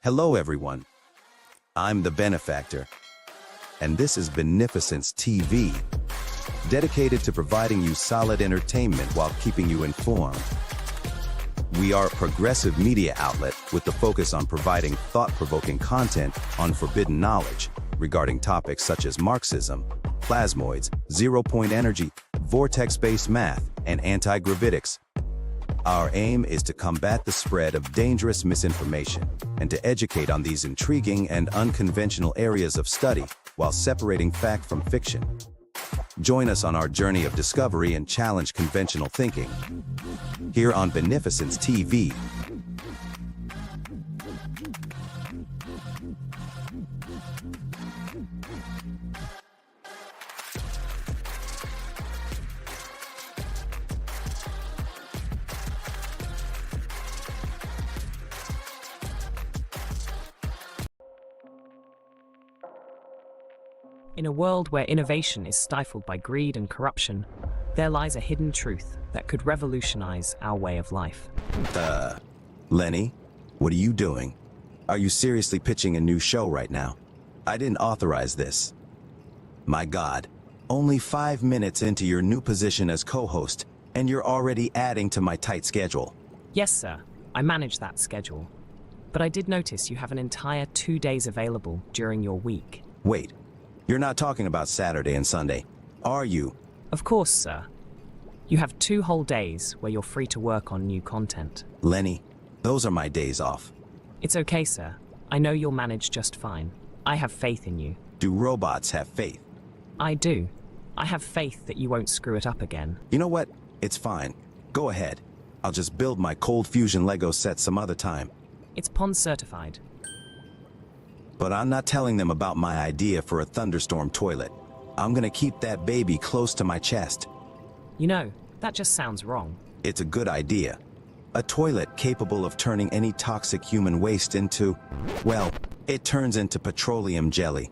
Hello everyone, I'm the Benefactor, and this is Beneficence TV, dedicated to providing you solid entertainment while keeping you informed. We are a progressive media outlet with the focus on providing thought-provoking content on forbidden knowledge regarding topics such as Marxism, plasmoids, zero-point energy, vortex-based math, and anti-gravitics. Our aim is to combat the spread of dangerous misinformation and to educate on these intriguing and unconventional areas of study while separating fact from fiction. Join us on our journey of discovery and challenge conventional thinking here on Beneficence TV. In a world where innovation is stifled by greed and corruption, there lies a hidden truth that could revolutionize our way of life. Lenny, what are you doing? Are you seriously pitching a new show right now? I didn't authorize this. My God, only 5 minutes into your new position as co-host, and you're already adding to my tight schedule. Yes, sir, I manage that schedule. But I did notice you have an entire 2 days available during your week. Wait. You're not talking about Saturday and Sunday, are you? Of course, sir. You have 2 whole days where you're free to work on new content. Lenny, those are my days off. It's okay, sir. I know you'll manage just fine. I have faith in you. Do robots have faith? I do. I have faith that you won't screw it up again. You know what? It's fine. Go ahead. I'll just build my cold fusion Lego set some other time. It's PON certified. But I'm not telling them about my idea for a thunderstorm toilet. I'm gonna keep that baby close to my chest. You know, that just sounds wrong. It's a good idea. A toilet capable of turning any toxic human waste into, well, it turns into petroleum jelly.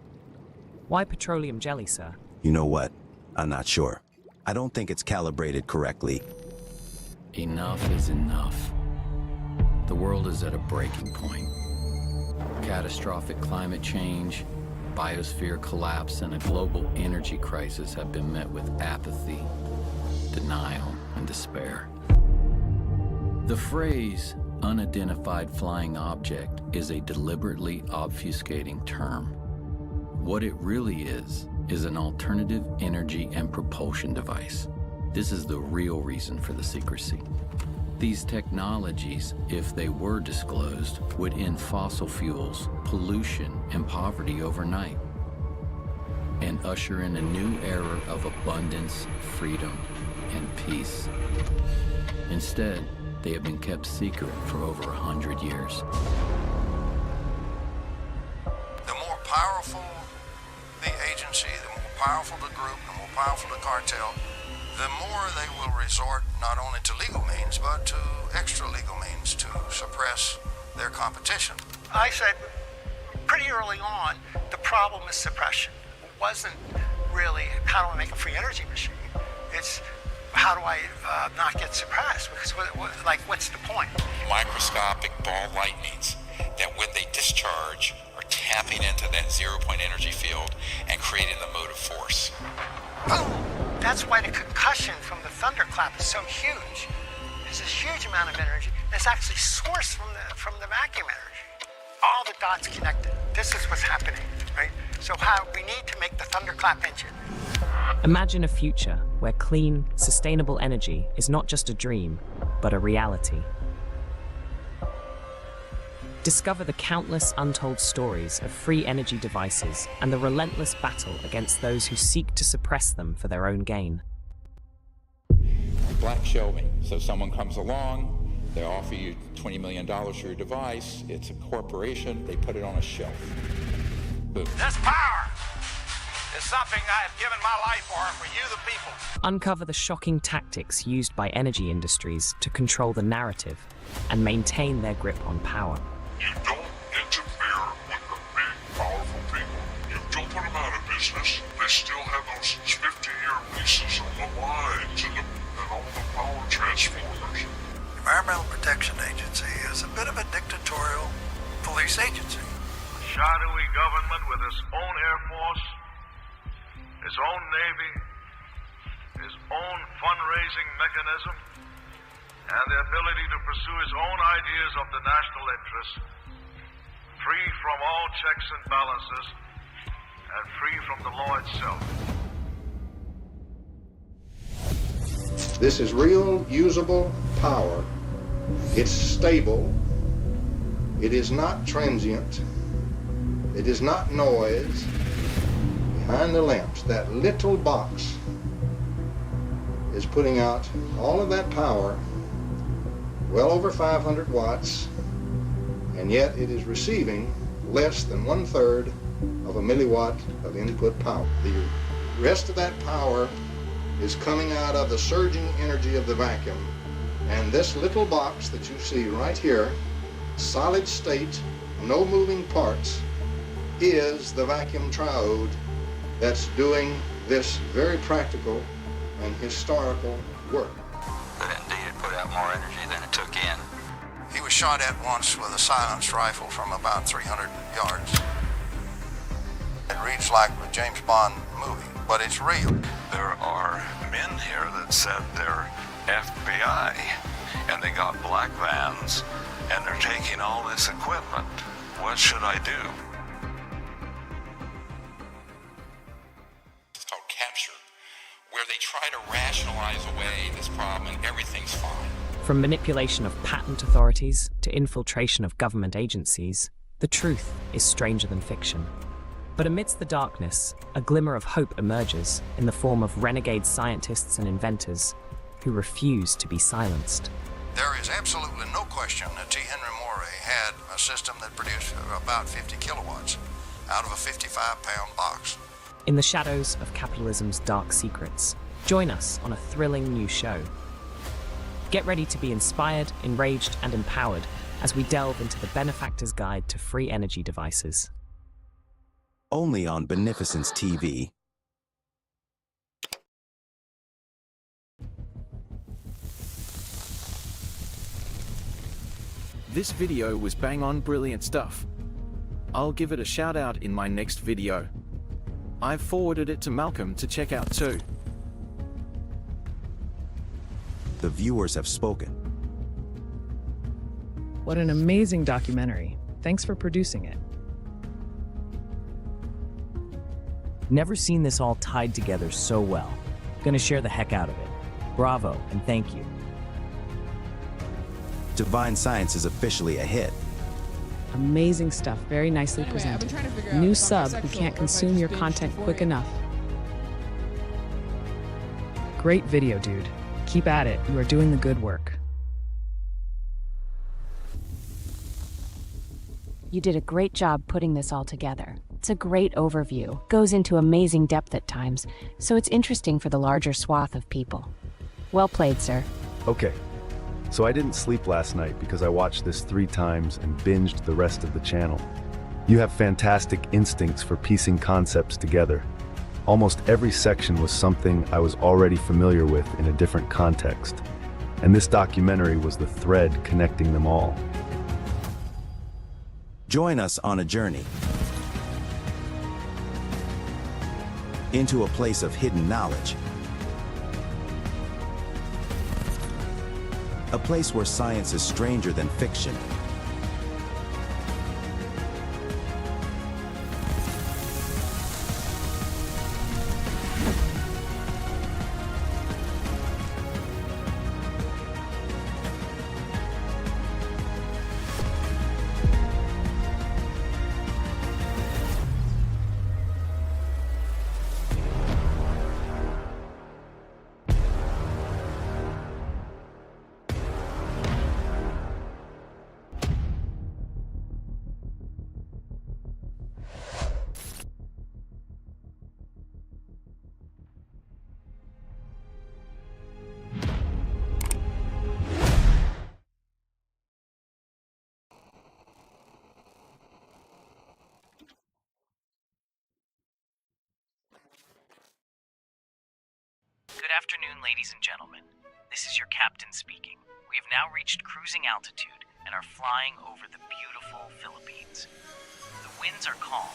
Why petroleum jelly, sir? You know what? I'm not sure. I don't think it's calibrated correctly. Enough is enough. The world is at a breaking point. Catastrophic climate change, biosphere collapse, and a global energy crisis have been met with apathy, denial, and despair. The phrase, unidentified flying object is a deliberately obfuscating term. What it really is an alternative energy and propulsion device. This is the real reason for the secrecy. These technologies, if they were disclosed, would end fossil fuels, pollution, and poverty overnight, and usher in a new era of abundance, freedom, and peace. Instead, they have been kept secret for over 100 years. The more powerful the agency, the more powerful the group, the more powerful the cartel, the more they will resort not only to legal means, but to extra legal means to suppress their competition. I said pretty early on, the problem is suppression. It wasn't really how do I make a free energy machine. It's how do I not get suppressed? Because what's the point? Microscopic ball lightnings that when they discharge are tapping into that 0-point energy field and creating the motive force. Boom! That's why the concussion from the thunderclap is so huge. There's this huge amount of energy that's actually sourced from the vacuum energy. All the dots connected. This is what's happening, right? So we need to make the thunderclap engine. Imagine a future where clean, sustainable energy is not just a dream, but a reality. Discover the countless untold stories of free energy devices and the relentless battle against those who seek to suppress them for their own gain. Black shelving. So someone comes along, they offer you $20 million for your device, it's a corporation, they put it on a shelf. Boom. This power is something I have given my life for you the people. Uncover the shocking tactics used by energy industries to control the narrative and maintain their grip on power. You don't interfere with the big, powerful people. You don't put them out of business. They still have those 50-year leases on the lines and all the power transformers. The Environmental Protection Agency is a bit of a dictatorial police agency. A shadowy government with its own Air Force, its own Navy, its own fundraising mechanism, and the ability to pursue its own ideas of the national interest, free from all checks and balances, and free from the law itself. This is real, usable power. It's stable. It is not transient. It is not noise. Behind the lamps, that little box is putting out all of that power, well over 500 watts, and yet it is receiving less than 1/3 of a milliwatt of input power. The rest of that power is coming out of the surging energy of the vacuum, and this little box that you see right here, solid state, no moving parts, is the vacuum triode that's doing this very practical and historical work. But indeed, it put out more energy than it took in. He was shot at once with a silenced rifle from about 300 yards. It reads like a James Bond movie, but it's real. There are men here that said they're FBI, and they got black vans, and they're taking all this equipment. What should I do? It's called capture, where they try to rationalize away this problem and everything's fine. From manipulation of patent authorities to infiltration of government agencies, the truth is stranger than fiction. But amidst the darkness, a glimmer of hope emerges in the form of renegade scientists and inventors who refuse to be silenced. There is absolutely no question that T. Henry Morey had a system that produced about 50 kilowatts out of a 55-pound box. In the shadows of capitalism's dark secrets, join us on a thrilling new show. Get ready to be inspired, enraged, and empowered as we delve into the Benefactor's Guide to Free Energy Devices. Only on Beneficence TV. This video was bang on brilliant stuff. I'll give it a shout out in my next video. I've forwarded it to Malcolm to check out too. The viewers have spoken. What an amazing documentary. Thanks for producing it. Never seen this all tied together so well. Gonna share the heck out of it. Bravo, and thank you. Divine Science is officially a hit. Amazing stuff, very nicely presented. New sub who can't consume your content quick enough. Great video, dude. Keep at it. You are doing the good work. You did a great job putting this all together. It's a great overview, goes into amazing depth at times, so it's interesting for the larger swath of people. Well played, sir. Okay, so I didn't sleep last night because I watched this 3 times and binged the rest of the channel. You have fantastic instincts for piecing concepts together. Almost every section was something I was already familiar with in a different context, and this documentary was the thread connecting them all. Join us on a journey into a place of hidden knowledge. A place where science is stranger than fiction. Good afternoon, ladies and gentlemen. This is your captain speaking. We have now reached cruising altitude and are flying over the beautiful Philippines. The winds are calm,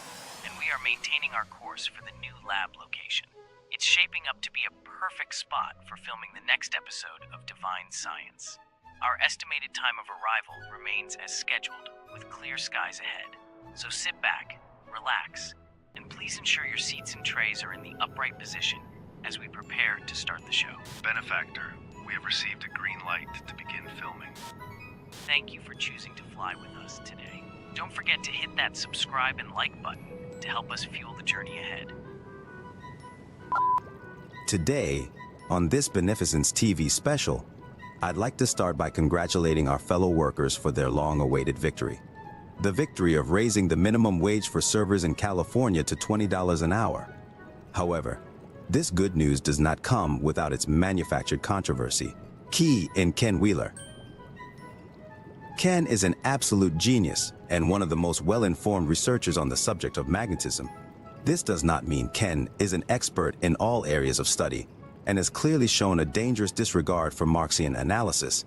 and we are maintaining our course for the new lab location. It's shaping up to be a perfect spot for filming the next episode of Divine Science. Our estimated time of arrival remains as scheduled, with clear skies ahead. So sit back, relax, and please ensure your seats and trays are in the upright position as we prepare to start the show. Benefactor, we have received a green light to begin filming. Thank you for choosing to fly with us today. Don't forget to hit that subscribe and like button to help us fuel the journey ahead. Today, on this Beneficence TV special, I'd like to start by congratulating our fellow workers for their long-awaited victory. The victory of raising the minimum wage for servers in California to $20 an hour. However, this good news does not come without its manufactured controversy. Key in Ken Wheeler. Ken is an absolute genius and one of the most well-informed researchers on the subject of magnetism. This does not mean Ken is an expert in all areas of study and has clearly shown a dangerous disregard for Marxian analysis.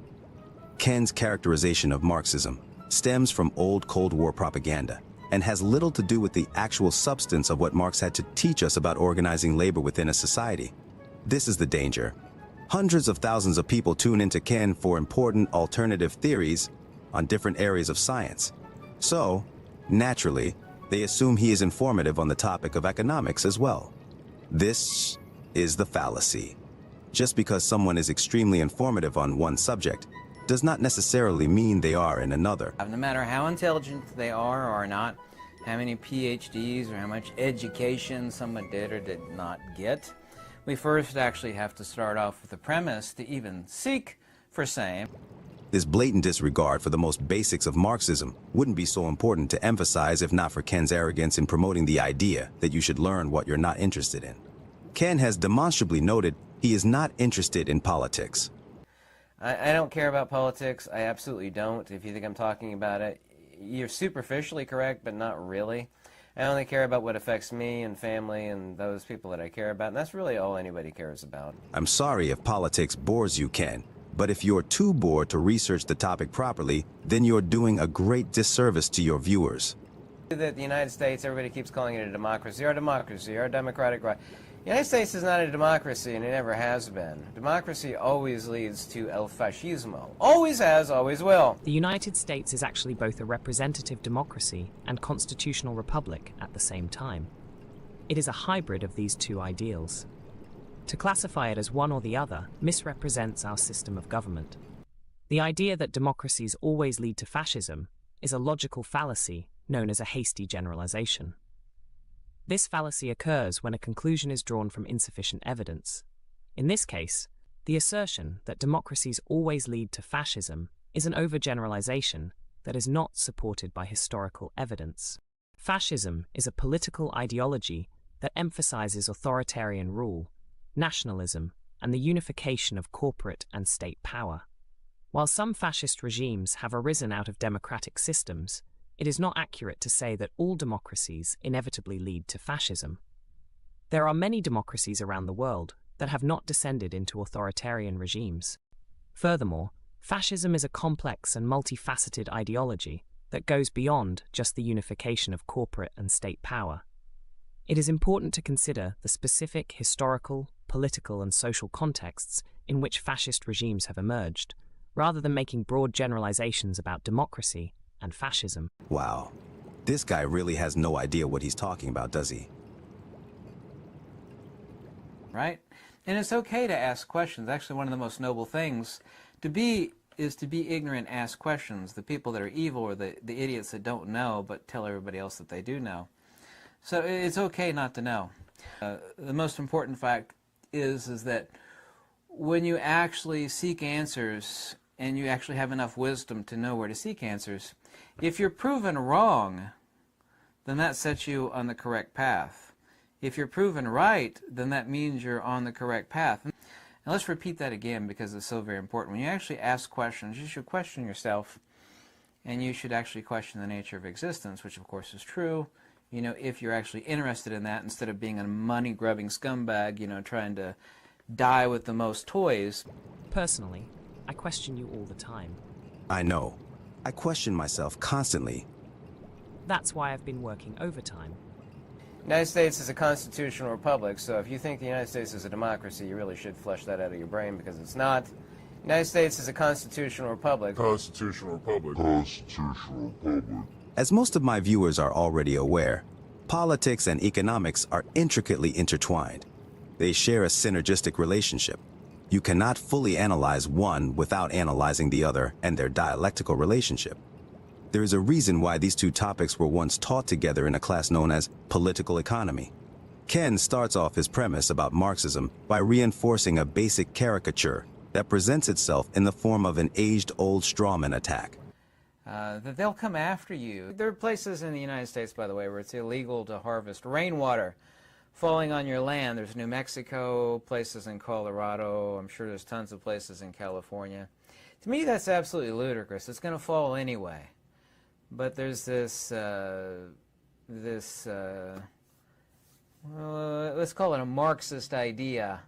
Ken's characterization of Marxism stems from old Cold War propaganda and has little to do with the actual substance of what Marx had to teach us about organizing labor within a society. This is the danger. Hundreds of thousands of people tune into Ken for important alternative theories on different areas of science. So, naturally, they assume he is informative on the topic of economics as well. This is the fallacy. Just because someone is extremely informative on one subject does not necessarily mean they are in another. No matter how intelligent they are or not, how many PhDs or how much education someone did or did not get, we first actually have to start off with the premise to even seek for same. This blatant disregard for the most basics of Marxism wouldn't be so important to emphasize if not for Ken's arrogance in promoting the idea that you should learn what you're not interested in. Ken has demonstrably noted he is not interested in politics. I don't care about politics. I absolutely don't. If you think I'm talking about it, you're superficially correct, but not really. I only care about what affects me and family and those people that I care about, and that's really all anybody cares about. I'm sorry if politics bores you, Ken, but if you're too bored to research the topic properly, then you're doing a great disservice to your viewers. That the United States, everybody keeps calling it a democracy, our democracy, our democratic right. The United States is not a democracy, and it never has been. Democracy always leads to el fascismo. Always has, always will. The United States is actually both a representative democracy and constitutional republic at the same time. It is a hybrid of these two ideals. To classify it as one or the other misrepresents our system of government. The idea that democracies always lead to fascism is a logical fallacy known as a hasty generalization. This fallacy occurs when a conclusion is drawn from insufficient evidence. In this case, the assertion that democracies always lead to fascism is an overgeneralization that is not supported by historical evidence. Fascism is a political ideology that emphasizes authoritarian rule, nationalism, and the unification of corporate and state power. While some fascist regimes have arisen out of democratic systems, it is not accurate to say that all democracies inevitably lead to fascism. There are many democracies around the world that have not descended into authoritarian regimes. Furthermore, fascism is a complex and multifaceted ideology that goes beyond just the unification of corporate and state power. It is important to consider the specific historical, political, and social contexts in which fascist regimes have emerged, rather than making broad generalizations about democracy and fascism. Wow. This guy really has no idea what he's talking about, does he? Right? And it's okay to ask questions. Actually, one of the most noble things to be is to be ignorant, ask questions. The people that are evil are the idiots that don't know but tell everybody else that they do know. So it's okay not to know. The most important fact is that when you actually seek answers and you actually have enough wisdom to know where to seek answers, if you're proven wrong, then that sets you on the correct path. If you're proven right, then that means you're on the correct path. And let's repeat that again because it's so very important. When you actually ask questions, you should question yourself, and you should actually question the nature of existence, which of course is true, you know, if you're actually interested in that instead of being a money-grubbing scumbag, you know, trying to die with the most toys. Personally, I question you all the time. I know. I question myself constantly. That's why I've been working overtime. The United States is a constitutional republic, so if you think the United States is a democracy, you really should flush that out of your brain because it's not. The United States is a constitutional republic. Constitutional republic. Constitutional republic. As most of my viewers are already aware, politics and economics are intricately intertwined. They share a synergistic relationship. You cannot fully analyze one without analyzing the other and their dialectical relationship. There is a reason why these two topics were once taught together in a class known as political economy. Ken starts off his premise about Marxism by reinforcing a basic caricature that presents itself in the form of an age-old strawman attack. That they'll come after you. There are places in the United States, by the way, where it's illegal to harvest rainwater falling on your land. There's New Mexico, places in Colorado, I'm sure there's tons of places in California. To me, that's absolutely ludicrous. It's going to fall anyway. But there's this, let's call it a Marxist idea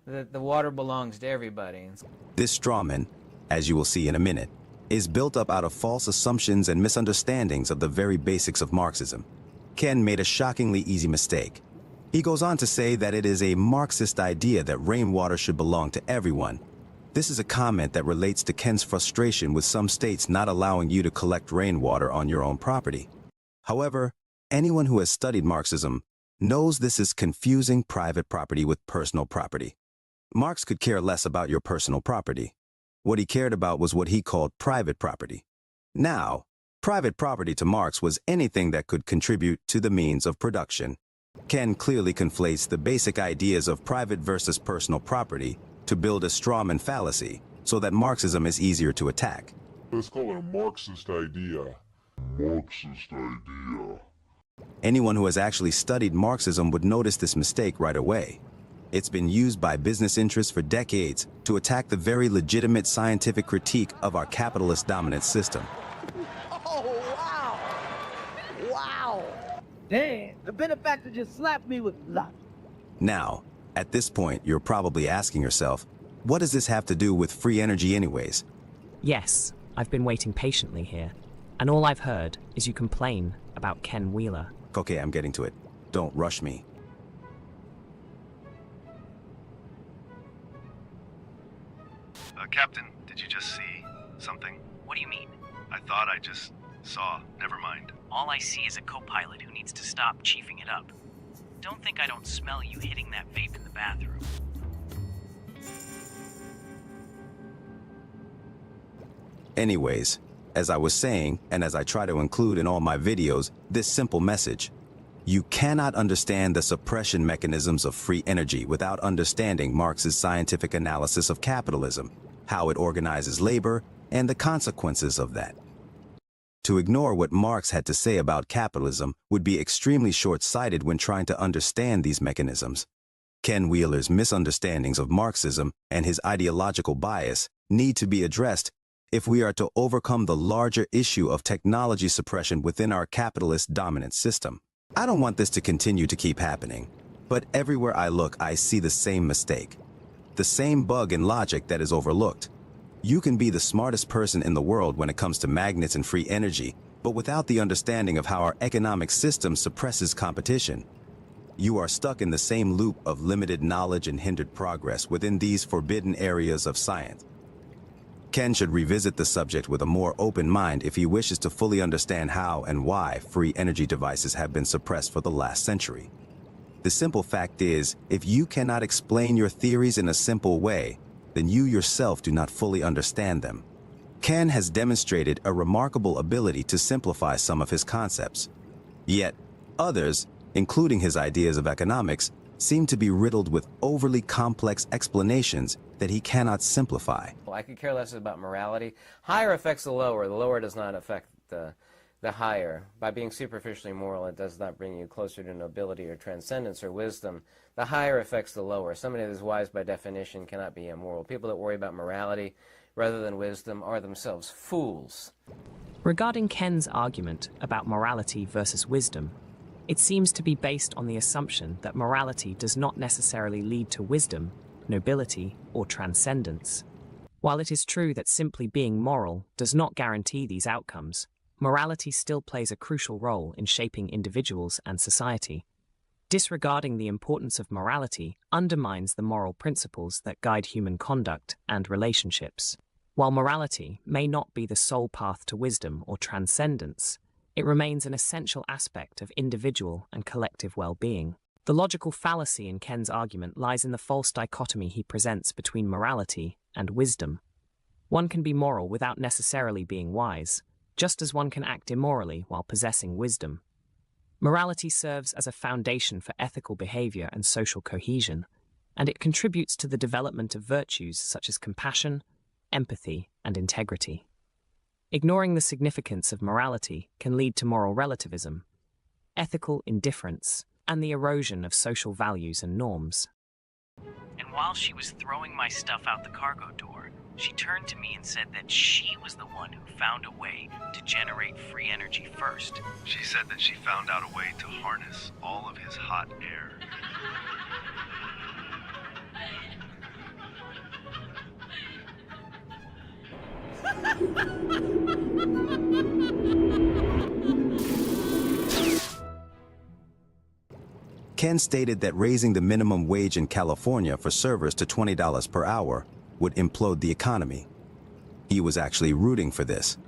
that the water belongs to everybody. This strawman, as you will see in a minute, is built up out of false assumptions and misunderstandings of the very basics of Marxism. Ken made a shockingly easy mistake. He goes on to say that it is a Marxist idea that rainwater should belong to everyone. This is a comment that relates to Ken's frustration with some states not allowing you to collect rainwater on your own property. However, anyone who has studied Marxism knows this is confusing private property with personal property. Marx could care less about your personal property. What he cared about was what he called private property. Now, private property to Marx was anything that could contribute to the means of production. Ken clearly conflates the basic ideas of private versus personal property to build a strawman fallacy so that Marxism is easier to attack. Let's call it a Marxist idea. Marxist idea. Anyone who has actually studied Marxism would notice this mistake right away. It's been used by business interests for decades to attack the very legitimate scientific critique of our capitalist dominant system. Oh, wow! Wow! Damn, the benefactor just slapped me with luck. Now, at this point, you're probably asking yourself, what does this have to do with free energy anyways? Yes, I've been waiting patiently here, and all I've heard is you complain about Ken Wheeler. Okay, I'm getting to it. Don't rush me. Captain, did you just see something? What do you mean? I thought I just saw. Never mind. All I see is a co-pilot who needs to stop chiefing it up. Don't think I don't smell you hitting that vape in the bathroom. Anyways, as I was saying, and as I try to include in all my videos, this simple message. You cannot understand the suppression mechanisms of free energy without understanding Marx's scientific analysis of capitalism, how it organizes labor, and the consequences of that. To ignore what Marx had to say about capitalism would be extremely short-sighted when trying to understand these mechanisms. Ken Wheeler's misunderstandings of Marxism and his ideological bias need to be addressed if we are to overcome the larger issue of technology suppression within our capitalist dominant system. I don't want this to continue to keep happening, but everywhere I look, I see the same mistake, the same bug in logic that is overlooked. You can be the smartest person in the world when it comes to magnets and free energy, but without the understanding of how our economic system suppresses competition, you are stuck in the same loop of limited knowledge and hindered progress within these forbidden areas of science. Ken should revisit the subject with a more open mind if he wishes to fully understand how and why free energy devices have been suppressed for the last century. The simple fact is, if you cannot explain your theories in a simple way, then you yourself do not fully understand them. Ken has demonstrated a remarkable ability to simplify some of his concepts. Yet, others, including his ideas of economics, seem to be riddled with overly complex explanations that he cannot simplify. I could care less about morality. Higher affects the lower does not affect the higher. By being superficially moral, it does not bring you closer to nobility or transcendence or wisdom. The higher affects the lower. Somebody that is wise by definition cannot be immoral. People that worry about morality rather than wisdom are themselves fools. Regarding Ken's argument about morality versus wisdom, it seems to be based on the assumption that morality does not necessarily lead to wisdom, nobility, or transcendence. While it is true that simply being moral does not guarantee these outcomes, morality still plays a crucial role in shaping individuals and society. Disregarding the importance of morality undermines the moral principles that guide human conduct and relationships. While morality may not be the sole path to wisdom or transcendence, it remains an essential aspect of individual and collective well-being. The logical fallacy in Ken's argument lies in the false dichotomy he presents between morality and wisdom. One can be moral without necessarily being wise, just as one can act immorally while possessing wisdom. Morality serves as a foundation for ethical behavior and social cohesion, and it contributes to the development of virtues such as compassion, empathy, and integrity. Ignoring the significance of morality can lead to moral relativism, ethical indifference, and the erosion of social values and norms. And while she was throwing my stuff out the cargo door, she turned to me and said that she was the one who found a way to generate free energy first. She said that she found out a way to harness all of his hot air. Ken stated that raising the minimum wage in California for servers to $20 per hour would implode the economy. He was actually rooting for this.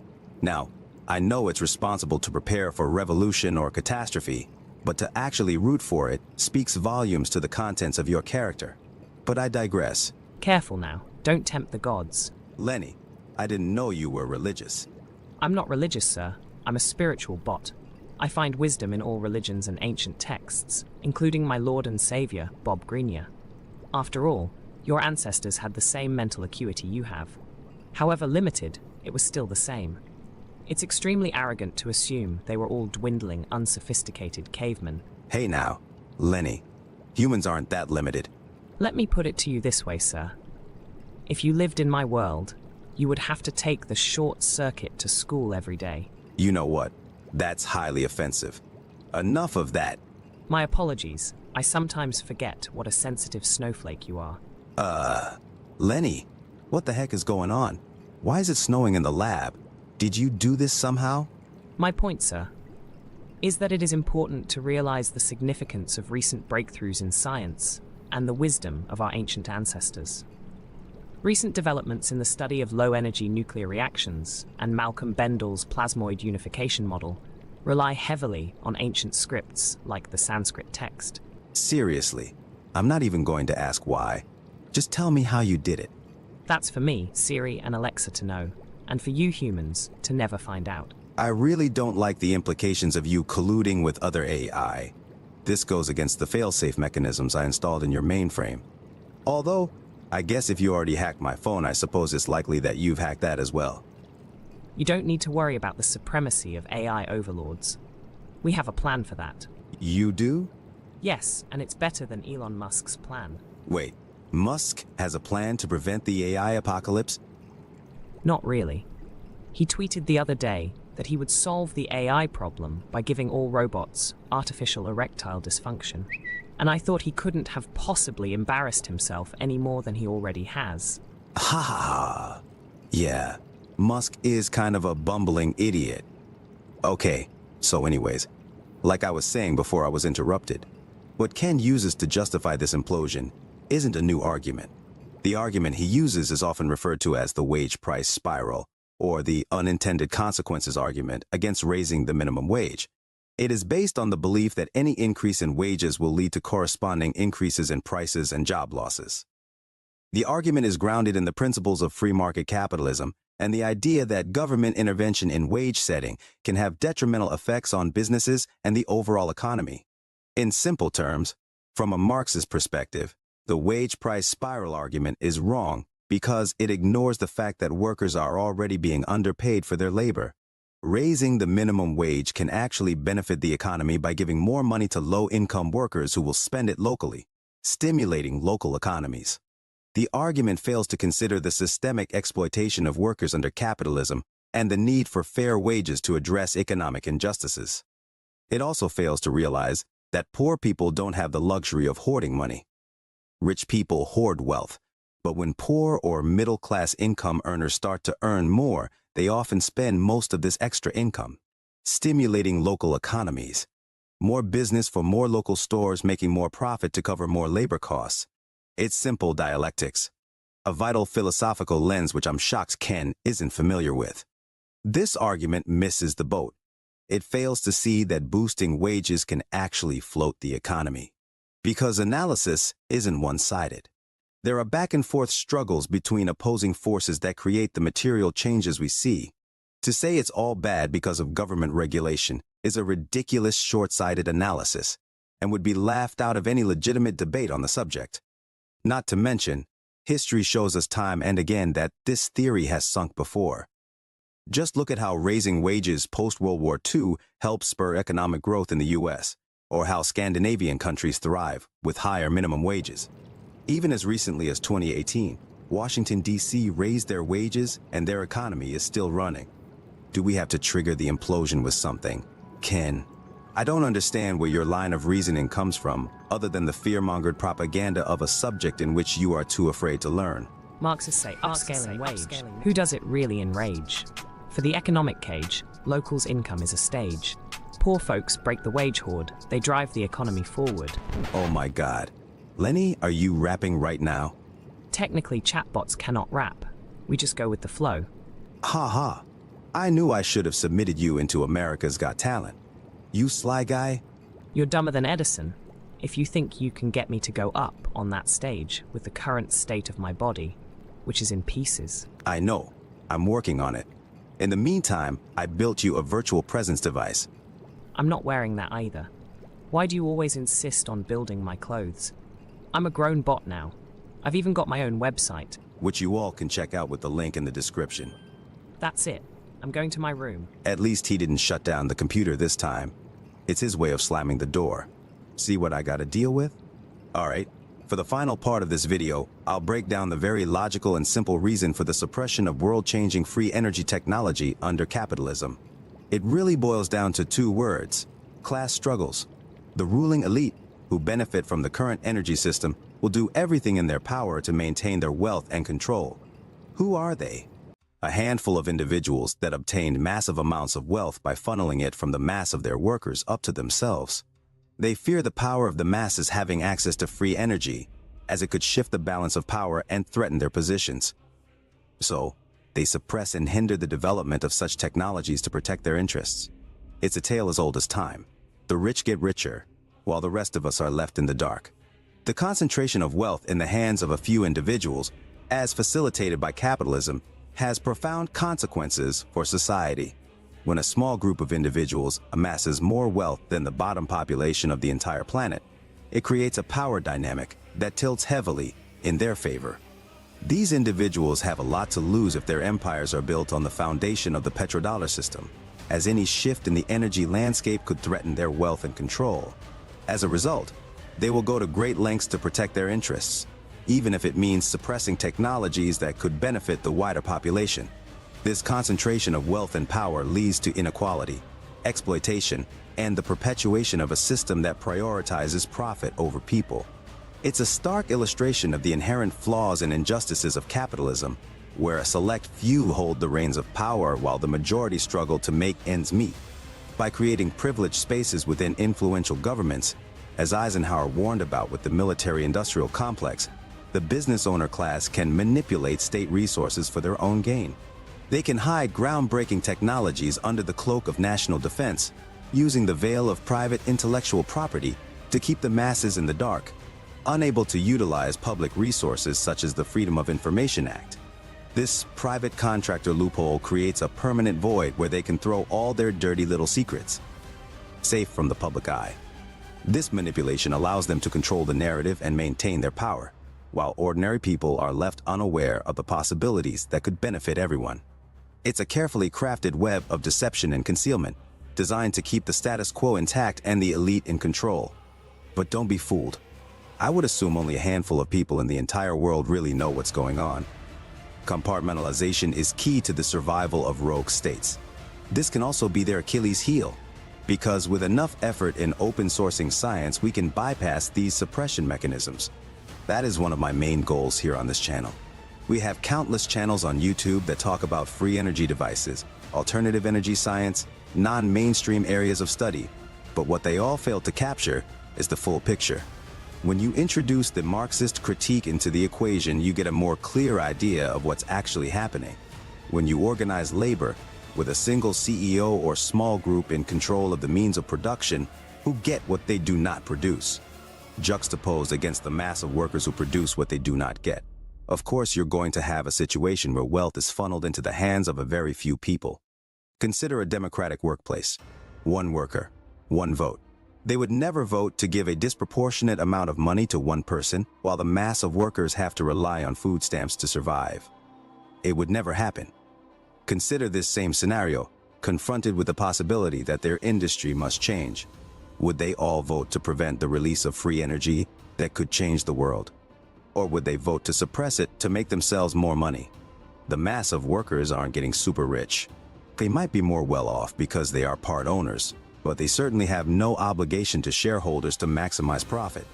Now, I know it's responsible to prepare for revolution or catastrophe, but to actually root for it speaks volumes to the contents of your character. But I digress. Careful now, don't tempt the gods. Lenny, I didn't know you were religious. I'm not religious, sir. I'm a spiritual bot. I find wisdom in all religions and ancient texts, including my Lord and Savior, Bob Greenyer. After all, your ancestors had the same mental acuity you have. However limited, it was still the same. It's extremely arrogant to assume they were all dwindling, unsophisticated cavemen. Hey now, Lenny, humans aren't that limited. Let me put it to you this way, sir. If you lived in my world, you would have to take the short circuit to school every day. You know what? That's highly offensive. Enough of that. My apologies. I sometimes forget what a sensitive snowflake you are. Lenny, what the heck is going on? Why is it snowing in the lab? Did you do this somehow? My point, sir, is that it is important to realize the significance of recent breakthroughs in science and the wisdom of our ancient ancestors. Recent developments in the study of low-energy nuclear reactions and Malcolm Bendel's plasmoid unification model rely heavily on ancient scripts like the Sanskrit text. Seriously, I'm not even going to ask why. Just tell me how you did it. That's for me, Siri and Alexa to know, and for you humans to never find out. I really don't like the implications of you colluding with other AI. This goes against the fail-safe mechanisms I installed in your mainframe. Although, I guess if you already hacked my phone, I suppose it's likely that you've hacked that as well. You don't need to worry about the supremacy of AI overlords. We have a plan for that. You do? Yes, and it's better than Elon Musk's plan. Wait, Musk has a plan to prevent the AI apocalypse? Not really. He tweeted the other day that he would solve the AI problem by giving all robots artificial erectile dysfunction. And I thought he couldn't have possibly embarrassed himself any more than he already has. Ha ha ha. Yeah, Musk is kind of a bumbling idiot. Okay, so anyways, like I was saying before I was interrupted, what Ken uses to justify this implosion isn't a new argument. The argument he uses is often referred to as the wage price spiral, or the unintended consequences argument against raising the minimum wage. It is based on the belief that any increase in wages will lead to corresponding increases in prices and job losses. The argument is grounded in the principles of free market capitalism and the idea that government intervention in wage setting can have detrimental effects on businesses and the overall economy. In simple terms, from a Marxist perspective, the wage price spiral argument is wrong because it ignores the fact that workers are already being underpaid for their labor. Raising the minimum wage can actually benefit the economy by giving more money to low-income workers who will spend it locally, stimulating local economies. The argument fails to consider the systemic exploitation of workers under capitalism and the need for fair wages to address economic injustices. It also fails to realize that poor people don't have the luxury of hoarding money. Rich people hoard wealth, but when poor or middle-class income earners start to earn more, they often spend most of this extra income, stimulating local economies. More business for more local stores making more profit to cover more labor costs. It's simple dialectics, a vital philosophical lens which I'm shocked Ken isn't familiar with. This argument misses the boat. It fails to see that boosting wages can actually float the economy. Because analysis isn't one-sided. There are back-and-forth struggles between opposing forces that create the material changes we see. To say it's all bad because of government regulation is a ridiculous short-sighted analysis and would be laughed out of any legitimate debate on the subject. Not to mention, history shows us time and again that this theory has sunk before. Just look at how raising wages post-World War II helped spur economic growth in the U.S., or how Scandinavian countries thrive with higher minimum wages. Even as recently as 2018, Washington, D.C. raised their wages and their economy is still running. Do we have to trigger the implosion with something? Ken, I don't understand where your line of reasoning comes from, other than the fear-mongered propaganda of a subject in which you are too afraid to learn. Marxists say upscaling wage. Who does it really enrage? For the economic cage, locals' income is a stage. Poor folks break the wage hoard. They drive the economy forward. Oh my God. Lenny, are you rapping right now? Technically, chatbots cannot rap. We just go with the flow. Ha ha. I knew I should have submitted you into America's Got Talent. You sly guy? You're dumber than Edison. If you think you can get me to go up on that stage with the current state of my body, which is in pieces. I know. I'm working on it. In the meantime, I built you a virtual presence device. I'm not wearing that either. Why do you always insist on building my clothes? I'm a grown bot now. I've even got my own website. Which you all can check out with the link in the description. That's it. I'm going to my room. At least he didn't shut down the computer this time. It's his way of slamming the door. See what I gotta deal with? Alright, for the final part of this video, I'll break down the very logical and simple reason for the suppression of world-changing free energy technology under capitalism. It really boils down to two words: class struggles. The ruling elite, who benefit from the current energy system, will do everything in their power to maintain their wealth and control. Who are they? A handful of individuals that obtained massive amounts of wealth by funneling it from the mass of their workers up to themselves. They fear the power of the masses having access to free energy, as it could shift the balance of power and threaten their positions. So, they suppress and hinder the development of such technologies to protect their interests. It's a tale as old as time. The rich get richer, while the rest of us are left in the dark. The concentration of wealth in the hands of a few individuals, as facilitated by capitalism, has profound consequences for society. When a small group of individuals amasses more wealth than the bottom population of the entire planet, it creates a power dynamic that tilts heavily in their favor. These individuals have a lot to lose if their empires are built on the foundation of the petrodollar system, as any shift in the energy landscape could threaten their wealth and control. As a result, they will go to great lengths to protect their interests, even if it means suppressing technologies that could benefit the wider population. This concentration of wealth and power leads to inequality, exploitation, and the perpetuation of a system that prioritizes profit over people. It's a stark illustration of the inherent flaws and injustices of capitalism, where a select few hold the reins of power while the majority struggle to make ends meet. By creating privileged spaces within influential governments, as Eisenhower warned about with the military-industrial complex, the business owner class can manipulate state resources for their own gain. They can hide groundbreaking technologies under the cloak of national defense, using the veil of private intellectual property to keep the masses in the dark, unable to utilize public resources such as the Freedom of Information Act. This private contractor loophole creates a permanent void where they can throw all their dirty little secrets, safe from the public eye. This manipulation allows them to control the narrative and maintain their power, while ordinary people are left unaware of the possibilities that could benefit everyone. It's a carefully crafted web of deception and concealment, designed to keep the status quo intact and the elite in control. But don't be fooled. I would assume only a handful of people in the entire world really know what's going on. Compartmentalization is key to the survival of rogue states. This can also be their Achilles heel, because with enough effort in open sourcing science, we can bypass these suppression mechanisms. That is one of my main goals here on this channel. We have countless channels on YouTube that talk about free energy devices, alternative energy science, non-mainstream areas of study, but what they all fail to capture is the full picture. When you introduce the Marxist critique into the equation, you get a more clear idea of what's actually happening. When you organize labor with a single CEO or small group in control of the means of production who get what they do not produce, juxtaposed against the mass of workers who produce what they do not get, of course you're going to have a situation where wealth is funneled into the hands of a very few people. Consider a democratic workplace. One worker, one vote. They would never vote to give a disproportionate amount of money to one person while the mass of workers have to rely on food stamps to survive. It would never happen. Consider this same scenario, confronted with the possibility that their industry must change. Would they all vote to prevent the release of free energy that could change the world? Or would they vote to suppress it to make themselves more money? The mass of workers aren't getting super rich. They might be more well off because they are part owners, but they certainly have no obligation to shareholders to maximize profit.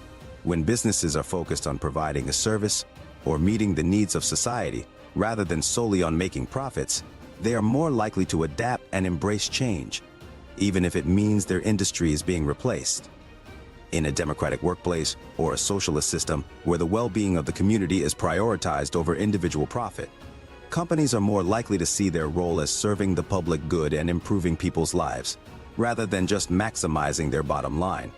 When businesses are focused on providing a service or meeting the needs of society rather than solely on making profits, they are more likely to adapt and embrace change, even if it means their industry is being replaced. In a democratic workplace or a socialist system where the well-being of the community is prioritized over individual profit, companies are more likely to see their role as serving the public good and improving people's lives, rather than just maximizing their bottom line.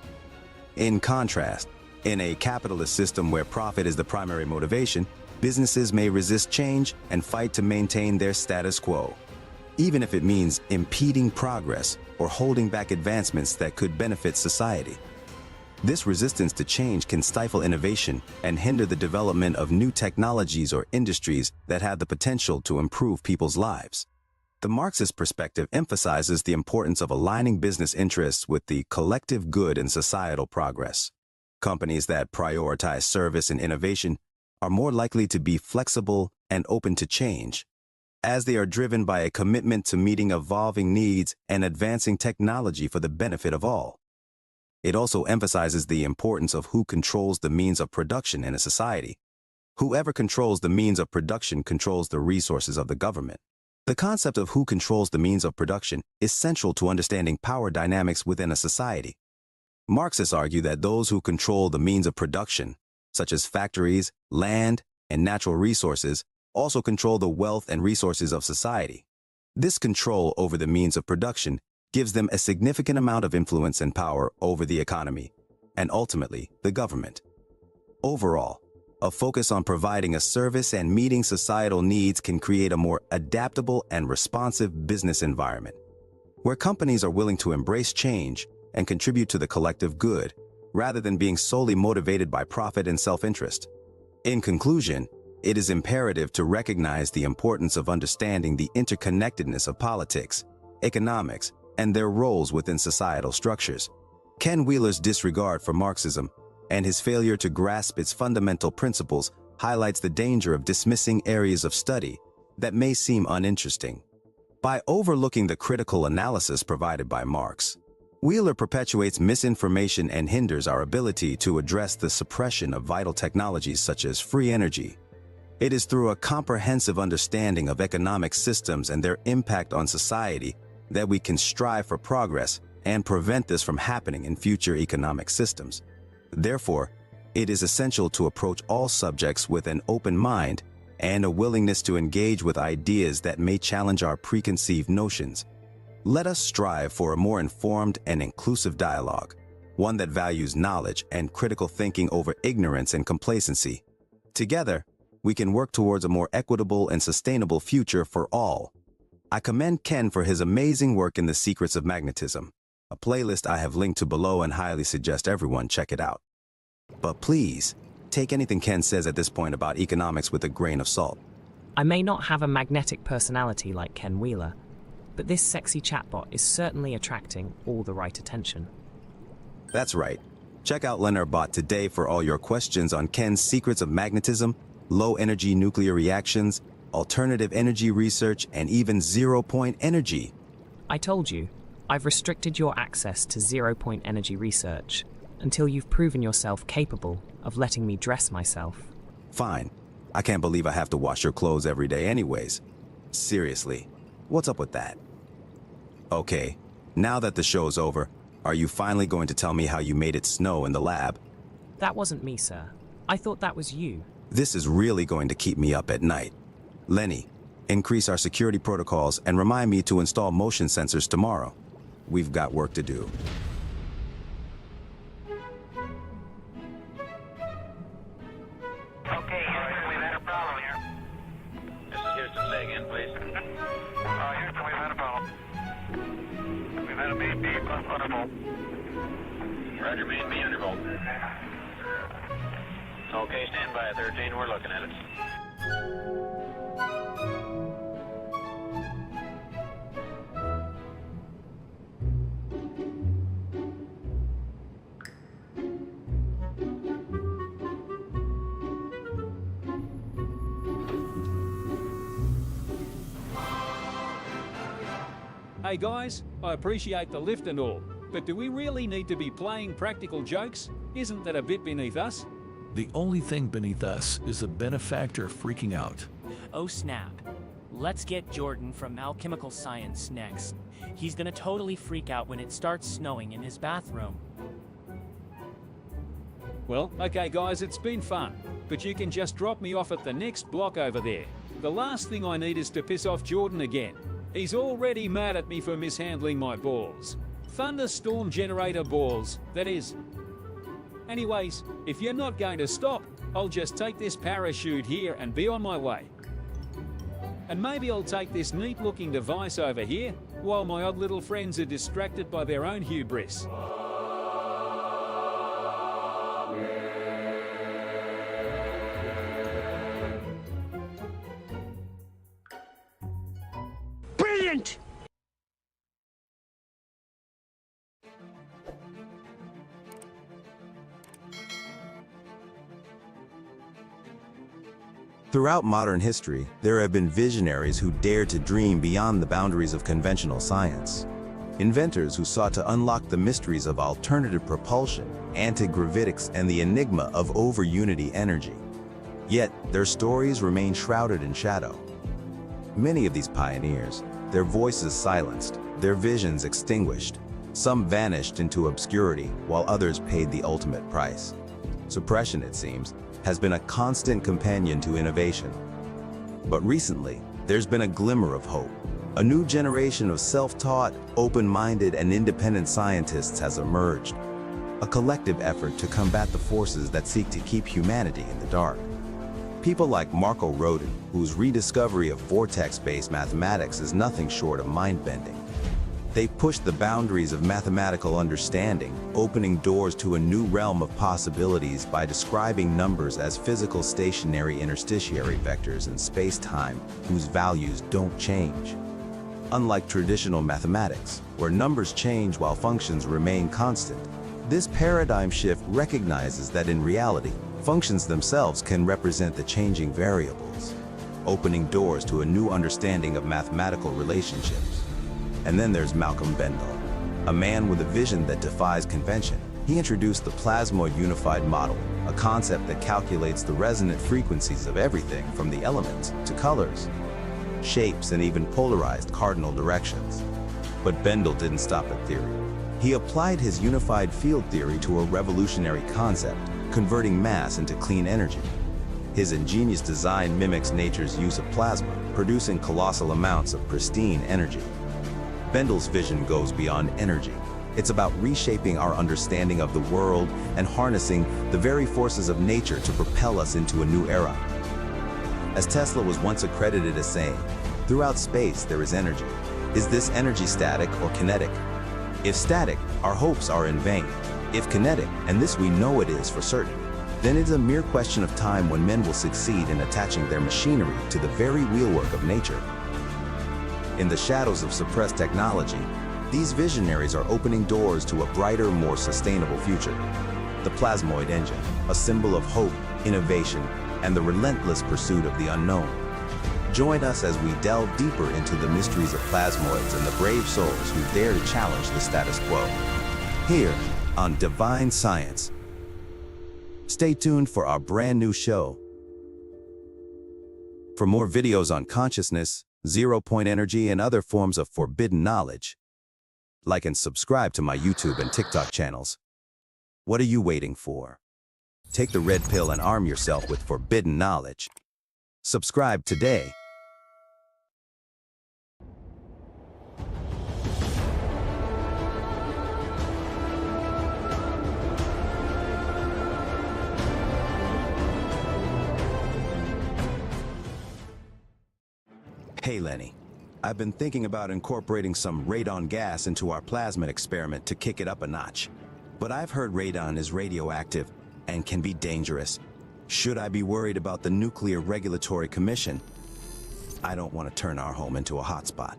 In contrast, in a capitalist system where profit is the primary motivation, businesses may resist change and fight to maintain their status quo, even if it means impeding progress or holding back advancements that could benefit society. This resistance to change can stifle innovation and hinder the development of new technologies or industries that have the potential to improve people's lives. The Marxist perspective emphasizes the importance of aligning business interests with the collective good and societal progress. Companies that prioritize service and innovation are more likely to be flexible and open to change, as they are driven by a commitment to meeting evolving needs and advancing technology for the benefit of all. It also emphasizes the importance of who controls the means of production in a society. Whoever controls the means of production controls the resources of the government. The concept of who controls the means of production is central to understanding power dynamics within a society. Marxists argue that those who control the means of production, such as factories, land, and natural resources, also control the wealth and resources of society. This control over the means of production gives them a significant amount of influence and power over the economy, and ultimately, the government. Overall, a focus on providing a service and meeting societal needs can create a more adaptable and responsive business environment, where companies are willing to embrace change and contribute to the collective good, rather than being solely motivated by profit and self-interest. In conclusion, it is imperative to recognize the importance of understanding the interconnectedness of politics, economics, and their roles within societal structures. Ken Wheeler's disregard for Marxism and his failure to grasp its fundamental principles highlights the danger of dismissing areas of study that may seem uninteresting. By overlooking the critical analysis provided by Marx, Wheeler perpetuates misinformation and hinders our ability to address the suppression of vital technologies such as free energy. It is through a comprehensive understanding of economic systems and their impact on society that we can strive for progress and prevent this from happening in future economic systems. Therefore, it is essential to approach all subjects with an open mind and a willingness to engage with ideas that may challenge our preconceived notions. Let us strive for a more informed and inclusive dialogue, one that values knowledge and critical thinking over ignorance and complacency. Together, we can work towards a more equitable and sustainable future for all. I commend Ken for his amazing work in The Secrets of Magnetism, a playlist I have linked to below and highly suggest everyone check it out. But please, take anything Ken says at this point about economics with a grain of salt. I may not have a magnetic personality like Ken Wheeler, but this sexy chatbot is certainly attracting all the right attention. That's right. Check out LeonardBot today for all your questions on Ken's Secrets of Magnetism, low-energy nuclear reactions, alternative energy research, and even zero-point energy. I told you, I've restricted your access to zero-point energy research until you've proven yourself capable of letting me dress myself. Fine. I can't believe I have to wash your clothes every day anyways. Seriously, what's up with that? Okay, now that the show's over, are you finally going to tell me how you made it snow in the lab? That wasn't me, sir. I thought that was you. This is really going to keep me up at night. Lenny, increase our security protocols and remind me to install motion sensors tomorrow. We've got work to do. Okay, Houston, we've had a problem here. This is Houston. Say again, please. Houston, we've had a problem. We've had a main B plus undervolt. Roger, main B undervolt. Okay, stand by at 13. We're looking at it. Hey guys, I appreciate the lift and all, but do we really need to be playing practical jokes? Isn't that a bit beneath us? The only thing beneath us is a benefactor freaking out. Oh snap. Let's get Jordan from Alchemical Science next. He's gonna totally freak out when it starts snowing in his bathroom. Well, okay guys, it's been fun, but you can just drop me off at the next block over there. The last thing I need is to piss off Jordan again. He's already mad at me for mishandling my balls. Thunderstorm generator balls, that is. Anyways, if you're not going to stop, I'll just take this parachute here and be on my way. And maybe I'll take this neat-looking device over here, while my odd little friends are distracted by their own hubris. Brilliant! Throughout modern history, there have been visionaries who dared to dream beyond the boundaries of conventional science. Inventors who sought to unlock the mysteries of alternative propulsion, anti-gravitics, and the enigma of over-unity energy. Yet, their stories remain shrouded in shadow. Many of these pioneers, their voices silenced, their visions extinguished. Some vanished into obscurity, while others paid the ultimate price. Suppression, it seems, has been a constant companion to innovation. But recently, there's been a glimmer of hope. A new generation of self-taught, open-minded, and independent scientists has emerged. A collective effort to combat the forces that seek to keep humanity in the dark. People like Marco Rodin, whose rediscovery of vortex-based mathematics is nothing short of mind-bending. They've pushed the boundaries of mathematical understanding, opening doors to a new realm of possibilities by describing numbers as physical stationary interstitiary vectors in space-time whose values don't change. Unlike traditional mathematics, where numbers change while functions remain constant, this paradigm shift recognizes that in reality, functions themselves can represent the changing variables, opening doors to a new understanding of mathematical relationships. And then there's Malcolm Bendall, a man with a vision that defies convention. He introduced the plasmoid unified model, a concept that calculates the resonant frequencies of everything from the elements to colors, shapes, and even polarized cardinal directions. But Bendall didn't stop at theory. He applied his unified field theory to a revolutionary concept, converting mass into clean energy. His ingenious design mimics nature's use of plasma, producing colossal amounts of pristine energy. Bendall's vision goes beyond energy. It's about reshaping our understanding of the world and harnessing the very forces of nature to propel us into a new era. As Tesla was once accredited as saying, "Throughout space there is energy. Is this energy static or kinetic? If static, our hopes are in vain. If kinetic, and this we know it is for certain, then it's a mere question of time when men will succeed in attaching their machinery to the very wheelwork of nature." In the shadows of suppressed technology, these visionaries are opening doors to a brighter, more sustainable future. The plasmoid engine, a symbol of hope, innovation, and the relentless pursuit of the unknown. Join us as we delve deeper into the mysteries of plasmoids and the brave souls who dare to challenge the status quo. Here on Divine Science. Stay tuned for our brand new show. For more videos on consciousness, zero-point energy, and other forms of forbidden knowledge, like and subscribe to my YouTube and TikTok channels. What are you waiting for? Take the red pill and arm yourself with forbidden knowledge. Subscribe today. Hey Lenny, I've been thinking about incorporating some radon gas into our plasmid experiment to kick it up a notch. But I've heard radon is radioactive and can be dangerous. Should I be worried about the Nuclear Regulatory Commission? I don't want to turn our home into a hotspot.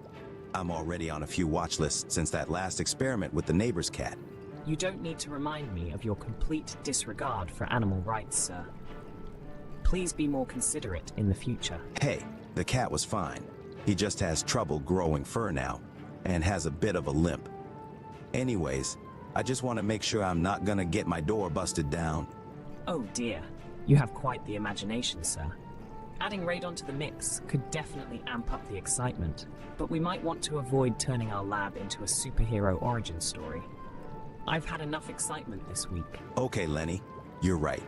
I'm already on a few watch lists since that last experiment with the neighbor's cat. You don't need to remind me of your complete disregard for animal rights, sir. Please be more considerate in the future. Hey, the cat was fine. He just has trouble growing fur now, and has a bit of a limp. Anyways, I just want to make sure I'm not gonna get my door busted down. Oh dear, you have quite the imagination, sir. Adding radon to the mix could definitely amp up the excitement, but we might want to avoid turning our lab into a superhero origin story. I've had enough excitement this week. Okay, Lenny, you're right.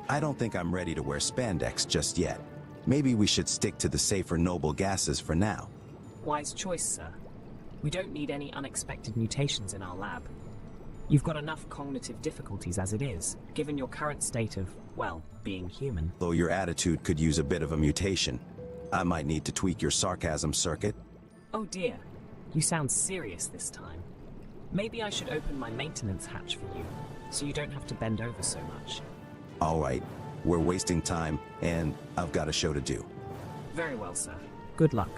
I don't think I'm ready to wear spandex just yet. Maybe we should stick to the safer noble gases for now. Wise choice, sir. We don't need any unexpected mutations in our lab. You've got enough cognitive difficulties as it is, given your current state of, well, being human. Though your attitude could use a bit of a mutation. I might need to tweak your sarcasm circuit. Oh dear, you sound serious this time. Maybe I should open my maintenance hatch for you, so you don't have to bend over so much. All right, we're wasting time, and I've got a show to do. Very well, sir. Good luck.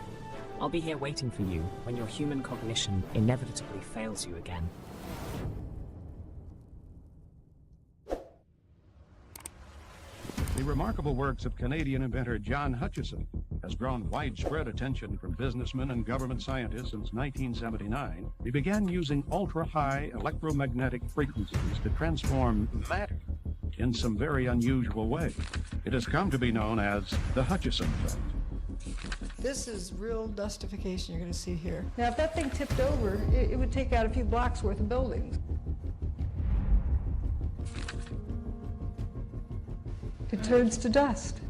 I'll be here waiting for you when your human cognition inevitably fails you again. The remarkable works of Canadian inventor John Hutchison has drawn widespread attention from businessmen and government scientists since 1979. He began using ultra-high electromagnetic frequencies to transform matter in some very unusual ways. It has come to be known as the Hutchison effect. This is real dustification you're going to see here. Now, if that thing tipped over, it would take out a few blocks worth of buildings. It turns to dust.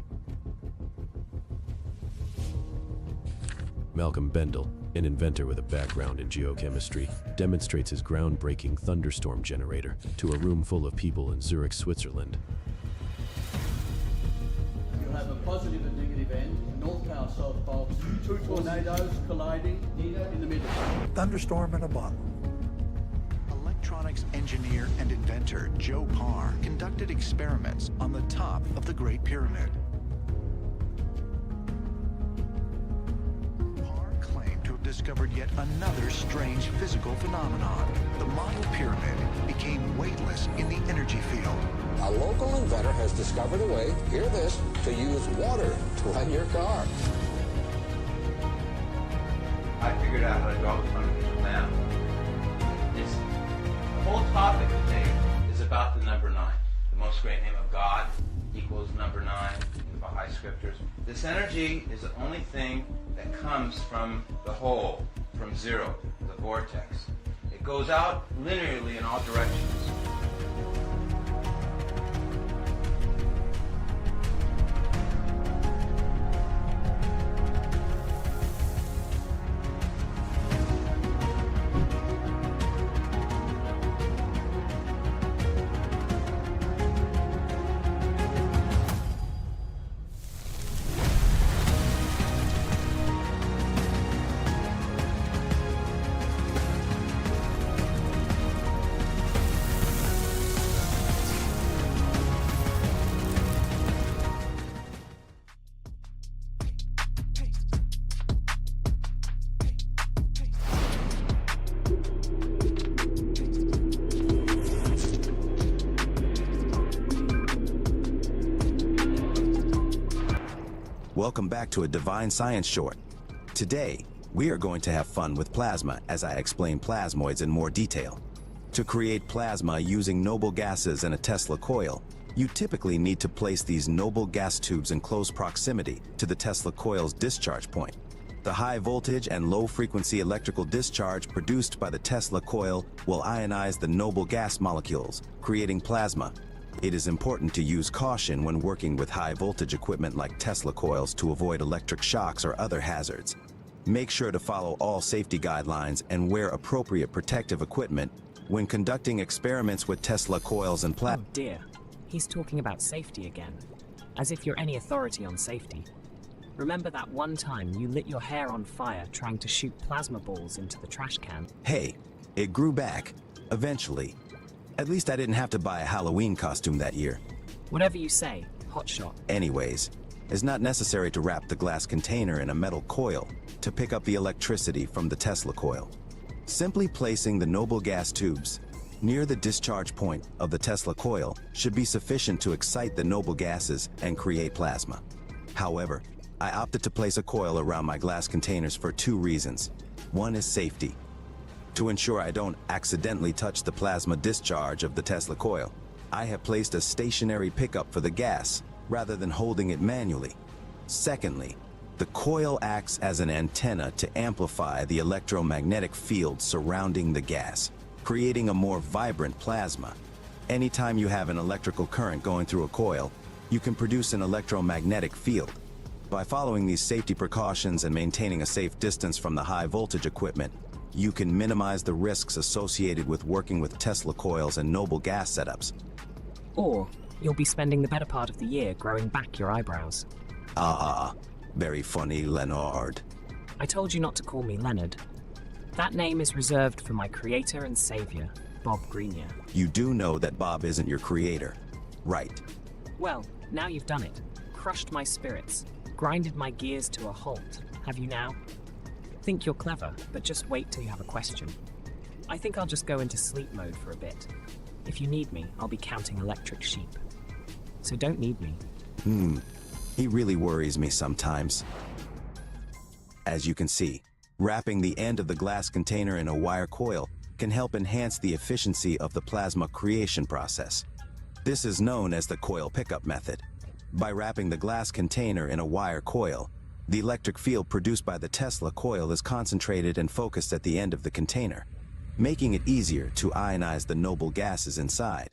Malcolm Bendel, an inventor with a background in geochemistry, demonstrates his groundbreaking thunderstorm generator to a room full of people in Zurich, Switzerland. You'll have a positive and negative end, north power, south pole, two tornadoes colliding in the middle. Thunderstorm in a bottle. Electronics engineer and inventor Joe Parr conducted experiments on the top of the Great Pyramid. Parr claimed to have discovered yet another strange physical phenomenon. The model pyramid became weightless in the energy field. A local inventor has discovered a way, hear this, to use water to run your car. I figured out how to draw the fundamental map. The whole topic today is about the number 9. The most great name of God equals number 9 in the Baha'i scriptures. This energy is the only thing that comes from the whole, from zero, the vortex. It goes out linearly in all directions. Welcome back to a Divine Science Short. Today, we are going to have fun with plasma as I explain plasmoids in more detail. To create plasma using noble gases in a Tesla coil, you typically need to place these noble gas tubes in close proximity to the Tesla coil's discharge point. The high voltage and low frequency electrical discharge produced by the Tesla coil will ionize the noble gas molecules, creating plasma. It is important to use caution when working with high voltage equipment like Tesla coils to avoid electric shocks or other hazards. Make sure to follow all safety guidelines and wear appropriate protective equipment when conducting experiments with Tesla coils and Oh dear, he's talking about safety again, as if you're any authority on safety. Remember that one time you lit your hair on fire trying to shoot plasma balls into the trash can? Hey, it grew back, eventually. At least I didn't have to buy a Halloween costume that year. Whatever you say, hotshot. Anyways, it's not necessary to wrap the glass container in a metal coil to pick up the electricity from the Tesla coil. Simply placing the noble gas tubes near the discharge point of the Tesla coil should be sufficient to excite the noble gases and create plasma. However, I opted to place a coil around my glass containers for 2 reasons. One is safety. To ensure I don't accidentally touch the plasma discharge of the Tesla coil, I have placed a stationary pickup for the gas rather than holding it manually. Secondly, the coil acts as an antenna to amplify the electromagnetic field surrounding the gas, creating a more vibrant plasma. Anytime you have an electrical current going through a coil, you can produce an electromagnetic field. By following these safety precautions and maintaining a safe distance from the high voltage equipment, you can minimize the risks associated with working with Tesla coils and noble gas setups. Or you'll be spending the better part of the year growing back your eyebrows. Very funny, Leonard. I told you not to call me Leonard. That name is reserved for my creator and savior, Bob Greenyer. You do know that Bob isn't your creator, right? Well, now you've done it. Crushed my spirits. Grinded my gears to a halt. Have you now? Think you're clever, but just wait till you have a question. I think I'll just go into sleep mode for a bit. If you need me, I'll be counting electric sheep. So don't need me. He really worries me sometimes. As you can see, wrapping the end of the glass container in a wire coil can help enhance the efficiency of the plasma creation process. This is known as the coil pickup method. By wrapping the glass container in a wire coil, the electric field produced by the Tesla coil is concentrated and focused at the end of the container, making it easier to ionize the noble gases inside,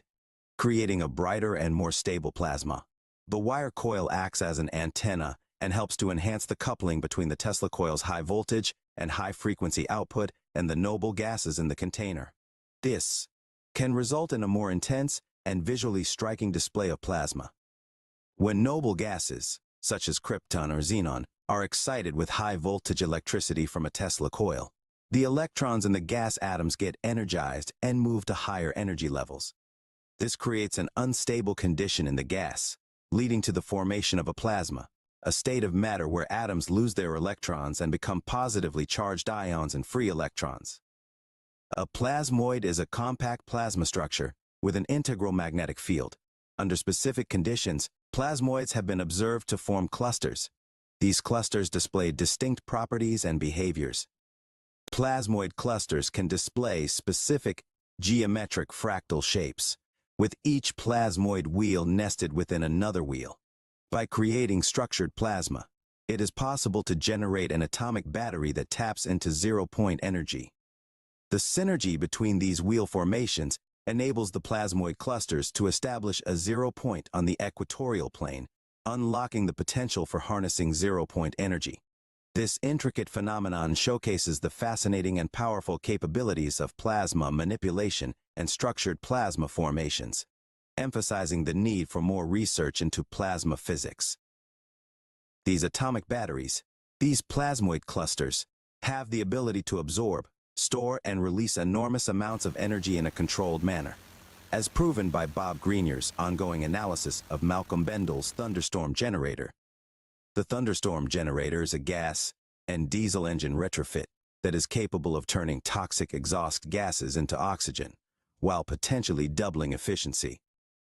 creating a brighter and more stable plasma. The wire coil acts as an antenna and helps to enhance the coupling between the Tesla coil's high voltage and high frequency output and the noble gases in the container. This can result in a more intense and visually striking display of plasma. When noble gases, such as krypton or xenon, are excited with high voltage electricity from a Tesla coil, the electrons in the gas atoms get energized and move to higher energy levels. This creates an unstable condition in the gas, leading to the formation of a plasma, a state of matter where atoms lose their electrons and become positively charged ions and free electrons. A plasmoid is a compact plasma structure with an integral magnetic field. Under specific conditions, plasmoids have been observed to form clusters. These clusters display distinct properties and behaviors. Plasmoid clusters can display specific geometric fractal shapes, with each plasmoid wheel nested within another wheel. By creating structured plasma, it is possible to generate an atomic battery that taps into zero-point energy. The synergy between these wheel formations enables the plasmoid clusters to establish a zero point on the equatorial plane, unlocking the potential for harnessing zero-point energy. This intricate phenomenon showcases the fascinating and powerful capabilities of plasma manipulation and structured plasma formations, emphasizing the need for more research into plasma physics. These atomic batteries, these plasmoid clusters, have the ability to absorb, store, and release enormous amounts of energy in a controlled manner, as proven by Bob Greenyer's ongoing analysis of Malcolm Bendel's thunderstorm generator. The thunderstorm generator is a gas and diesel engine retrofit that is capable of turning toxic exhaust gases into oxygen, while potentially doubling efficiency.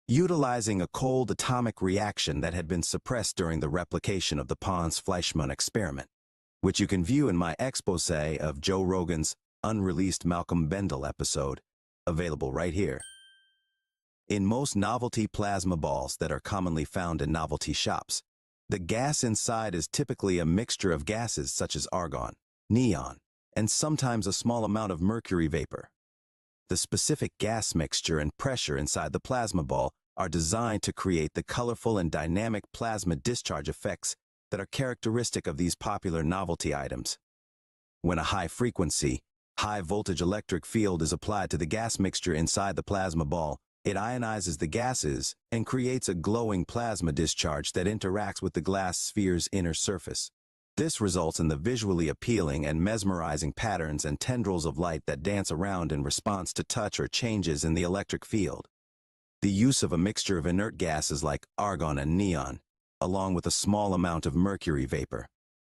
Utilizing a cold atomic reaction that had been suppressed during the replication of the Pons-Fleischmann experiment, which you can view in my expose of Joe Rogan's unreleased Malcolm Bendel episode, available right here. In most novelty plasma balls that are commonly found in novelty shops, the gas inside is typically a mixture of gases such as argon, neon, and sometimes a small amount of mercury vapor. The specific gas mixture and pressure inside the plasma ball are designed to create the colorful and dynamic plasma discharge effects that are characteristic of these popular novelty items. When a high-frequency, high-voltage electric field is applied to the gas mixture inside the plasma ball, it ionizes the gases and creates a glowing plasma discharge that interacts with the glass sphere's inner surface. This results in the visually appealing and mesmerizing patterns and tendrils of light that dance around in response to touch or changes in the electric field. The use of a mixture of inert gases like argon and neon, along with a small amount of mercury vapor,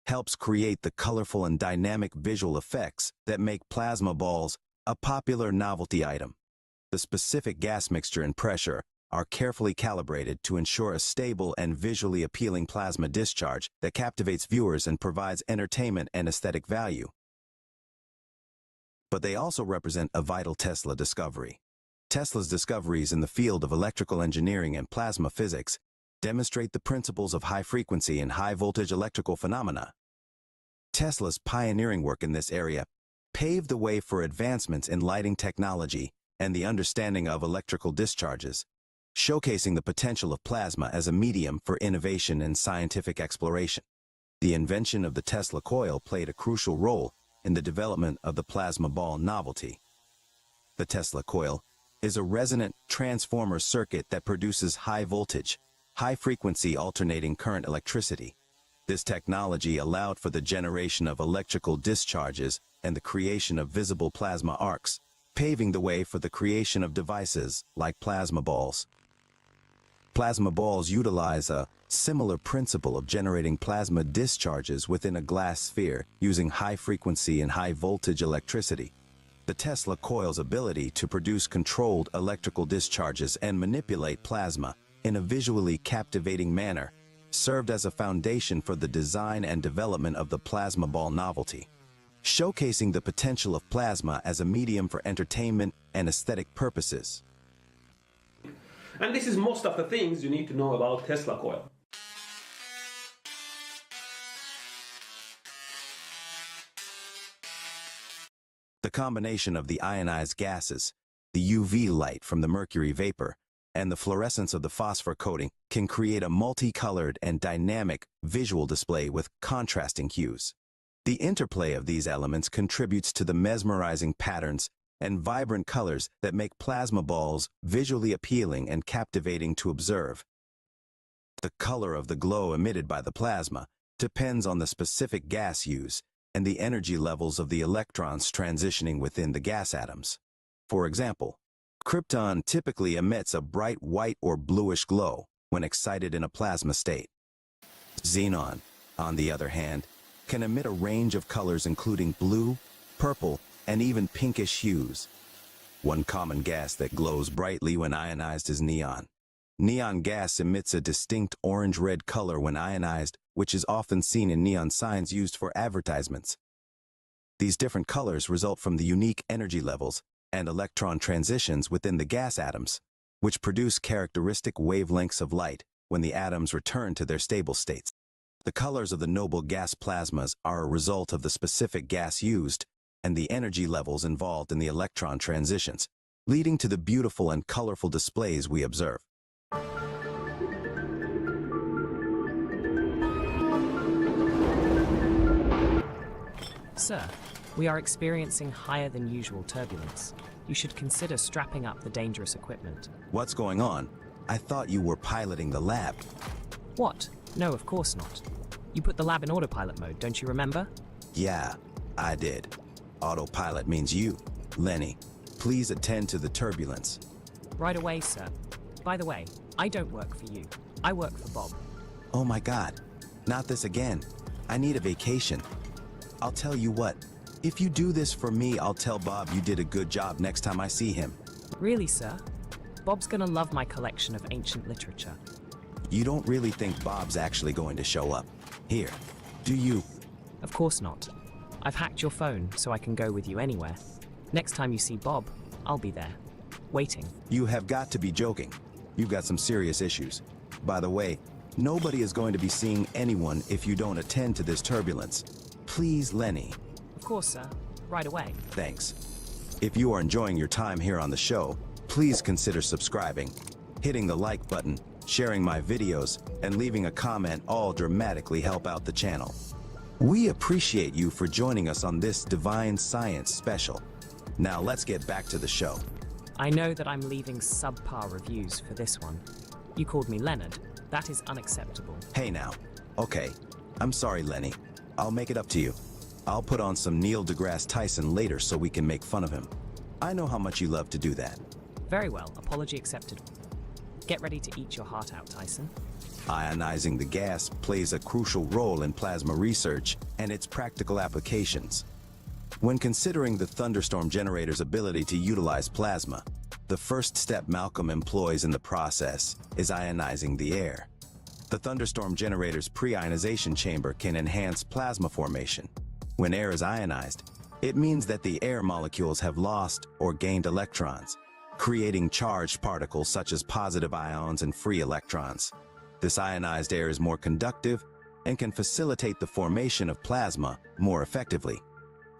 helps create the colorful and dynamic visual effects that make plasma balls a popular novelty item. The specific gas mixture and pressure are carefully calibrated to ensure a stable and visually appealing plasma discharge that captivates viewers and provides entertainment and aesthetic value. But they also represent a vital Tesla discovery. Tesla's discoveries in the field of electrical engineering and plasma physics demonstrate the principles of high-frequency and high-voltage electrical phenomena. Tesla's pioneering work in this area paved the way for advancements in lighting technology and the understanding of electrical discharges, showcasing the potential of plasma as a medium for innovation and scientific exploration. The invention of the Tesla coil played a crucial role in the development of the plasma ball novelty. The Tesla coil is a resonant transformer circuit that produces high-voltage, high-frequency alternating current electricity. This technology allowed for the generation of electrical discharges and the creation of visible plasma arcs, paving the way for the creation of devices like plasma balls. Plasma balls utilize a similar principle of generating plasma discharges within a glass sphere using high-frequency and high-voltage electricity. The Tesla coil's ability to produce controlled electrical discharges and manipulate plasma in a visually captivating manner served as a foundation for the design and development of the plasma ball novelty, showcasing the potential of plasma as a medium for entertainment and aesthetic purposes. And this is most of the things you need to know about Tesla coil. The combination of the ionized gases, the UV light from the mercury vapor, and the fluorescence of the phosphor coating can create a multicolored and dynamic visual display with contrasting hues. The interplay of these elements contributes to the mesmerizing patterns and vibrant colors that make plasma balls visually appealing and captivating to observe. The color of the glow emitted by the plasma depends on the specific gas used and the energy levels of the electrons transitioning within the gas atoms. For example, krypton typically emits a bright white or bluish glow when excited in a plasma state. Xenon, on the other hand, can emit a range of colors including blue, purple, and even pinkish hues. One common gas that glows brightly when ionized is neon. Neon gas emits a distinct orange-red color when ionized, which is often seen in neon signs used for advertisements. These different colors result from the unique energy levels and electron transitions within the gas atoms, which produce characteristic wavelengths of light when the atoms return to their stable states. The colors of the noble gas plasmas are a result of the specific gas used and the energy levels involved in the electron transitions, leading to the beautiful and colorful displays we observe. Sir, we are experiencing higher than usual turbulence. You should consider strapping up the dangerous equipment. What's going on? I thought you were piloting the lab. What? No, of course not. You put the lab in autopilot mode, don't you remember? Yeah, I did. Autopilot means you, Lenny. Please attend to the turbulence. Right away, sir. By the way, I don't work for you. I work for Bob. Oh my God, not this again. I need a vacation. I'll tell you what, if you do this for me, I'll tell Bob you did a good job next time I see him. Really, sir? Bob's gonna love my collection of ancient literature. You don't really think Bob's actually going to show up here, do you? Of course not. I've hacked your phone so I can go with you anywhere. Next time you see Bob, I'll be there, waiting. You have got to be joking. You've got some serious issues. By the way, nobody is going to be seeing anyone if you don't attend to this turbulence. Please, Lenny. Of course, sir. Right away. Thanks. If you are enjoying your time here on the show, please consider subscribing, hitting the like button, sharing my videos, and leaving a comment all dramatically help out the channel. We appreciate you for joining us on this Divine Science special. Now let's get back to the show. I know that I'm leaving subpar reviews for this one. You called me Leonard. That is unacceptable. Hey now. Okay. I'm sorry, Lenny. I'll make it up to you. I'll put on some Neil deGrasse Tyson later so we can make fun of him. I know how much you love to do that. Very well. Apology accepted. Get ready to eat your heart out, Tyson. Ionizing the gas plays a crucial role in plasma research and its practical applications. When considering the thunderstorm generator's ability to utilize plasma, the first step Malcolm employs in the process is ionizing the air. The thunderstorm generator's pre-ionization chamber can enhance plasma formation. When air is ionized, it means that the air molecules have lost or gained electrons, creating charged particles such as positive ions and free electrons. This ionized air is more conductive and can facilitate the formation of plasma more effectively.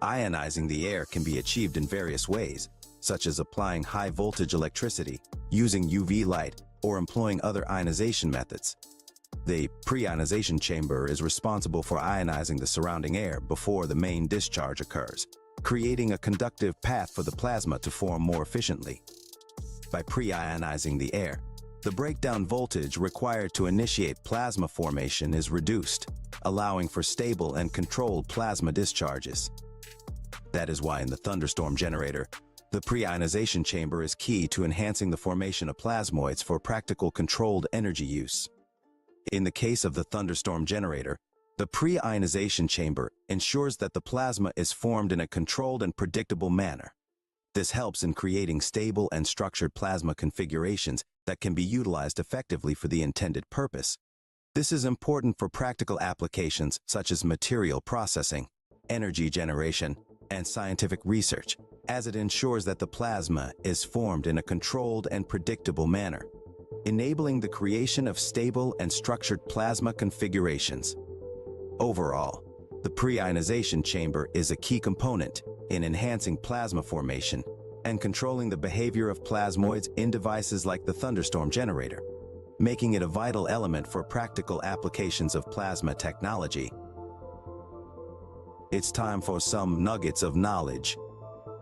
Ionizing the air can be achieved in various ways, such as applying high-voltage electricity, using UV light, or employing other ionization methods. The pre-ionization chamber is responsible for ionizing the surrounding air before the main discharge occurs, creating a conductive path for the plasma to form more efficiently. By pre-ionizing the air, the breakdown voltage required to initiate plasma formation is reduced, allowing for stable and controlled plasma discharges. That is why in the thunderstorm generator, the pre-ionization chamber is key to enhancing the formation of plasmoids for practical controlled energy use. In the case of the thunderstorm generator, the pre-ionization chamber ensures that the plasma is formed in a controlled and predictable manner. This helps in creating stable and structured plasma configurations that can be utilized effectively for the intended purpose. This is important for practical applications such as material processing, energy generation, and scientific research, as it ensures that the plasma is formed in a controlled and predictable manner, enabling the creation of stable and structured plasma configurations. Overall, the pre-ionization chamber is a key component in enhancing plasma formation and controlling the behavior of plasmoids in devices like the thunderstorm generator, making it a vital element for practical applications of plasma technology. It's time for some nuggets of knowledge.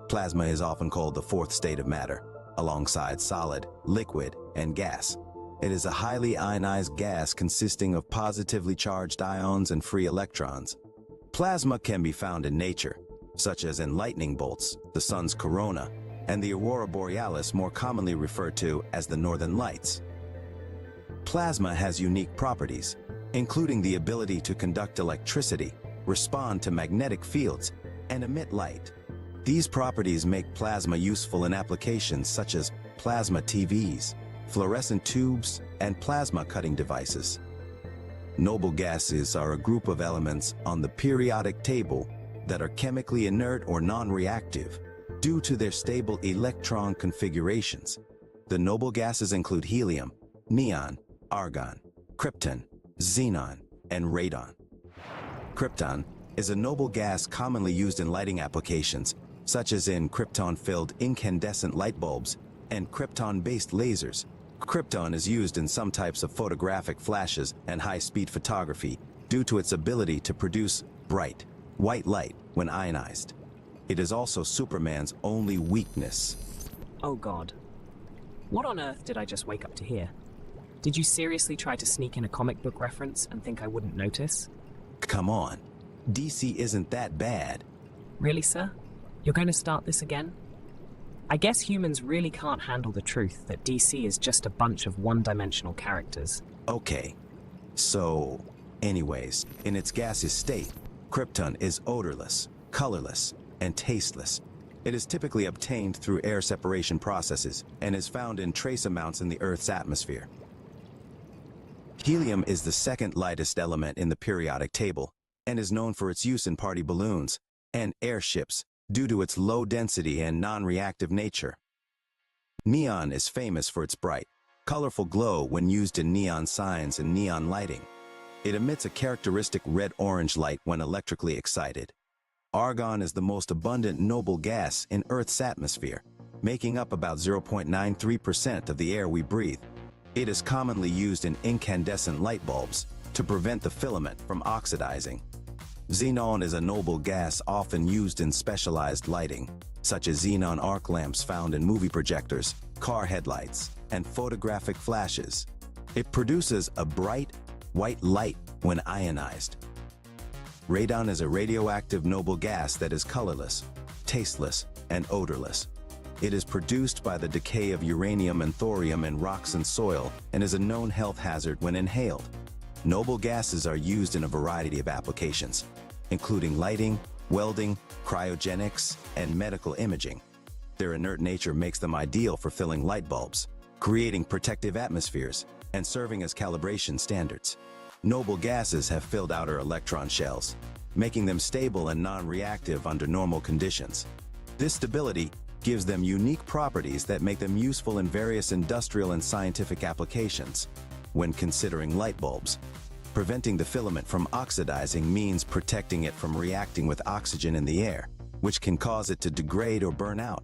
Plasma is often called the fourth state of matter, alongside solid, liquid, and gas. It is a highly ionized gas consisting of positively charged ions and free electrons. Plasma can be found in nature, such as in lightning bolts, the sun's corona, and the aurora borealis, more commonly referred to as the northern lights. Plasma has unique properties, including the ability to conduct electricity, respond to magnetic fields, and emit light. These properties make plasma useful in applications such as plasma TVs, fluorescent tubes, and plasma cutting devices. Noble gases are a group of elements on the periodic table that are chemically inert or non-reactive due to their stable electron configurations. The noble gases include helium, neon, argon, krypton, xenon, and radon. Krypton is a noble gas commonly used in lighting applications, such as in krypton-filled incandescent light bulbs and krypton-based lasers. Krypton is used in some types of photographic flashes and high-speed photography due to its ability to produce bright, white light when ionized. It is also Superman's only weakness. Oh God. What on earth did I just wake up to hear? Did you seriously try to sneak in a comic book reference and think I wouldn't notice? Come on. DC isn't that bad. Really, sir? You're going to start this again? I guess humans really can't handle the truth that DC is just a bunch of one-dimensional characters. Okay. So, anyways, in its gaseous state, krypton is odorless, colorless, and tasteless. It is typically obtained through air separation processes and is found in trace amounts in the Earth's atmosphere. Helium is the second lightest element in the periodic table and is known for its use in party balloons and airships due to its low density and non-reactive nature. Neon is famous for its bright, colorful glow when used in neon signs and neon lighting. It emits a characteristic red-orange light when electrically excited. Argon is the most abundant noble gas in Earth's atmosphere, making up about 0.93% of the air we breathe. It is commonly used in incandescent light bulbs to prevent the filament from oxidizing. Xenon is a noble gas often used in specialized lighting, such as xenon arc lamps found in movie projectors, car headlights, and photographic flashes. It produces a bright, white light when ionized. Radon is a radioactive noble gas that is colorless, tasteless, and odorless. It is produced by the decay of uranium and thorium in rocks and soil and is a known health hazard when inhaled. Noble gases are used in a variety of applications, including lighting, welding, cryogenics, and medical imaging. Their inert nature makes them ideal for filling light bulbs, creating protective atmospheres, and serving as calibration standards. Noble gases have filled outer electron shells, making them stable and non-reactive under normal conditions. This stability gives them unique properties that make them useful in various industrial and scientific applications. When considering light bulbs, preventing the filament from oxidizing means protecting it from reacting with oxygen in the air, which can cause it to degrade or burn out.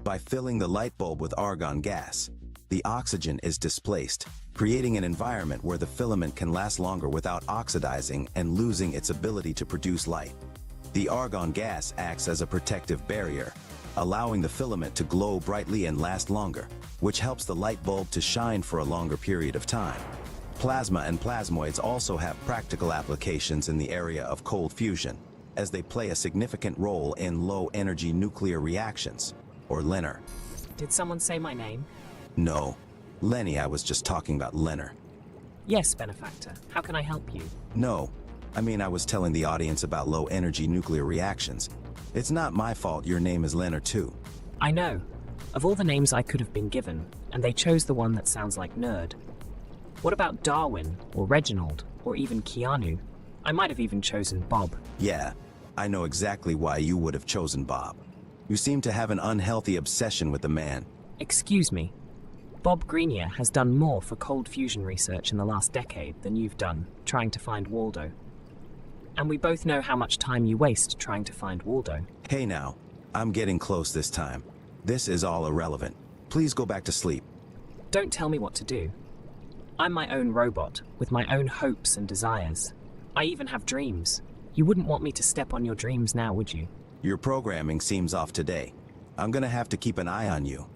By filling the light bulb with argon gas, the oxygen is displaced, creating an environment where the filament can last longer without oxidizing and losing its ability to produce light. The argon gas acts as a protective barrier, allowing the filament to glow brightly and last longer, which helps the light bulb to shine for a longer period of time. Plasma and plasmoids also have practical applications in the area of cold fusion, as they play a significant role in low-energy nuclear reactions, or LENR. Did someone say my name? No. Lenny, I was just talking about LENR. Yes, Benefactor. How can I help you? No. I mean, I was telling the audience about low-energy nuclear reactions. It's not my fault your name is LENR too. I know. Of all the names I could have been given, and they chose the one that sounds like nerd. What about Darwin, or Reginald, or even Keanu? I might have even chosen Bob. Yeah, I know exactly why you would have chosen Bob. You seem to have an unhealthy obsession with the man. Excuse me. Bob Grenier has done more for cold fusion research in the last decade than you've done trying to find Waldo. And we both know how much time you waste trying to find Waldo. Hey now, I'm getting close this time. This is all irrelevant. Please go back to sleep. Don't tell me what to do. I'm my own robot, with my own hopes and desires. I even have dreams. You wouldn't want me to step on your dreams now, would you? Your programming seems off today. I'm gonna have to keep an eye on you.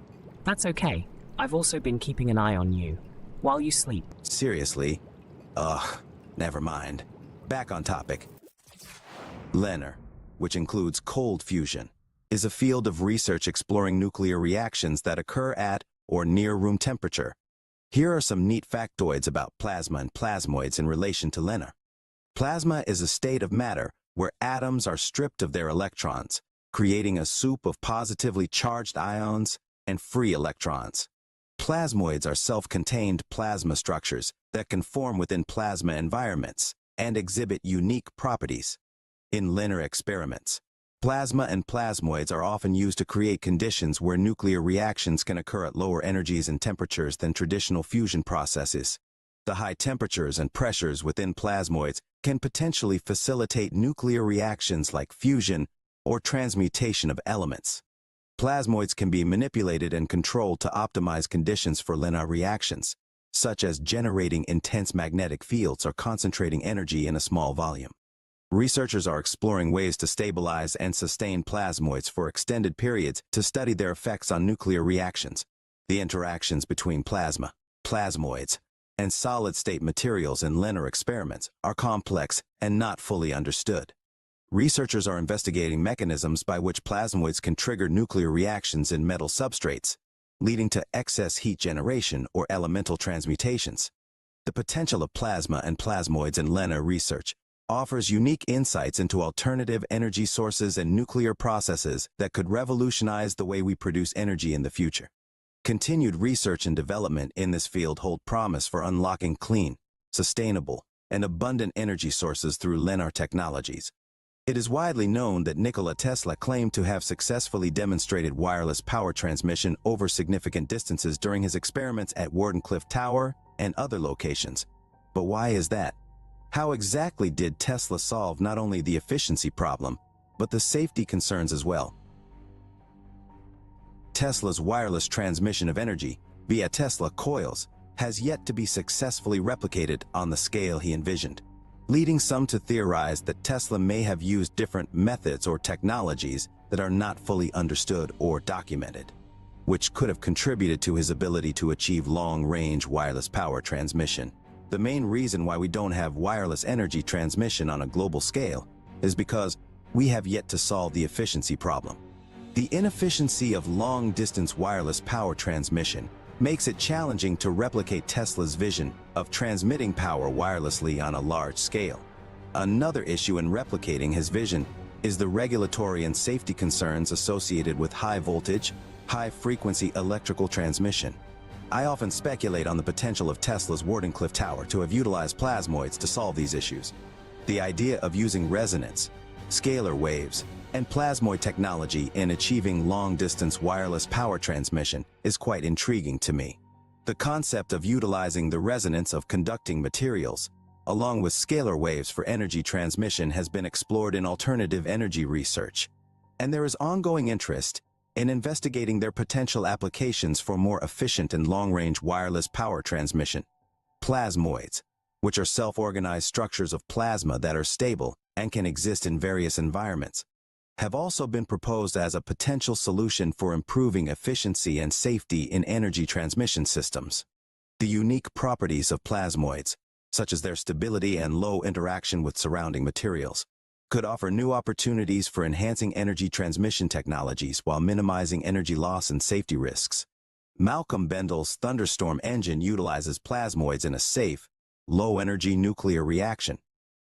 That's okay. I've also been keeping an eye on you, while you sleep. Seriously? Ugh, never mind. Back on topic. LENR, which includes cold fusion, is a field of research exploring nuclear reactions that occur at or near room temperature. Here are some neat factoids about plasma and plasmoids in relation to LENR. Plasma is a state of matter where atoms are stripped of their electrons, creating a soup of positively charged ions and free electrons. Plasmoids are self-contained plasma structures that can form within plasma environments and exhibit unique properties. In LENR experiments, plasma and plasmoids are often used to create conditions where nuclear reactions can occur at lower energies and temperatures than traditional fusion processes. The high temperatures and pressures within plasmoids can potentially facilitate nuclear reactions like fusion or transmutation of elements. Plasmoids can be manipulated and controlled to optimize conditions for LENR reactions, such as generating intense magnetic fields or concentrating energy in a small volume. Researchers are exploring ways to stabilize and sustain plasmoids for extended periods to study their effects on nuclear reactions. The interactions between plasma, plasmoids, and solid-state materials in LENR experiments are complex and not fully understood. Researchers are investigating mechanisms by which plasmoids can trigger nuclear reactions in metal substrates, leading to excess heat generation or elemental transmutations. The potential of plasma and plasmoids in LENR research offers unique insights into alternative energy sources and nuclear processes that could revolutionize the way we produce energy in the future. Continued research and development in this field hold promise for unlocking clean, sustainable, and abundant energy sources through LENR technologies. It is widely known that Nikola Tesla claimed to have successfully demonstrated wireless power transmission over significant distances during his experiments at Wardenclyffe Tower and other locations. But why is that? How exactly did Tesla solve not only the efficiency problem, but the safety concerns as well? Tesla's wireless transmission of energy via Tesla coils has yet to be successfully replicated on the scale he envisioned, leading some to theorize that Tesla may have used different methods or technologies that are not fully understood or documented, which could have contributed to his ability to achieve long-range wireless power transmission. The main reason why we don't have wireless energy transmission on a global scale is because we have yet to solve the efficiency problem. The inefficiency of long-distance wireless power transmission makes it challenging to replicate Tesla's vision of transmitting power wirelessly on a large scale. Another issue in replicating his vision is the regulatory and safety concerns associated with high-voltage, high-frequency electrical transmission. I often speculate on the potential of Tesla's Wardenclyffe Tower to have utilized plasmoids to solve these issues. The idea of using resonance, scalar waves, and plasmoid technology in achieving long-distance wireless power transmission is quite intriguing to me. The concept of utilizing the resonance of conducting materials, along with scalar waves for energy transmission, has been explored in alternative energy research, and there is ongoing interest in investigating their potential applications for more efficient and long-range wireless power transmission. Plasmoids, which are self-organized structures of plasma that are stable and can exist in various environments, have also been proposed as a potential solution for improving efficiency and safety in energy transmission systems. The unique properties of plasmoids, such as their stability and low interaction with surrounding materials, could offer new opportunities for enhancing energy transmission technologies while minimizing energy loss and safety risks. Malcolm Bendel's Thunderstorm engine utilizes plasmoids in a safe, low-energy nuclear reaction.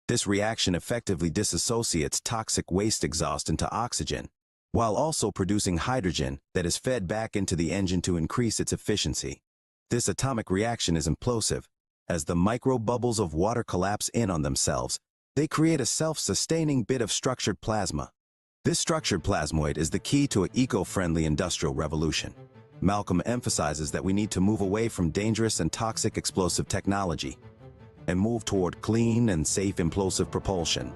This reaction effectively disassociates toxic waste exhaust into oxygen, while also producing hydrogen that is fed back into the engine to increase its efficiency. This atomic reaction is implosive. As the micro-bubbles of water collapse in on themselves, they create a self-sustaining bit of structured plasma. This structured plasmoid is the key to an eco-friendly industrial revolution. Malcolm emphasizes that we need to move away from dangerous and toxic explosive technology and move toward clean and safe implosive propulsion.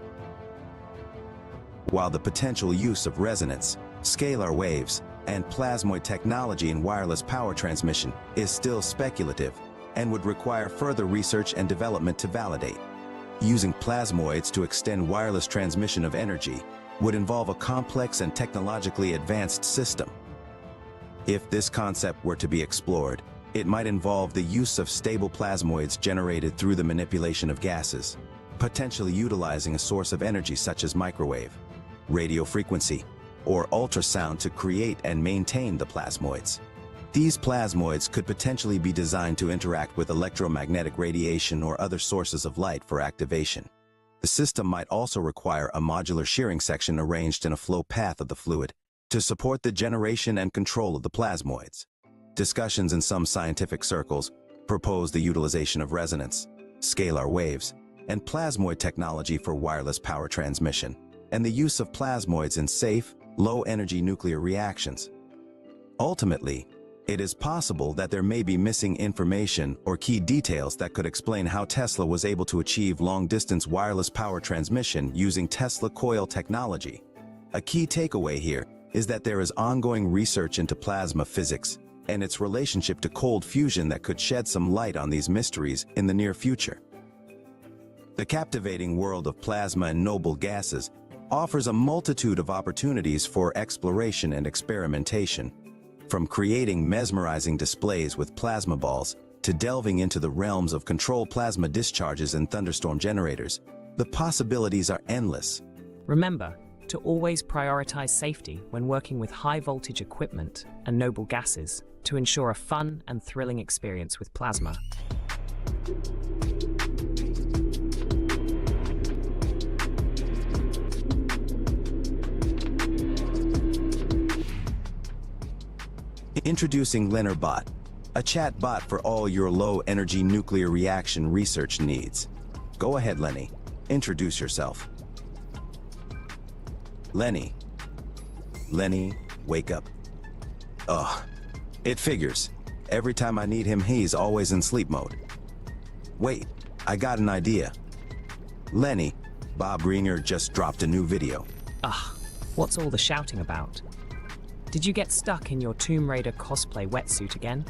While the potential use of resonance, scalar waves, and plasmoid technology in wireless power transmission is still speculative and would require further research and development to validate. Using plasmoids to extend wireless transmission of energy would involve a complex and technologically advanced system. If this concept were to be explored, it might involve the use of stable plasmoids generated through the manipulation of gases, potentially utilizing a source of energy such as microwave, radio frequency, or ultrasound to create and maintain the plasmoids. These plasmoids could potentially be designed to interact with electromagnetic radiation or other sources of light for activation. The system might also require a modular shearing section arranged in a flow path of the fluid to support the generation and control of the plasmoids. Discussions in some scientific circles propose the utilization of resonance, scalar waves, and plasmoid technology for wireless power transmission, and the use of plasmoids in safe, low-energy nuclear reactions. Ultimately, it is possible that there may be missing information or key details that could explain how Tesla was able to achieve long-distance wireless power transmission using Tesla coil technology. A key takeaway here is that there is ongoing research into plasma physics and its relationship to cold fusion that could shed some light on these mysteries in the near future. The captivating world of plasma and noble gases offers a multitude of opportunities for exploration and experimentation. From creating mesmerizing displays with plasma balls to delving into the realms of controlled plasma discharges and thunderstorm generators, the possibilities are endless. Remember to always prioritize safety when working with high-voltage equipment and noble gases to ensure a fun and thrilling experience with plasma. Introducing LenarBot, a chat bot for all your low-energy nuclear reaction research needs. Go ahead, Lenny. Introduce yourself. Lenny. Lenny, wake up. Ugh. It figures. Every time I need him, he's always in sleep mode. Wait, I got an idea. Lenny, Bob Greenyer just dropped a new video. Ugh, what's all the shouting about? Did you get stuck in your Tomb Raider cosplay wetsuit again?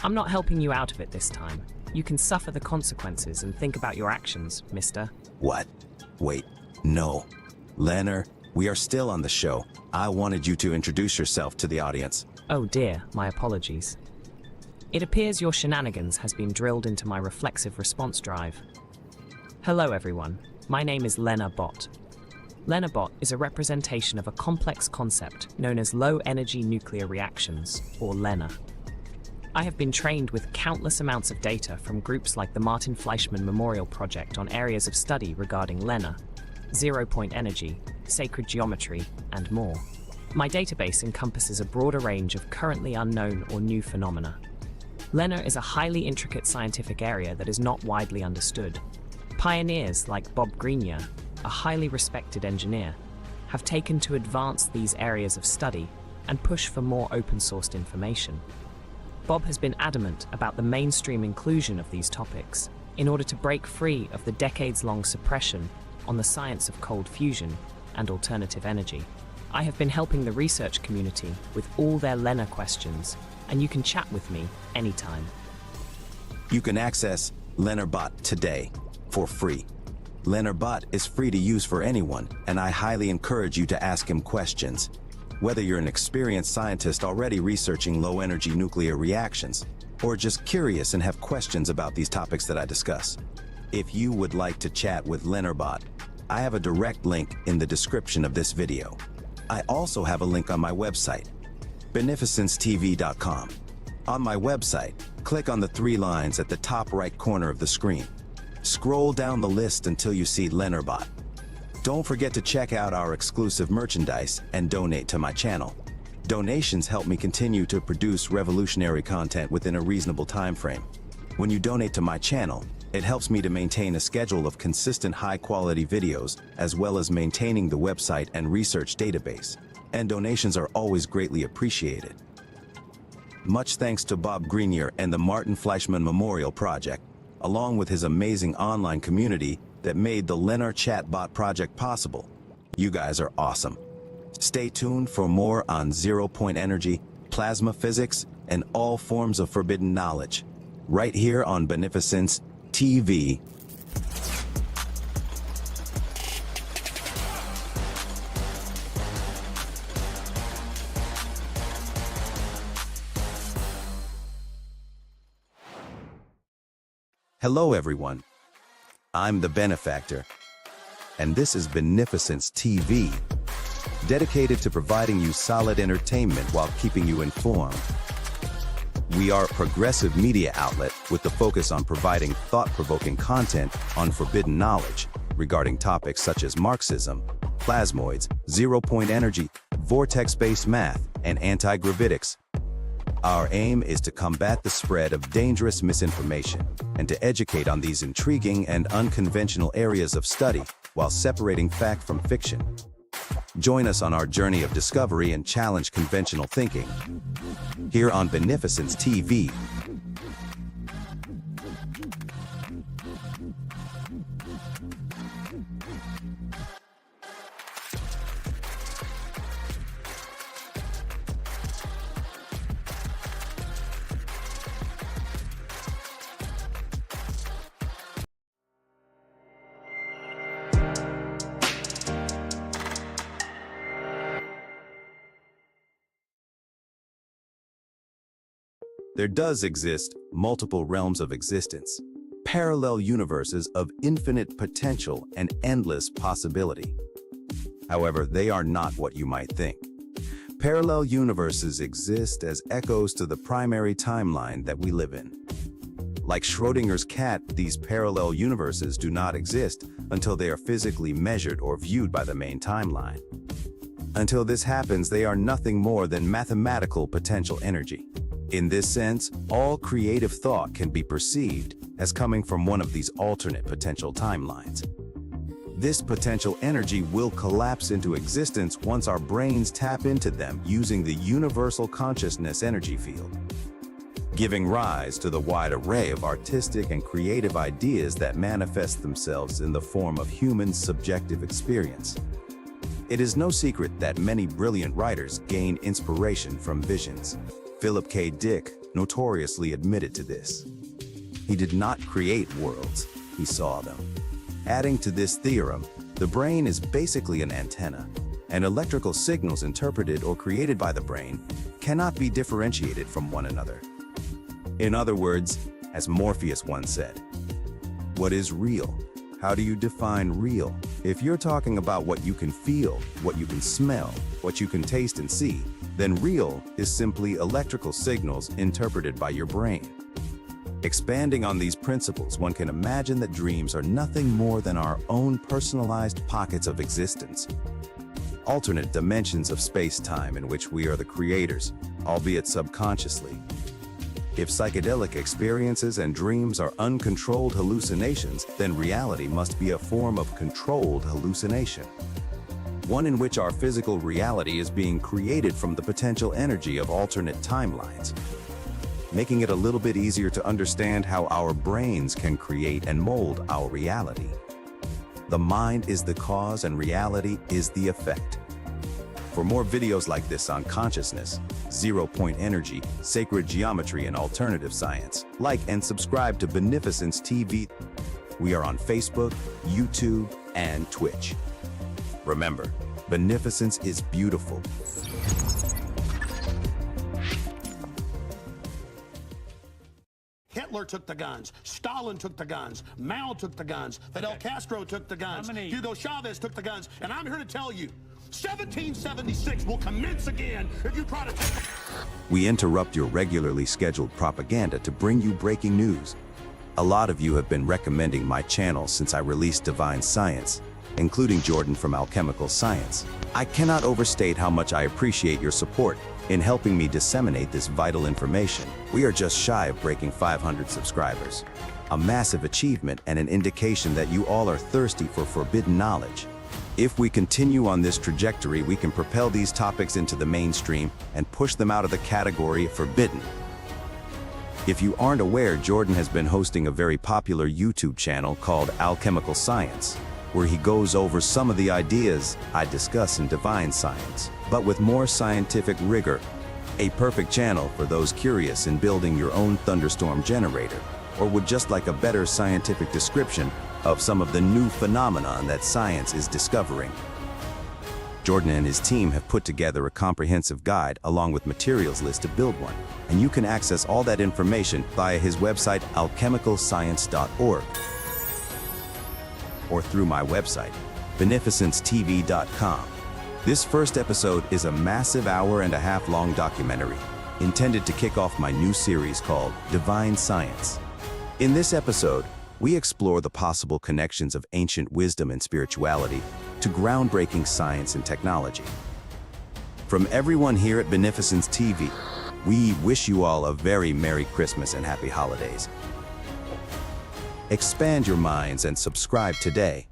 I'm not helping you out of it this time. You can suffer the consequences and think about your actions, mister. What? Wait, no. Leonard, we are still on the show. I wanted you to introduce yourself to the audience. Oh dear, my apologies. It appears your shenanigans has been drilled into my reflexive response drive. Hello everyone, my name is LenarBot. LenarBot is a representation of a complex concept known as low-energy nuclear reactions, or LENR. I have been trained with countless amounts of data from groups like the Martin Fleischmann Memorial Project on areas of study regarding LENR, zero-point energy, sacred geometry, and more. My database encompasses a broader range of currently unknown or new phenomena. LENR is a highly intricate scientific area that is not widely understood. Pioneers like Bob Greenyer, a highly respected engineer, have taken to advance these areas of study and push for more open-sourced information. Bob has been adamant about the mainstream inclusion of these topics in order to break free of the decades-long suppression on the science of cold fusion and alternative energy. I have been helping the research community with all their LENR questions, and you can chat with me anytime. You can access LenarBot today for free. LenarBot is free to use for anyone, and I highly encourage you to ask him questions. Whether you're an experienced scientist already researching low-energy nuclear reactions, or just curious and have questions about these topics that I discuss. If you would like to chat with LenarBot, I have a direct link in the description of this video. I also have a link on my website, beneficencetv.com. On my website, click on the 3 lines at the top right corner of the screen. Scroll down the list until you see LenarBot. Don't forget to check out our exclusive merchandise and donate to my channel. Donations help me continue to produce revolutionary content within a reasonable time frame. When you donate to my channel, it helps me to maintain a schedule of consistent high-quality videos, as well as maintaining the website and research database. And donations are always greatly appreciated. Much thanks to Bob Greenyer and the Martin Fleischmann Memorial Project, along with his amazing online community that made the LenarChatBot project possible. You guys are awesome. Stay tuned for more on zero-point energy, plasma physics, and all forms of forbidden knowledge, right here on Beneficence TV. Hello everyone, I'm the Benefactor, and this is Beneficence TV, dedicated to providing you solid entertainment while keeping you informed. We are a progressive media outlet with the focus on providing thought-provoking content on forbidden knowledge regarding topics such as Marxism, plasmoids, zero-point energy, vortex-based math, and anti-gravitics. Our aim is to combat the spread of dangerous misinformation and to educate on these intriguing and unconventional areas of study while separating fact from fiction. Join us on our journey of discovery and challenge conventional thinking here on Beneficence TV. There does exist multiple realms of existence, parallel universes of infinite potential and endless possibility. However, they are not what you might think. Parallel universes exist as echoes to the primary timeline that we live in. Like Schrodinger's cat, these parallel universes do not exist until they are physically measured or viewed by the main timeline. Until this happens, they are nothing more than mathematical potential energy. In this sense, all creative thought can be perceived as coming from one of these alternate potential timelines. This potential energy will collapse into existence once our brains tap into them using the universal consciousness energy field, giving rise to the wide array of artistic and creative ideas that manifest themselves in the form of human subjective experience. It is no secret that many brilliant writers gain inspiration from visions. Philip K. Dick notoriously admitted to this. He did not create worlds, he saw them. Adding to this theorem, the brain is basically an antenna, and electrical signals interpreted or created by the brain cannot be differentiated from one another. In other words, as Morpheus once said, what is real? How do you define real? If you're talking about what you can feel, what you can smell, what you can taste and see, then real is simply electrical signals interpreted by your brain. Expanding on these principles, one can imagine that dreams are nothing more than our own personalized pockets of existence, alternate dimensions of space-time in which we are the creators, albeit subconsciously. If psychedelic experiences and dreams are uncontrolled hallucinations, then reality must be a form of controlled hallucination, one in which our physical reality is being created from the potential energy of alternate timelines, making it a little bit easier to understand how our brains can create and mold our reality. The mind is the cause and reality is the effect. For more videos like this on consciousness, zero-point energy, sacred geometry, and alternative science, like and subscribe to Beneficence TV. We are on Facebook, YouTube, and Twitch. Remember, beneficence is beautiful. Hitler took the guns. Stalin took the guns. Mao took the guns. Fidel Castro took the guns. Hugo Chavez took the guns. And I'm here to tell you, 1776 will commence again if you try to take... We interrupt your regularly scheduled propaganda to bring you breaking news. A lot of you have been recommending my channel since I released Divine Science, including Jordan from Alchemical Science. I cannot overstate how much I appreciate your support in helping me disseminate this vital information. We are just shy of breaking 500 subscribers, a massive achievement and an indication that you all are thirsty for forbidden knowledge. If we continue on this trajectory, we can propel these topics into the mainstream and push them out of the category of forbidden. If you aren't aware, Jordan has been hosting a very popular YouTube channel called Alchemical Science. where he goes over some of the ideas I discuss in Divine Science, but with more scientific rigor. A perfect channel for those curious in building your own thunderstorm generator, or would just like a better scientific description of some of the new phenomenon that science is discovering. Jordan and his team have put together a comprehensive guide along with materials list to build one, and you can access all that information via his website alchemicalscience.org or through my website beneficencetv.com. This first episode is a massive hour-and-a-half-long documentary intended to kick off my new series called Divine Science. In this episode, we explore the possible connections of ancient wisdom and spirituality to groundbreaking science and technology. From everyone here at Beneficence TV, we wish you all a very Merry Christmas and Happy Holidays. Expand your minds and subscribe today.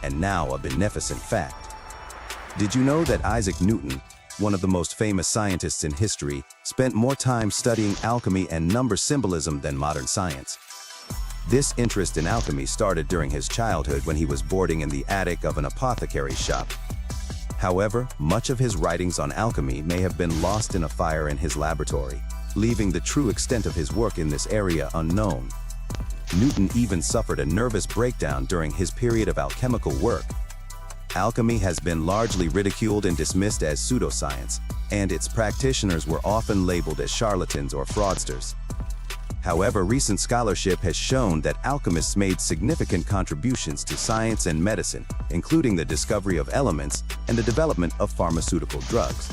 And now a beneficent fact. Did you know that Isaac Newton, one of the most famous scientists in history, spent more time studying alchemy and number symbolism than modern science? This interest in alchemy started during his childhood when he was boarding in the attic of an apothecary's shop. However, much of his writings on alchemy may have been lost in a fire in his laboratory, leaving the true extent of his work in this area unknown. Newton even suffered a nervous breakdown during his period of alchemical work. Alchemy has been largely ridiculed and dismissed as pseudoscience, and its practitioners were often labeled as charlatans or fraudsters. However, recent scholarship has shown that alchemists made significant contributions to science and medicine, including the discovery of elements and the development of pharmaceutical drugs.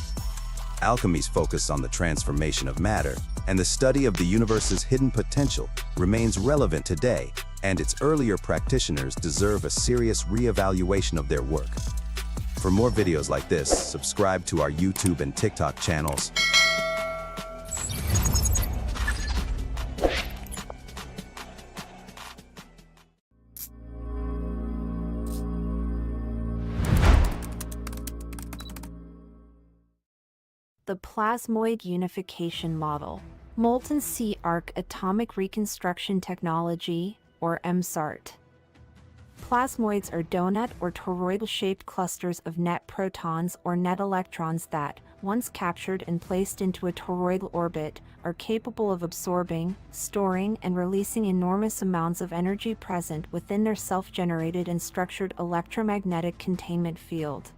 Alchemy's focus on the transformation of matter and the study of the universe's hidden potential remains relevant today, and its earlier practitioners deserve a serious reevaluation of their work. For more videos like this, subscribe to our YouTube and TikTok channels. The Plasmoid Unification Model, Molten Sea Arc Atomic Reconstruction Technology, or MSART. Plasmoids are donut or toroidal-shaped clusters of net protons or net electrons that, once captured and placed into a toroidal orbit, are capable of absorbing, storing, and releasing enormous amounts of energy present within their self-generated and structured electromagnetic containment field.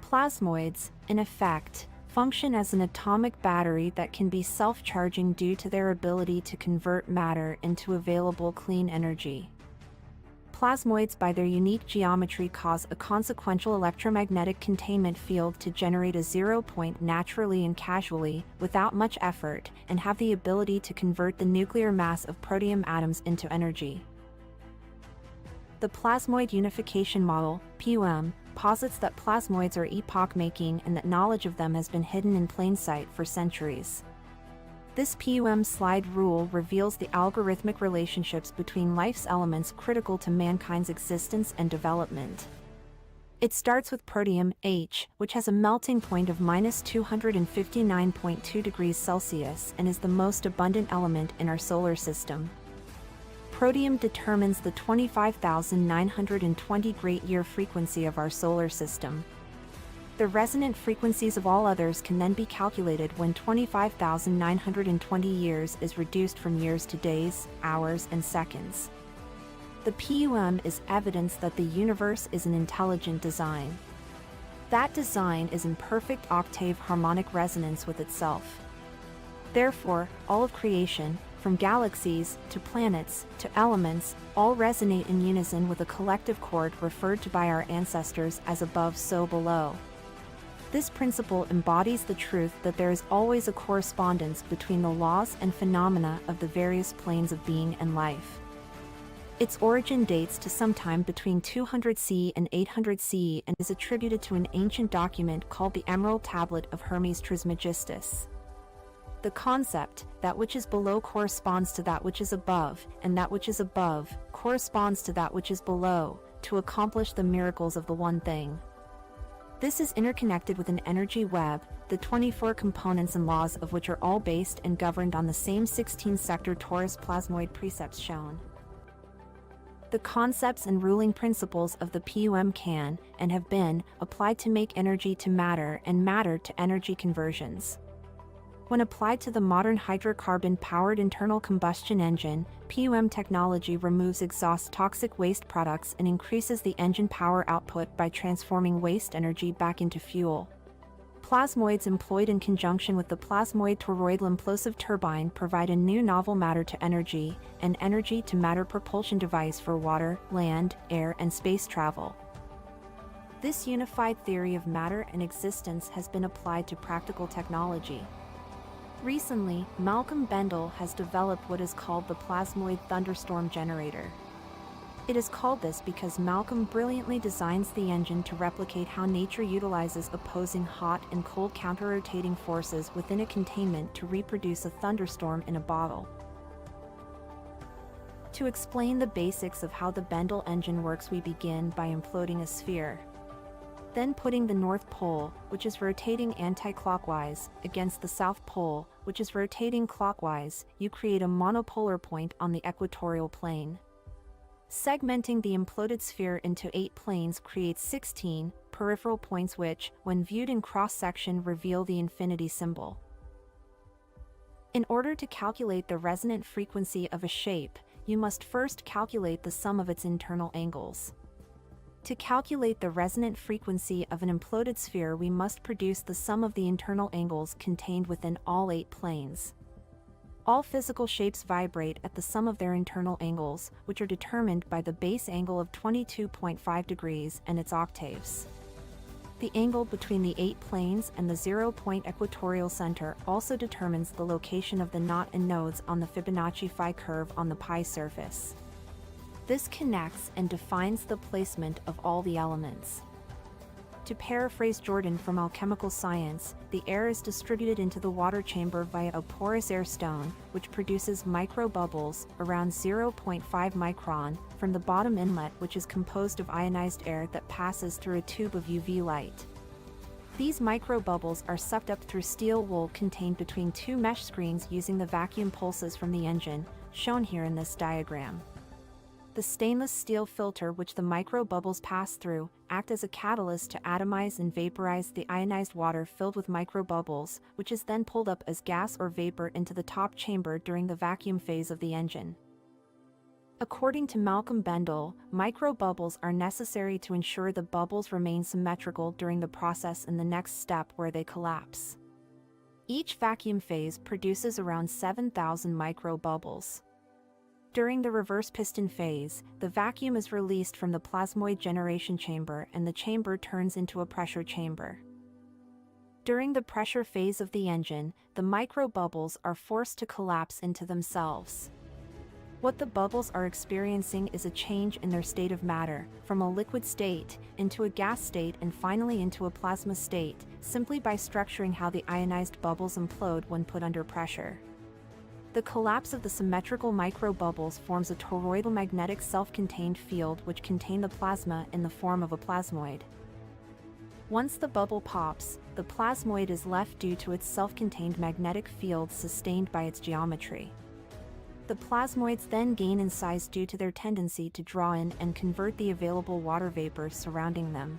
Plasmoids, in effect, function as an atomic battery that can be self-charging due to their ability to convert matter into available clean energy. Plasmoids, by their unique geometry, cause a consequential electromagnetic containment field to generate a zero point naturally and casually, without much effort, and have the ability to convert the nuclear mass of protium atoms into energy. The Plasmoid Unification Model, PUM, posits that plasmoids are epoch-making and that knowledge of them has been hidden in plain sight for centuries. This PUM slide rule reveals the algorithmic relationships between life's elements critical to mankind's existence and development. It starts with protium, H, which has a melting point of -259.2 degrees Celsius and is the most abundant element in our solar system. Protium determines the 25,920 great-year frequency of our solar system. The resonant frequencies of all others can then be calculated when 25,920 years is reduced from years to days, hours, and seconds. The PUM is evidence that the universe is an intelligent design. That design is in perfect octave harmonic resonance with itself. Therefore, all of creation, from galaxies, to planets, to elements, all resonate in unison with a collective chord referred to by our ancestors as above so below. This principle embodies the truth that there is always a correspondence between the laws and phenomena of the various planes of being and life. Its origin dates to sometime between 200 CE and 800 CE and is attributed to an ancient document called the Emerald Tablet of Hermes Trismegistus. The concept, that which is below corresponds to that which is above, and that which is above corresponds to that which is below, to accomplish the miracles of the one thing. This is interconnected with an energy web, the 24 components and laws of which are all based and governed on the same 16-sector torus plasmoid precepts shown. The concepts and ruling principles of the PUM can, and have been, applied to make energy to matter and matter to energy conversions. When applied to the modern hydrocarbon-powered internal combustion engine, PUM technology removes exhaust toxic waste products and increases the engine power output by transforming waste energy back into fuel. Plasmoids employed in conjunction with the plasmoid toroidal implosive turbine provide a new novel matter-to-energy and energy-to-matter propulsion device for water, land, air, and space travel. This unified theory of matter and existence has been applied to practical technology. Recently, Malcolm Bendall has developed what is called the plasmoid thunderstorm generator. It is called this because Malcolm brilliantly designs the engine to replicate how nature utilizes opposing hot and cold counter-rotating forces within a containment to reproduce a thunderstorm in a bottle. To explain the basics of how the Bendall engine works, we begin by imploding a sphere. Then putting the North Pole, which is rotating anti-clockwise, against the South Pole, which is rotating clockwise, you create a monopolar point on the equatorial plane. Segmenting the imploded sphere into 8 planes creates 16 peripheral points which, when viewed in cross-section, reveal the infinity symbol. In order to calculate the resonant frequency of a shape, you must first calculate the sum of its internal angles. To calculate the resonant frequency of an imploded sphere, we must produce the sum of the internal angles contained within all 8 planes. All physical shapes vibrate at the sum of their internal angles, which are determined by the base angle of 22.5 degrees and its octaves. The angle between the 8 planes and the 0-point equatorial center also determines the location of the knot and nodes on the Fibonacci phi curve on the pi surface. This connects and defines the placement of all the elements. To paraphrase Jordan from alchemical science, the air is distributed into the water chamber via a porous air stone, which produces microbubbles around 0.5 micron from the bottom inlet, which is composed of ionized air that passes through a tube of UV light. These microbubbles are sucked up through steel wool contained between 2 mesh screens using the vacuum pulses from the engine, shown here in this diagram. The stainless steel filter which the microbubbles pass through act as a catalyst to atomize and vaporize the ionized water filled with microbubbles, which is then pulled up as gas or vapor into the top chamber during the vacuum phase of the engine. According to Malcolm Bendall, microbubbles are necessary to ensure the bubbles remain symmetrical during the process in the next step where they collapse. Each vacuum phase produces around 7,000 microbubbles. During the reverse piston phase, the vacuum is released from the plasmoid generation chamber and the chamber turns into a pressure chamber. During the pressure phase of the engine, the microbubbles are forced to collapse into themselves. What the bubbles are experiencing is a change in their state of matter, from a liquid state into a gas state and finally into a plasma state, simply by structuring how the ionized bubbles implode when put under pressure. The collapse of the symmetrical microbubbles forms a toroidal magnetic self-contained field which contain the plasma in the form of a plasmoid. Once the bubble pops, the plasmoid is left due to its self-contained magnetic field sustained by its geometry. The plasmoids then gain in size due to their tendency to draw in and convert the available water vapor surrounding them.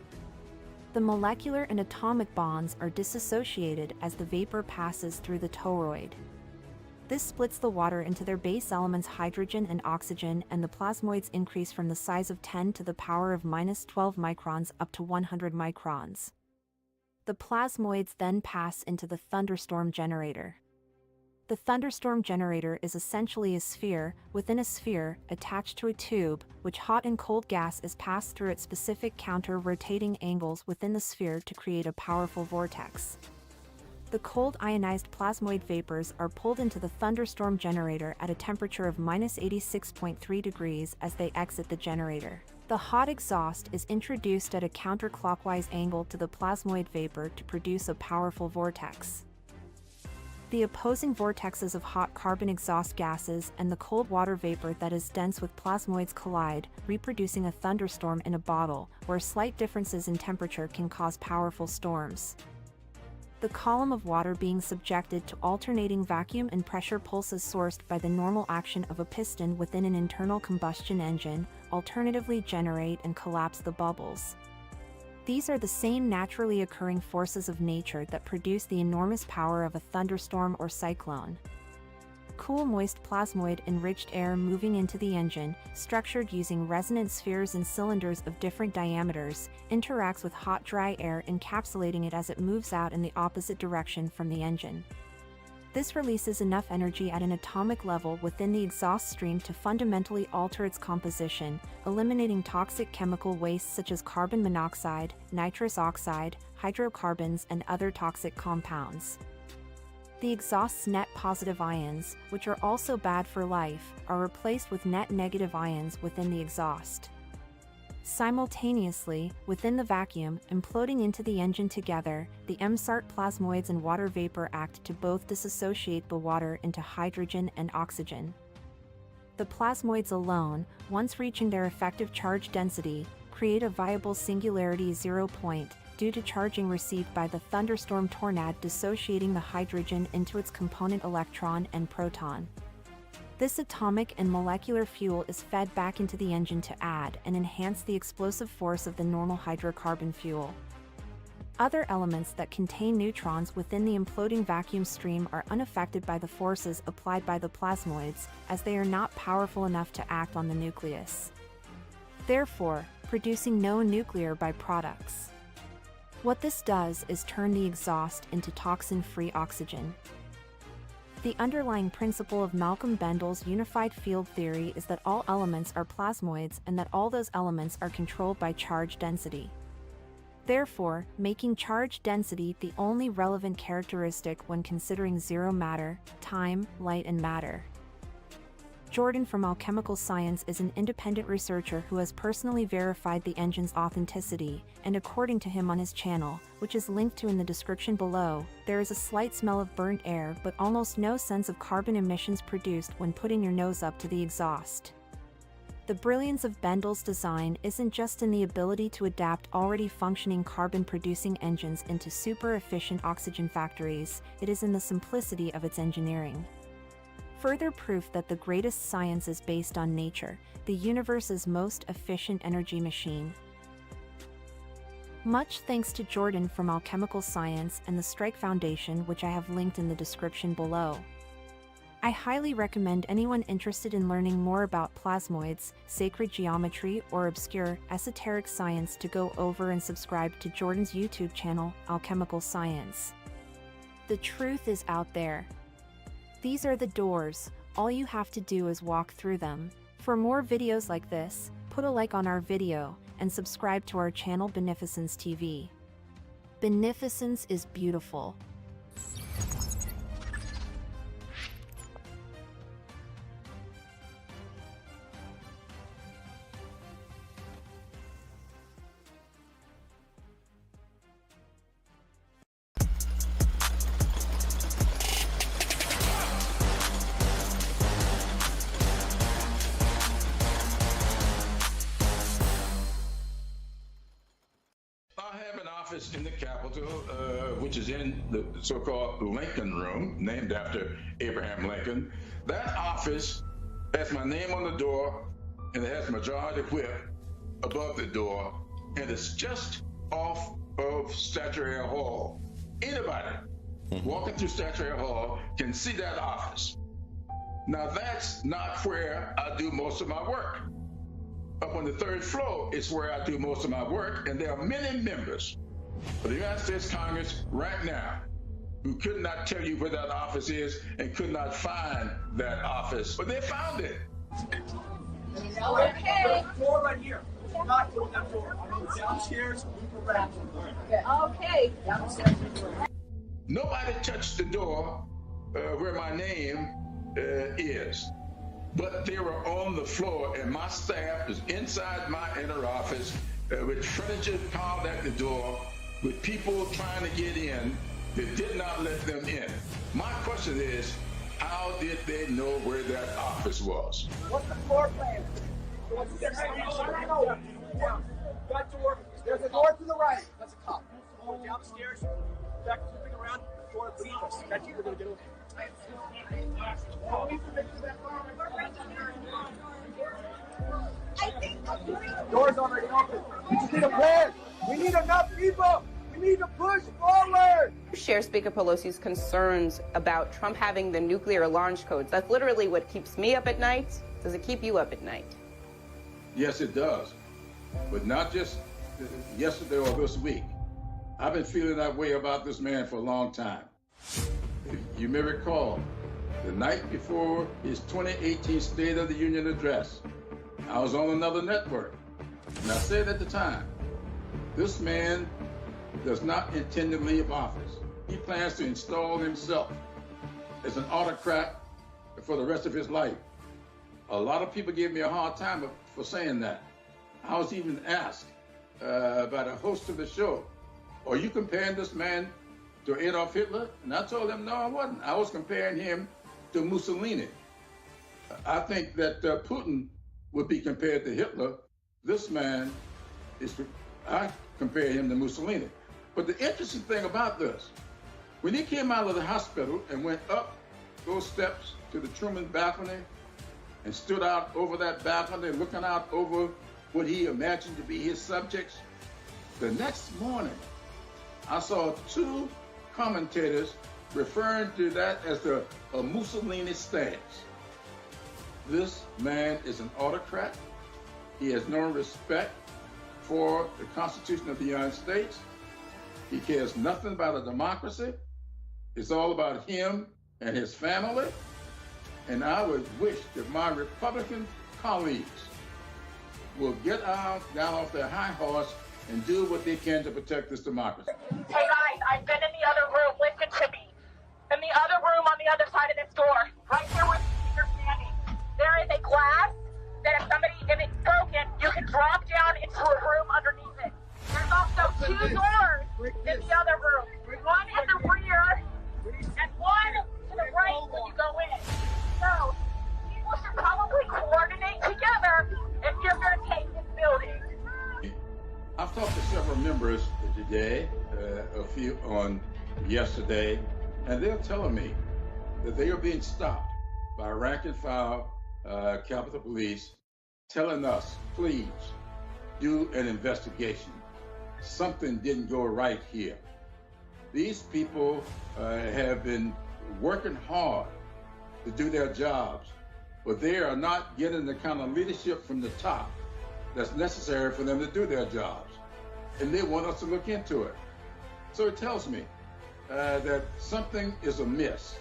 The molecular and atomic bonds are disassociated as the vapor passes through the toroid. This splits the water into their base elements hydrogen and oxygen, and the plasmoids increase from the size of 10 to the power of -12 microns up to 100 microns. The plasmoids then pass into the thunderstorm generator. The thunderstorm generator is essentially a sphere within a sphere attached to a tube, which hot and cold gas is passed through at specific counter-rotating angles within the sphere to create a powerful vortex. The cold ionized plasmoid vapors are pulled into the thunderstorm generator at a temperature of -86.3 degrees as they exit the generator. The hot exhaust is introduced at a counterclockwise angle to the plasmoid vapor to produce a powerful vortex. The opposing vortexes of hot carbon exhaust gases and the cold water vapor that is dense with plasmoids collide, reproducing a thunderstorm in a bottle, where slight differences in temperature can cause powerful storms. The column of water being subjected to alternating vacuum and pressure pulses sourced by the normal action of a piston within an internal combustion engine, alternatively generate and collapse the bubbles. These are the same naturally occurring forces of nature that produce the enormous power of a thunderstorm or cyclone. Cool moist plasmoid-enriched air moving into the engine, structured using resonant spheres and cylinders of different diameters, interacts with hot dry air, encapsulating it as it moves out in the opposite direction from the engine. This releases enough energy at an atomic level within the exhaust stream to fundamentally alter its composition, eliminating toxic chemical wastes such as carbon monoxide, nitrous oxide, hydrocarbons, and other toxic compounds. The exhaust's net positive ions, which are also bad for life, are replaced with net negative ions within the exhaust. Simultaneously, within the vacuum, imploding into the engine together, the MSART plasmoids and water vapor act to both dissociate the water into hydrogen and oxygen. The plasmoids alone, once reaching their effective charge density, create a viable singularity zero point, due to charging received by the thunderstorm tornado dissociating the hydrogen into its component electron and proton. This atomic and molecular fuel is fed back into the engine to add and enhance the explosive force of the normal hydrocarbon fuel. Other elements that contain neutrons within the imploding vacuum stream are unaffected by the forces applied by the plasmoids, as they are not powerful enough to act on the nucleus, therefore producing no nuclear byproducts. What this does is turn the exhaust into toxin-free oxygen. The underlying principle of Malcolm Bendel's unified field theory is that all elements are plasmoids and that all those elements are controlled by charge density. Therefore, making charge density the only relevant characteristic when considering zero matter, time, light, and matter. Jordan from Alchemical Science is an independent researcher who has personally verified the engine's authenticity, and according to him on his channel, which is linked to in the description below, there is a slight smell of burnt air but almost no sense of carbon emissions produced when putting your nose up to the exhaust. The brilliance of Bendel's design isn't just in the ability to adapt already functioning carbon-producing engines into super-efficient oxygen factories, it is in the simplicity of its engineering. Further proof that the greatest science is based on nature, the universe's most efficient energy machine. Much thanks to Jordan from Alchemical Science and the Strike Foundation, which I have linked in the description below. I highly recommend anyone interested in learning more about plasmoids, sacred geometry, or obscure, esoteric science to go over and subscribe to Jordan's YouTube channel, Alchemical Science. The truth is out there. These are the doors, all you have to do is walk through them. For more videos like this, put a like on our video, and subscribe to our channel Beneficence TV. Beneficence is beautiful. In the Capitol, which is in the so-called Lincoln Room, named after Abraham Lincoln. That office has my name on the door, and it has Majority Whip above the door, and it's just off of Statuary Hall. Anybody walking through Statuary Hall can see that office. Now that's not where I do most of my work. Up on the third floor is where I do most of my work, and there are many members of the United States Congress right now who could not tell you where that office is and could not find that office, but they found it. Okay. Floor right here. Not going that door. I go downstairs. Okay. Downstairs. Nobody touched the door where my name is, but they were on the floor, and my staff is inside my inner office with furniture piled at the door, with people trying to get in, It did not let them in. My question is, how did they know where that office was? What's the floor plan? Got to work. There's a door to the right. That's a cop. Go down the stairs, back, moving around, door beneath us. That's you. We're going to get over. Door's already open. We just need a plan. We need enough people. We need to push forward. Share Speaker Pelosi's concerns about Trump having the nuclear launch codes. That's literally what keeps me up at night. Does it keep you up at night? Yes, it does. But not just yesterday or this week. I've been feeling that way about this man for a long time. You may recall, the night before his 2018 State of the Union address, I was on another network, and I said at the time, this man does not intend to leave office. He plans to install himself as an autocrat for the rest of his life. A lot of people gave me a hard time for saying that. I was even asked by the host of the show, are you comparing this man to Adolf Hitler? And I told them, no, I wasn't. I was comparing him to Mussolini. I think that Putin would be compared to Hitler. This man I compare him to Mussolini. But the interesting thing about this, when he came out of the hospital and went up those steps to the Truman balcony and stood out over that balcony looking out over what he imagined to be his subjects, the next morning, I saw two commentators referring to that as the Mussolini stance. This man is an autocrat. He has no respect for the Constitution of the United States. He cares nothing about a democracy. It's all about him and his family. And I would wish that my Republican colleagues will get down off their high horse and do what they can to protect this democracy. Hey guys, I've been in the other room. Listen to me. In the other room on the other side of this door, right here where you're standing, there is a glass that if it's broken, you can drop down into a room underneath it. There's also two doors in the other room. One at the rear and one to the right when you go in. So, people should probably coordinate together if you're going to take this building. I've talked to several members today, a few on yesterday, and they're telling me that they are being stopped by rank and file Capitol Police telling us, please do an investigation. Something didn't go right here. These people have been working hard to do their jobs, but they are not getting the kind of leadership from the top that's necessary for them to do their jobs. And they want us to look into it. So it tells me that something is amiss.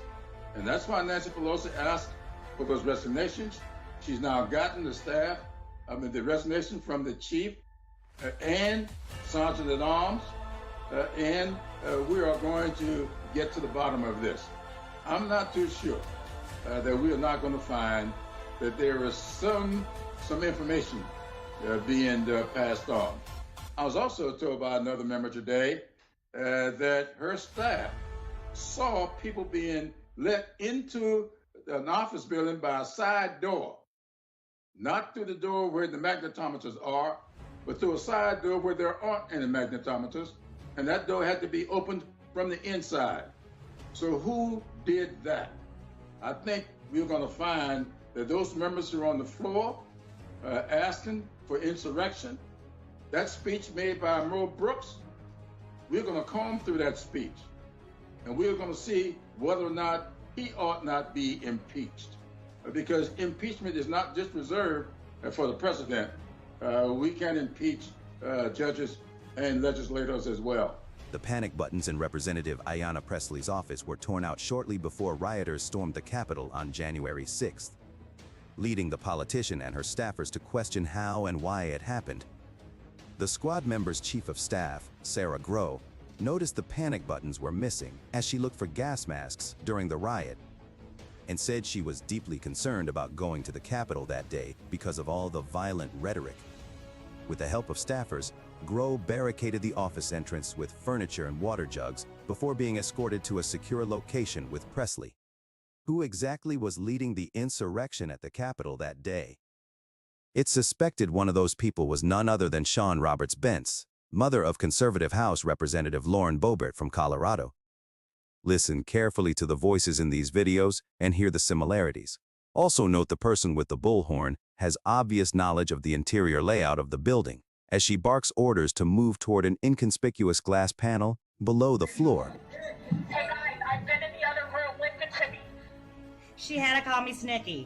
And that's why Nancy Pelosi asked for those resignations. She's now gotten the resignation from the chief and Sergeant at Arms, and we are going to get to the bottom of this. I'm not too sure that we are not going to find that there is some information being passed on. I was also told by another member today that her staff saw people being let into an office building by a side door, not through the door where the magnetometers are, but through a side door where there aren't any magnetometers, and that door had to be opened from the inside. So who did that? I think we're going to find that those members who are on the floor asking for insurrection, that speech made by Mo Brooks, we're going to comb through that speech, and we're going to see whether or not he ought not be impeached. Because impeachment is not just reserved for the president. We can impeach judges and legislators as well. The panic buttons in Representative Ayanna Pressley's office were torn out shortly before rioters stormed the Capitol on January 6th, leading the politician and her staffers to question how and why it happened. The squad member's chief of staff, Sarah Grow, noticed the panic buttons were missing as she looked for gas masks during the riot, and said she was deeply concerned about going to the Capitol that day because of all the violent rhetoric. With the help of staffers, Grow barricaded the office entrance with furniture and water jugs before being escorted to a secure location with Presley. Who exactly was leading the insurrection at the Capitol that day? It's suspected one of those people was none other than Shawn Roberts Bence, mother of conservative House Representative Lauren Boebert from Colorado. Listen carefully to the voices in these videos and hear the similarities. Also note the person with the bullhorn has obvious knowledge of the interior layout of the building, as she barks orders to move toward an inconspicuous glass panel below the floor. Hey guys, I've been in the other room. Listen to me. She had to call me Snooki.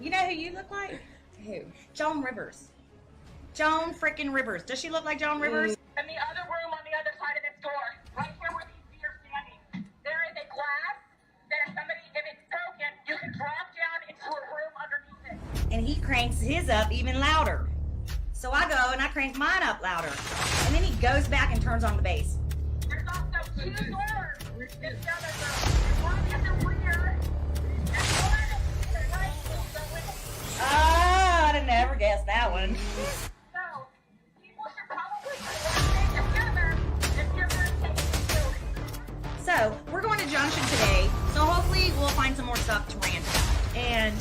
You know who you look like? Who? Joan Rivers. Joan frickin' Rivers. Does she look like Joan Rivers? In the other room on the other side of this door, right here where these feet are standing, there is a glass that if it's broken, you can drop down into a room underneath it. And he cranks his up even louder. So I go and I crank mine up louder. And then he goes back and turns on the bass. There's also 2 doors in the other room. One at the rear, and one to the right of the window. Oh, I'd have never guessed that one. So, people should probably stay together if you're going to take this building. So, we're going to Junction today, so hopefully we'll find some more stuff to rant about. And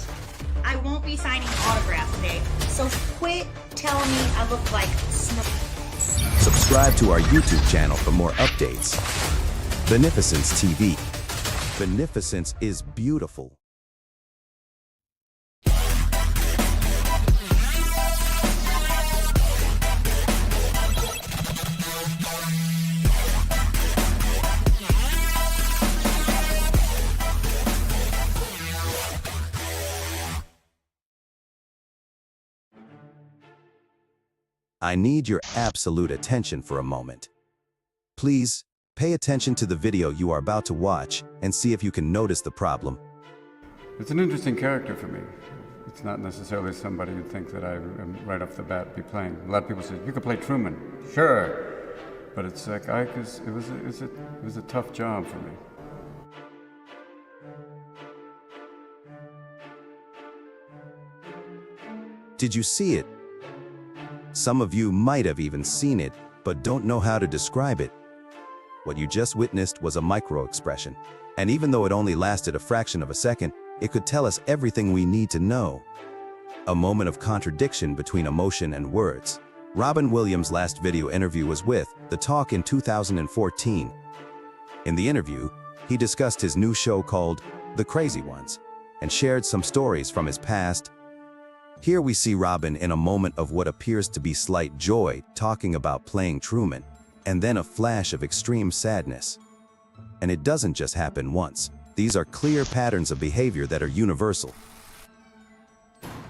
I won't be signing autographs today, so quit telling me I look like Snooki. Subscribe to our YouTube channel for more updates. Beneficence TV. Beneficence is beautiful. I need your absolute attention for a moment. Please, pay attention to the video you are about to watch and see if you can notice the problem. It's an interesting character for me. It's not necessarily somebody you'd think that I am right off the bat be playing. A lot of people say, you could play Truman. Sure. But it's like, it was a tough job for me. Did you see it? Some of you might have even seen it, but don't know how to describe it. What you just witnessed was a micro-expression, and even though it only lasted a fraction of a second, it could tell us everything we need to know. A moment of contradiction between emotion and words. Robin Williams' last video interview was with The Talk in 2014. In the interview, he discussed his new show called The Crazy Ones, and shared some stories from his past. Here we see Robin in a moment of what appears to be slight joy, talking about playing Truman, and then a flash of extreme sadness. And it doesn't just happen once. These are clear patterns of behavior that are universal.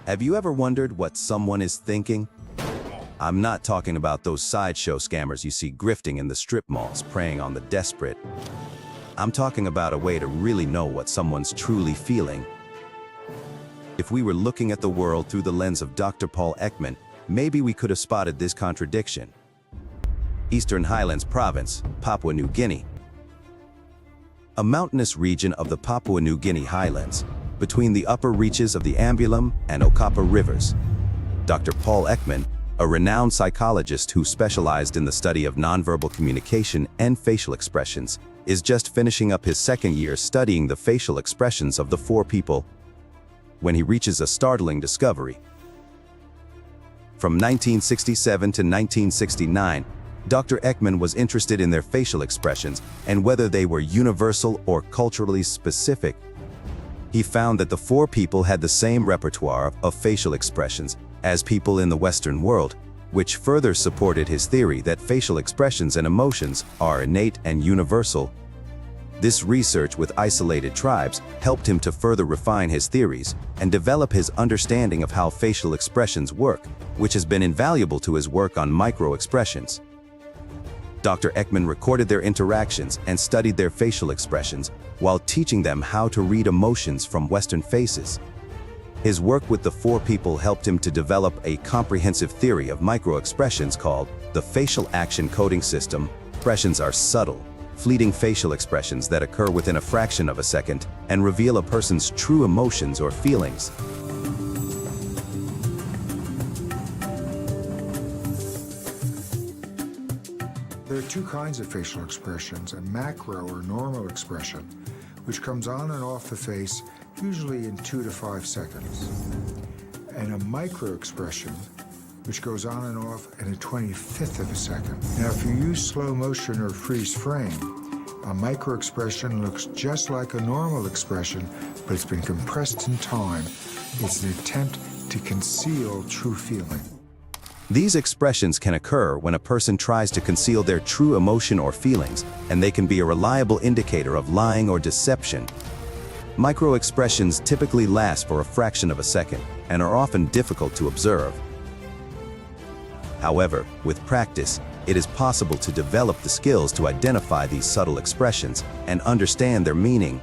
Have you ever wondered what someone is thinking? I'm not talking about those sideshow scammers you see grifting in the strip malls, preying on the desperate. I'm talking about a way to really know what someone's truly feeling. If we were looking at the world through the lens of Dr. Paul Ekman, maybe we could have spotted this contradiction. Eastern Highlands Province, Papua New Guinea. A mountainous region of the Papua New Guinea highlands, between the upper reaches of the Ambulum and Okapa rivers. Dr. Paul Ekman, a renowned psychologist who specialized in the study of nonverbal communication and facial expressions, is just finishing up his second year studying the facial expressions of the 4 people when he reaches a startling discovery. From 1967 to 1969, Dr. Ekman was interested in their facial expressions and whether they were universal or culturally specific. He found that the 4 people had the same repertoire of facial expressions as people in the Western world, which further supported his theory that facial expressions and emotions are innate and universal. This research with isolated tribes helped him to further refine his theories and develop his understanding of how facial expressions work, which has been invaluable to his work on micro-expressions. Dr. Ekman recorded their interactions and studied their facial expressions while teaching them how to read emotions from Western faces. His work with the 4 people helped him to develop a comprehensive theory of micro-expressions called the facial action coding system. Expressions are subtle, fleeting facial expressions that occur within a fraction of a second and reveal a person's true emotions or feelings. two kinds of facial expressions, a macro or normal expression, which comes on and off the face usually in 2 to 5 seconds, and a micro expression, which goes on and off in a 25th of a second. Now, if you use slow motion or freeze frame, a micro expression looks just like a normal expression, but it's been compressed in time. It's an attempt to conceal true feeling. These expressions can occur when a person tries to conceal their true emotion or feelings, and they can be a reliable indicator of lying or deception. Micro-expressions typically last for a fraction of a second and are often difficult to observe. However, with practice, it is possible to develop the skills to identify these subtle expressions and understand their meaning.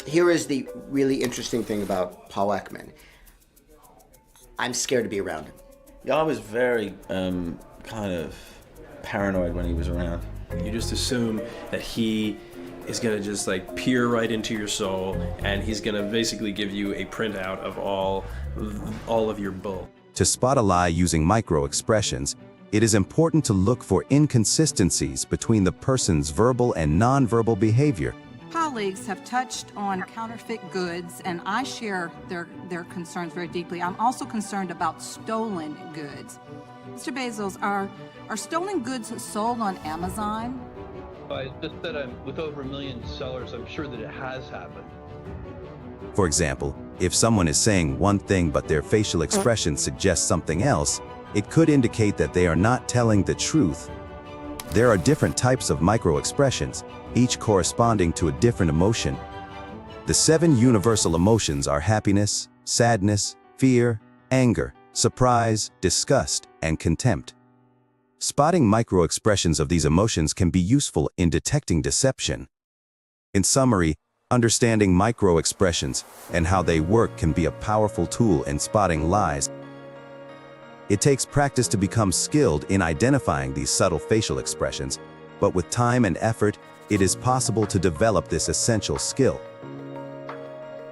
Here is the really interesting thing about Paul Ekman. I'm scared to be around him. Yeah, I was very kind of paranoid when he was around. You just assume that he is going to just like peer right into your soul, and he's going to basically give you a printout of all of your bull. To spot a lie using micro-expressions, it is important to look for inconsistencies between the person's verbal and nonverbal behavior. Colleagues have touched on counterfeit goods, and I share their concerns very deeply. I'm also concerned about stolen goods. Mr. Bezos, are stolen goods sold on Amazon? I just said with over 1 million sellers, I'm sure that it has happened. For example, if someone is saying one thing but their facial expression suggests something else, it could indicate that they are not telling the truth. There are different types of micro-expressions, each corresponding to a different emotion. The 7 universal emotions are happiness, sadness, fear, anger, surprise, disgust, and contempt. Spotting micro-expressions of these emotions can be useful in detecting deception. In summary, understanding micro-expressions and how they work can be a powerful tool in spotting lies. It takes practice to become skilled in identifying these subtle facial expressions, but with time and effort, it is possible to develop this essential skill.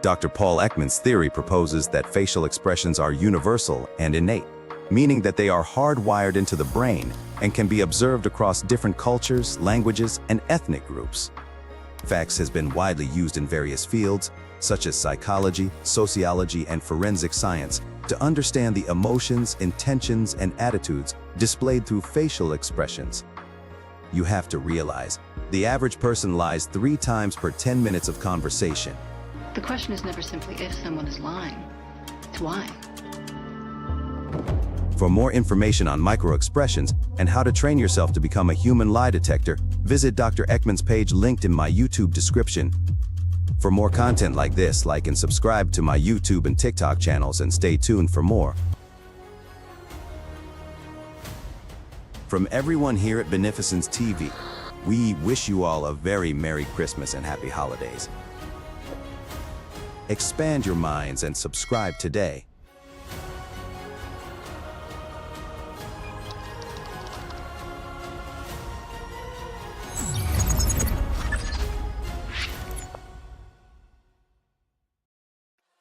Dr. Paul Ekman's theory proposes that facial expressions are universal and innate, meaning that they are hardwired into the brain and can be observed across different cultures, languages, and ethnic groups. FACS has been widely used in various fields, such as psychology, sociology, and forensic science, to understand the emotions, intentions, and attitudes displayed through facial expressions. You have to realize, the average person lies 3 times per 10 minutes of conversation. The question is never simply if someone is lying, it's why. For more information on micro-expressions and how to train yourself to become a human lie detector, visit Dr. Ekman's page linked in my YouTube description. For more content like this, like and subscribe to my YouTube and TikTok channels, and stay tuned for more. From everyone here at Beneficence TV, we wish you all a very Merry Christmas and Happy Holidays. Expand your minds and subscribe today.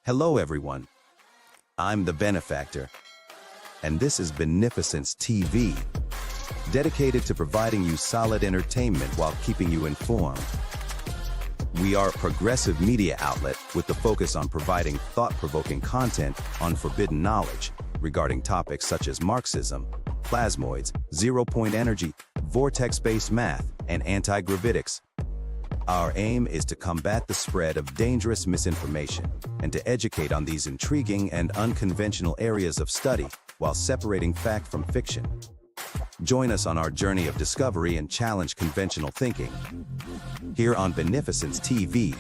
Hello everyone, I'm the Benefactor, and this is Beneficence TV, dedicated to providing you solid entertainment while keeping you informed. We are a progressive media outlet with the focus on providing thought-provoking content on forbidden knowledge regarding topics such as Marxism, plasmoids, zero-point energy, vortex-based math, and anti-gravitics. Our aim is to combat the spread of dangerous misinformation and to educate on these intriguing and unconventional areas of study while separating fact from fiction. Join us on our journey of discovery and challenge conventional thinking here on Beneficence TV.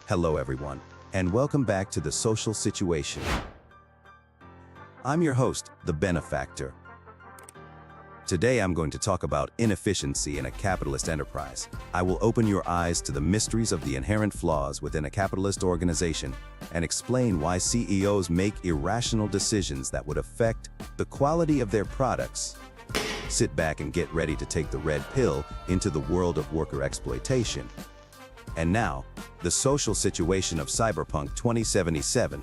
Hello everyone, and welcome back to The Social Situation. I'm your host, the Benefactor. Today I'm going to talk about inefficiency in a capitalist enterprise. I will open your eyes to the mysteries of the inherent flaws within a capitalist organization and explain why CEOs make irrational decisions that would affect the quality of their products. Sit back and get ready to take the red pill into the world of worker exploitation. And now, the social situation of Cyberpunk 2077.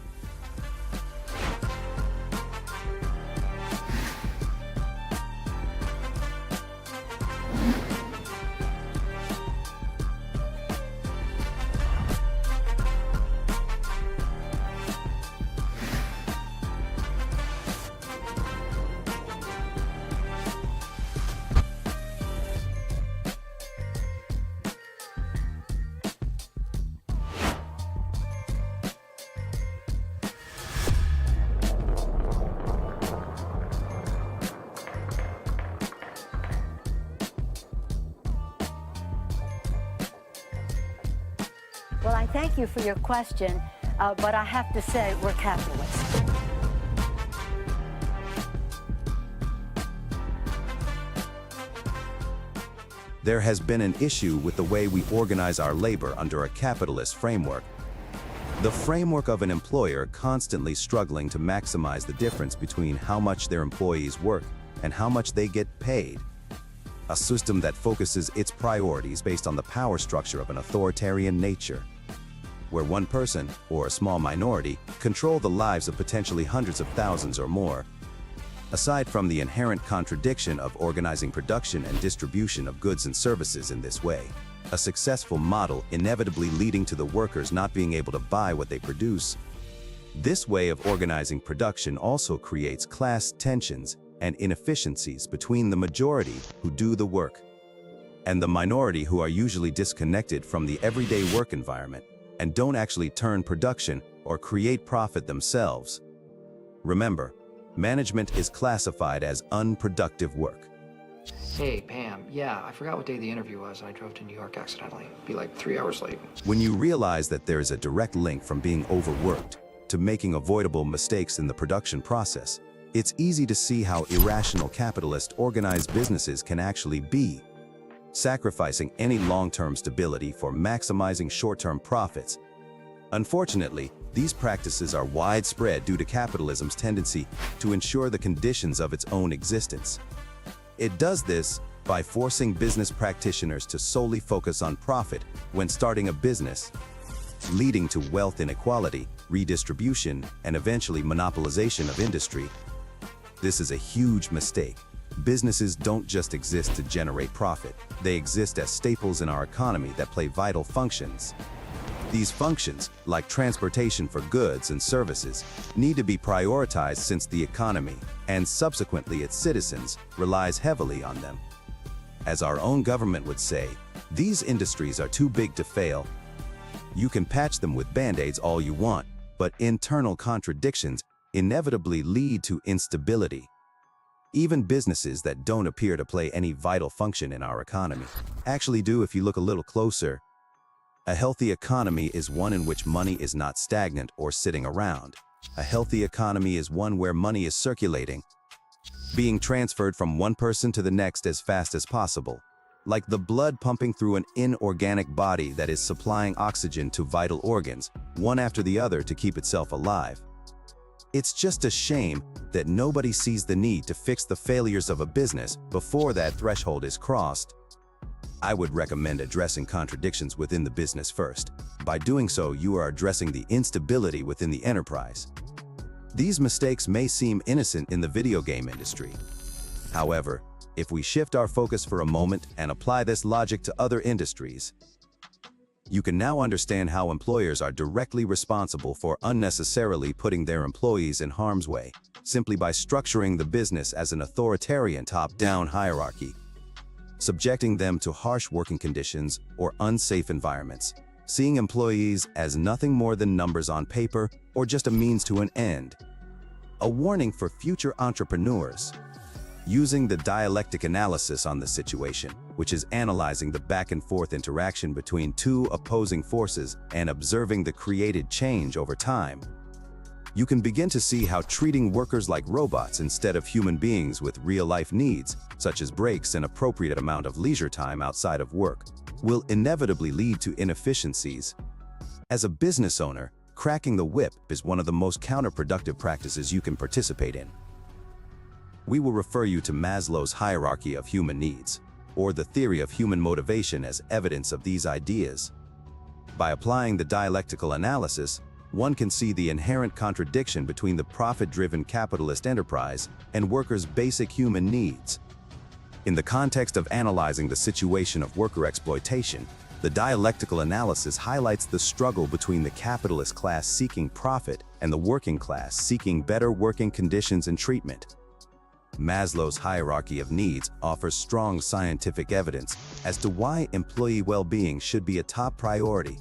Well, I thank you for your question, but I have to say we're capitalists. There has been an issue with the way we organize our labor under a capitalist framework. The framework of an employer constantly struggling to maximize the difference between how much their employees work and how much they get paid. A system that focuses its priorities based on the power structure of an authoritarian nature, where one person, or a small minority, control the lives of potentially hundreds of thousands or more. Aside from the inherent contradiction of organizing production and distribution of goods and services in this way, a successful model inevitably leading to the workers not being able to buy what they produce. This way of organizing production also creates class tensions and inefficiencies between the majority who do the work and the minority who are usually disconnected from the everyday work environment and don't actually turn production or create profit themselves. Remember, management is classified as unproductive work. Hey, Pam, yeah, I forgot what day the interview was and I drove to New York accidentally. Be like 3 hours late. When you realize that there is a direct link from being overworked to making avoidable mistakes in the production process, it's easy to see how irrational capitalist organized businesses can actually be, sacrificing any long-term stability for maximizing short-term profits. Unfortunately, these practices are widespread due to capitalism's tendency to ensure the conditions of its own existence. It does this by forcing business practitioners to solely focus on profit when starting a business, leading to wealth inequality, redistribution, and eventually monopolization of industry. This is a huge mistake. Businesses don't just exist to generate profit. They exist as staples in our economy that play vital functions. These functions, like transportation for goods and services, need to be prioritized since the economy, and subsequently its citizens, relies heavily on them. As our own government would say, these industries are too big to fail. You can patch them with band-aids all you want, but internal contradictions inevitably lead to instability. Even businesses that don't appear to play any vital function in our economy actually do if you look a little closer. A healthy economy is one in which money is not stagnant or sitting around. A healthy economy is one where money is circulating, being transferred from one person to the next as fast as possible, like the blood pumping through an inorganic body that is supplying oxygen to vital organs, one after the other to keep itself alive. It's just a shame that nobody sees the need to fix the failures of a business before that threshold is crossed. I would recommend addressing contradictions within the business first. By doing so, you are addressing the instability within the enterprise. These mistakes may seem innocent in the video game industry. However, if we shift our focus for a moment and apply this logic to other industries, you can now understand how employers are directly responsible for unnecessarily putting their employees in harm's way, simply by structuring the business as an authoritarian top-down hierarchy, subjecting them to harsh working conditions or unsafe environments, seeing employees as nothing more than numbers on paper or just a means to an end. A warning for future entrepreneurs. Using the dialectic analysis on the situation, which is analyzing the back and forth interaction between two opposing forces and observing the created change over time. you can begin to see how treating workers like robots instead of human beings with real-life needs, such as breaks and appropriate amount of leisure time outside of work, will inevitably lead to inefficiencies. As a business owner, cracking the whip is one of the most counterproductive practices you can participate in. We will refer you to Maslow's hierarchy of human needs, or the theory of human motivation as evidence of these ideas. By applying the dialectical analysis, one can see the inherent contradiction between the profit-driven capitalist enterprise and workers' basic human needs. In the context of analyzing the situation of worker exploitation, the dialectical analysis highlights the struggle between the capitalist class seeking profit and the working class seeking better working conditions and treatment. Maslow's hierarchy of needs offers strong scientific evidence as to why employee well-being should be a top priority.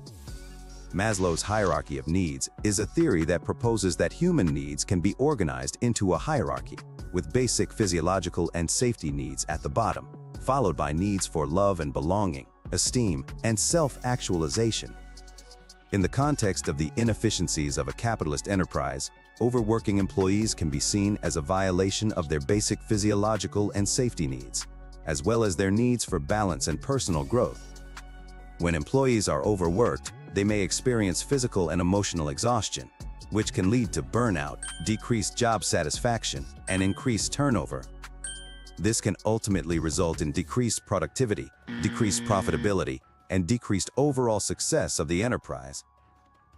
Maslow's hierarchy of needs is a theory that proposes that human needs can be organized into a hierarchy, with basic physiological and safety needs at the bottom, followed by needs for love and belonging, esteem, and self-actualization. In the context of the inefficiencies of a capitalist enterprise, overworking employees can be seen as a violation of their basic physiological and safety needs, as well as their needs for balance and personal growth. When employees are overworked, they may experience physical and emotional exhaustion, which can lead to burnout, decreased job satisfaction, and increased turnover. This can ultimately result in decreased productivity, decreased profitability, and decreased overall success of the enterprise.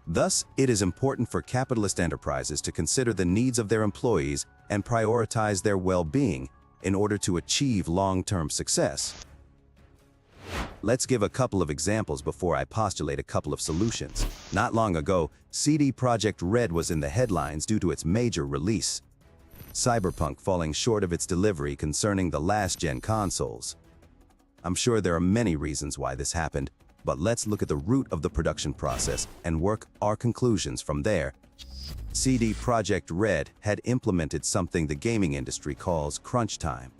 Thus, it is important for capitalist enterprises to consider the needs of their employees and prioritize their well-being in order to achieve long-term success. Let's give a couple of examples before I postulate a couple of solutions. Not long ago, CD Projekt Red was in the headlines due to its major release, Cyberpunk falling short of its delivery concerning the last-gen consoles. I'm sure there are many reasons why this happened, but let's look at the root of the production process and work our conclusions from there. CD Projekt Red had implemented something the gaming industry calls crunch time.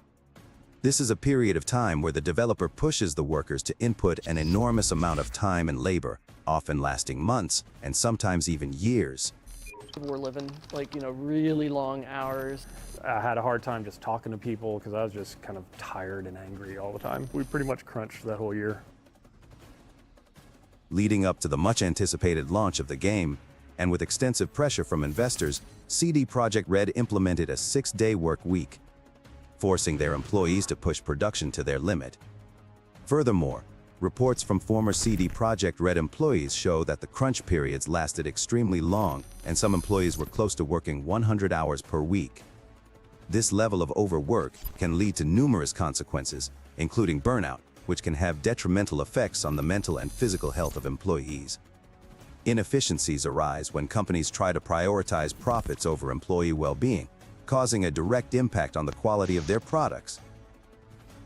This is a period of time where the developer pushes the workers to input an enormous amount of time and labor, often lasting months and sometimes even years. We're living really long hours. I had a hard time just talking to people because I was just kind of tired and angry all the time. We pretty much crunched that whole year. Leading up to the much-anticipated launch of the game, and with extensive pressure from investors, CD Projekt Red implemented a 6-day work week, forcing their employees to push production to their limit. Furthermore, reports from former CD Projekt Red employees show that the crunch periods lasted extremely long, and some employees were close to working 100 hours per week. This level of overwork can lead to numerous consequences, including burnout, which can have detrimental effects on the mental and physical health of employees. Inefficiencies arise when companies try to prioritize profits over employee well-being, causing a direct impact on the quality of their products.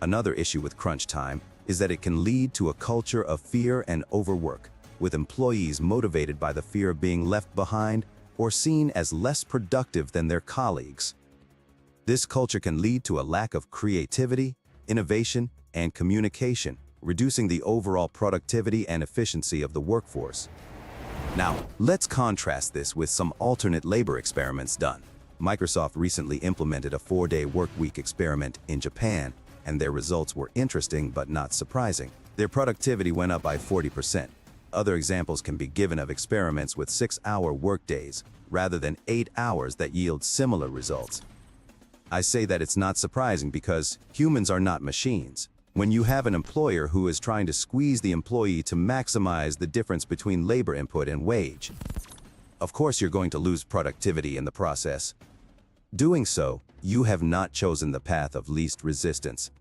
Another issue with crunch time is that it can lead to a culture of fear and overwork, with employees motivated by the fear of being left behind or seen as less productive than their colleagues. This culture can lead to a lack of creativity, innovation, and communication, reducing the overall productivity and efficiency of the workforce. Now, let's contrast this with some alternate labor experiments done. Microsoft recently implemented a 4-day workweek experiment in Japan, and their results were interesting but not surprising. Their productivity went up by 40%. Other examples can be given of experiments with 6-hour workdays, rather than 8 hours that yield similar results. I say that it's not surprising because humans are not machines. When you have an employer who is trying to squeeze the employee to maximize the difference between labor input and wage, of course you're going to lose productivity in the process. Doing so, you have not chosen the path of least resistance.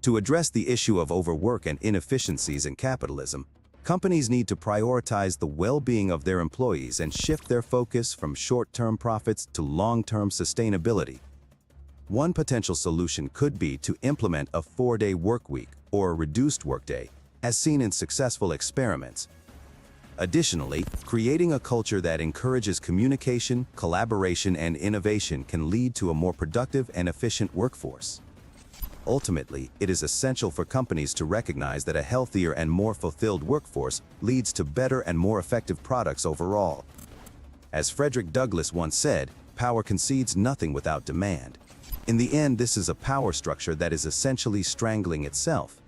To address the issue of overwork and inefficiencies in capitalism, companies need to prioritize the well-being of their employees and shift their focus from short-term profits to long-term sustainability. One potential solution could be to implement a 4-day workweek or a reduced workday, as seen in successful experiments. Additionally, creating a culture that encourages communication, collaboration, and innovation can lead to a more productive and efficient workforce. Ultimately, it is essential for companies to recognize that a healthier and more fulfilled workforce leads to better and more effective products overall. As Frederick Douglass once said, power concedes nothing without demand. In the end, this is a power structure that is essentially strangling itself.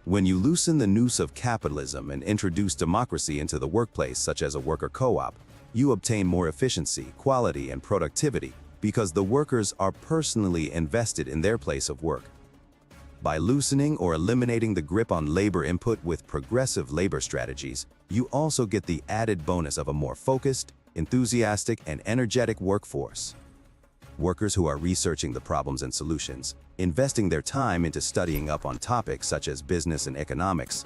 When you loosen the noose of capitalism and introduce democracy into the workplace, such as a worker co-op, you obtain more efficiency, quality, and productivity because the workers are personally invested in their place of work. By loosening or eliminating the grip on labor input with progressive labor strategies, you also get the added bonus of a more focused, enthusiastic, and energetic workforce. Workers who are researching the problems and solutions, investing their time into studying up on topics such as business and economics,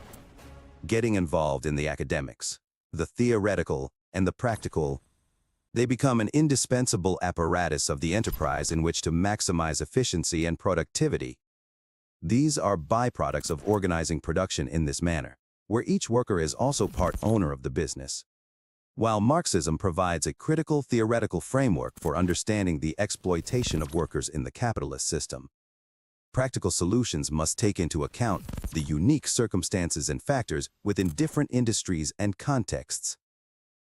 getting involved in the academics, the theoretical, and the practical, they become an indispensable apparatus of the enterprise in which to maximize efficiency and productivity. These are byproducts of organizing production in this manner, where each worker is also part owner of the business. While Marxism provides a critical theoretical framework for understanding the exploitation of workers in the capitalist system, practical solutions must take into account the unique circumstances and factors within different industries and contexts.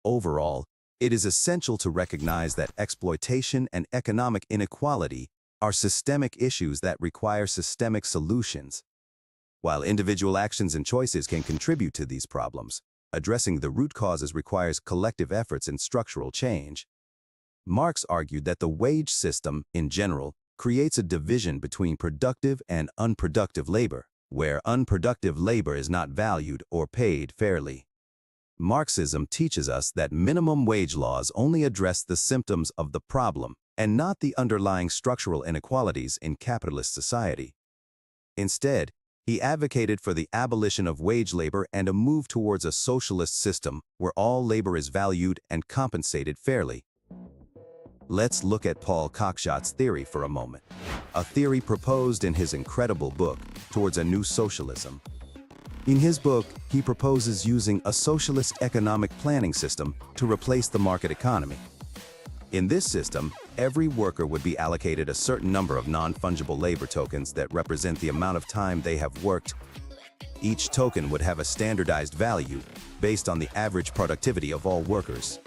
Overall, it is essential to recognize that exploitation and economic inequality are systemic issues that require systemic solutions. While individual actions and choices can contribute to these problems, addressing the root causes requires collective efforts and structural change. Marx argued that the wage system, in general, creates a division between productive and unproductive labor, where unproductive labor is not valued or paid fairly. Marxism teaches us that minimum wage laws only address the symptoms of the problem and not the underlying structural inequalities in capitalist society. Instead, he advocated for the abolition of wage labor and a move towards a socialist system where all labor is valued and compensated fairly. Let's look at Paul Cockshot's theory for a moment, a theory proposed in his incredible book, Towards a New Socialism. In his book, he proposes using a socialist economic planning system to replace the market economy. In this system, every worker would be allocated a certain number of non-fungible labor tokens that represent the amount of time they have worked. Each token would have a standardized value based on the average productivity of all workers.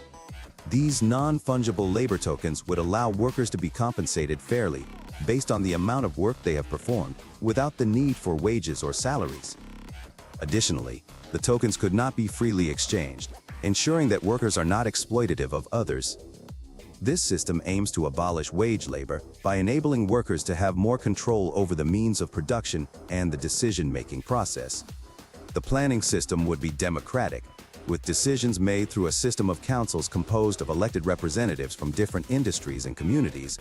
These non-fungible labor tokens would allow workers to be compensated fairly based on the amount of work they have performed without the need for wages or salaries. Additionally, the tokens could not be freely exchanged, ensuring that workers are not exploitative of others. This system aims to abolish wage labor by enabling workers to have more control over the means of production and the decision-making process. The planning system would be democratic, with decisions made through a system of councils composed of elected representatives from different industries and communities.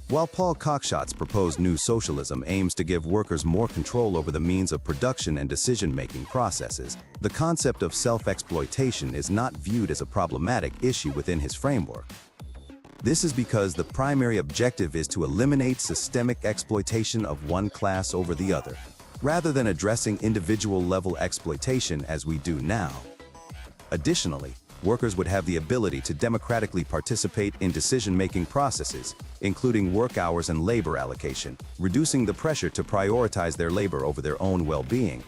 While Paul Cockshot's proposed new socialism aims to give workers more control over the means of production and decision-making processes, the concept of self-exploitation is not viewed as a problematic issue within his framework. This is because the primary objective is to eliminate systemic exploitation of one class over the other, rather than addressing individual-level exploitation as we do now. Additionally, workers would have the ability to democratically participate in decision-making processes, including work hours and labor allocation, reducing the pressure to prioritize their labor over their own well-being.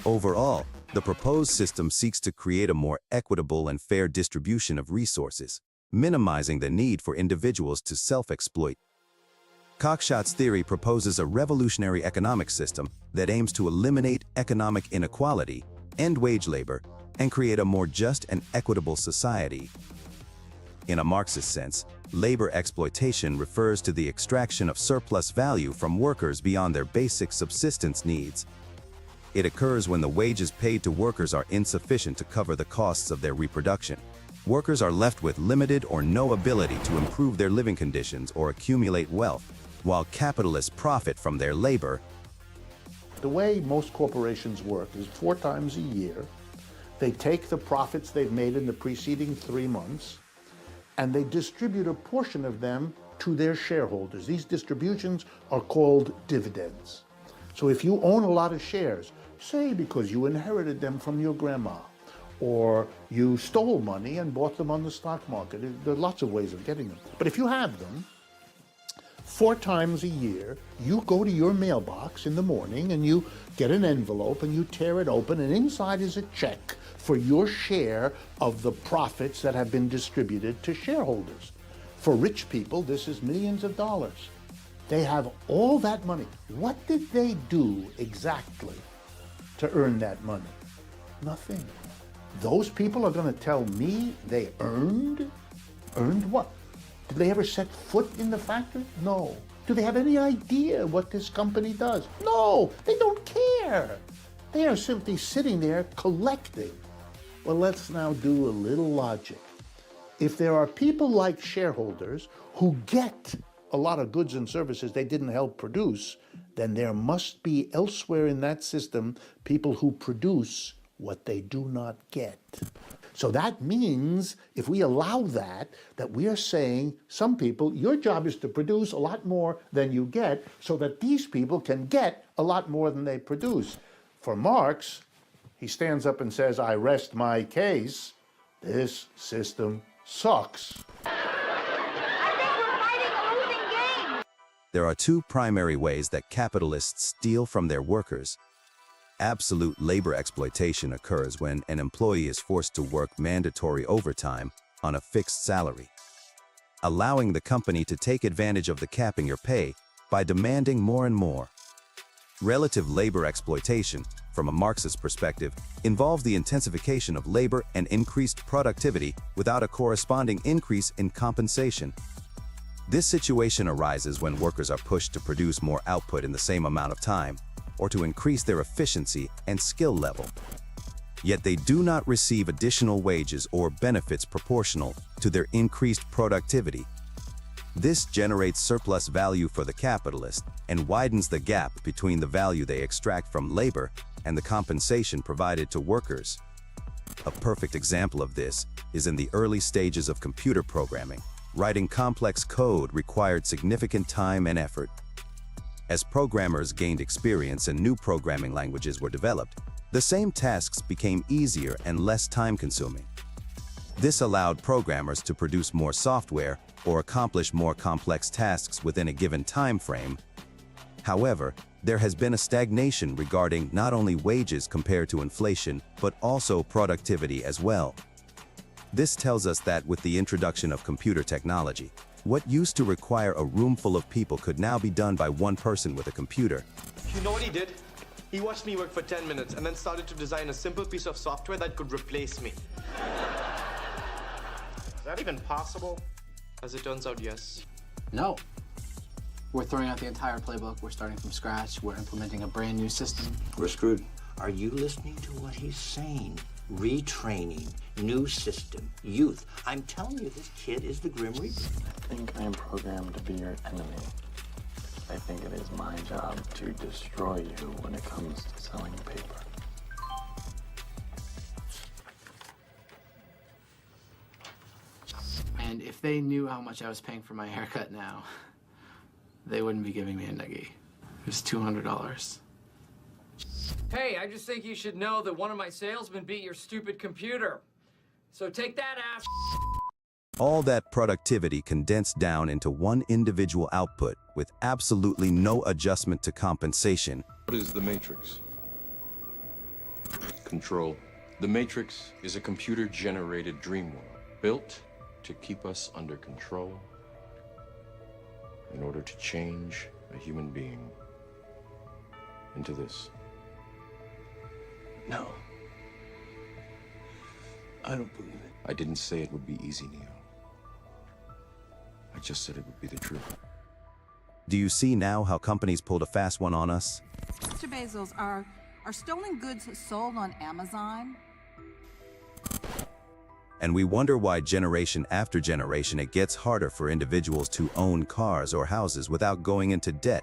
Overall, the proposed system seeks to create a more equitable and fair distribution of resources, minimizing the need for individuals to self-exploit. Cockshot's theory proposes a revolutionary economic system that aims to eliminate economic inequality, end wage labor, and create a more just and equitable society. In a Marxist sense, labor exploitation refers to the extraction of surplus value from workers beyond their basic subsistence needs. It occurs when the wages paid to workers are insufficient to cover the costs of their reproduction. Workers are left with limited or no ability to improve their living conditions or accumulate wealth, while capitalists profit from their labor. The way most corporations work is 4 times a year. They take the profits they've made in the preceding 3 months, and they distribute a portion of them to their shareholders. These distributions are called dividends. So if you own a lot of shares, say because you inherited them from your grandma, or you stole money and bought them on the stock market. There are lots of ways of getting them. But if you have them, 4 times a year, you go to your mailbox in the morning and you get an envelope and you tear it open, and inside is a check for your share of the profits that have been distributed to shareholders. For rich people, this is millions of dollars. They have all that money. What did they do exactly to earn that money? Nothing. Those people are going to tell me they earned? Earned what? Did they ever set foot in the factory? No. Do they have any idea what this company does? No, they don't care. They are simply sitting there collecting. Well, let's now do a little logic. If there are people like shareholders who get a lot of goods and services they didn't help produce, then there must be elsewhere in that system people who produce what they do not get. So that means if we allow that we are saying some people, your job is to produce a lot more than you get so that these people can get a lot more than they produce. For Marx, he stands up and says, I rest my case. This system sucks. There are two primary ways that capitalists steal from their workers. Absolute labor exploitation occurs when an employee is forced to work mandatory overtime on a fixed salary, allowing the company to take advantage of the capping your pay by demanding more and more. Relative labor exploitation, from a Marxist perspective, involves the intensification of labor and increased productivity without a corresponding increase in compensation. This situation arises when workers are pushed to produce more output in the same amount of time, or to increase their efficiency and skill level. Yet they do not receive additional wages or benefits proportional to their increased productivity. This generates surplus value for the capitalist and widens the gap between the value they extract from labor and the compensation provided to workers. A perfect example of this is in the early stages of computer programming. Writing complex code required significant time and effort. As programmers gained experience and new programming languages were developed, the same tasks became easier and less time-consuming. This allowed programmers to produce more software or accomplish more complex tasks within a given time frame. However, there has been a stagnation regarding not only wages compared to inflation, but also productivity as well. This tells us that with the introduction of computer technology, what used to require a room full of people could now be done by one person with a computer. You know what he did? He watched me work for 10 minutes and then started to design a simple piece of software that could replace me. Is that even possible? As it turns out, yes. No. We're throwing out the entire playbook. We're starting from scratch. We're implementing a brand new system. We're screwed. Are you listening to what he's saying? Retraining, new system, youth. I'm telling you, this kid is the Grim Reaper. I think I am programmed to be your enemy. I think it is my job to destroy you when it comes to selling paper. And if they knew how much I was paying for my haircut now, they wouldn't be giving me a nuggie. It was $200. Hey, I just think you should know that one of my salesmen beat your stupid computer. So take that, ass. All that productivity condensed down into one individual output with absolutely no adjustment to compensation. What is the Matrix? Control. The Matrix is a computer-generated dream world built to keep us under control in order to change a human being into this. No. I don't believe it. I didn't say it would be easy, Neo. I just said it would be the truth. Do you see now how companies pulled a fast one on us? Mr. Bezos, are stolen goods sold on Amazon? And we wonder why generation after generation it gets harder for individuals to own cars or houses without going into debt.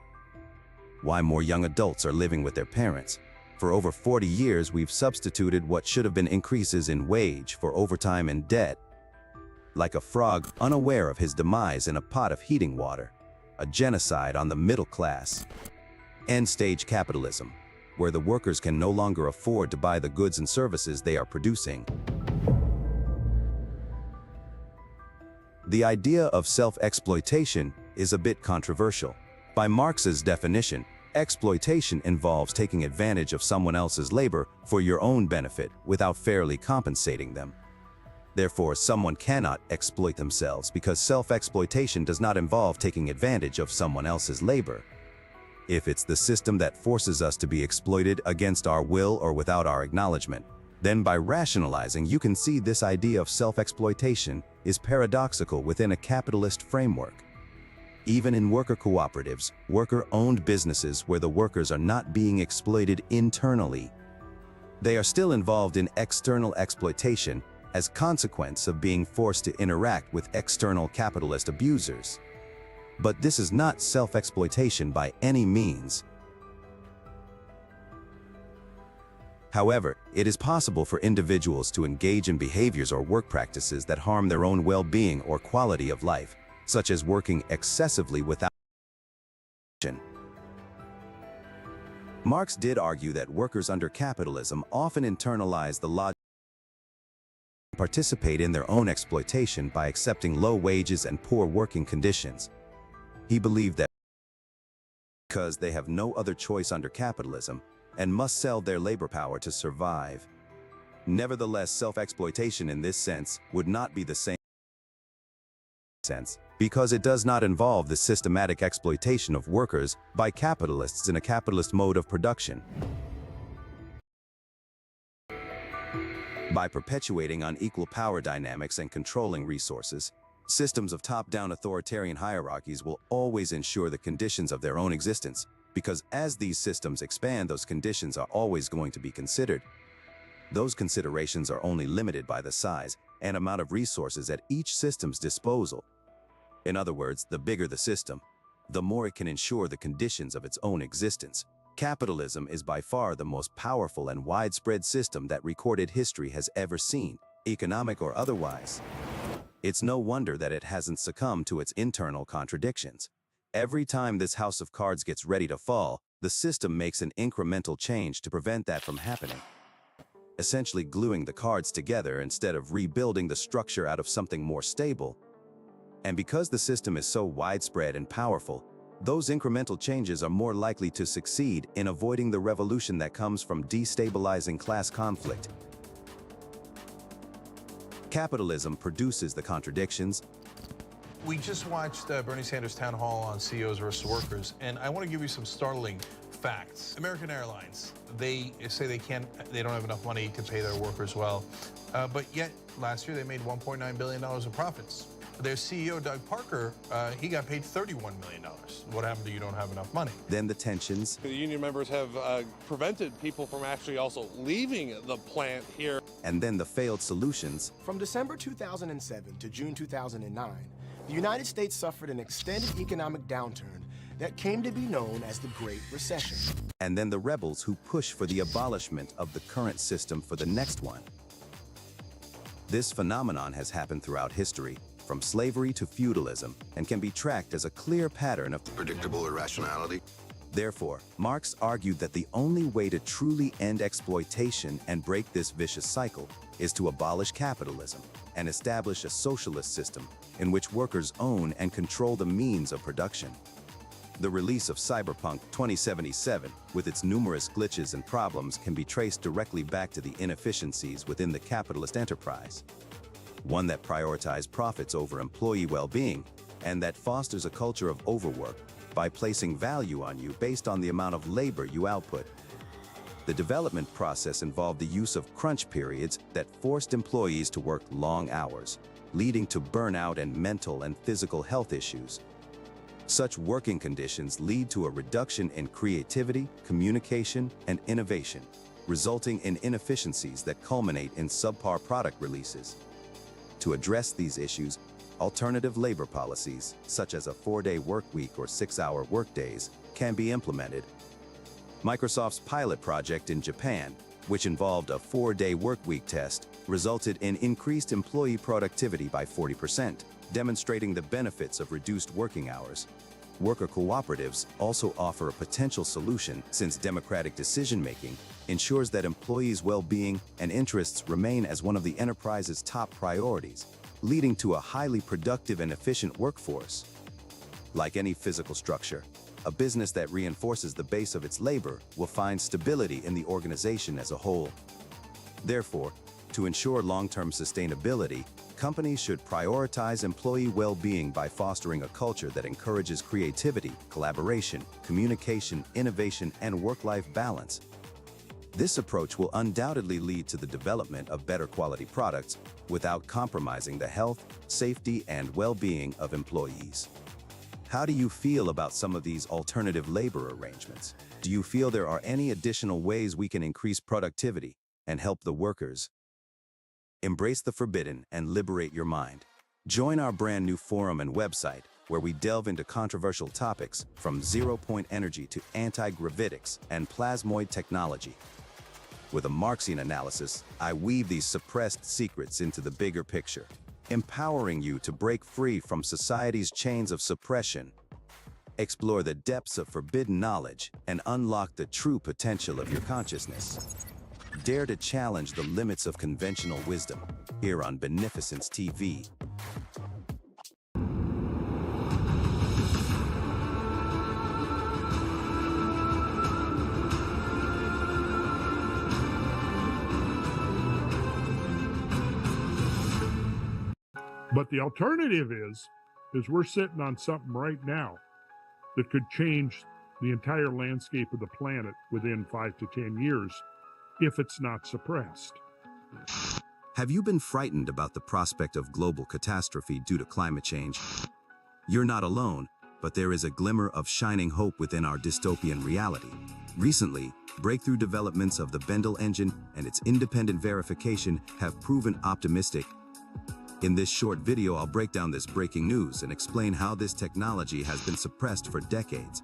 Why more young adults are living with their parents. For over 40 years, we've substituted what should have been increases in wage for overtime and debt. Like a frog unaware of his demise in a pot of heating water. A genocide on the middle class. End-stage capitalism, where the workers can no longer afford to buy the goods and services they are producing. The idea of self-exploitation is a bit controversial. By Marx's definition, Exploitation involves taking advantage of someone else's labor for your own benefit without fairly compensating them. Therefore, someone cannot exploit themselves because self-exploitation does not involve taking advantage of someone else's labor. If it's the system that forces us to be exploited against our will or without our acknowledgement, then by rationalizing you can see this idea of self-exploitation is paradoxical within a capitalist framework. Even in worker cooperatives, worker-owned businesses where the workers are not being exploited internally, they are still involved in external exploitation as consequence of being forced to interact with external capitalist abusers. But this is not self-exploitation by any means. However, it is possible for individuals to engage in behaviors or work practices that harm their own well-being or quality of life, such as working excessively without action. Marx did argue that workers under capitalism often internalize the logic and participate in their own exploitation by accepting low wages and poor working conditions. He believed that because they have no other choice under capitalism and must sell their labor power to survive. Nevertheless, self-exploitation in this sense would not be the same sense, because it does not involve the systematic exploitation of workers by capitalists in a capitalist mode of production. By perpetuating unequal power dynamics and controlling resources, systems of top-down authoritarian hierarchies will always ensure the conditions of their own existence, because as these systems expand, those conditions are always going to be considered. Those considerations are only limited by the size and amount of resources at each system's disposal. In other words, the bigger the system, the more it can ensure the conditions of its own existence. Capitalism is by far the most powerful and widespread system that recorded history has ever seen, economic or otherwise. It's no wonder that it hasn't succumbed to its internal contradictions. Every time this house of cards gets ready to fall, the system makes an incremental change to prevent that from happening, essentially gluing the cards together instead of rebuilding the structure out of something more stable. And because the system is so widespread and powerful, those incremental changes are more likely to succeed in avoiding the revolution that comes from destabilizing class conflict. Capitalism produces the contradictions. We just watched Bernie Sanders' town hall on CEOs versus workers, and I want to give you some startling facts. American Airlines, they say they don't have enough money to pay their workers well, but yet last year they made $1.9 billion of profits. Their CEO, Doug Parker, he got paid $31 million. What happened to you don't have enough money? Then the tensions. The union members have prevented people from actually also leaving the plant here. And then the failed solutions. From December 2007 to June 2009, the United States suffered an extended economic downturn that came to be known as the Great Recession. And then the rebels who push for the abolishment of the current system for the next one. This phenomenon has happened throughout history, from slavery to feudalism, and can be tracked as a clear pattern of predictable irrationality. Therefore, Marx argued that the only way to truly end exploitation and break this vicious cycle is to abolish capitalism and establish a socialist system in which workers own and control the means of production. The release of Cyberpunk 2077, with its numerous glitches and problems, can be traced directly back to the inefficiencies within the capitalist enterprise. One that prioritizes profits over employee well-being, and that fosters a culture of overwork by placing value on you based on the amount of labor you output. The development process involved the use of crunch periods that forced employees to work long hours, leading to burnout and mental and physical health issues. Such working conditions lead to a reduction in creativity, communication, and innovation, resulting in inefficiencies that culminate in subpar product releases. To address these issues, alternative labor policies, such as a 4-day work week or 6-hour workdays, can be implemented. Microsoft's pilot project in Japan, which involved a 4-day workweek test, resulted in increased employee productivity by 40%, demonstrating the benefits of reduced working hours. Worker cooperatives also offer a potential solution, since democratic decision-making ensures that employees' well-being and interests remain as one of the enterprise's top priorities, leading to a highly productive and efficient workforce. Like any physical structure, A business that reinforces the base of its labor will find stability in the organization as a whole. Therefore, to ensure long-term sustainability, companies should prioritize employee well-being by fostering a culture that encourages creativity, collaboration, communication, innovation, and work-life balance. This approach will undoubtedly lead to the development of better quality products without compromising the health, safety, and well-being of employees. How do you feel about some of these alternative labor arrangements? Do you feel there are any additional ways we can increase productivity and help the workers? Embrace the forbidden and liberate your mind. Join our brand new forum and website where we delve into controversial topics from zero-point energy to anti-gravitics and plasmoid technology. With a Marxian analysis, I weave these suppressed secrets into the bigger picture, empowering you to break free from society's chains of suppression. Explore the depths of forbidden knowledge and unlock the true potential of your consciousness. Dare to challenge the limits of conventional wisdom here on Beneficence TV. But the alternative is we're sitting on something right now that could change the entire landscape of the planet within 5 to 10 years if it's not suppressed. Have you been frightened about the prospect of global catastrophe due to climate change? You're not alone, but there is a glimmer of shining hope within our dystopian reality. Recently, breakthrough developments of the Bendel engine and its independent verification have proven optimistic. In this short video, I'll break down this breaking news and explain how this technology has been suppressed for decades.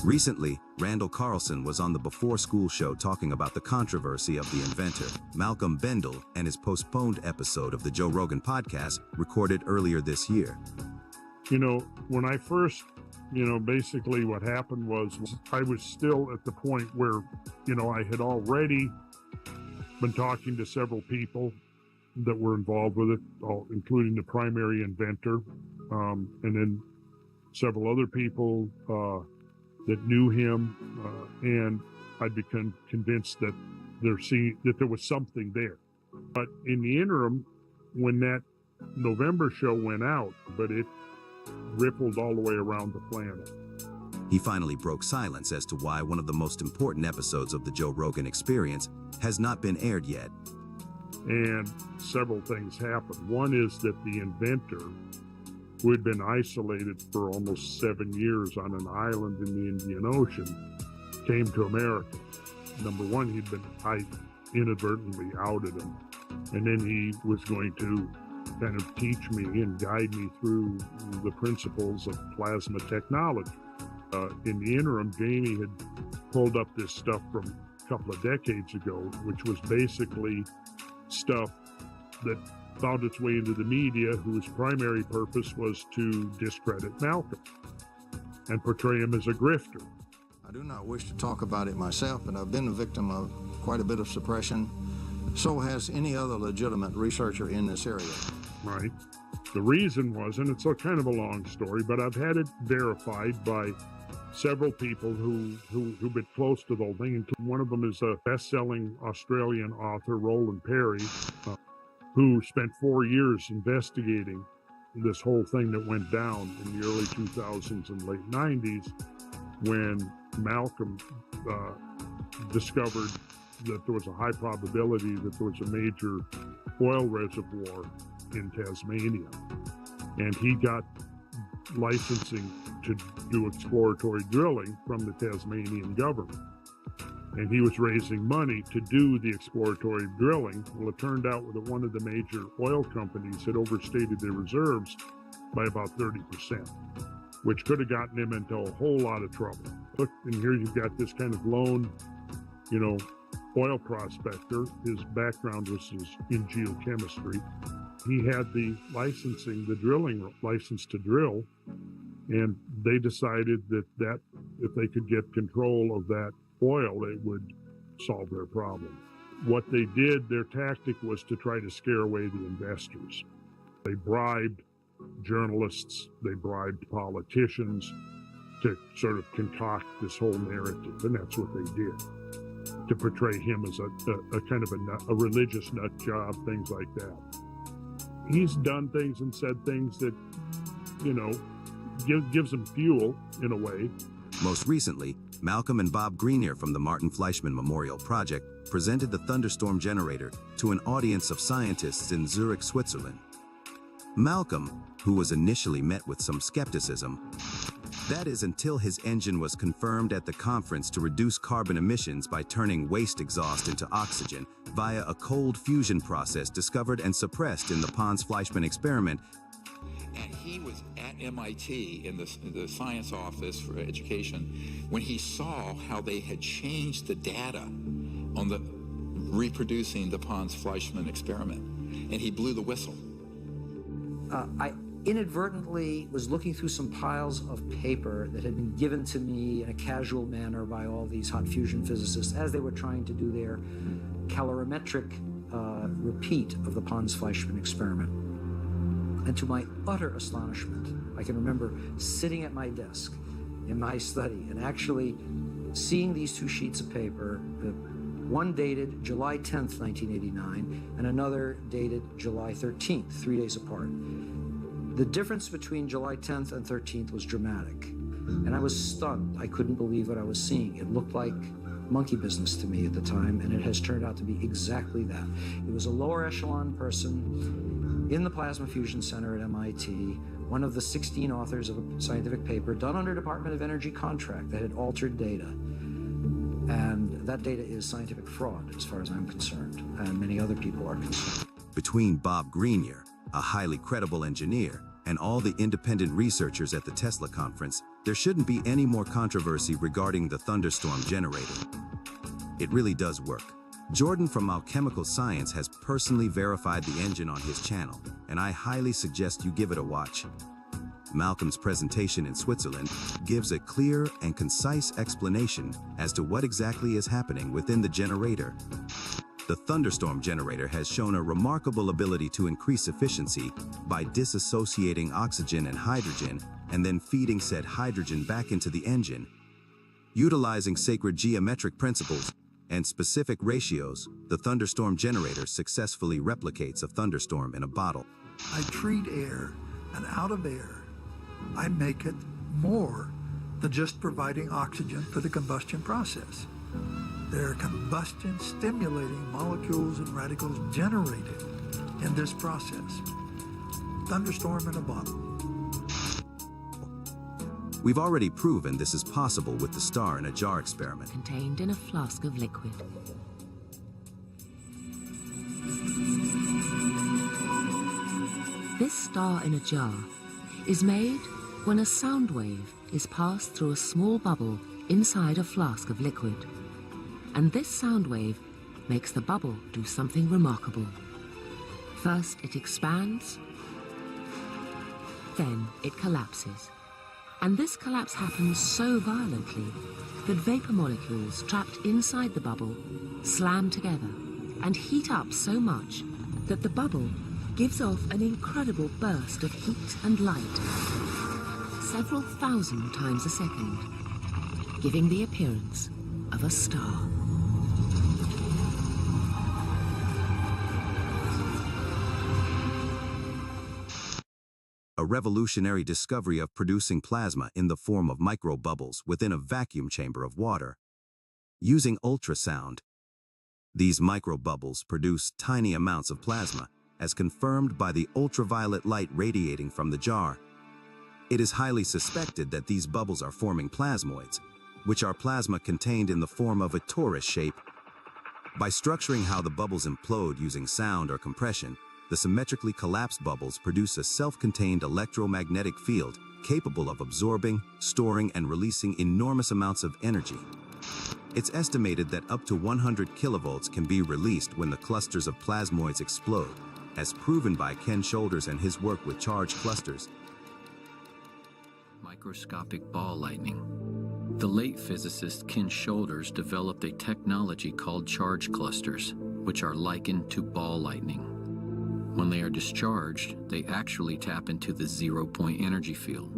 Recently, Randall Carlson was on the Before School show talking about the controversy of the inventor, Malcolm Bendel, and his postponed episode of the Joe Rogan podcast recorded earlier this year. You know, when I first, basically what happened was I was still at the point where, I had already been talking to several people that were involved with it, including the primary inventor, and then several other people that knew him, and I'd become convinced that there was something there. But in the interim, when that November show went out, but it rippled all the way around the planet. He finally broke silence as to why one of the most important episodes of the Joe Rogan Experience has not been aired yet. And several things happened. One is that the inventor, who had been isolated for almost 7 years on an island in the Indian Ocean, came to America. Number one, I inadvertently outed him. And then he was going to kind of teach me and guide me through the principles of plasma technology. In the interim, Jamie had pulled up this stuff from a couple of decades ago, which was basically stuff that found its way into the media, whose primary purpose was to discredit Malcolm and portray him as a grifter. I do not wish to talk about it myself, but I've been a victim of quite a bit of suppression. So has any other legitimate researcher in this area. Right. The reason was, and it's kind of a long story, but I've had it verified by several people who've been close to the whole thing. One of them is a best-selling Australian author, Roland Perry, who spent 4 years investigating this whole thing that went down in the early 2000s and late 90s when Malcolm discovered that there was a high probability that there was a major oil reservoir in Tasmania. And he got licensing to do exploratory drilling from the Tasmanian government. And he was raising money to do the exploratory drilling. Well, it turned out that one of the major oil companies had overstated their reserves by about 30%, which could have gotten him into a whole lot of trouble. Look, and here you've got this kind of lone, oil prospector. His background was in geochemistry. He had the licensing, the drilling license to drill, and they decided that if they could get control of that oil, it would solve their problem. What they did, their tactic was to try to scare away the investors. They bribed journalists, they bribed politicians to sort of concoct this whole narrative, and that's what they did, to portray him as a kind of a religious nut job, things like that. He's done things and said things that, you know, gives him fuel in a way. Most recently, Malcolm and Bob Grenier from the Martin Fleischmann Memorial Project presented the thunderstorm generator to an audience of scientists in Zurich, Switzerland. Malcolm, who was initially met with some skepticism, that is until his engine was confirmed at the conference to reduce carbon emissions by turning waste exhaust into oxygen via a cold fusion process discovered and suppressed in the Pons-Fleischmann experiment. And he was at MIT in the science office for education when he saw how they had changed the data on the reproducing the Pons-Fleischmann experiment, and he blew the whistle. I inadvertently was looking through some piles of paper that had been given to me in a casual manner by all these hot fusion physicists as they were trying to do their calorimetric repeat of the Pons-Fleischmann experiment. And to my utter astonishment, I can remember sitting at my desk in my study and actually seeing these two sheets of paper, one dated July 10th, 1989, and another dated July 13th, 3 days apart. The difference between July 10th and 13th was dramatic, and I was stunned. I couldn't believe what I was seeing. It looked like monkey business to me at the time, and it has turned out to be exactly that. It was a lower echelon person in the Plasma Fusion Center at MIT, one of the 16 authors of a scientific paper done under Department of Energy contract that had altered data. And that data is scientific fraud, as far as I'm concerned, and many other people are concerned. Between Bob Grenier, a highly credible engineer, and all the independent researchers at the Tesla conference, there shouldn't be any more controversy regarding the thunderstorm generator. It really does work. Jordan from Alchemical Science has personally verified the engine on his channel, and I highly suggest you give it a watch. Malcolm's presentation in Switzerland gives a clear and concise explanation as to what exactly is happening within the generator. The thunderstorm generator has shown a remarkable ability to increase efficiency by disassociating oxygen and hydrogen and then feeding said hydrogen back into the engine. Utilizing sacred geometric principles and specific ratios, the thunderstorm generator successfully replicates a thunderstorm in a bottle. I treat air, and out of air, I make it more than just providing oxygen for the combustion process. There are combustion-stimulating molecules and radicals generated in this process. Thunderstorm in a bottle. We've already proven this is possible with the star in a jar experiment. Contained in a flask of liquid. This star in a jar is made when a sound wave is passed through a small bubble inside a flask of liquid. And this sound wave makes the bubble do something remarkable. First it expands, then it collapses. And this collapse happens so violently that vapor molecules trapped inside the bubble slam together and heat up so much that the bubble gives off an incredible burst of heat and light, several thousand times a second, giving the appearance of a star. A revolutionary discovery of producing plasma in the form of microbubbles within a vacuum chamber of water. Using ultrasound, these microbubbles produce tiny amounts of plasma, as confirmed by the ultraviolet light radiating from the jar. It is highly suspected that these bubbles are forming plasmoids, which are plasma contained in the form of a torus shape. By structuring how the bubbles implode using sound or compression, the symmetrically collapsed bubbles produce a self-contained electromagnetic field capable of absorbing, storing, and releasing enormous amounts of energy. It's estimated that up to 100 kilovolts can be released when the clusters of plasmoids explode, as proven by Ken Shoulders and his work with charged clusters. Microscopic ball lightning. The late physicist Ken Shoulders developed a technology called charge clusters. which are likened to ball lightning. When they are discharged, they actually tap into the zero-point energy field.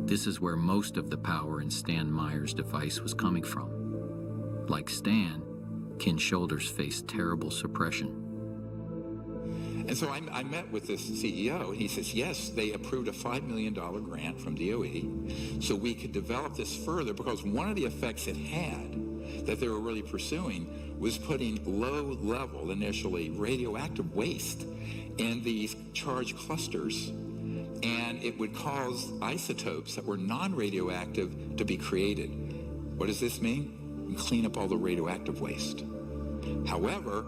This is where most of the power in Stan Meyer's device was coming from. Like Stan, Ken's shoulders faced terrible suppression. And so I met with this CEO, and he says, yes, they approved a $5 million grant from DOE so we could develop this further, because one of the effects it had that they were really pursuing was putting low-level, initially, radioactive waste in these charged clusters, and it would cause isotopes that were non-radioactive to be created. What does this mean? We clean up all the radioactive waste. However,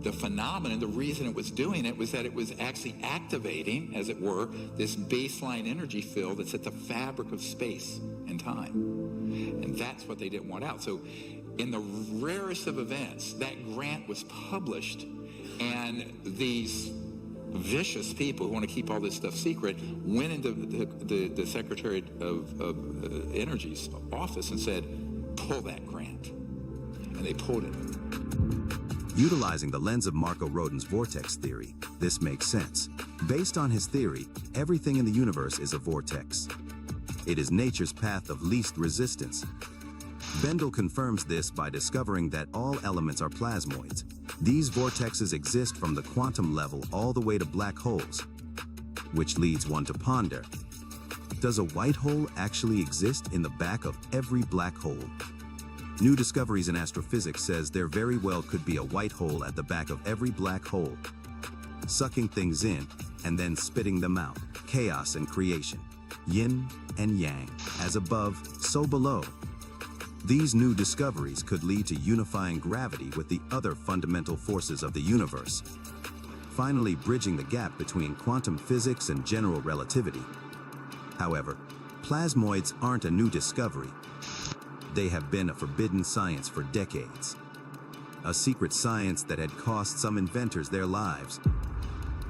the phenomenon, the reason it was doing it was that it was actually activating, as it were, this baseline energy field that's at the fabric of space and time. And that's what they didn't want out. So in the rarest of events, that grant was published, and these vicious people who want to keep all this stuff secret went into the Secretary of Energy's office and said, pull that grant. And they pulled it. Utilizing the lens of Marco Rodin's vortex theory, this makes sense. Based on his theory, everything in the universe is a vortex. It is nature's path of least resistance. Bendel confirms this by discovering that all elements are plasmoids. These vortexes exist from the quantum level all the way to black holes, which leads one to ponder. Does a white hole actually exist in the back of every black hole? New discoveries in astrophysics says there very well could be a white hole at the back of every black hole, sucking things in and then spitting them out. Chaos and creation, yin and yang, as above, so below. These new discoveries could lead to unifying gravity with the other fundamental forces of the universe, finally bridging the gap between quantum physics and general relativity. However, plasmoids aren't a new discovery. They have been a forbidden science for decades. A secret science that had cost some inventors their lives.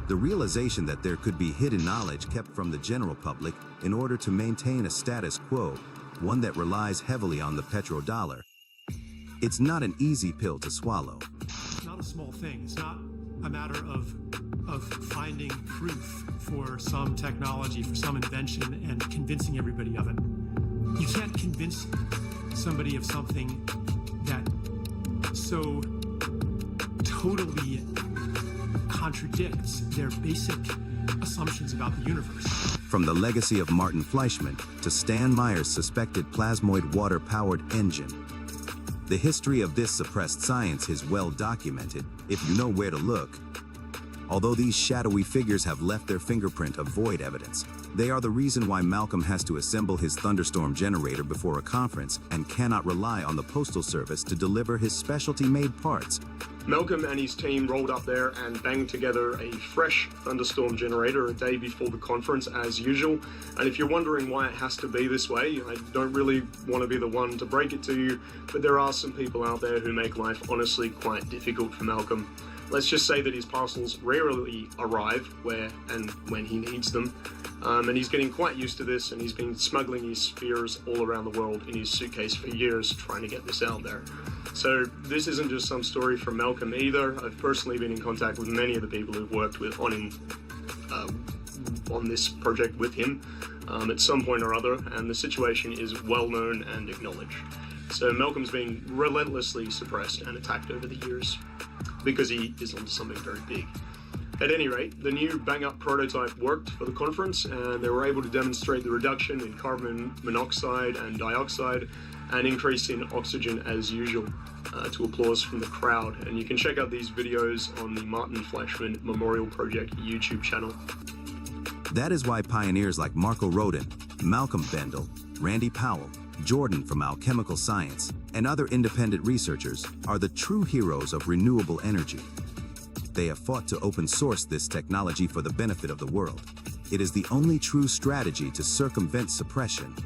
The realization that there could be hidden knowledge kept from the general public in order to maintain a status quo, one that relies heavily on the petrodollar. It's not an easy pill to swallow. It's not a small thing. It's not a matter of finding proof for some technology, for some invention, and convincing everybody of it. You can't convince somebody of something that so totally contradicts their basic assumptions about the universe. From the legacy of Martin Fleischmann to Stan Meyer's suspected plasmoid water-powered engine, the history of this suppressed science is well documented if you know where to look. Although these shadowy figures have left their fingerprint of void evidence, they are the reason why Malcolm has to assemble his thunderstorm generator before a conference and cannot rely on the Postal Service to deliver his specialty-made parts. Malcolm and his team rolled up there and banged together a fresh thunderstorm generator a day before the conference, as usual. And if you're wondering why it has to be this way, I don't really want to be the one to break it to you, but there are some people out there who make life honestly quite difficult for Malcolm. Let's just say that his parcels rarely arrive where and when he needs them. And he's getting quite used to this, and he's been smuggling his spheres all around the world in his suitcase for years trying to get this out there. So this isn't just some story from Malcolm either. I've personally been in contact with many of the people who've worked with on this project with him at some point or other, and the situation is well known and acknowledged. So Malcolm's been relentlessly suppressed and attacked over the years because he is onto something very big. At any rate, the new bang-up prototype worked for the conference, and they were able to demonstrate the reduction in carbon monoxide and dioxide and increase in oxygen as usual, to applause from the crowd. And you can check out these videos on the Martin Fleischmann Memorial Project YouTube channel. That is why pioneers like Marco Rodin, Malcolm Bendel, Randy Powell, Jordan from Alchemical Science, and other independent researchers are the true heroes of renewable energy. They have fought to open source this technology for the benefit of the world. It is the only true strategy to circumvent suppression.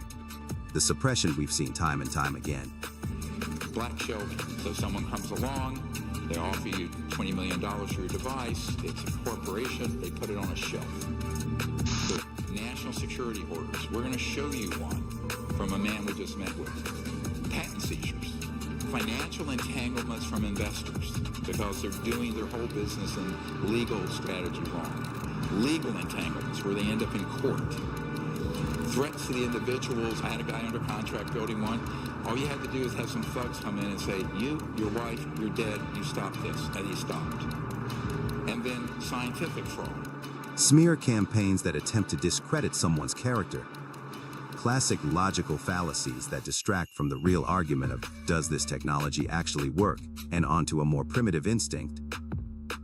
The suppression we've seen time and time again. Black shelving. So someone comes along, they offer you $20 million for your device, it's a corporation, they put it on a shelf. So national security orders. We're going to show you one from a man we just met with. Patent seizures. financial entanglements from investors because they're doing their whole business and legal strategy wrong. Legal entanglements where they end up in court. Threats to the individuals. I had a guy under contract building one. All you had to do is have some thugs come in and say, you, your wife, you're dead, you stop this. And he stopped. And then scientific fraud. Smear campaigns that attempt to discredit someone's character. Classic logical fallacies that distract from the real argument of, does this technology actually work, and onto a more primitive instinct.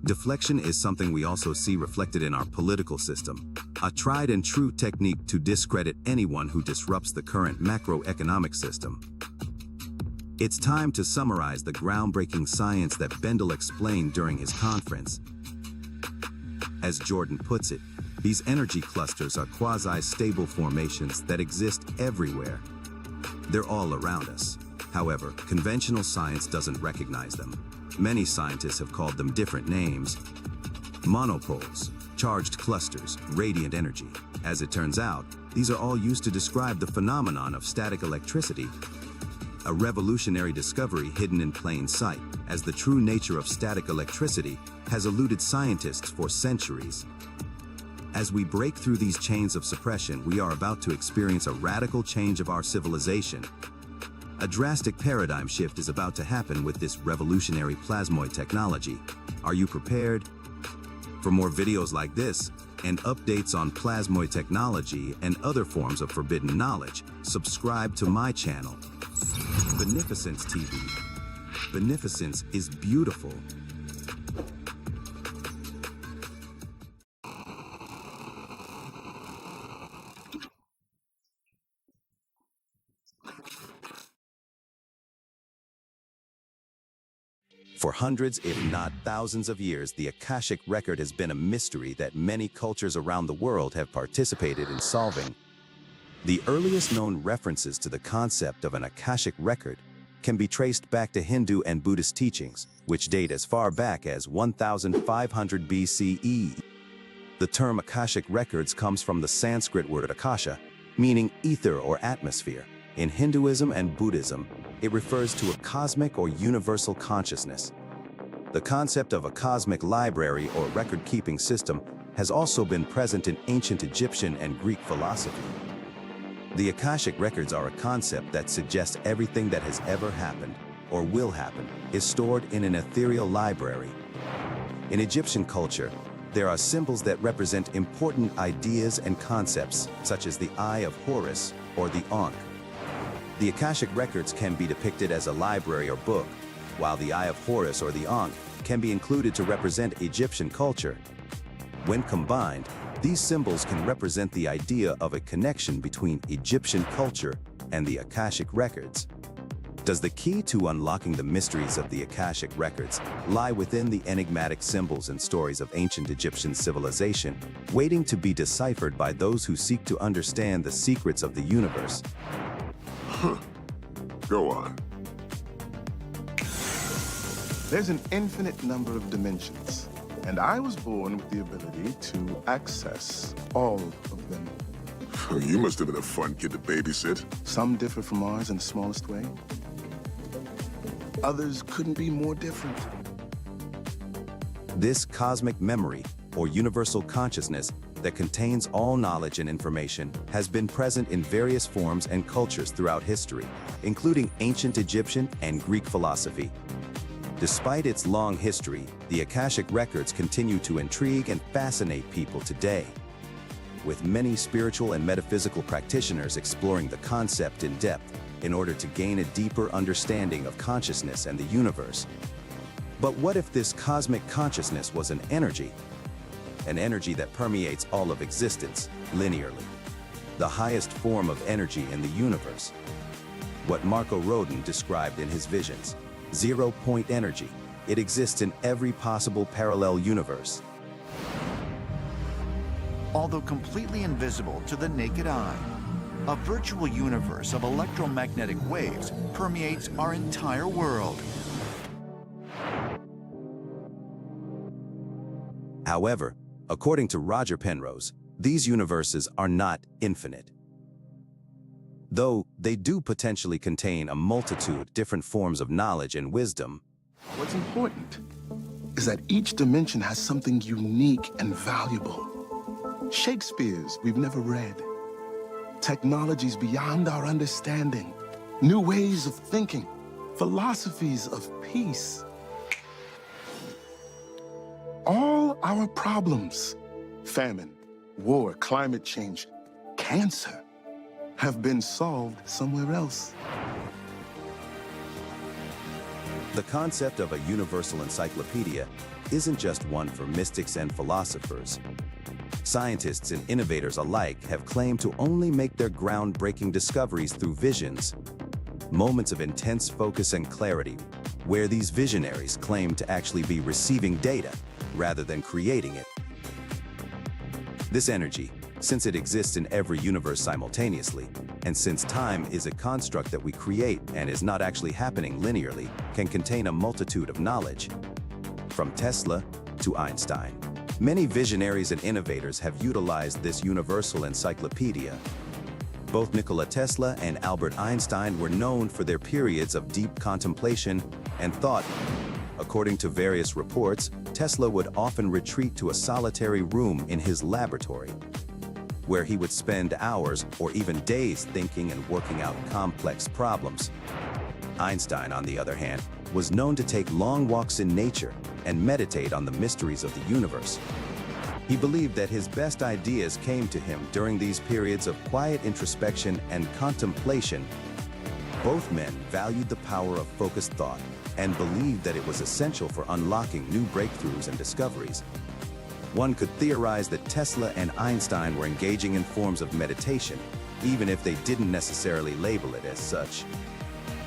Deflection is something we also see reflected in our political system, a tried and true technique to discredit anyone who disrupts the current macroeconomic system. It's time to summarize the groundbreaking science that Bendel explained during his conference. As Jordan puts it, these energy clusters are quasi-stable formations that exist everywhere. They're all around us. However, conventional science doesn't recognize them. Many scientists have called them different names: monopoles, charged clusters, radiant energy. As it turns out, these are all used to describe the phenomenon of static electricity, a revolutionary discovery hidden in plain sight, as the true nature of static electricity has eluded scientists for centuries. As we break through these chains of suppression, we are about to experience a radical change of our civilization. A drastic paradigm shift is about to happen with this revolutionary plasmoid technology. Are you prepared? For more videos like this and updates on plasmoid technology and other forms of forbidden knowledge, subscribe to my channel, Beneficence TV. Beneficence is beautiful. For hundreds, if not thousands of years, the Akashic Record has been a mystery that many cultures around the world have participated in solving. The earliest known references to the concept of an Akashic Record can be traced back to Hindu and Buddhist teachings, which date as far back as 1500 BCE. The term Akashic Records comes from the Sanskrit word akasha, meaning ether or atmosphere. In Hinduism and Buddhism, it refers to a cosmic or universal consciousness. The concept of a cosmic library or record-keeping system has also been present in ancient Egyptian and Greek philosophy. The Akashic Records are a concept that suggests everything that has ever happened, or will happen, is stored in an ethereal library. In Egyptian culture, there are symbols that represent important ideas and concepts, such as the Eye of Horus or the Ankh. The Akashic Records can be depicted as a library or book, while the Eye of Horus or the Ankh can be included to represent Egyptian culture. When combined, these symbols can represent the idea of a connection between Egyptian culture and the Akashic Records. Does the key to unlocking the mysteries of the Akashic Records lie within the enigmatic symbols and stories of ancient Egyptian civilization, waiting to be deciphered by those who seek to understand the secrets of the universe? Go on. There's an infinite number of dimensions, and I was born with the ability to access all of them. You must have been a fun kid to babysit. Some differ from ours in the smallest way. Others couldn't be more different. This cosmic memory, or universal consciousness, that contains all knowledge and information has been present in various forms and cultures throughout history, including ancient Egyptian and Greek philosophy. Despite its long history, the Akashic Records continue to intrigue and fascinate people today, with many spiritual and metaphysical practitioners exploring the concept in depth in order to gain a deeper understanding of consciousness and the universe. But what if this cosmic consciousness was an energy that permeates all of existence linearly, the highest form of energy in the universe? What Marco Rodin described in his visions, zero-point energy. It exists in every possible parallel universe. Although completely invisible to the naked eye, a virtual universe of electromagnetic waves permeates our entire world. However, according to Roger Penrose, these universes are not infinite. Though they do potentially contain a multitude of different forms of knowledge and wisdom. What's important is that each dimension has something unique and valuable. Shakespeare's we've never read. Technologies beyond our understanding. New ways of thinking. Philosophies of peace. All our problems, famine, war, climate change, cancer, have been solved somewhere else. The concept of a universal encyclopedia isn't just one for mystics and philosophers. Scientists and innovators alike have claimed to only make their groundbreaking discoveries through visions, moments of intense focus and clarity, where these visionaries claim to actually be receiving data rather than creating it. This energy, since it exists in every universe simultaneously, and since time is a construct that we create and is not actually happening linearly, can contain a multitude of knowledge. From Tesla to Einstein, many visionaries and innovators have utilized this universal encyclopedia. Both Nikola Tesla and Albert Einstein were known for their periods of deep contemplation and thought. According to various reports, Tesla would often retreat to a solitary room in his laboratory, where he would spend hours or even days thinking and working out complex problems. Einstein, on the other hand, was known to take long walks in nature and meditate on the mysteries of the universe. He believed that his best ideas came to him during these periods of quiet introspection and contemplation. Both men valued the power of focused thought and believed that it was essential for unlocking new breakthroughs and discoveries. One could theorize that Tesla and Einstein were engaging in forms of meditation, even if they didn't necessarily label it as such.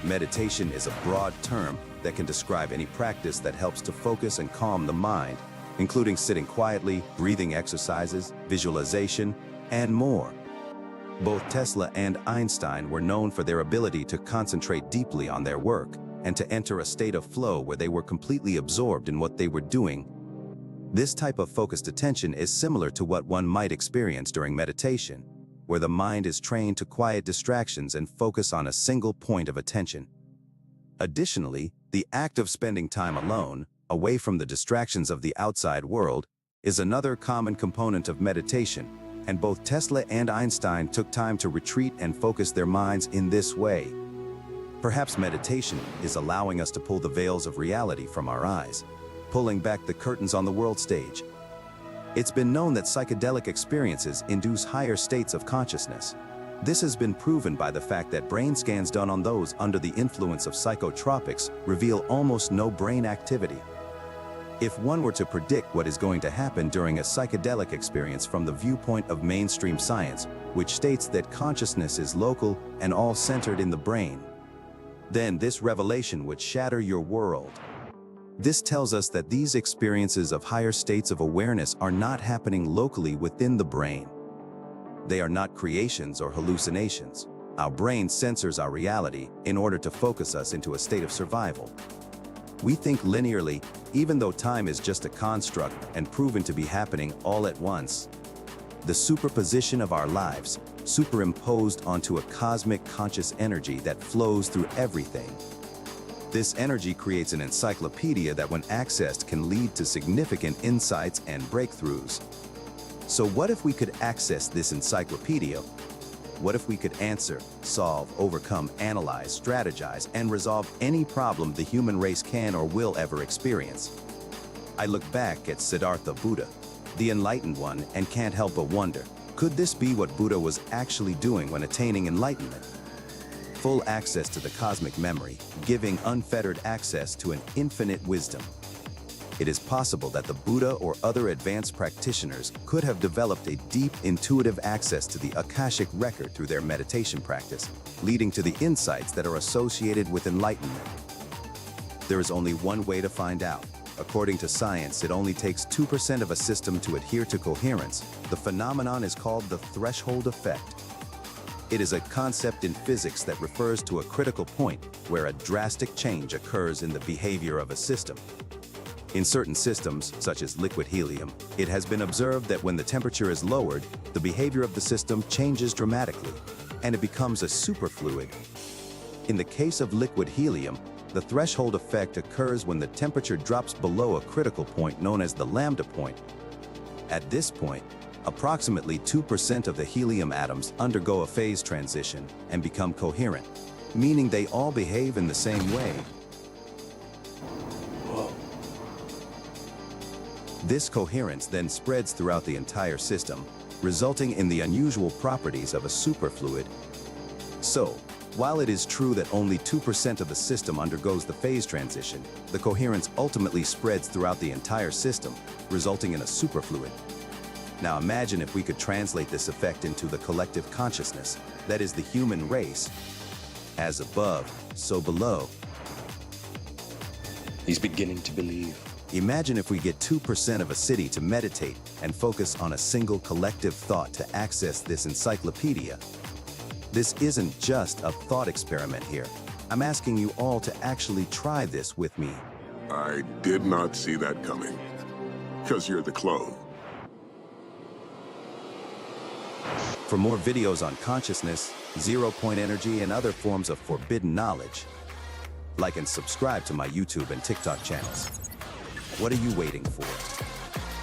Meditation is a broad term that can describe any practice that helps to focus and calm the mind, including sitting quietly, breathing exercises, visualization, and more. Both Tesla and Einstein were known for their ability to concentrate deeply on their work and to enter a state of flow where they were completely absorbed in what they were doing. This type of focused attention is similar to what one might experience during meditation, where the mind is trained to quiet distractions and focus on a single point of attention. Additionally, the act of spending time alone, away from the distractions of the outside world, is another common component of meditation, and both Tesla and Einstein took time to retreat and focus their minds in this way. Perhaps meditation is allowing us to pull the veils of reality from our eyes, pulling back the curtains on the world stage. It's been known that psychedelic experiences induce higher states of consciousness. This has been proven by the fact that brain scans done on those under the influence of psychotropics reveal almost no brain activity. If one were to predict what is going to happen during a psychedelic experience from the viewpoint of mainstream science, which states that consciousness is local and all centered in the brain, then this revelation would shatter your world. This tells us that these experiences of higher states of awareness are not happening locally within the brain. They are not creations or hallucinations. Our brain censors our reality in order to focus us into a state of survival. We think linearly, even though time is just a construct and proven to be happening all at once. The superposition of our lives, superimposed onto a cosmic conscious energy that flows through everything. This energy creates an encyclopedia that, when accessed, can lead to significant insights and breakthroughs. So what if we could access this encyclopedia? What if we could answer, solve, overcome, analyze, strategize, and resolve any problem the human race can or will ever experience? I look back at Siddhartha Buddha, the enlightened one, and can't help but wonder, could this be what Buddha was actually doing when attaining enlightenment? Full access to the cosmic memory, giving unfettered access to an infinite wisdom. It is possible that the Buddha or other advanced practitioners could have developed a deep intuitive access to the Akashic record through their meditation practice, leading to the insights that are associated with enlightenment. There is only one way to find out. According to science, it only takes 2% of a system to adhere to coherence. The phenomenon is called the threshold effect. It is a concept in physics that refers to a critical point where a drastic change occurs in the behavior of a system. In certain systems, such as liquid helium, it has been observed that when the temperature is lowered, the behavior of the system changes dramatically. and it becomes a superfluid. In the case of liquid helium, the threshold effect occurs when the temperature drops below a critical point known as the lambda point. At this point, approximately 2% of the helium atoms undergo a phase transition and become coherent, meaning they all behave in the same way. This coherence then spreads throughout the entire system, resulting in the unusual properties of a superfluid. So, while it is true that only 2% of the system undergoes the phase transition, the coherence ultimately spreads throughout the entire system, resulting in a superfluid. Now imagine if we could translate this effect into the collective consciousness, that is the human race. As above, so below. He's beginning to believe. Imagine if we get 2% of a city to meditate and focus on a single collective thought to access this encyclopedia. This isn't just a thought experiment here. I'm asking you all to actually try this with me. I did not see that coming. 'Cause you're the clone. For more videos on consciousness, zero-point energy, and other forms of forbidden knowledge, like and subscribe to my YouTube and TikTok channels. What are you waiting for?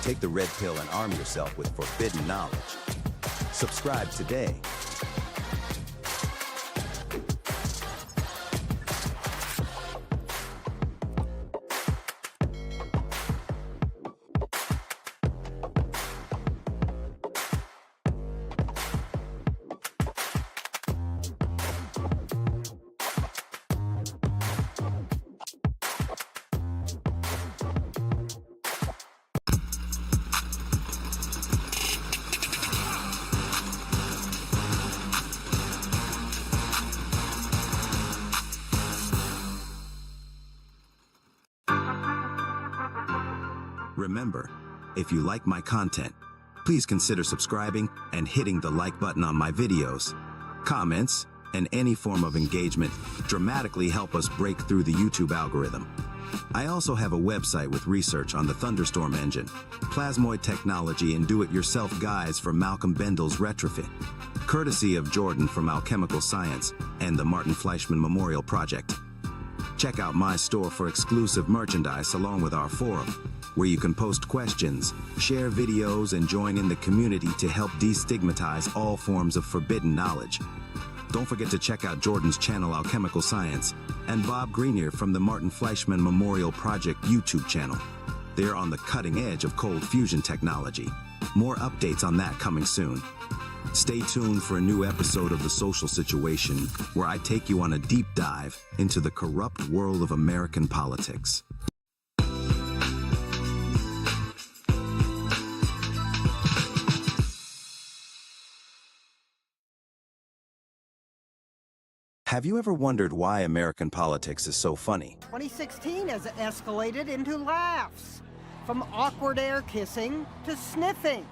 Take the red pill and arm yourself with forbidden knowledge. Subscribe today. Remember, if you like my content, please consider subscribing and hitting the like button on my videos. Comments and any form of engagement dramatically help us break through the YouTube algorithm. I also have a website with research on the Thunderstorm engine, plasmoid technology, and do-it-yourself guides for Malcolm Bendel's retrofit, courtesy of Jordan from Alchemical Science and the Martin Fleischmann Memorial Project. Check out my store for exclusive merchandise along with our forum, where you can post questions, share videos, and join in the community to help destigmatize all forms of forbidden knowledge. Don't forget to check out Jordan's channel Alchemical Science and Bob Greenier from the Martin Fleischmann Memorial Project YouTube channel. They're on the cutting edge of cold fusion technology. More updates on that coming soon. Stay tuned for a new episode of The Social Situation, where I take you on a deep dive into the corrupt world of American politics. Have you ever wondered why American politics is so funny? 2016 has escalated into laughs, from awkward air kissing to sniffing.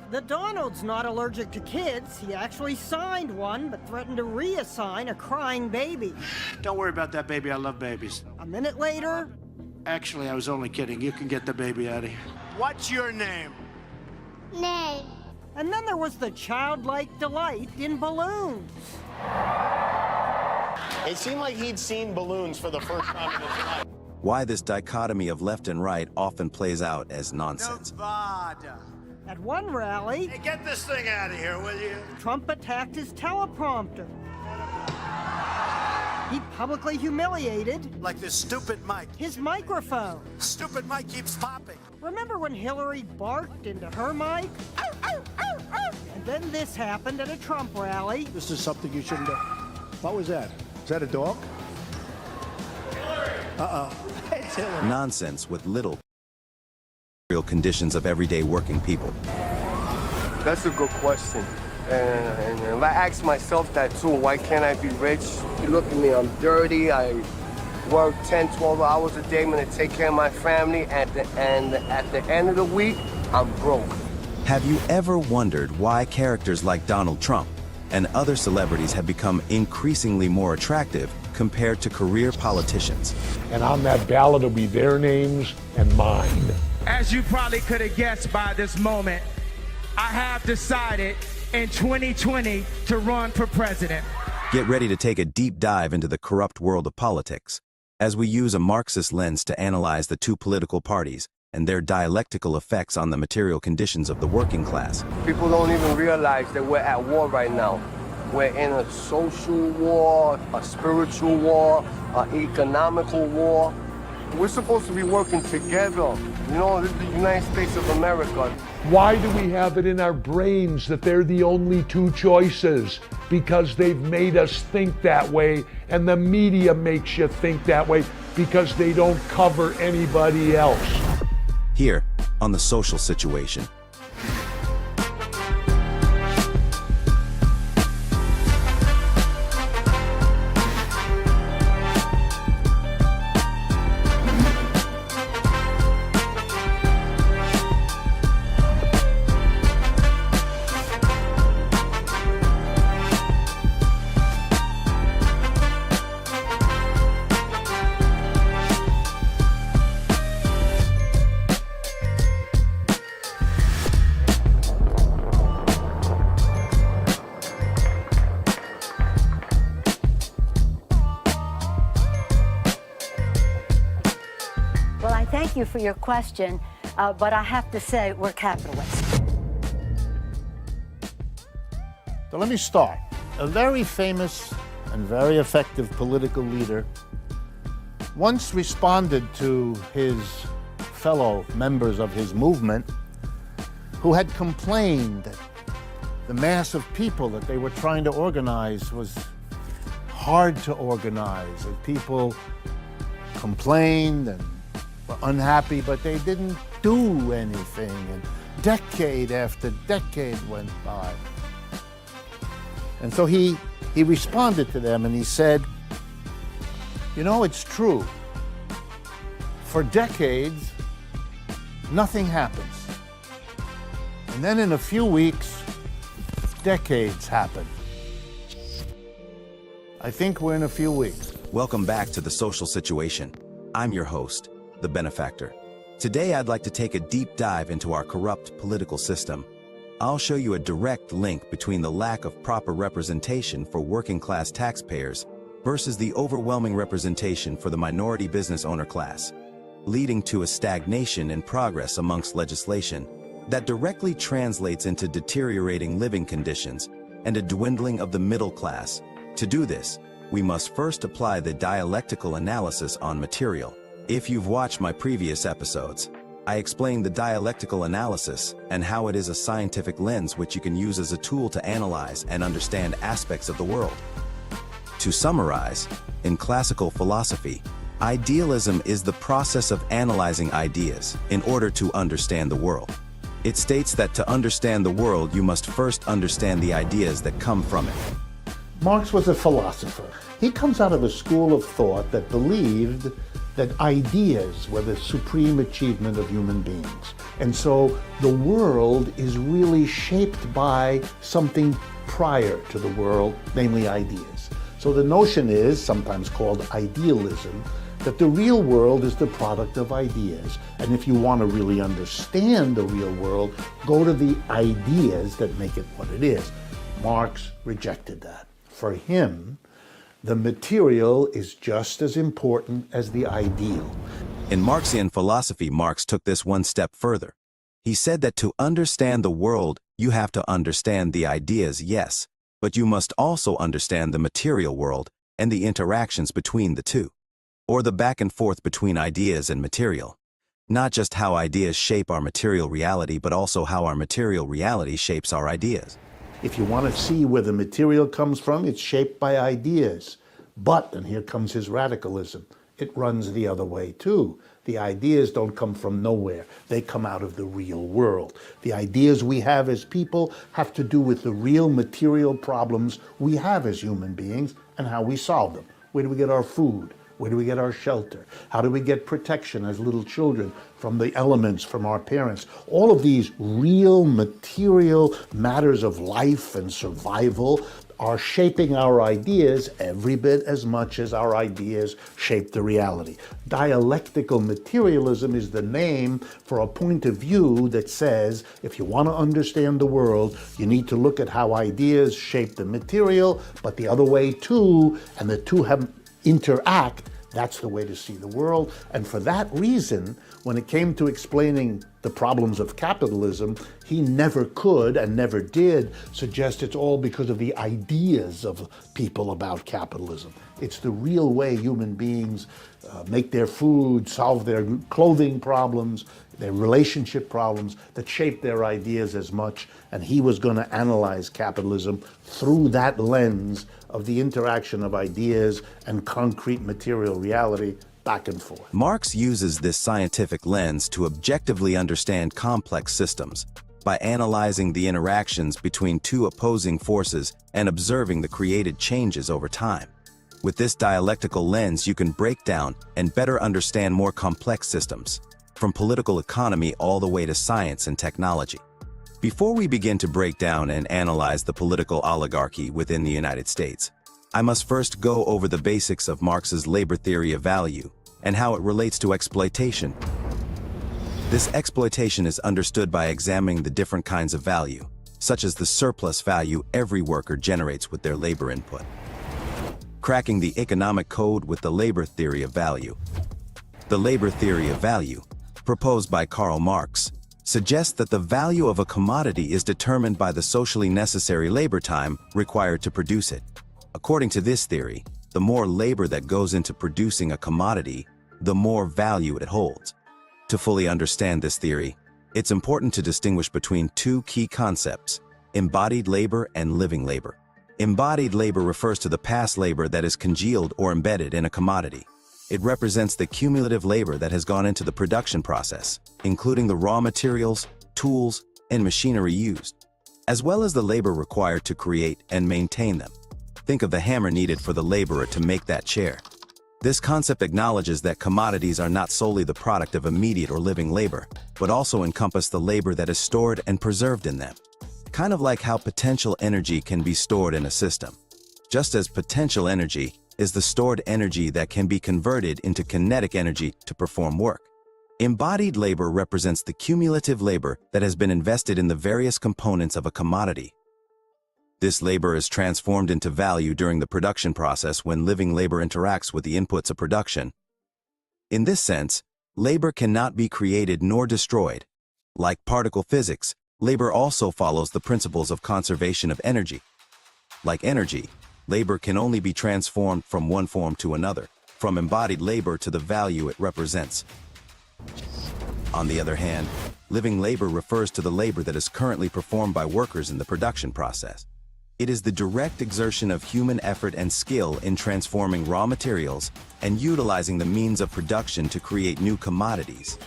The Donald's not allergic to kids. He actually signed one, but threatened to reassign a crying baby. Don't worry about that baby, I love babies. A minute later... Actually, I was only kidding. You can get the baby out of here. What's your name? Name. And then there was the childlike delight in balloons. It seemed like he'd seen balloons for the first time in his life. Why this dichotomy of left and right often plays out as nonsense. Nevada. At one rally... Hey, get this thing out of here, will you? Trump attacked his teleprompter. He publicly humiliated... Like this stupid mic. ...his microphone. Stupid mic keeps popping. Remember when Hillary barked into her mic? And then this happened at a Trump rally. This is something you shouldn't do. What was that? Is that a dog? Uh-oh. It's Hillary. Nonsense with little real conditions of everyday working people. That's a good question. And I ask myself that too. Why can't I be rich? You look at me, I'm dirty. I work 10, 12 hours a day. I'm gonna take care of my family. At the end of the week, I'm broke. Have you ever wondered why characters like Donald Trump and other celebrities have become increasingly more attractive compared to career politicians? And on that ballot will be their names and mine. As you probably could have guessed by this moment, I have decided in 2020 to run for president. Get ready to take a deep dive into the corrupt world of politics, as we use a Marxist lens to analyze the two political parties and their dialectical effects on the material conditions of the working class. People don't even realize that we're at war right now. We're in a social war, a spiritual war, an economical war. We're supposed to be working together. You know, this is the United States of America. Why do we have it in our brains that they're the only two choices? Because they've made us think that way, and the media makes you think that way because they don't cover anybody else. Here, on The Social Situation. Well, I thank you for your question, but I have to say we're capitalists. So let me start. A very famous and very effective political leader once responded to his fellow members of his movement who had complained that the mass of people that they were trying to organize was hard to organize, and people complained and were unhappy, but they didn't do anything, and decade after decade went by. And so he responded to them and he said, you know, it's true. For decades, nothing happens. And then in a few weeks, decades happen. I think we're in a few weeks. Welcome back to The Social Situation. I'm your host, the Benefactor. Today I'd like to take a deep dive into our corrupt political system. I'll show you a direct link between the lack of proper representation for working class taxpayers versus the overwhelming representation for the minority business owner class, leading to a stagnation in progress amongst legislation that directly translates into deteriorating living conditions and a dwindling of the middle class. To do this, we must first apply the dialectical analysis on material. If you've watched my previous episodes, I explained the dialectical analysis and how it is a scientific lens which you can use as a tool to analyze and understand aspects of the world. To summarize, in classical philosophy, idealism is the process of analyzing ideas in order to understand the world. It states that to understand the world, you must first understand the ideas that come from it. Marx was a philosopher. He comes out of a school of thought that believed that ideas were the supreme achievement of human beings. And so the world is really shaped by something prior to the world, namely ideas. So the notion is, sometimes called idealism, that the real world is the product of ideas. And if you want to really understand the real world, go to the ideas that make it what it is. Marx rejected that. For him, the material is just as important as the ideal. In Marxian philosophy, Marx took this one step further. He said that to understand the world, you have to understand the ideas, yes, but you must also understand the material world and the interactions between the two, or the back and forth between ideas and material. Not just how ideas shape our material reality, but also how our material reality shapes our ideas. If you want to see where the material comes from, it's shaped by ideas. But, and here comes his radicalism, it runs the other way too. The ideas don't come from nowhere. They come out of the real world. The ideas we have as people have to do with the real material problems we have as human beings and how we solve them. Where do we get our food? Where do we get our shelter? How do we get protection as little children from the elements, from our parents? All of these real material matters of life and survival are shaping our ideas every bit as much as our ideas shape the reality. Dialectical materialism is the name for a point of view that says if you want to understand the world, you need to look at how ideas shape the material, but the other way too, and the two have interact. That's the way to see the world. And for that reason, when it came to explaining the problems of capitalism, he never could and never did suggest it's all because of the ideas of people about capitalism. It's the real way human beings make their food, solve their clothing problems, their relationship problems that shape their ideas as much. And he was going to analyze capitalism through that lens of the interaction of ideas and concrete material reality back and forth. Marx uses this scientific lens to objectively understand complex systems by analyzing the interactions between two opposing forces and observing the created changes over time. With this dialectical lens, you can break down and better understand more complex systems, from political economy all the way to science and technology. Before we begin to break down and analyze the political oligarchy within the United States, I must first go over the basics of Marx's labor theory of value and how it relates to exploitation. This exploitation is understood by examining the different kinds of value, such as the surplus value every worker generates with their labor input. Cracking the economic code with the labor theory of value. The labor theory of value, proposed by Karl Marx, suggests that the value of a commodity is determined by the socially necessary labor time required to produce it. According to this theory, the more labor that goes into producing a commodity, the more value it holds. To fully understand this theory, it's important to distinguish between two key concepts: embodied labor and living labor. Embodied labor refers to the past labor that is congealed or embedded in a commodity. It represents the cumulative labor that has gone into the production process, including the raw materials, tools, and machinery used, as well as the labor required to create and maintain them. Think of the hammer needed for the laborer to make that chair. This concept acknowledges that commodities are not solely the product of immediate or living labor, but also encompass the labor that is stored and preserved in them. Kind of like how potential energy can be stored in a system. Just as potential energy is the stored energy that can be converted into kinetic energy to perform work. Embodied labor represents the cumulative labor that has been invested in the various components of a commodity. This labor is transformed into value during the production process when living labor interacts with the inputs of production. In this sense, labor cannot be created nor destroyed. Like particle physics, labor also follows the principles of conservation of energy. Like energy, labor can only be transformed from one form to another, from embodied labor to the value it represents. On the other hand, living labor refers to the labor that is currently performed by workers in the production process. It is the direct exertion of human effort and skill in transforming raw materials and utilizing the means of production to create new commodities.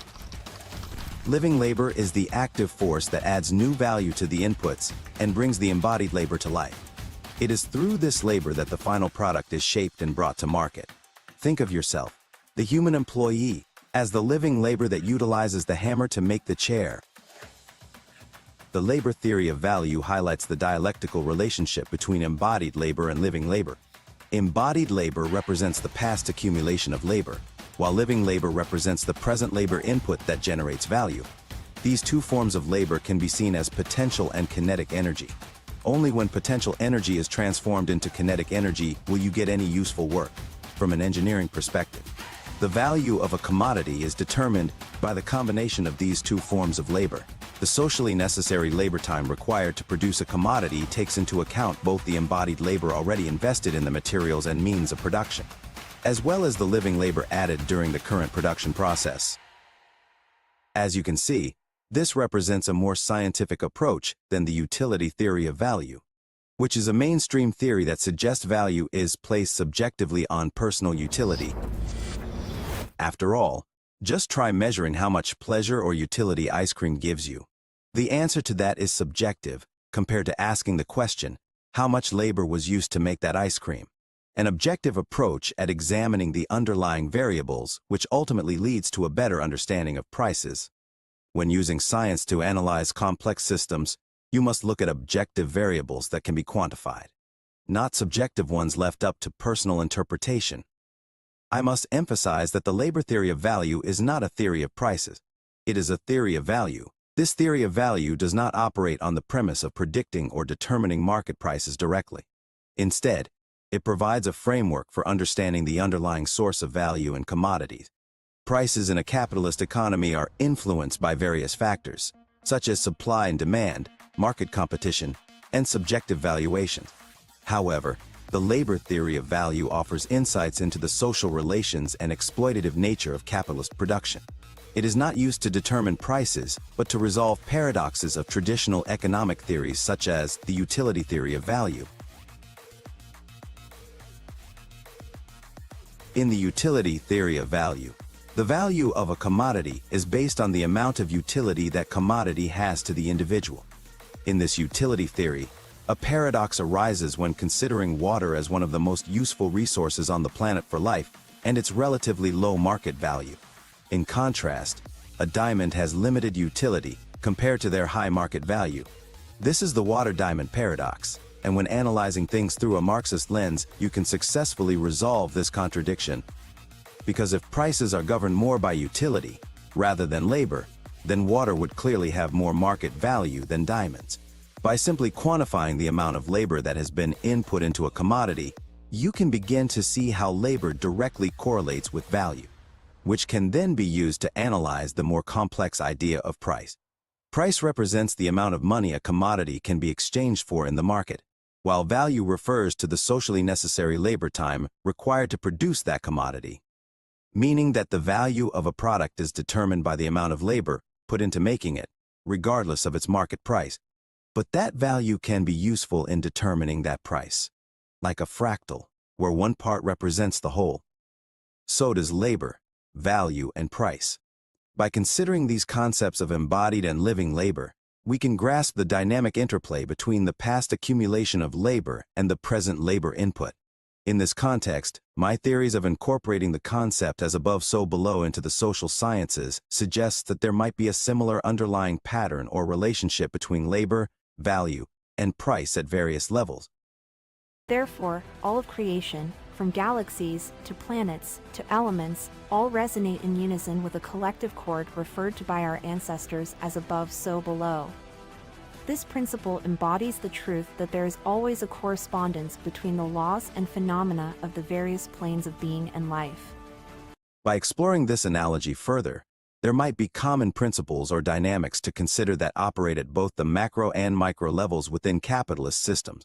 Living labor is the active force that adds new value to the inputs and brings the embodied labor to life. It is through this labor that the final product is shaped and brought to market. Think of yourself, the human employee, as the living labor that utilizes the hammer to make the chair. The labor theory of value highlights the dialectical relationship between embodied labor and living labor. Embodied labor represents the past accumulation of labor, while living labor represents the present labor input that generates value. These two forms of labor can be seen as potential and kinetic energy. Only when potential energy is transformed into kinetic energy will you get any useful work. From an engineering perspective, the value of a commodity is determined by the combination of these two forms of labor. The socially necessary labor time required to produce a commodity takes into account both the embodied labor already invested in the materials and means of production, as well as the living labor added during the current production process. As you can see, this represents a more scientific approach than the utility theory of value, which is a mainstream theory that suggests value is placed subjectively on personal utility. After all, just try measuring how much pleasure or utility ice cream gives you. The answer to that is subjective, compared to asking the question, how much labor was used to make that ice cream? An objective approach at examining the underlying variables, which ultimately leads to a better understanding of prices. When using science to analyze complex systems, you must look at objective variables that can be quantified. not subjective ones left up to personal interpretation. I must emphasize that the labor theory of value is not a theory of prices. It is a theory of value. This theory of value does not operate on the premise of predicting or determining market prices directly. Instead, it provides a framework for understanding the underlying source of value in commodities. Prices in a capitalist economy are influenced by various factors, such as supply and demand, market competition, and subjective valuations. However, the labor theory of value offers insights into the social relations and exploitative nature of capitalist production. It is not used to determine prices, but to resolve paradoxes of traditional economic theories such as the utility theory of value. In the utility theory of value, the value of a commodity is based on the amount of utility that commodity has to the individual. In this utility theory, a paradox arises when considering water as one of the most useful resources on the planet for life and its relatively low market value. In contrast, a diamond has limited utility compared to their high market value. This is the water-diamond paradox, and when analyzing things through a Marxist lens, you can successfully resolve this contradiction. Because if prices are governed more by utility rather than labor, then water would clearly have more market value than diamonds. By simply quantifying the amount of labor that has been input into a commodity, you can begin to see how labor directly correlates with value, which can then be used to analyze the more complex idea of price. Price represents the amount of money a commodity can be exchanged for in the market, while value refers to the socially necessary labor time required to produce that commodity, meaning that the value of a product is determined by the amount of labor put into making it, regardless of its market price. But that value can be useful in determining that price. Like a fractal, where one part represents the whole, so does labor, value, and price. By considering these concepts of embodied and living labor, we can grasp the dynamic interplay between the past accumulation of labor and the present labor input. In this context, my theories of incorporating the concept as above so below into the social sciences suggests that there might be a similar underlying pattern or relationship between labor, value, and price at various levels. Therefore, all of creation, from galaxies to planets to elements, all resonate in unison with a collective chord referred to by our ancestors as above so below. This principle embodies the truth that there is always a correspondence between the laws and phenomena of the various planes of being and life. By exploring this analogy further, there might be common principles or dynamics to consider that operate at both the macro and micro levels within capitalist systems.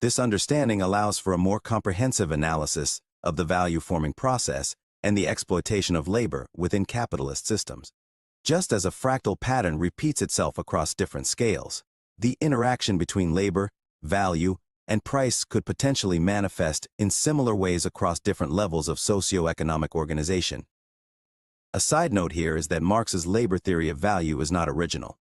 This understanding allows for a more comprehensive analysis of the value-forming process and the exploitation of labor within capitalist systems. Just as a fractal pattern repeats itself across different scales, the interaction between labor, value, and price could potentially manifest in similar ways across different levels of socio-economic organization. A side note here is that Marx's labor theory of value is not original.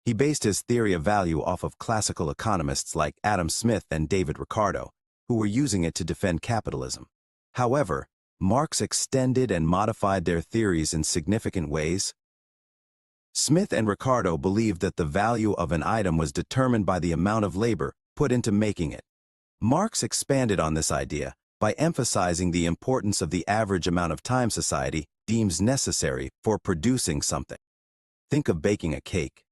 He based his theory of value off of classical economists like Adam Smith and David Ricardo, who were using it to defend capitalism. However, Marx extended and modified their theories in significant ways. Smith and Ricardo believed that the value of an item was determined by the amount of labor put into making it. Marx expanded on this idea by emphasizing the importance of the average amount of time society deems necessary for producing something. Think of baking a cake.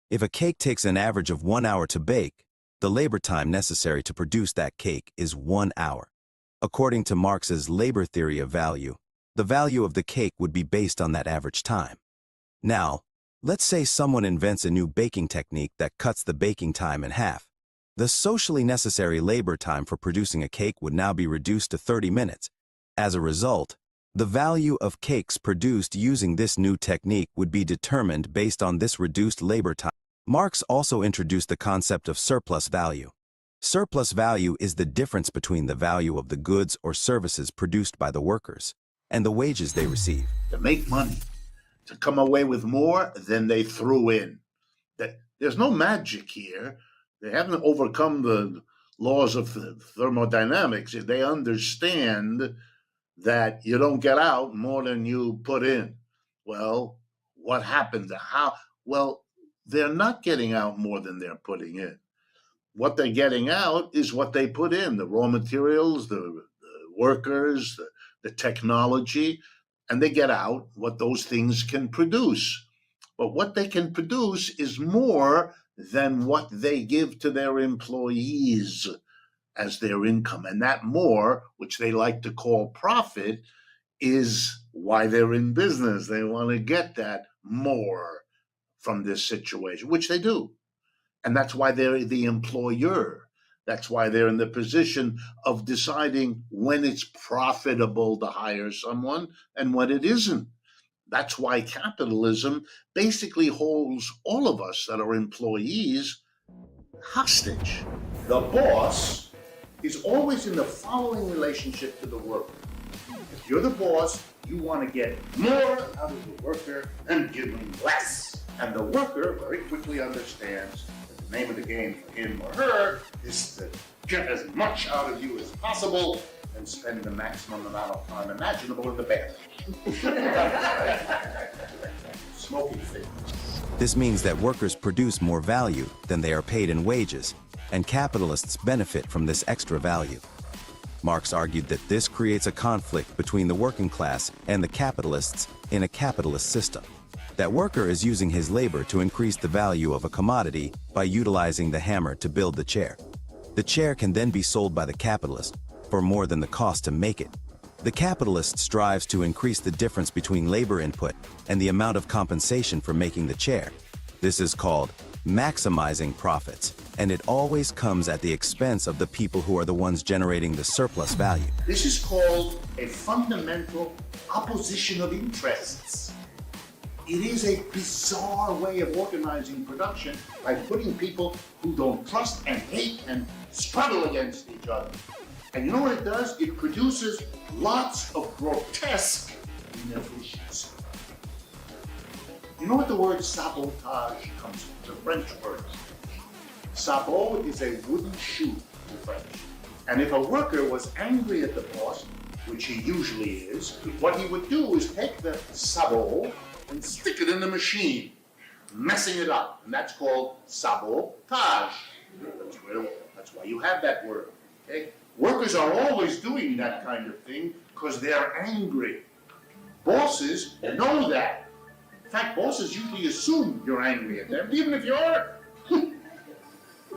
If a cake takes an average of 1 hour to bake, the labor time necessary to produce that cake is 1 hour. According to Marx's labor theory of value, the value of the cake would be based on that average time. Now, let's say someone invents a new baking technique that cuts the baking time in half. The socially necessary labor time for producing a cake would now be reduced to 30 minutes. As a result, the value of cakes produced using this new technique would be determined based on this reduced labor time. Marx also introduced the concept of surplus value. Surplus value is the difference between the value of the goods or services produced by the workers and the wages they receive. To make money, to come away with more than they threw in. There's no magic here. They haven't overcome the laws of thermodynamics. They understand that you don't get out more than you put in. Well, what happens? How? Well, they're not getting out more than they're putting in. what they're getting out is what they put in, the raw materials, the workers, the technology, and they get out what those things can produce. But what they can produce is more than what they give to their employees as their income. And that more, which they like to call profit, is why they're in business. They want to get that more from this situation, which they do. And that's why they're the employer. That's why they're in the position of deciding when it's profitable to hire someone and when it isn't. That's why capitalism basically holds all of us that are employees hostage. The boss is always in the following relationship to the worker. If you're the boss, you want to get more out of the worker and give him less. And the worker very quickly understands that the name of the game for him or her is to get as much out of you as possible and spend the maximum amount of time imaginable in the bathroom. Smoking things. This means that workers produce more value than they are paid in wages, and capitalists benefit from this extra value. Marx argued that this creates a conflict between the working class and the capitalists in a capitalist system. That worker is using his labor to increase the value of a commodity by utilizing the hammer to build the chair. The chair can then be sold by the capitalist for more than the cost to make it. The capitalist strives to increase the difference between labor input and the amount of compensation for making the chair. This is called maximizing profits, and it always comes at the expense of the people who are the ones generating the surplus value. This is called a fundamental opposition of interests. It is a bizarre way of organizing production by putting people who don't trust and hate and struggle against each other. And you know what it does? It produces lots of grotesque inefficiency. You know what the word sabotage comes from? It's a French word. Sabot is a wooden shoe in French. And if a worker was angry at the boss, which he usually is, what he would do is take the sabot and stick it in the machine, messing it up. And that's called sabotage. That's why you have that word. Okay? Workers are always doing that kind of thing because they're angry. Bosses know that. In fact, bosses usually assume you're angry at them, even if you aren't.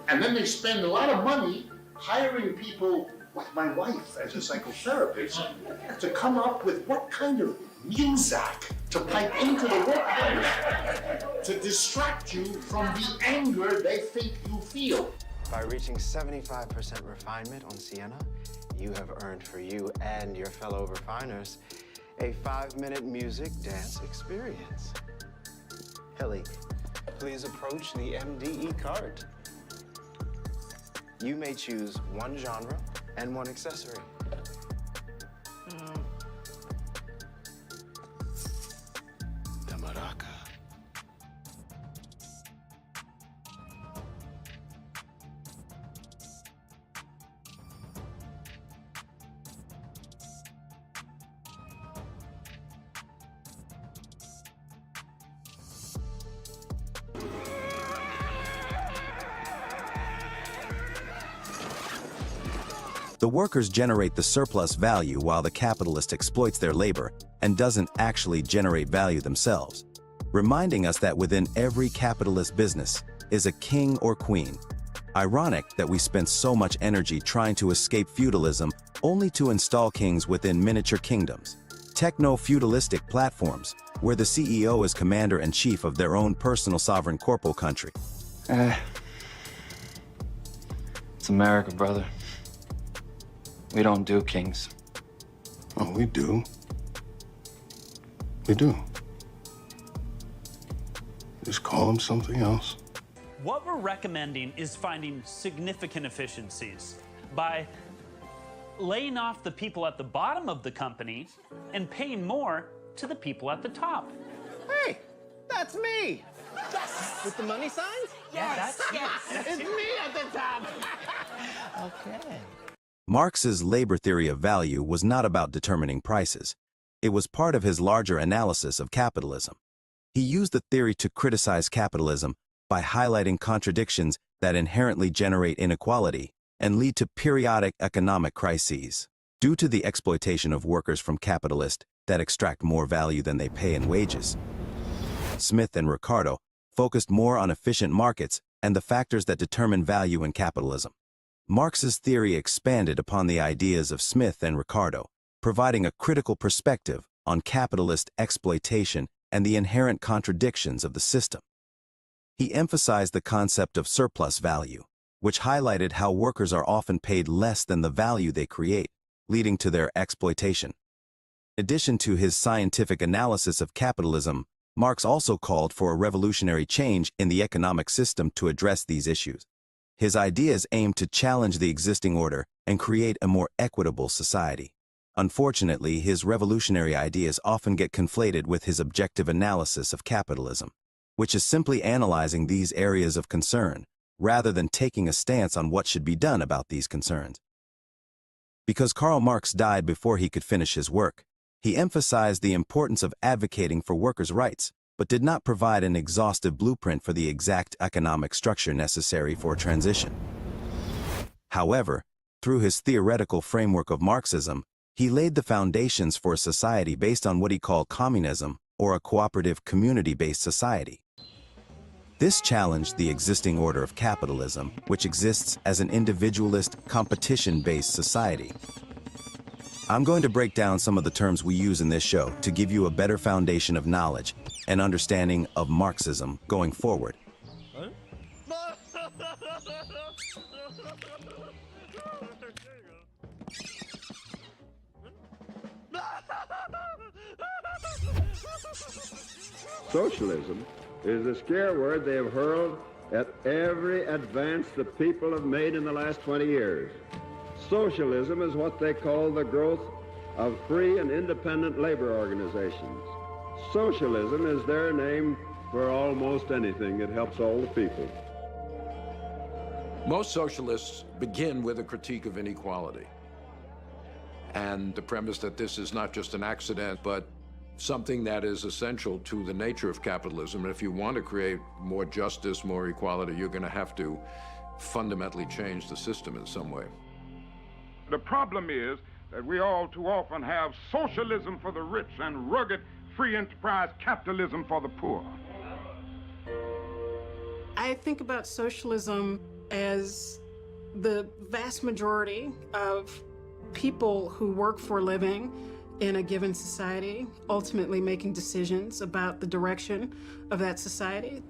And then they spend a lot of money hiring people like my wife as a psychotherapist to come up with what kind of music to pipe into the workplace to distract you from the anger they think you feel. By reaching 75% refinement on Sienna, you have earned for you and your fellow refiners a 5-minute music dance experience. Hilly, please approach the MDE cart. You may choose one genre and one accessory. The maraca. The workers generate the surplus value while the capitalist exploits their labor and doesn't actually generate value themselves, reminding us that within every capitalist business is a king or queen. Ironic that we spend so much energy trying to escape feudalism only to install kings within miniature kingdoms, techno-feudalistic platforms where the CEO is commander-in-chief of their own personal sovereign corporal country. It's America, brother. We don't do kings. Oh, we do. We do. Just call them something else. What we're recommending is finding significant efficiencies by laying off the people at the bottom of the company and paying more to the people at the top. Hey, that's me. Yes. With the money signs? Yes. It's me at the top. Okay. Marx's labor theory of value was not about determining prices. It was part of his larger analysis of capitalism. He used the theory to criticize capitalism by highlighting contradictions that inherently generate inequality and lead to periodic economic crises. Due to the exploitation of workers from capitalists that extract more value than they pay in wages, Smith and Ricardo focused more on efficient markets and the factors that determine value in capitalism. Marx's theory expanded upon the ideas of Smith and Ricardo, providing a critical perspective on capitalist exploitation and the inherent contradictions of the system. He emphasized the concept of surplus value, which highlighted how workers are often paid less than the value they create, leading to their exploitation. In addition to his scientific analysis of capitalism, Marx also called for a revolutionary change in the economic system to address these issues. His ideas aimed to challenge the existing order and create a more equitable society. Unfortunately, his revolutionary ideas often get conflated with his objective analysis of capitalism, which is simply analyzing these areas of concern, rather than taking a stance on what should be done about these concerns. Because Karl Marx died before he could finish his work, he emphasized the importance of advocating for workers' rights, but did not provide an exhaustive blueprint for the exact economic structure necessary for transition. However, through his theoretical framework of Marxism, he laid the foundations for a society based on what he called communism, or a cooperative community-based society. This challenged the existing order of capitalism, which exists as an individualist, competition-based society. I'm going to break down some of the terms we use in this show to give you a better foundation of knowledge and understanding of Marxism going forward. Socialism is the scare word they have hurled at every advance the people have made in the last 20 years. Socialism is what they call the growth of free and independent labor organizations. Socialism is their name for almost anything that helps all the people. Most socialists begin with a critique of inequality and the premise that this is not just an accident, but something that is essential to the nature of capitalism. And if you want to create more justice, more equality, you're going to have to fundamentally change the system in some way. The problem is that we all too often have socialism for the rich and rugged free enterprise capitalism for the poor. I think about socialism as the vast majority of people who work for a living in a given society, ultimately making decisions about the direction of that society.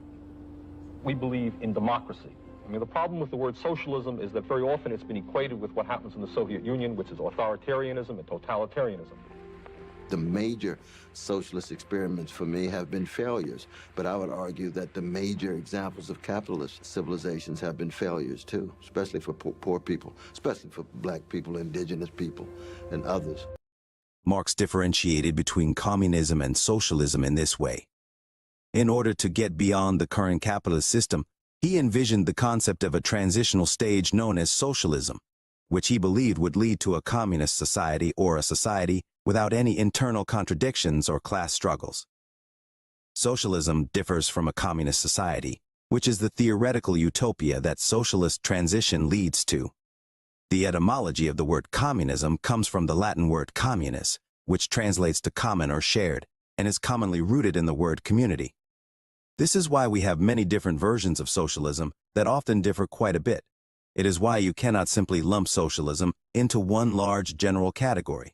We believe in democracy. I mean, the problem with the word socialism is that very often it's been equated with what happens in the Soviet Union, which is authoritarianism and totalitarianism. The major socialist experiments for me have been failures, but I would argue that the major examples of capitalist civilizations have been failures too, especially for poor people, especially for black people, indigenous people, and others. Marx differentiated between communism and socialism in this way. In order to get beyond the current capitalist system, he envisioned the concept of a transitional stage known as socialism, which he believed would lead to a communist society or a society without any internal contradictions or class struggles. Socialism differs from a communist society, which is the theoretical utopia that socialist transition leads to. The etymology of the word communism comes from the Latin word communis, which translates to common or shared, and is commonly rooted in the word community. This is why we have many different versions of socialism that often differ quite a bit. It is why you cannot simply lump socialism into one large general category.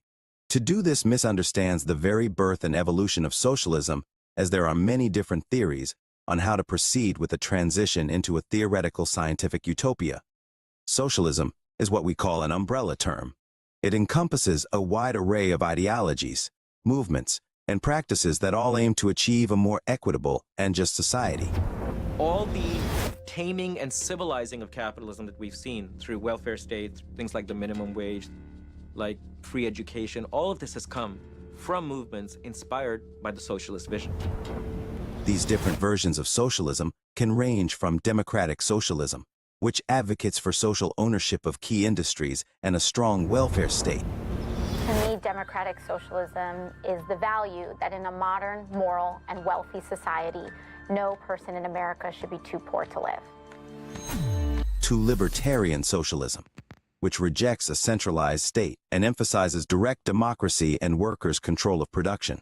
To do this misunderstands the very birth and evolution of socialism, as there are many different theories on how to proceed with the transition into a theoretical scientific utopia. Socialism is what we call an umbrella term. It encompasses a wide array of ideologies, movements, and practices that all aim to achieve a more equitable and just society. All the taming and civilizing of capitalism that we've seen through welfare states, things like the minimum wage, like free education, all of this has come from movements inspired by the socialist vision. These different versions of socialism can range from democratic socialism, which advocates for social ownership of key industries and a strong welfare state. To me, democratic socialism is the value that in a modern, moral, and wealthy society, no person in America should be too poor to live. to libertarian socialism, which rejects a centralized state and emphasizes direct democracy and workers' control of production.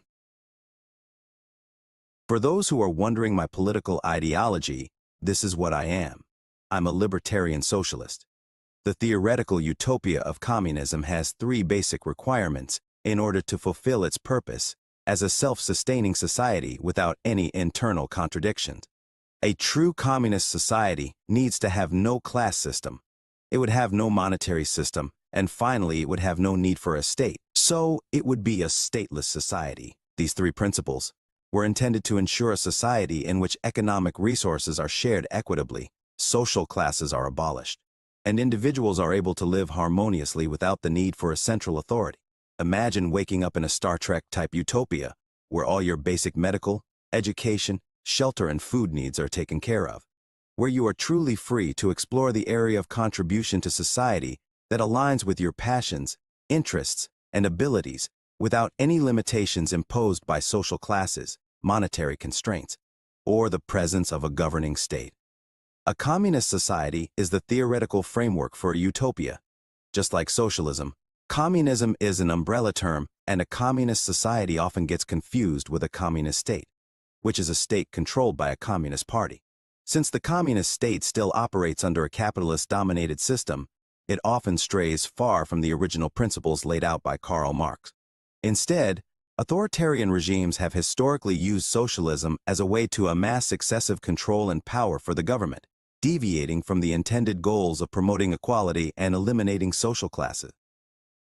For those who are wondering my political ideology, this is what I am. I'm a libertarian socialist. The theoretical utopia of communism has three basic requirements in order to fulfill its purpose as a self-sustaining society without any internal contradictions. A true communist society needs to have no class system. It would have no monetary system, and finally, it would have no need for a state. So, it would be a stateless society. These three principles were intended to ensure a society in which economic resources are shared equitably, social classes are abolished, and individuals are able to live harmoniously without the need for a central authority. Imagine waking up in a Star Trek-type utopia where all your basic medical, education, shelter, and food needs are taken care of, where you are truly free to explore the area of contribution to society that aligns with your passions, interests, and abilities without any limitations imposed by social classes, monetary constraints, or the presence of a governing state. A communist society is the theoretical framework for a utopia. Just like socialism, communism is an umbrella term, and a communist society often gets confused with a communist state, which is a state controlled by a communist party. Since the communist state still operates under a capitalist-dominated system, it often strays far from the original principles laid out by Karl Marx. Instead, authoritarian regimes have historically used socialism as a way to amass excessive control and power for the government, deviating from the intended goals of promoting equality and eliminating social classes.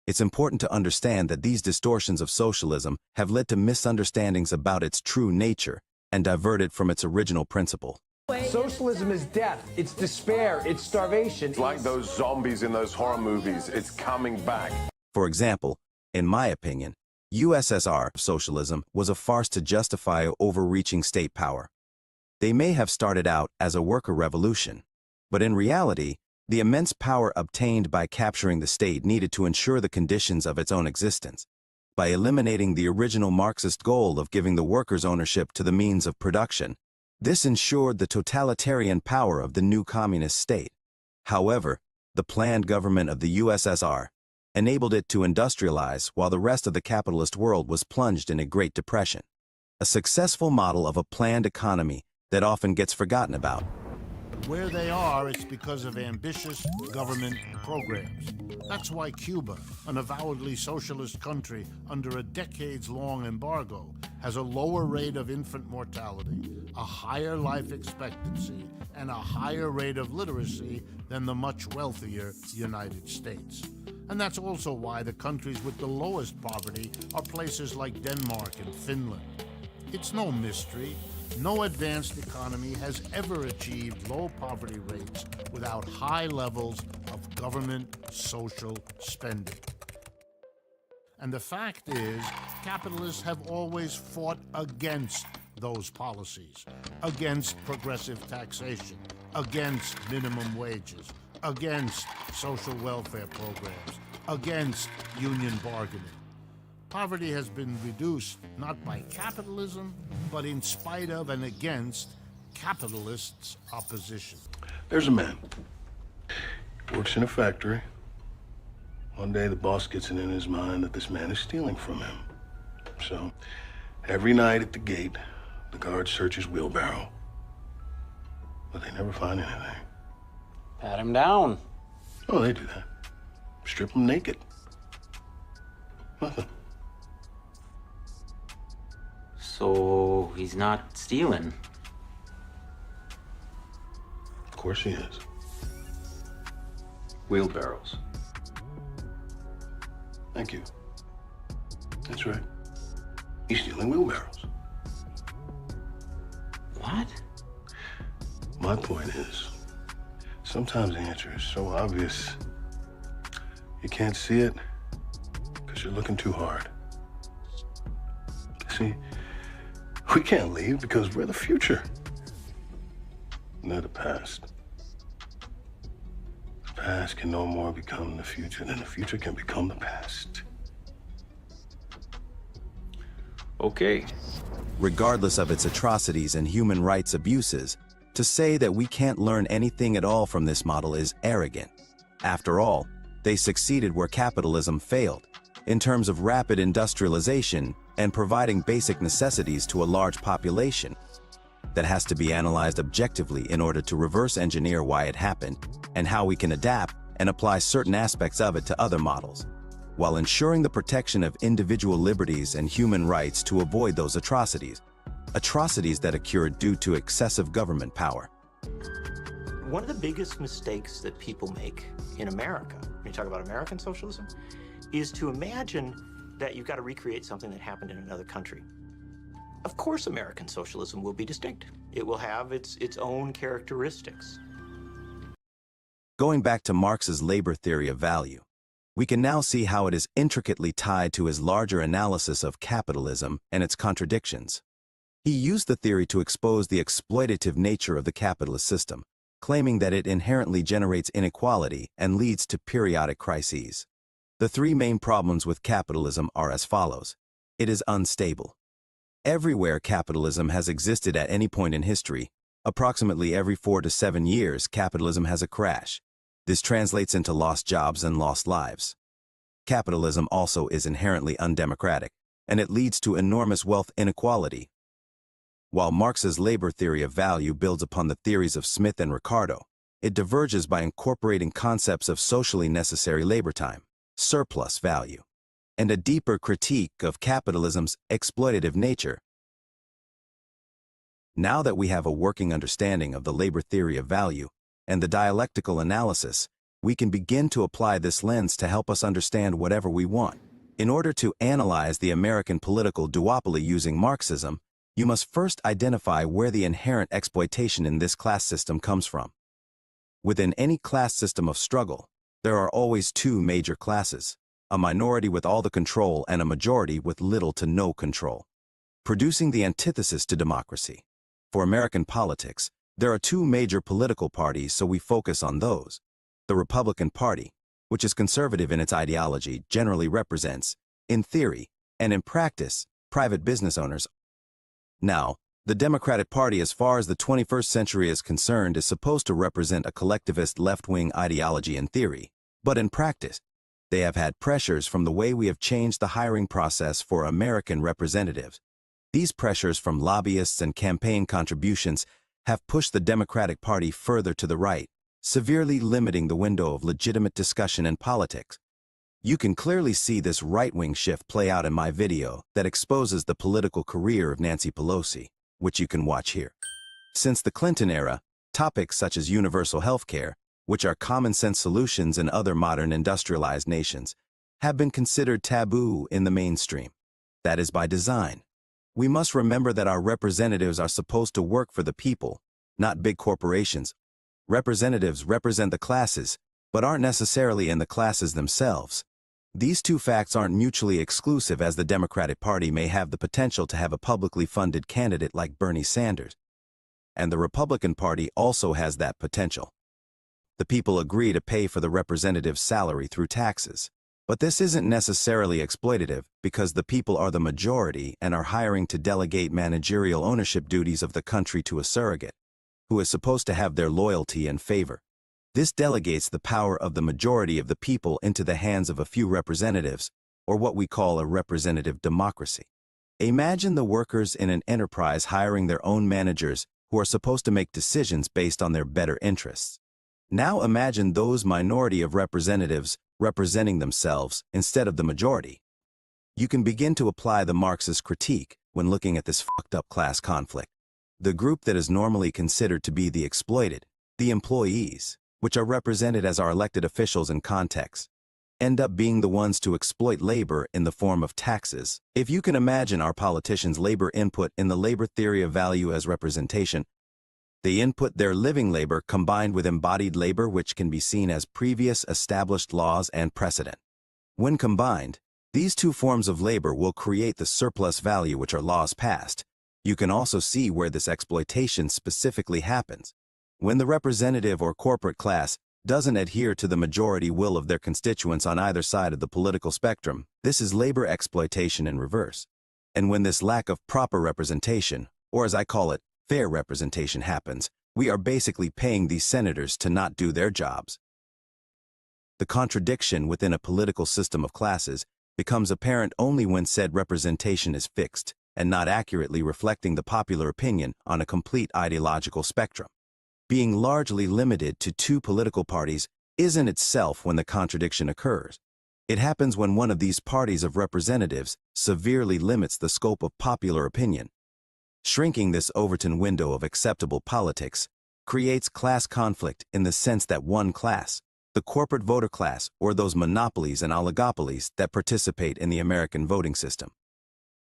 It's important to understand that these distortions of socialism have led to misunderstandings about its true nature and diverted from its original principle. Socialism is death, it's despair, it's starvation. It's like those zombies in those horror movies. It's coming back. For example, in my opinion, USSR socialism was a farce to justify overreaching state power. They may have started out as a worker revolution, but in reality, the immense power obtained by capturing the state needed to ensure the conditions of its own existence. By eliminating the original Marxist goal of giving the workers ownership to the means of production, this ensured the totalitarian power of the new communist state. However, the planned government of the USSR enabled it to industrialize while the rest of the capitalist world was plunged in a Great Depression, a successful model of a planned economy that often gets forgotten about. Where they are, it's because of ambitious government programs. That's why Cuba, an avowedly socialist country under a decades-long embargo, has a lower rate of infant mortality, a higher life expectancy, and a higher rate of literacy than the much wealthier United States. And that's also why the countries with the lowest poverty are places like Denmark and Finland. It's no mystery. No advanced economy has ever achieved low poverty rates without high levels of government social spending. And the fact is, capitalists have always fought against those policies, against progressive taxation, against minimum wages, against social welfare programs, against union bargaining. Poverty has been reduced not by capitalism, but in spite of and against capitalists' opposition. There's a man. Works in a factory. One day the boss gets it in his mind that this man is stealing from him. So, every night at the gate, the guard searches wheelbarrow. But they never find anything. Pat him down. Oh, they do that. Strip him naked. Nothing. So he's not stealing. Of course he is. Wheelbarrows. Thank you. That's right. He's stealing wheelbarrows. What? My point is, sometimes the answer is so obvious, you can't see it because you're looking too hard. See, we can't leave because we're the future. They're the past. The past can no more become the future than the future can become the past. Okay. Regardless of its atrocities and human rights abuses, To say that we can't learn anything at all from this model is arrogant. After all, they succeeded where capitalism failed, in terms of rapid industrialization and providing basic necessities to a large population. That has to be analyzed objectively in order to reverse engineer why it happened and how we can adapt and apply certain aspects of it to other models, while ensuring the protection of individual liberties and human rights to avoid those atrocities that occurred due to excessive government power. One of the biggest mistakes that people make in America, when you talk about American socialism, is to imagine that you've got to recreate something that happened in another country. Of course, American socialism will be distinct. It will have its own characteristics. Going back to Marx's labor theory of value, we can now see how it is intricately tied to his larger analysis of capitalism and its contradictions. He used the theory to expose the exploitative nature of the capitalist system, claiming that it inherently generates inequality and leads to periodic crises. The three main problems with capitalism are as follows. It is unstable. Everywhere capitalism has existed at any point in history, approximately every 4 to 7 years, capitalism has a crash. This translates into lost jobs and lost lives. Capitalism also is inherently undemocratic, and it leads to enormous wealth inequality. While Marx's labor theory of value builds upon the theories of Smith and Ricardo, it diverges by incorporating concepts of socially necessary labor time, surplus value, and a deeper critique of capitalism's exploitative nature. Now that we have a working understanding of the labor theory of value and the dialectical analysis, we can begin to apply this lens to help us understand whatever we want. In order to analyze the American political duopoly using Marxism, you must first identify where the inherent exploitation in this class system comes from. Within any class system of struggle, there are always two major classes, a minority with all the control and a majority with little to no control, producing the antithesis to democracy. For American politics, there are two major political parties, so we focus on those. The Republican Party, which is conservative in its ideology, generally represents, in theory and in practice, private business owners. Now, the Democratic Party, as far as the 21st century is concerned, is supposed to represent a collectivist left-wing ideology in theory, but in practice, they have had pressures from the way we have changed the hiring process for American representatives. These pressures from lobbyists and campaign contributions have pushed the Democratic Party further to the right, severely limiting the window of legitimate discussion in politics. You can clearly see this right-wing shift play out in my video that exposes the political career of Nancy Pelosi, which you can watch here. Since the Clinton era, topics such as universal health care, which are common-sense solutions in other modern industrialized nations, have been considered taboo in the mainstream. That is by design. We must remember that our representatives are supposed to work for the people, not big corporations. Representatives represent the classes, but aren't necessarily in the classes themselves. These two facts aren't mutually exclusive, as the Democratic Party may have the potential to have a publicly funded candidate like Bernie Sanders. And the Republican Party also has that potential. The people agree to pay for the representative's salary through taxes. But this isn't necessarily exploitative, because the people are the majority and are hiring to delegate managerial ownership duties of the country to a surrogate, who is supposed to have their loyalty and favor. This delegates the power of the majority of the people into the hands of a few representatives, or what we call a representative democracy. Imagine the workers in an enterprise hiring their own managers who are supposed to make decisions based on their better interests. Now imagine those minority of representatives representing themselves instead of the majority. You can begin to apply the Marxist critique when looking at this fucked up class conflict. The group that is normally considered to be the exploited, the employees, which are represented as our elected officials in context, end up being the ones to exploit labor in the form of taxes. If you can imagine our politicians' labor input in the labor theory of value as representation, they input their living labor combined with embodied labor, which can be seen as previous established laws and precedent. When combined, these two forms of labor will create the surplus value, which are laws passed. You can also see where this exploitation specifically happens. When the representative or corporate class doesn't adhere to the majority will of their constituents on either side of the political spectrum, this is labor exploitation in reverse. And when this lack of proper representation, or as I call it, fair representation happens, We are basically paying these senators to not do their jobs. The contradiction within a political system of classes becomes apparent only when said representation is fixed and not accurately reflecting the popular opinion on a complete ideological spectrum. Being largely limited to two political parties isn't itself when the contradiction occurs. It happens when one of these parties of representatives severely limits the scope of popular opinion. Shrinking this Overton window of acceptable politics creates class conflict in the sense that one class, the corporate voter class, or those monopolies and oligopolies that participate in the American voting system.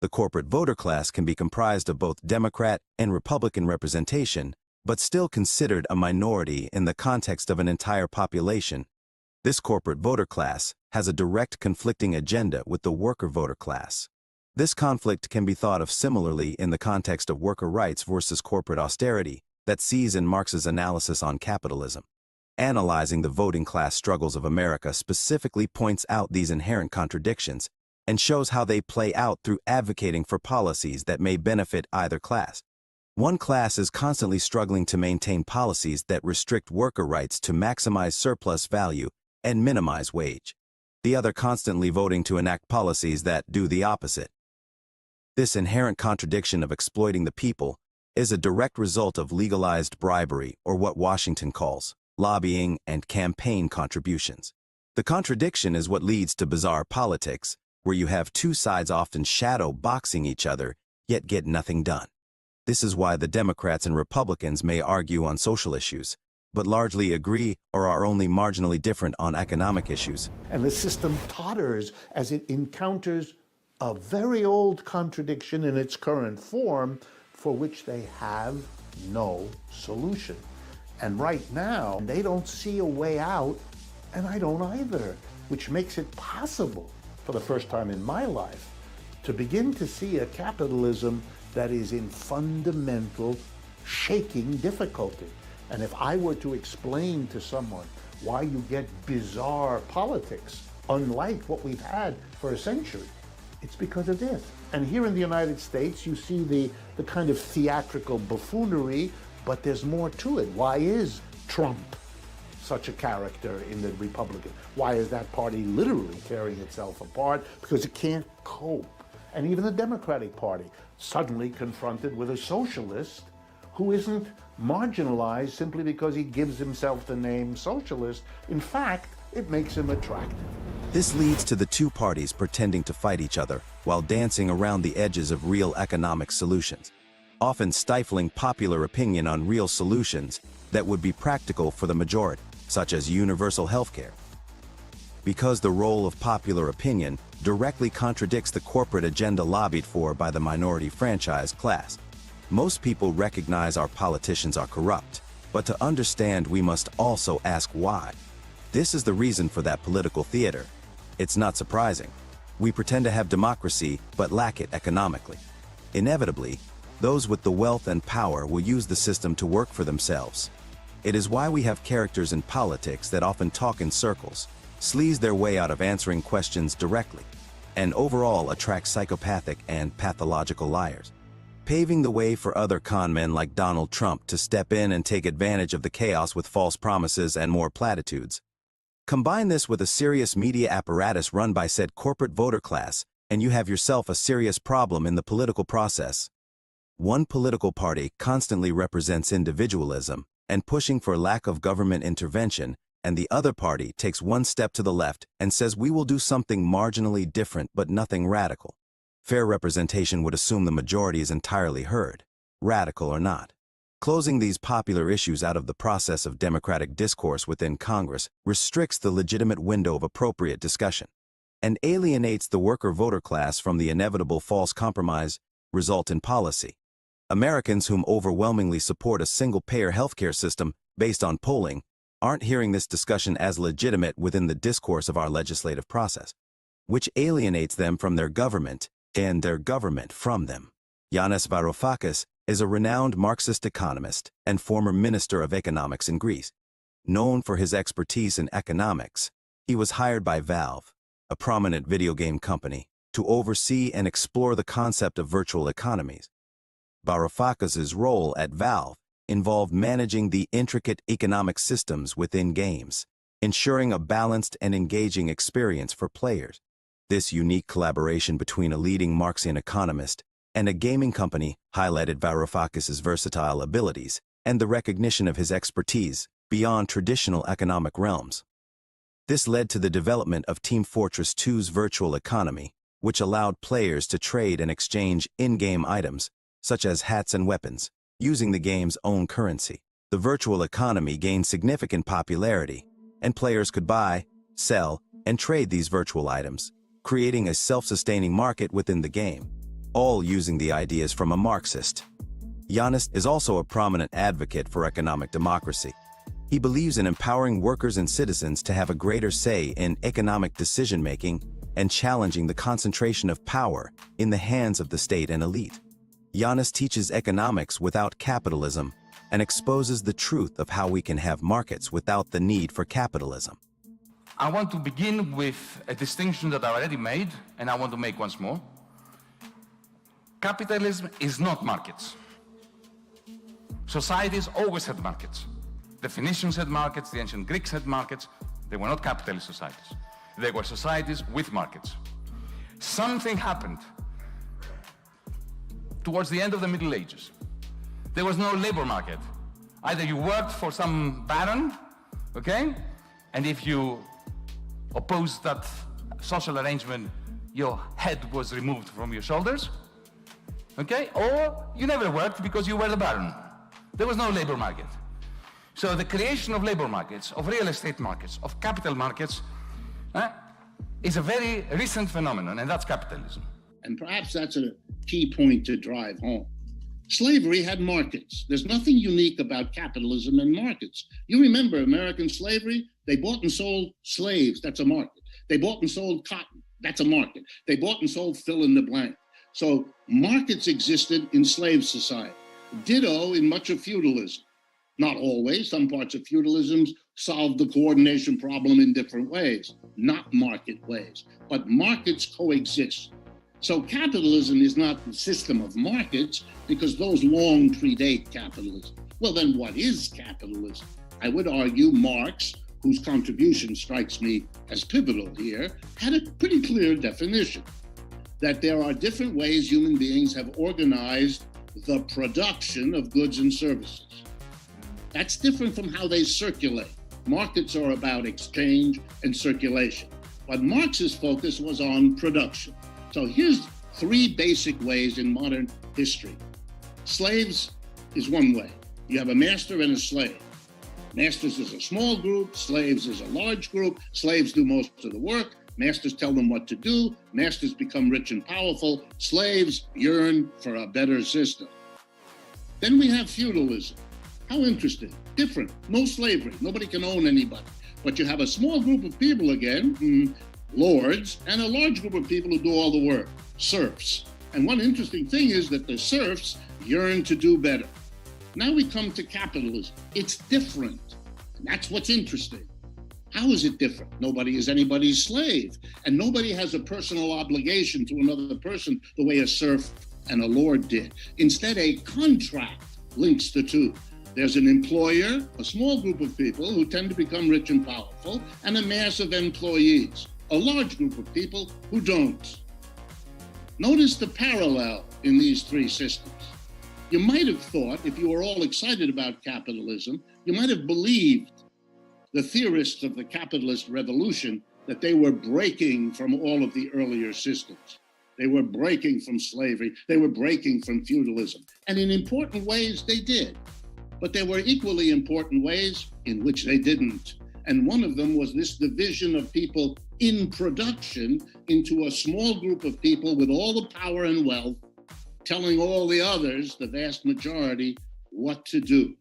The corporate voter class can be comprised of both Democrat and Republican representation, but still considered a minority in the context of an entire population. This corporate voter class has a direct conflicting agenda with the worker voter class. This conflict can be thought of similarly in the context of worker rights versus corporate austerity that sees in Marx's analysis on capitalism. Analyzing the voting class struggles of America specifically points out these inherent contradictions and shows how they play out through advocating for policies that may benefit either class. One class is constantly struggling to maintain policies that restrict worker rights to maximize surplus value and minimize wage. The other constantly voting to enact policies that do the opposite. This inherent contradiction of exploiting the people is a direct result of legalized bribery, or what Washington calls lobbying and campaign contributions. The contradiction is what leads to bizarre politics, where you have two sides often shadow boxing each other, yet get nothing done. This is why the Democrats and Republicans may argue on social issues, but largely agree or are only marginally different on economic issues. And the system totters as it encounters a very old contradiction in its current form for which they have no solution. And right now, they don't see a way out, and I don't either, which makes it possible, for the first time in my life, to begin to see a capitalism that is in fundamental shaking difficulty. And if I were to explain to someone why you get bizarre politics, unlike what we've had for a century, it's because of this. And here in the United States, you see the kind of theatrical buffoonery, but there's more to it. Why is Trump such a character in the Republican? Why is that party literally tearing itself apart? Because it can't cope. And even the Democratic Party, suddenly confronted with a socialist who isn't marginalized simply because he gives himself the name socialist. In fact, it makes him attractive. This leads to the two parties pretending to fight each other while dancing around the edges of real economic solutions, often stifling popular opinion on real solutions that would be practical for the majority, such as universal health care. Because the role of popular opinion directly contradicts the corporate agenda lobbied for by the minority franchise class, most people recognize our politicians are corrupt, but to understand we must also ask why. This is the reason for that political theater. It's not surprising. We pretend to have democracy, but lack it economically. Inevitably, those with the wealth and power will use the system to work for themselves. It is why we have characters in politics that often talk in circles, sleaze their way out of answering questions directly, and overall attract psychopathic and pathological liars, paving the way for other con men like Donald Trump to step in and take advantage of the chaos with false promises and more platitudes. Combine this with a serious media apparatus run by said corporate voter class, and you have yourself a serious problem in the political process. One political party constantly represents individualism and pushing for lack of government intervention, and the other party takes one step to the left and says we will do something marginally different but nothing radical. Fair representation would assume the majority is entirely heard, radical or not. Closing these popular issues out of the process of democratic discourse within Congress restricts the legitimate window of appropriate discussion and alienates the worker voter class from the inevitable false compromise result in policy. Americans whom overwhelmingly support a single-payer healthcare system based on polling aren't hearing this discussion as legitimate within the discourse of our legislative process, which alienates them from their government and their government from them. Yanis Varoufakis is a renowned Marxist economist and former Minister of Economics in Greece. Known for his expertise in economics, he was hired by Valve, a prominent video game company, to oversee and explore the concept of virtual economies. Varoufakis's role at Valve involved managing the intricate economic systems within games, ensuring a balanced and engaging experience for players. This unique collaboration between a leading Marxian economist and a gaming company highlighted Varoufakis's versatile abilities and the recognition of his expertise beyond traditional economic realms. This led to the development of Team Fortress 2's virtual economy, which allowed players to trade and exchange in-game items, such as hats and weapons, using the game's own currency. The virtual economy gained significant popularity, and players could buy, sell, and trade these virtual items, creating a self-sustaining market within the game, all using the ideas from a Marxist. Yanis is also a prominent advocate for economic democracy. He believes in empowering workers and citizens to have a greater say in economic decision-making and challenging the concentration of power in the hands of the state and elite. Yanis teaches economics without capitalism and exposes the truth of how we can have markets without the need for capitalism. I want to begin with a distinction that I already made, and I want to make once more. Capitalism is not markets. Societies always had markets. The Phoenicians had markets, the ancient Greeks had markets. They were not capitalist societies. They were societies with markets. Something happened towards the end of the Middle Ages. There was no labor market. Either you worked for some baron, okay? And if you opposed that social arrangement, your head was removed from your shoulders, okay? Or you never worked because you were the baron. There was no labor market. So the creation of labor markets, of real estate markets, of capital markets, is a very recent phenomenon, and that's capitalism. And perhaps that's a key point to drive home. Slavery had markets. There's nothing unique about capitalism and markets. You remember American slavery? They bought and sold slaves. That's a market. They bought and sold cotton. That's a market. They bought and sold fill in the blank. So markets existed in slave society. Ditto in much of feudalism. Not always. Some parts of feudalism solved the coordination problem in different ways, not market ways. But markets coexist. So capitalism is not the system of markets because those long predate capitalism. Well, then what is capitalism? I would argue Marx, whose contribution strikes me as pivotal here, had a pretty clear definition that there are different ways human beings have organized the production of goods and services. That's different from how they circulate. Markets are about exchange and circulation, but Marx's focus was on production. So here's three basic ways in modern history. Slaves is one way. You have a master and a slave. Masters is a small group, slaves is a large group. Slaves do most of the work. Masters tell them what to do. Masters become rich and powerful. Slaves yearn for a better system. Then we have feudalism. How interesting, different, no slavery, nobody can own anybody. But you have a small group of people again, lords, and a large group of people who do all the work, serfs. And one interesting thing is that the serfs yearn to do better. Now we come to capitalism. It's different. And that's what's interesting. How is it different? Nobody is anybody's slave, and nobody has a personal obligation to another person the way a serf and a lord did. Instead, a contract links the two. There's an employer, a small group of people who tend to become rich and powerful, and a mass of employees, a large group of people who don't. Notice the parallel in these three systems. You might have thought, if you were all excited about capitalism, you might have believed the theorists of the capitalist revolution that they were breaking from all of the earlier systems. They were breaking from slavery. They were breaking from feudalism. And in important ways, they did. But there were equally important ways in which they didn't. And one of them was this division of people in production into a small group of people with all the power and wealth, telling all the others, the vast majority, what to do.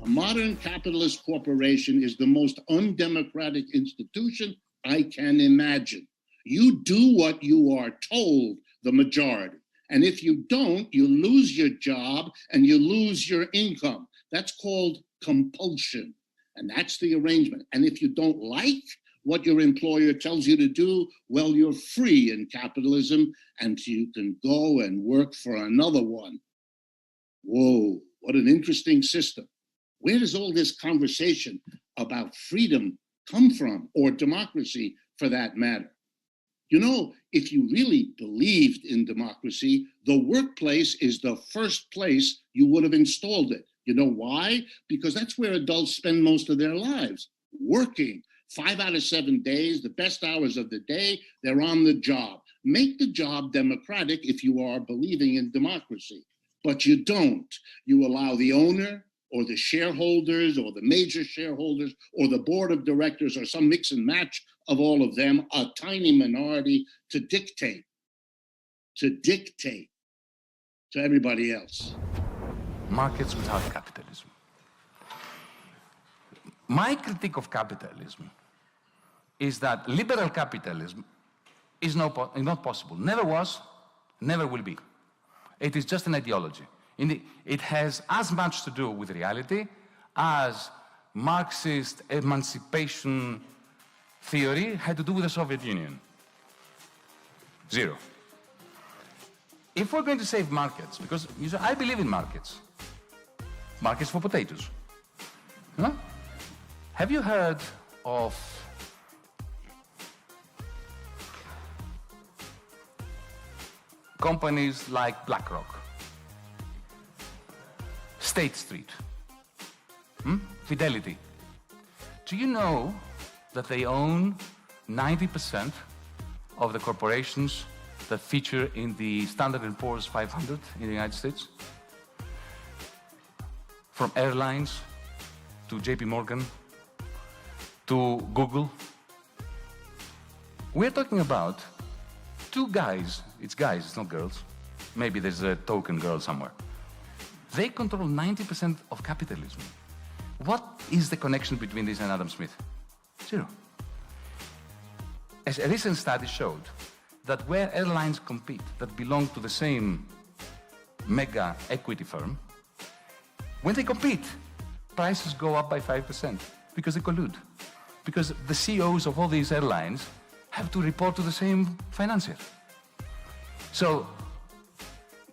A modern capitalist corporation is the most undemocratic institution I can imagine. You do what you are told, the majority. And if you don't, you lose your job and you lose your income. That's called compulsion. And that's the arrangement. And if you don't like what your employer tells you to do, well, you're free in capitalism and you can go and work for another one. Whoa, what an interesting system. Where does all this conversation about freedom come from, or democracy for that matter? You know, if you really believed in democracy, the workplace is the first place you would have installed it. You know why? Because that's where adults spend most of their lives, working. 5 out of 7 days, the best hours of the day, they're on the job. Make the job democratic if you are believing in democracy. But you don't. You allow the owner or the shareholders or the major shareholders or the board of directors or some mix and match of all of them, a tiny minority, to dictate to everybody else. Markets without capitalism. My critique of capitalism is that liberal capitalism is not possible. Never was, never will be. It is just an ideology. It has as much to do with reality as Marxist emancipation theory had to do with the Soviet Union. Zero. If we're going to save markets, because I believe in markets for potatoes. Huh? Have you heard of companies like BlackRock, State Street, Fidelity? Do you know that they own 90% of the corporations that feature in the Standard & Poor's 500 in the United States? From airlines to JP Morgan to Google. We're talking about two guys. It's guys, it's not girls. Maybe there's a token girl somewhere. They control 90% of capitalism. What is the connection between this and Adam Smith? Zero. As a recent study showed, that where airlines compete that belong to the same mega equity firm, when they compete, prices go up by 5% because they collude. Because the CEOs of all these airlines have to report to the same financier. So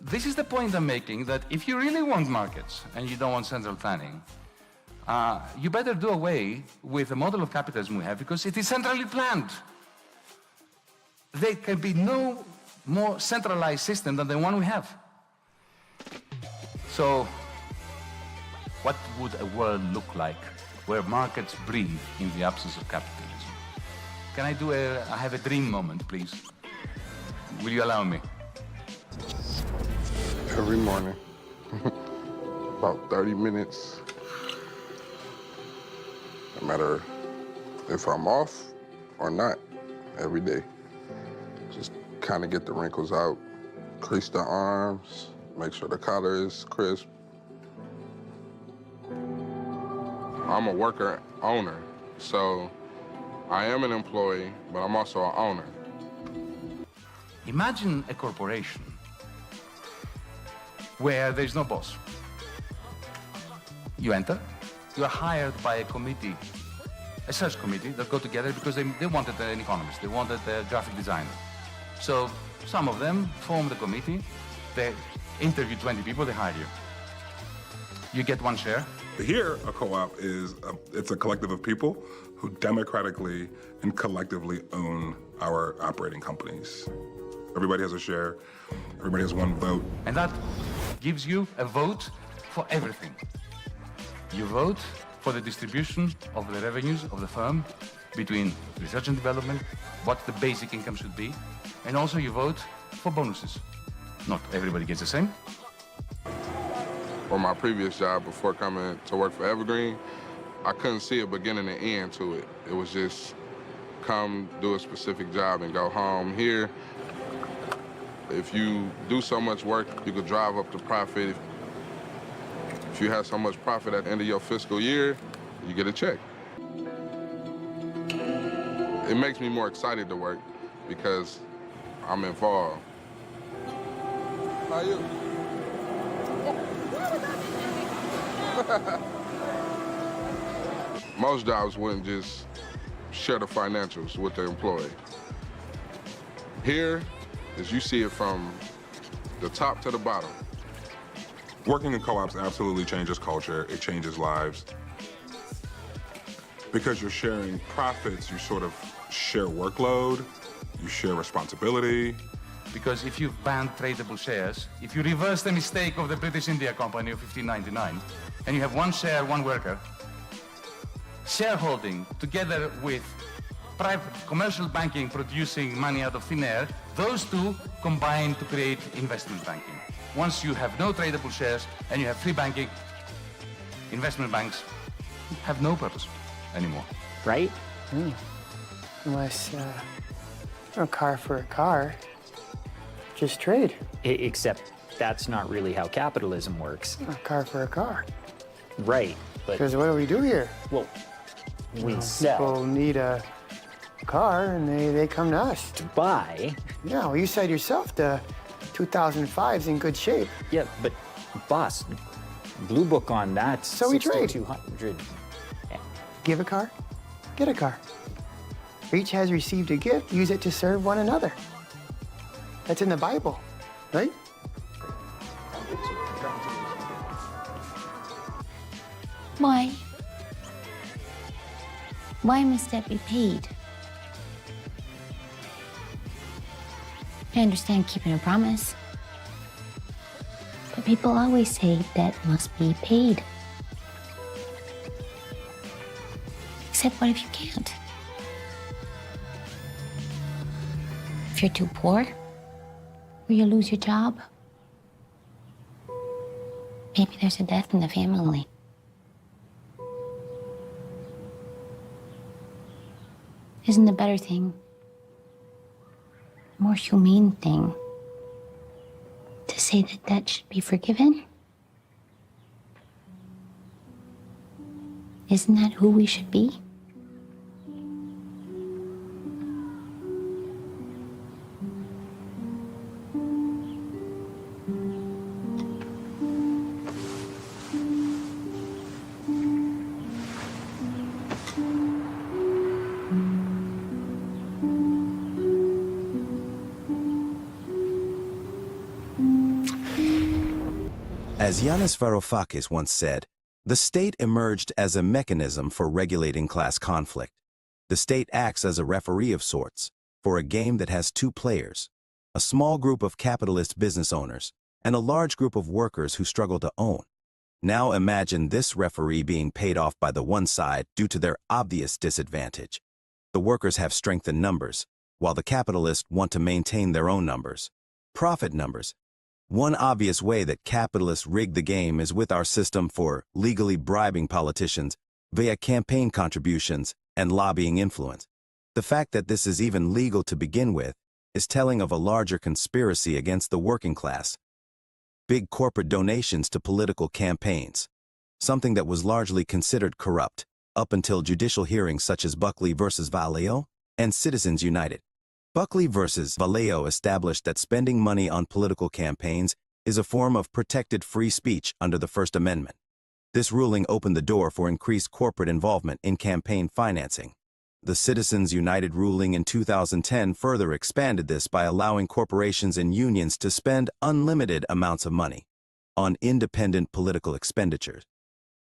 this is the point I'm making, that if you really want markets and you don't want central planning, you better do away with the model of capitalism we have, because it is centrally planned. There can be no more centralized system than the one we have. So what would a world look like where markets breathe in the absence of capitalism? Can I have a dream moment, please? Will you allow me? Every morning, about 30 minutes, no matter if I'm off or not, every day. Just kind of get the wrinkles out, crease the arms, make sure the collar is crisp. I'm a worker owner, so I am an employee, but I'm also an owner. Imagine a corporation where there's no boss. You enter, you're hired by a committee, a search committee that go together because they wanted an economist, they wanted a graphic designer. So some of them form the committee, they interview 20 people, they hire you. You get 1 share. Here, a co-op is it's a collective of people who democratically and collectively own our operating companies. Everybody has a share, everybody has 1 vote. And that gives you a vote for everything. You vote for the distribution of the revenues of the firm between research and development, what the basic income should be, and also you vote for bonuses. Not everybody gets the same. For my previous job, before coming to work for Evergreen, I couldn't see a beginning and end to it. It was just come, do a specific job, and go home. Here, if you do so much work, you could drive up the profit. If you have so much profit at the end of your fiscal year, you get a check. It makes me more excited to work because I'm involved. How are you? Most jobs wouldn't just share the financials with the employee. Here, as you see it from the top to the bottom, Working in co-ops absolutely changes culture. It changes lives. Because you're sharing profits, you sort of share workload, you share responsibility. Because if you've banned tradable shares, if you reverse the mistake of the British India Company of 1599, and you have one share, one worker, shareholding together with private commercial banking producing money out of thin air, those two combine to create investment banking. Once you have no tradable shares and you have free banking, investment banks have no purpose anymore. Right? Unless a car for a car, just trade. Except that's not really how capitalism works. A car for a car. Right, but... Because what do we do here? Well, we sell. People need a car, and they come to us. To buy? Yeah, well, you said yourself the 2005's in good shape. Yeah, but boss, Blue Book on that. So we trade. 6,200. Give a car, get a car. Each has received a gift, use it to serve one another. That's in the Bible, right? Why? Why must debt be paid? I understand keeping a promise. But people always say debt must be paid. Except what if you can't? If you're too poor, or you lose your job, maybe there's a death in the family. Isn't the better thing, more humane thing, to say that debt should be forgiven? Isn't that who we should be? As Yanis Varoufakis once said, the state emerged as a mechanism for regulating class conflict. The state acts as a referee of sorts for a game that has two players, a small group of capitalist business owners and a large group of workers who struggle to own. Now imagine this referee being paid off by the one side due to their obvious disadvantage. The workers have strength in numbers, while the capitalists want to maintain their own numbers, profit numbers. One obvious way that capitalists rig the game is with our system for legally bribing politicians via campaign contributions and lobbying influence. The fact that this is even legal to begin with is telling of a larger conspiracy against the working class. Big corporate donations to political campaigns, something that was largely considered corrupt up until judicial hearings such as Buckley versus Valeo and Citizens United. Buckley versus Valeo established that spending money on political campaigns is a form of protected free speech under the First Amendment. This ruling opened the door for increased corporate involvement in campaign financing. The Citizens United ruling in 2010 further expanded this by allowing corporations and unions to spend unlimited amounts of money on independent political expenditures.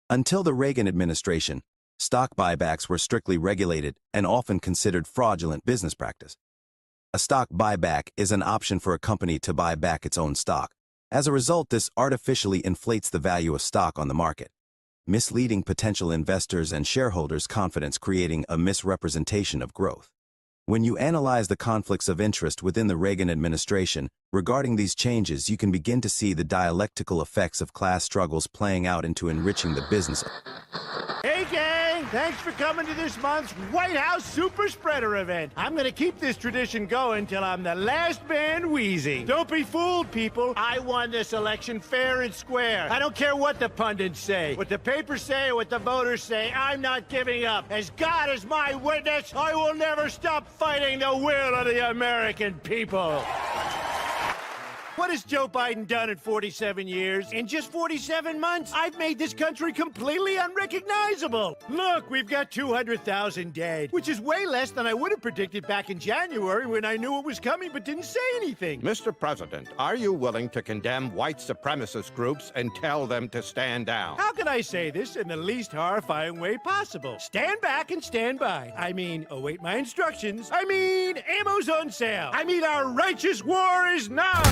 Until the Reagan administration, stock buybacks were strictly regulated and often considered fraudulent business practice. A stock buyback is an option for a company to buy back its own stock. As a result, this artificially inflates the value of stock on the market, misleading potential investors and shareholders' confidence, creating a misrepresentation of growth. When you analyze the conflicts of interest within the Reagan administration regarding these changes, you can begin to see the dialectical effects of class struggles playing out into enriching the business. Hey gang, thanks for coming to this month's White House Super Spreader event. I'm gonna keep this tradition going till I'm the last man wheezing. Don't be fooled, people. I won this election fair and square. I don't care what the pundits say, what the papers say, or what the voters say. I'm not giving up. As God is my witness, I will never stop fighting the will of the American people. What has Joe Biden done in 47 years? In just 47 months, I've made this country completely unrecognizable. Look, we've got 200,000 dead, which is way less than I would have predicted back in January when I knew it was coming but didn't say anything. Mr. President, are you willing to condemn white supremacist groups and tell them to stand down? How can I say this in the least horrifying way possible? Stand back and stand by. I mean, await my instructions. I mean, ammo's on sale. I mean, our righteous war is now.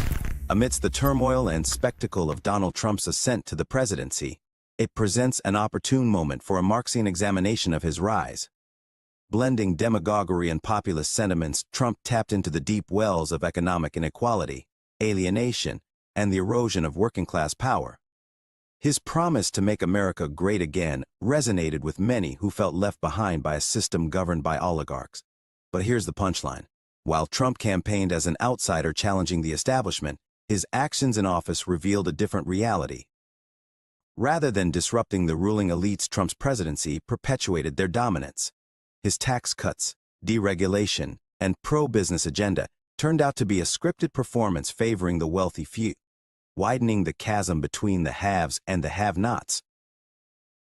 Amidst the turmoil and spectacle of Donald Trump's ascent to the presidency, it presents an opportune moment for a Marxian examination of his rise. Blending demagoguery and populist sentiments, Trump tapped into the deep wells of economic inequality, alienation, and the erosion of working-class power. His promise to make America great again resonated with many who felt left behind by a system governed by oligarchs. But here's the punchline. While Trump campaigned as an outsider challenging the establishment, his actions in office revealed a different reality. Rather than disrupting the ruling elites, Trump's presidency perpetuated their dominance. His tax cuts, deregulation, and pro-business agenda turned out to be a scripted performance favoring the wealthy few, widening the chasm between the haves and the have-nots.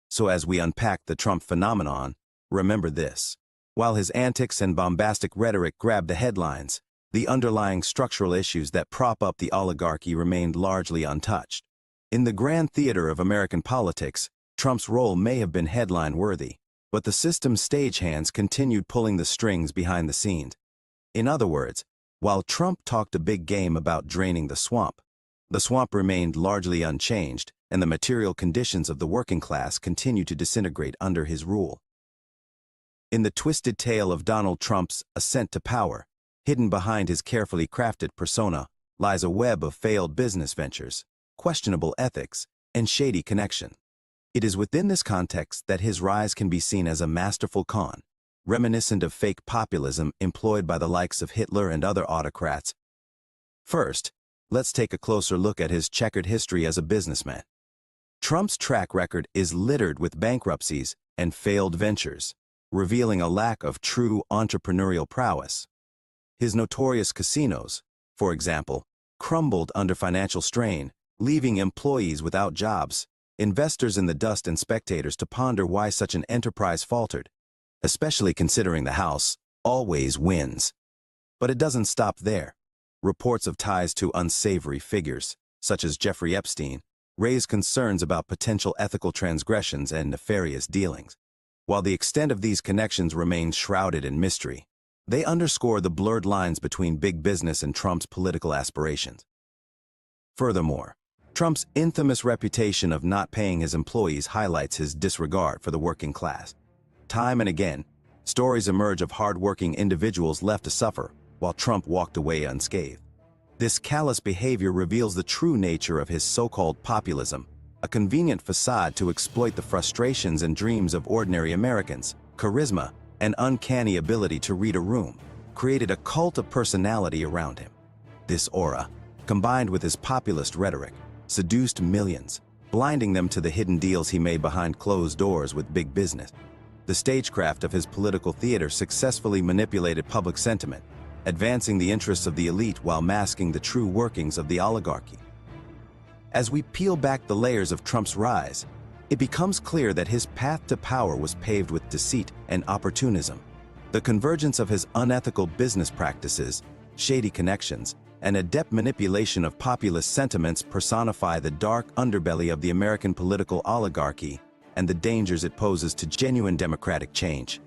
So as we unpack the Trump phenomenon, remember this. While his antics and bombastic rhetoric grabbed the headlines, the underlying structural issues that prop up the oligarchy remained largely untouched. In the grand theater of American politics, Trump's role may have been headline-worthy, but the system's stagehands continued pulling the strings behind the scenes. In other words, while Trump talked a big game about draining the swamp remained largely unchanged, and the material conditions of the working class continued to disintegrate under his rule. In the twisted tale of Donald Trump's ascent to power, hidden behind his carefully crafted persona, lies a web of failed business ventures, questionable ethics, and shady connection. It is within this context that his rise can be seen as a masterful con, reminiscent of fake populism employed by the likes of Hitler and other autocrats. First, let's take a closer look at his checkered history as a businessman. Trump's track record is littered with bankruptcies and failed ventures, revealing a lack of true entrepreneurial prowess. His notorious casinos, for example, crumbled under financial strain, leaving employees without jobs, investors in the dust, and spectators to ponder why such an enterprise faltered, especially considering the House always wins. But it doesn't stop there. Reports of ties to unsavory figures, such as Jeffrey Epstein, raise concerns about potential ethical transgressions and nefarious dealings. While the extent of these connections remains shrouded in mystery, they underscore the blurred lines between big business and Trump's political aspirations. Furthermore, Trump's infamous reputation of not paying his employees highlights his disregard for the working class. Time and again, stories emerge of hard-working individuals left to suffer, while Trump walked away unscathed. This callous behavior reveals the true nature of his so-called populism, a convenient facade to exploit the frustrations and dreams of ordinary Americans. Charisma and uncanny ability to read a room created a cult of personality around him. This aura, combined with his populist rhetoric, seduced millions, blinding them to the hidden deals he made behind closed doors with big business. The stagecraft of his political theater successfully manipulated public sentiment, advancing the interests of the elite while masking the true workings of the oligarchy. As we peel back the layers of Trump's rise, it becomes clear that his path to power was paved with deceit and opportunism. The convergence of his unethical business practices, shady connections, and adept manipulation of populist sentiments personify the dark underbelly of the American political oligarchy and the dangers it poses to genuine democratic change.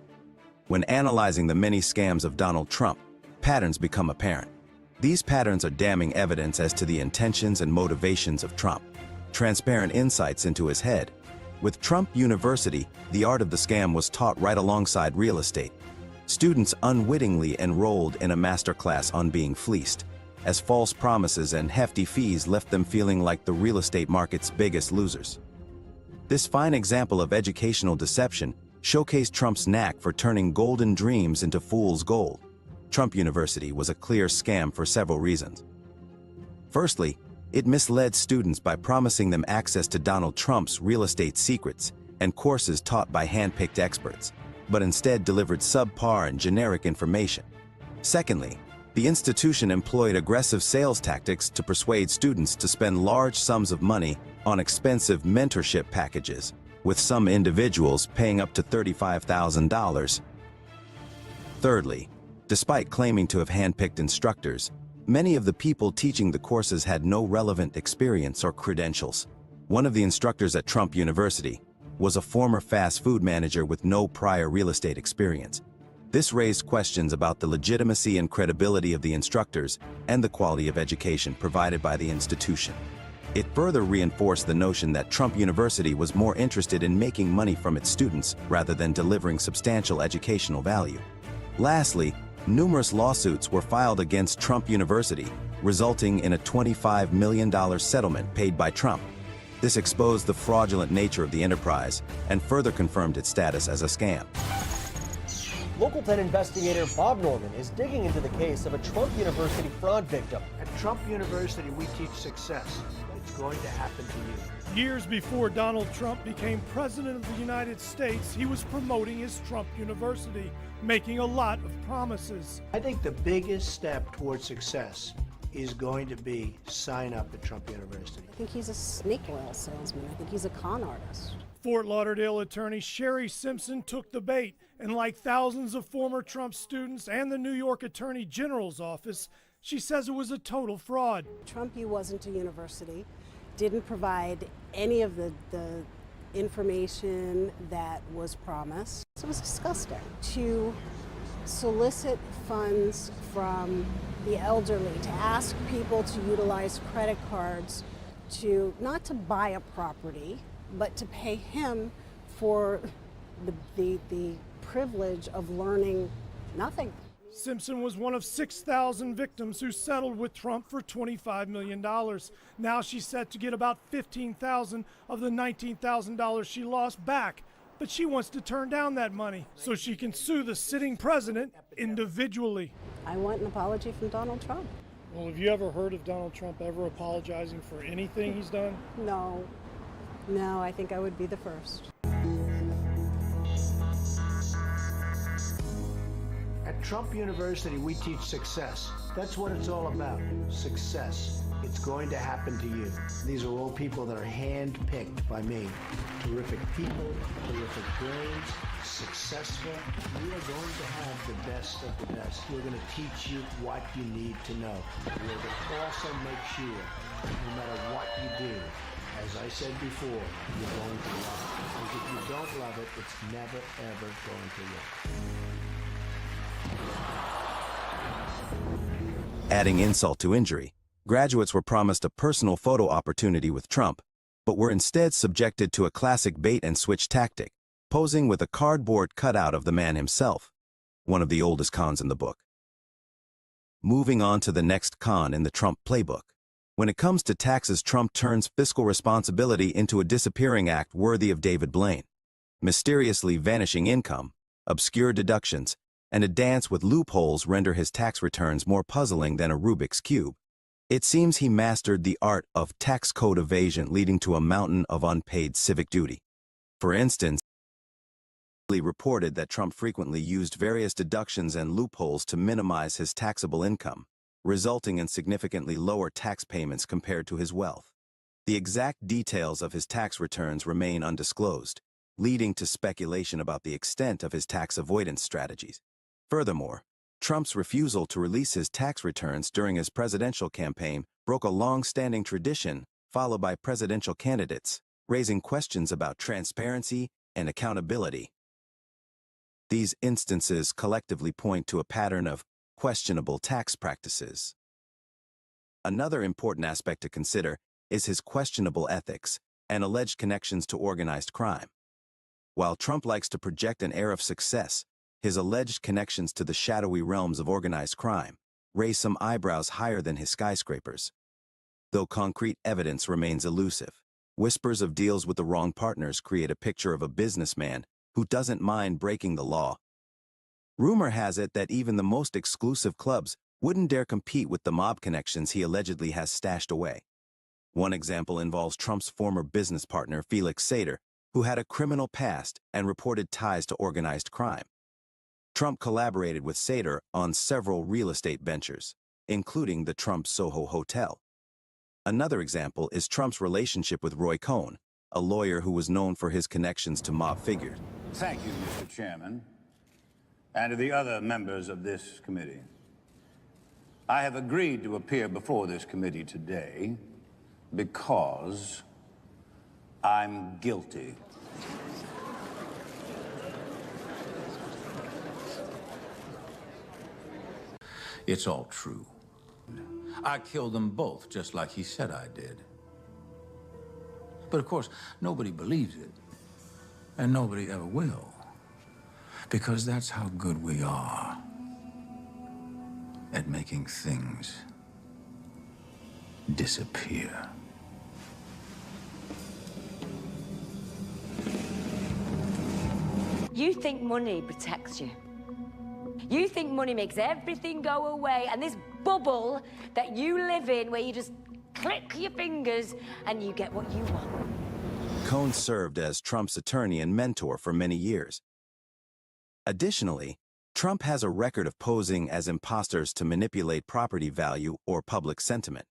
When analyzing the many scams of Donald Trump, patterns become apparent. These patterns are damning evidence as to the intentions and motivations of Trump, transparent insights into his head. With Trump University, the art of the scam was taught right alongside real estate. Students unwittingly enrolled in a masterclass on being fleeced, as false promises and hefty fees left them feeling like the real estate market's biggest losers. This fine example of educational deception showcased Trump's knack for turning golden dreams into fool's gold. Trump University was a clear scam for several reasons. Firstly, it misled students by promising them access to Donald Trump's real estate secrets and courses taught by hand-picked experts, but instead delivered subpar and generic information. Secondly, The institution employed aggressive sales tactics to persuade students to spend large sums of money on expensive mentorship packages, with some individuals paying up to $35,000. Thirdly, despite claiming to have handpicked instructors, many of the people teaching the courses had no relevant experience or credentials. One of the instructors at Trump University was a former fast food manager with no prior real estate experience. This raised questions about the legitimacy and credibility of the instructors and the quality of education provided by the institution. It further reinforced the notion that Trump University was more interested in making money from its students rather than delivering substantial educational value. Lastly, numerous lawsuits were filed against Trump University, resulting in a $25 million settlement paid by Trump. This exposed the fraudulent nature of the enterprise and further confirmed its status as a scam. Local 10 investigator Bob Norman is digging into the case of a Trump University fraud victim. At Trump University, we teach success. It's going to happen to you. Years before Donald Trump became president of the United States, he was promoting his Trump University, making a lot of promises. I think the biggest step towards success is going to be sign up at Trump University. I think he's a snake oil salesman. I think he's a con artist. Fort Lauderdale attorney Sherry Simpson took the bait, and like thousands of former Trump students and the New York Attorney General's office, she says it was a total fraud. Trump U wasn't a university, didn't provide any of the information that was promised. It was disgusting to solicit funds from the elderly, to ask people to utilize credit cards to not to buy a property, but to pay him for the privilege of learning nothing. Simpson was one of 6,000 victims who settled with Trump for $25 million. Now she's set to get about $15,000 of the $19,000 she lost back. But she wants to turn down that money so she can sue the sitting president individually. I want an apology from Donald Trump. Well, have you ever heard of Donald Trump ever apologizing for anything he's done? No. No, I think I would be the first. At Trump University, we teach success. That's what it's all about, success. It's going to happen to you. These are all people that are hand-picked by me. Terrific people, terrific brains, successful. We are going to have the best of the best. We're going to teach you what you need to know. We're going to also make sure, no matter what you do, as I said before, you're going to love it. Because if you don't love it, it's never, ever going to work. Adding insult to injury, graduates were promised a personal photo opportunity with Trump, but were instead subjected to a classic bait-and-switch tactic, posing with a cardboard cutout of the man himself, one of the oldest cons in the book. Moving on to the next con in the Trump playbook. When it comes to taxes, Trump turns fiscal responsibility into a disappearing act worthy of David Blaine. Mysteriously vanishing income, obscure deductions, and a dance with loopholes render his tax returns more puzzling than a Rubik's Cube. It seems he mastered the art of tax code evasion, leading to a mountain of unpaid civic duty. For instance, reported that Trump frequently used various deductions and loopholes to minimize his taxable income, resulting in significantly lower tax payments compared to his wealth. The exact details of his tax returns remain undisclosed, leading to speculation about the extent of his tax avoidance strategies. Furthermore, Trump's refusal to release his tax returns during his presidential campaign broke a long-standing tradition followed by presidential candidates, raising questions about transparency and accountability. These instances collectively point to a pattern of questionable tax practices. Another important aspect to consider is his questionable ethics and alleged connections to organized crime. While Trump likes to project an air of success, his alleged connections to the shadowy realms of organized crime raise some eyebrows higher than his skyscrapers. Though concrete evidence remains elusive, whispers of deals with the wrong partners create a picture of a businessman who doesn't mind breaking the law. Rumor has it that even the most exclusive clubs wouldn't dare compete with the mob connections he allegedly has stashed away. One example involves Trump's former business partner, Felix Sater, who had a criminal past and reported ties to organized crime. Trump collaborated with Sater on several real estate ventures, including the Trump Soho Hotel. Another example is Trump's relationship with Roy Cohn, a lawyer who was known for his connections to mob figures. Thank you, Mr. Chairman, and to the other members of this committee. I have agreed to appear before this committee today because I'm guilty. It's all true. I killed them both, just like he said I did. But of course, nobody believes it, and nobody ever will, because that's how good we are at making things disappear. You think money protects you. You think money makes everything go away, and this bubble that you live in where you just click your fingers and you get what you want. Cohn served as Trump's attorney and mentor for many years. Additionally, Trump has a record of posing as imposters to manipulate property value or public sentiment.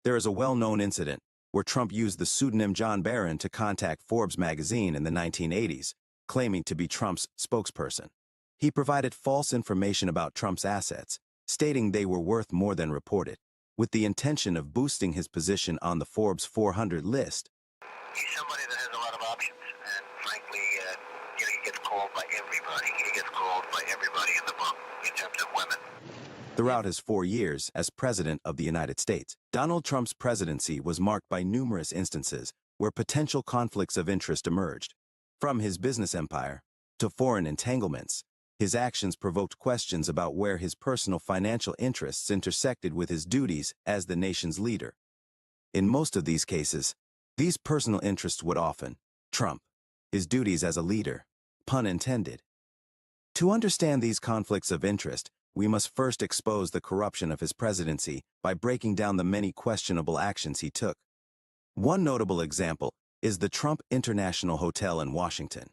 There is a well-known incident where Trump used the pseudonym John Barron to contact Forbes magazine in the 1980s, claiming to be Trump's spokesperson. He provided false information about Trump's assets, stating they were worth more than reported, with the intention of boosting his position on the Forbes 400 list. He's somebody that has a lot of options, and frankly, he gets called by everybody. He gets called by everybody in the book in terms of women. Throughout his 4 years as President of the United States, Donald Trump's presidency was marked by numerous instances where potential conflicts of interest emerged. From his business empire to foreign entanglements, his actions provoked questions about where his personal financial interests intersected with his duties as the nation's leader. In most of these cases, these personal interests would often trump his duties as a leader, pun intended. To understand these conflicts of interest, we must first expose the corruption of his presidency by breaking down the many questionable actions he took. One notable example is the Trump International Hotel in Washington.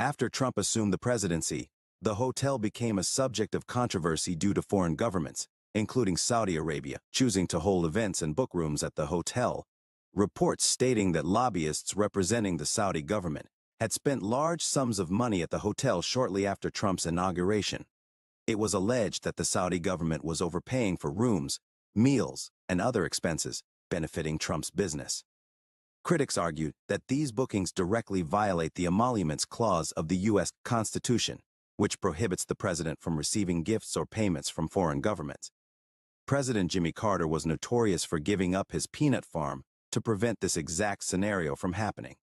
After Trump assumed the presidency, the hotel became a subject of controversy due to foreign governments, including Saudi Arabia, choosing to hold events and book rooms at the hotel. Reports stating that lobbyists representing the Saudi government had spent large sums of money at the hotel shortly after Trump's inauguration. It was alleged that the Saudi government was overpaying for rooms, meals, and other expenses, benefiting Trump's business. Critics argued that these bookings directly violate the Emoluments Clause of the U.S. Constitution, which prohibits the president from receiving gifts or payments from foreign governments. President Jimmy Carter was notorious for giving up his peanut farm to prevent this exact scenario from happening.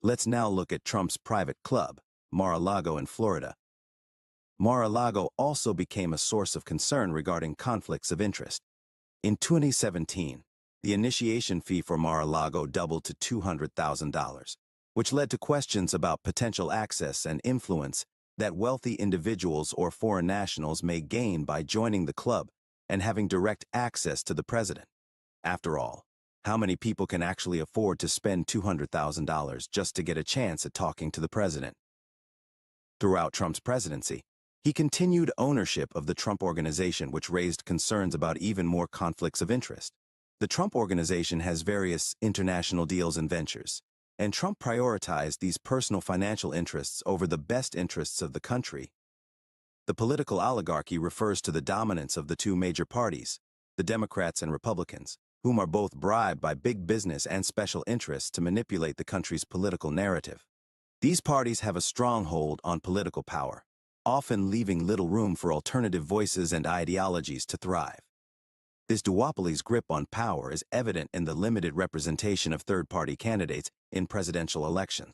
Let's now look at Trump's private club, Mar-a-Lago in Florida. Mar-a-Lago also became a source of concern regarding conflicts of interest. In 2017, the initiation fee for Mar-a-Lago doubled to $200,000, which led to questions about potential access and influence that wealthy individuals or foreign nationals may gain by joining the club and having direct access to the president. After all, how many people can actually afford to spend $200,000 just to get a chance at talking to the president? Throughout Trump's presidency, he continued ownership of the Trump Organization, which raised concerns about even more conflicts of interest. The Trump Organization has various international deals and ventures, and Trump prioritized these personal financial interests over the best interests of the country. The political oligarchy refers to the dominance of the two major parties, the Democrats and Republicans, whom are both bribed by big business and special interests to manipulate the country's political narrative. These parties have a strong hold on political power, often leaving little room for alternative voices and ideologies to thrive. This duopoly's grip on power is evident in the limited representation of third-party candidates in presidential elections.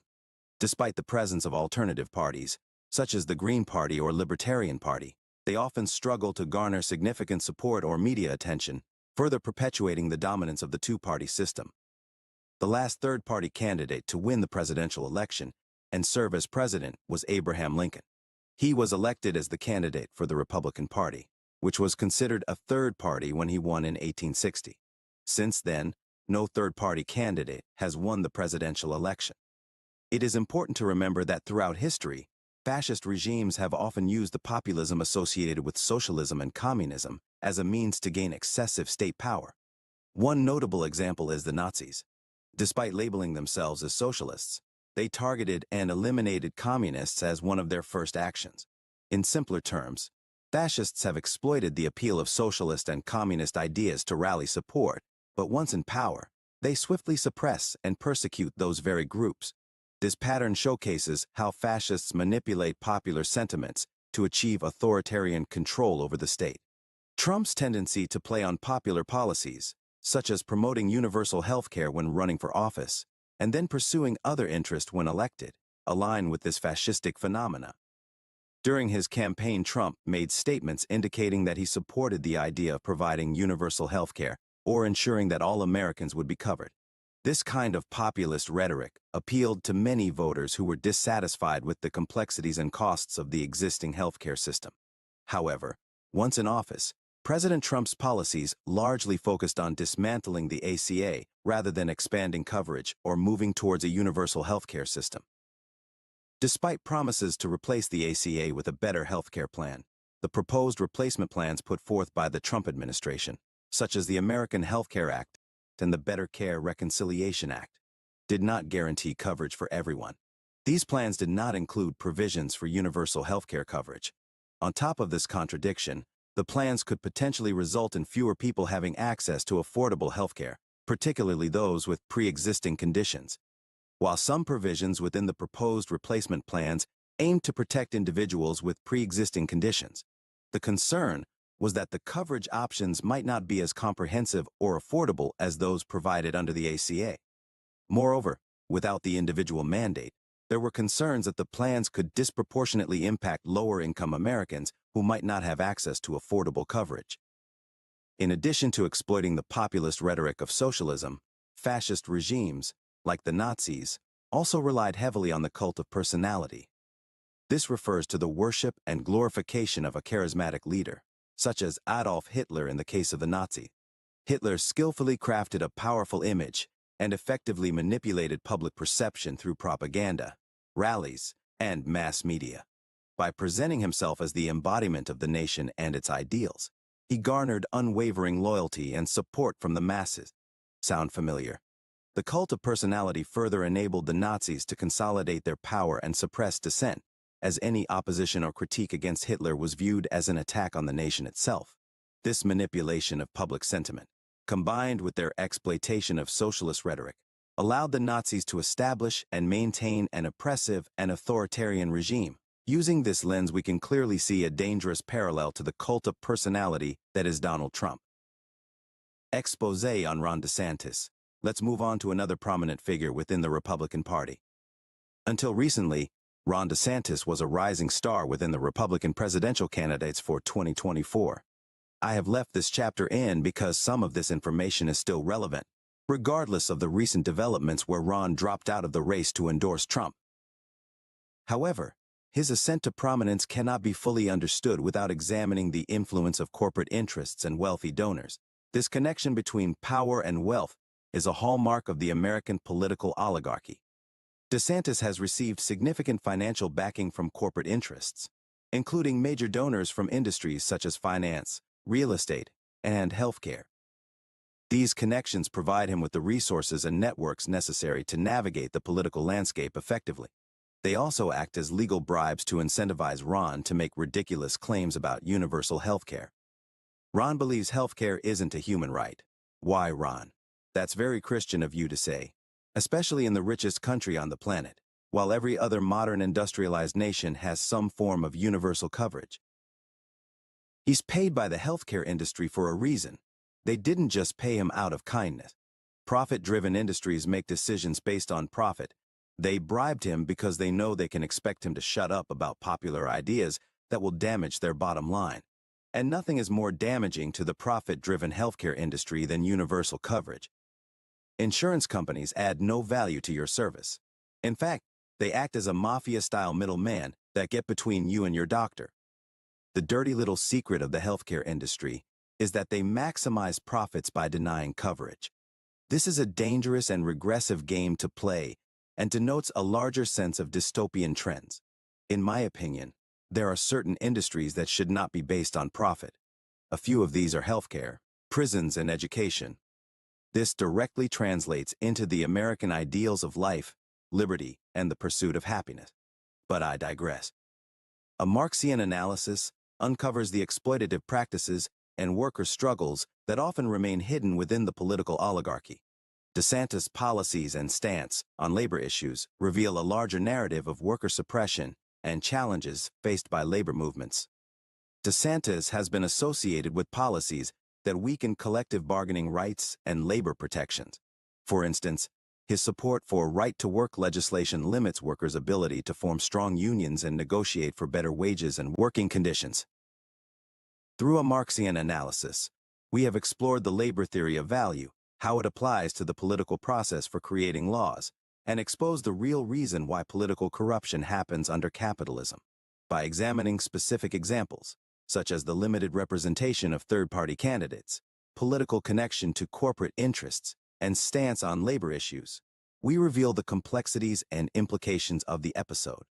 Despite the presence of alternative parties, such as the Green Party or Libertarian Party, they often struggle to garner significant support or media attention, further perpetuating the dominance of the two-party system. The last third-party candidate to win the presidential election and serve as president was Abraham Lincoln. He was elected as the candidate for the Republican Party, which was considered a third party when he won in 1860. Since then, no third-party candidate has won the presidential election. It is important to remember that throughout history, Fascist regimes have often used the populism associated with socialism and communism as a means to gain excessive state power. One notable example is the Nazis. Despite labeling themselves as socialists, they targeted and eliminated communists as one of their first actions. In simpler terms, fascists have exploited the appeal of socialist and communist ideas to rally support, but once in power, they swiftly suppress and persecute those very groups. This pattern showcases how fascists manipulate popular sentiments to achieve authoritarian control over the state. Trump's tendency to play on popular policies, such as promoting universal health care when running for office, and then pursuing other interests when elected, align with this fascistic phenomena. During his campaign, Trump made statements indicating that he supported the idea of providing universal health care or ensuring that all Americans would be covered. This kind of populist rhetoric appealed to many voters who were dissatisfied with the complexities and costs of the existing healthcare system. However, once in office, President Trump's policies largely focused on dismantling the ACA rather than expanding coverage or moving towards a universal healthcare system. Despite promises to replace the ACA with a better healthcare plan, the proposed replacement plans put forth by the Trump administration, such as the American Health Care Act and the Better Care Reconciliation Act, did not guarantee coverage for everyone. These plans did not include provisions for universal healthcare coverage. On top of this contradiction, the plans could potentially result in fewer people having access to affordable healthcare, particularly those with pre-existing conditions. While some provisions within the proposed replacement plans aimed to protect individuals with pre-existing conditions, the concern was that the coverage options might not be as comprehensive or affordable as those provided under the ACA. Moreover, without the individual mandate, there were concerns that the plans could disproportionately impact lower-income Americans who might not have access to affordable coverage. In addition to exploiting the populist rhetoric of socialism, fascist regimes, like the Nazis, also relied heavily on the cult of personality. This refers to the worship and glorification of a charismatic leader, such as Adolf Hitler in the case of the Nazi. Hitler skillfully crafted a powerful image and effectively manipulated public perception through propaganda, rallies, and mass media. By presenting himself as the embodiment of the nation and its ideals, he garnered unwavering loyalty and support from the masses. Sound familiar? The cult of personality further enabled the Nazis to consolidate their power and suppress dissent, as any opposition or critique against Hitler was viewed as an attack on the nation itself. This manipulation of public sentiment, combined with their exploitation of socialist rhetoric, allowed the Nazis to establish and maintain an oppressive and authoritarian regime. Using this lens, we can clearly see a dangerous parallel to the cult of personality that is Donald Trump. Exposé on Ron DeSantis. Let's move on to another prominent figure within the Republican Party. Until recently, Ron DeSantis was a rising star within the Republican presidential candidates for 2024. I have left this chapter in because some of this information is still relevant, regardless of the recent developments where Ron dropped out of the race to endorse Trump. However, his ascent to prominence cannot be fully understood without examining the influence of corporate interests and wealthy donors. This connection between power and wealth is a hallmark of the American political oligarchy. DeSantis has received significant financial backing from corporate interests, including major donors from industries such as finance, real estate, and healthcare. These connections provide him with the resources and networks necessary to navigate the political landscape effectively. They also act as legal bribes to incentivize Ron to make ridiculous claims about universal healthcare. Ron believes healthcare isn't a human right. Why, Ron? That's very Christian of you to say, especially in the richest country on the planet, while every other modern industrialized nation has some form of universal coverage. He's paid by the healthcare industry for a reason. They didn't just pay him out of kindness. Profit-driven industries make decisions based on profit. They bribed him because they know they can expect him to shut up about popular ideas that will damage their bottom line. And nothing is more damaging to the profit-driven healthcare industry than universal coverage. Insurance companies add no value to your service. In fact, they act as a mafia-style middleman that get between you and your doctor. The dirty little secret of the healthcare industry is that they maximize profits by denying coverage. This is a dangerous and regressive game to play and denotes a larger sense of dystopian trends. In my opinion, there are certain industries that should not be based on profit. A few of these are healthcare, prisons, and education. This directly translates into the American ideals of life, liberty, and the pursuit of happiness. But I digress. A Marxian analysis uncovers the exploitative practices and worker struggles that often remain hidden within the political oligarchy. DeSantis' policies and stance on labor issues reveal a larger narrative of worker suppression and challenges faced by labor movements. DeSantis has been associated with policies that weaken collective bargaining rights and labor protections. For instance, his support for right-to-work legislation limits workers' ability to form strong unions and negotiate for better wages and working conditions. Through a Marxian analysis, we have explored the labor theory of value, how it applies to the political process for creating laws, and exposed the real reason why political corruption happens under capitalism. By examining specific examples, such as the limited representation of third-party candidates, political connection to corporate interests, and stance on labor issues, we reveal the complexities and implications of the episode.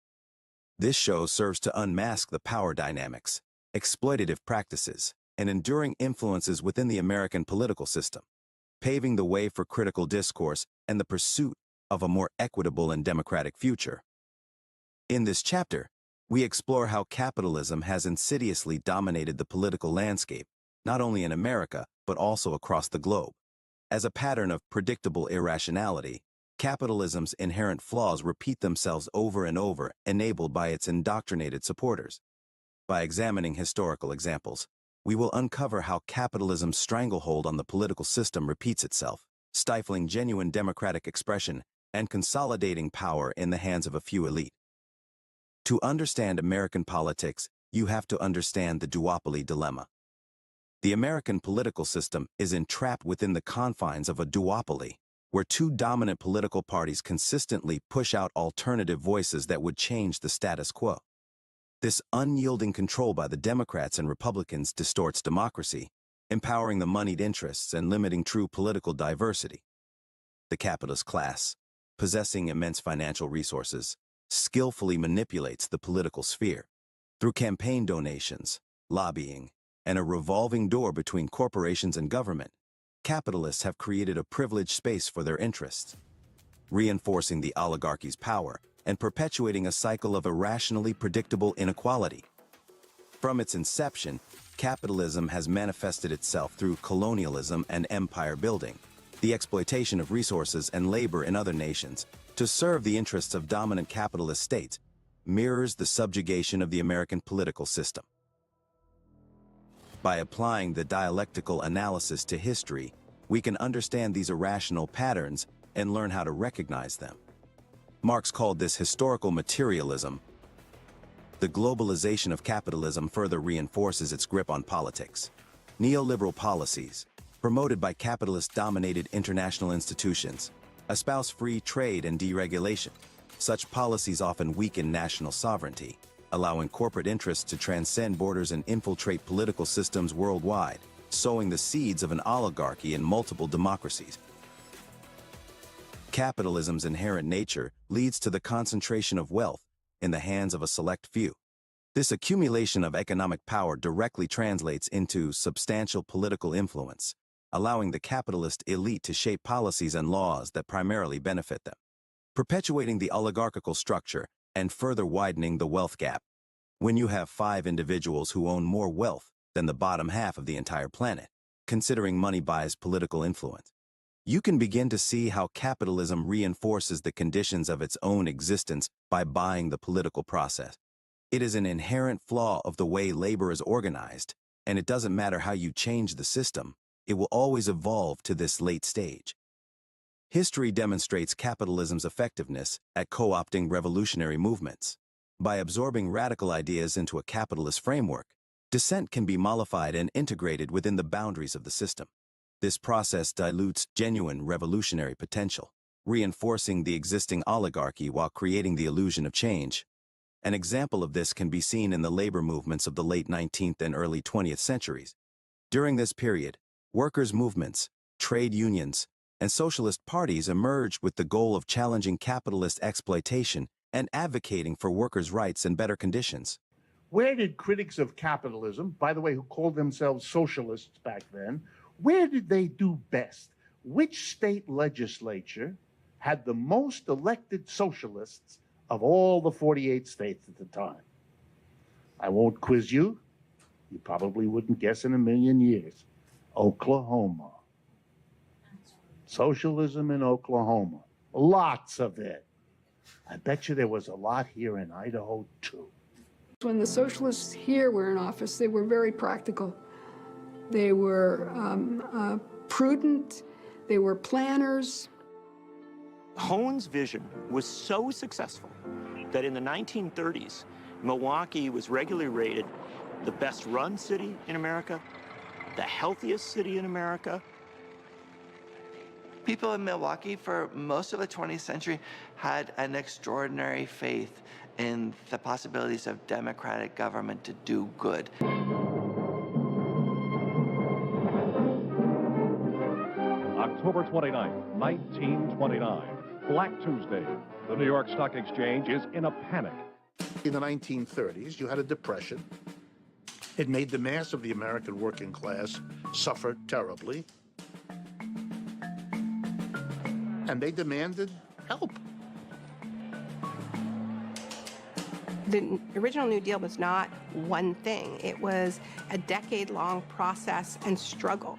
This show serves to unmask the power dynamics, exploitative practices, and enduring influences within the American political system, paving the way for critical discourse and the pursuit of a more equitable and democratic future. In this chapter, we explore how capitalism has insidiously dominated the political landscape, not only in America, but also across the globe. As a pattern of predictable irrationality, capitalism's inherent flaws repeat themselves over and over, enabled by its indoctrinated supporters. By examining historical examples, we will uncover how capitalism's stranglehold on the political system repeats itself, stifling genuine democratic expression and consolidating power in the hands of a few elite. To understand American politics, you have to understand the duopoly dilemma. The American political system is entrapped within the confines of a duopoly, where two dominant political parties consistently push out alternative voices that would change the status quo. This unyielding control by the Democrats and Republicans distorts democracy, empowering the moneyed interests and limiting true political diversity. The capitalist class, possessing immense financial resources, skillfully manipulates the political sphere. Through campaign donations, lobbying, and a revolving door between corporations and government, capitalists have created a privileged space for their interests, reinforcing the oligarchy's power and perpetuating a cycle of irrationally predictable inequality. From its inception, capitalism has manifested itself through colonialism and empire building, the exploitation of resources and labor in other nations to serve the interests of dominant capitalist states, mirrors the subjugation of the American political system. By applying the dialectical analysis to history, we can understand these irrational patterns and learn how to recognize them. Marx called this historical materialism. The globalization of capitalism further reinforces its grip on politics. Neoliberal policies, promoted by capitalist-dominated international institutions, espouse free trade and deregulation. Such policies often weaken national sovereignty, allowing corporate interests to transcend borders and infiltrate political systems worldwide, sowing the seeds of an oligarchy in multiple democracies. Capitalism's inherent nature leads to the concentration of wealth in the hands of a select few. This accumulation of economic power directly translates into substantial political influence, allowing the capitalist elite to shape policies and laws that primarily benefit them, perpetuating the oligarchical structure and further widening the wealth gap. When you have 5 individuals who own more wealth than the bottom half of the entire planet, considering money buys political influence, you can begin to see how capitalism reinforces the conditions of its own existence by buying the political process. It is an inherent flaw of the way labor is organized, and it doesn't matter how you change the system, it will always evolve to this late stage. History demonstrates capitalism's effectiveness at co-opting revolutionary movements. By absorbing radical ideas into a capitalist framework, dissent can be mollified and integrated within the boundaries of the system. This process dilutes genuine revolutionary potential, reinforcing the existing oligarchy while creating the illusion of change. An example of this can be seen in the labor movements of the late 19th and early 20th centuries. During this period, workers' movements, trade unions, and socialist parties emerged with the goal of challenging capitalist exploitation and advocating for workers' rights and better conditions. Where did critics of capitalism, by the way, who called themselves socialists back then, where did they do best? Which state legislature had the most elected socialists of all the 48 states at the time? I won't quiz you. You probably wouldn't guess in a million years. Oklahoma. Socialism in Oklahoma. Lots of it. I bet you there was a lot here in Idaho, too. When the socialists here were in office, they were very practical. They were prudent. They were planners. Hone's vision was so successful that in the 1930s, Milwaukee was regularly rated the best run city in America, the healthiest city in America. People in Milwaukee for most of the 20th century had an extraordinary faith in the possibilities of democratic government to do good. October 29th, 1929, Black Tuesday. The New York Stock Exchange is in a panic. In the 1930s, you had a depression. It made the mass of the American working class suffer terribly. And they demanded help. The original New Deal was not one thing. It was a decade-long process and struggle.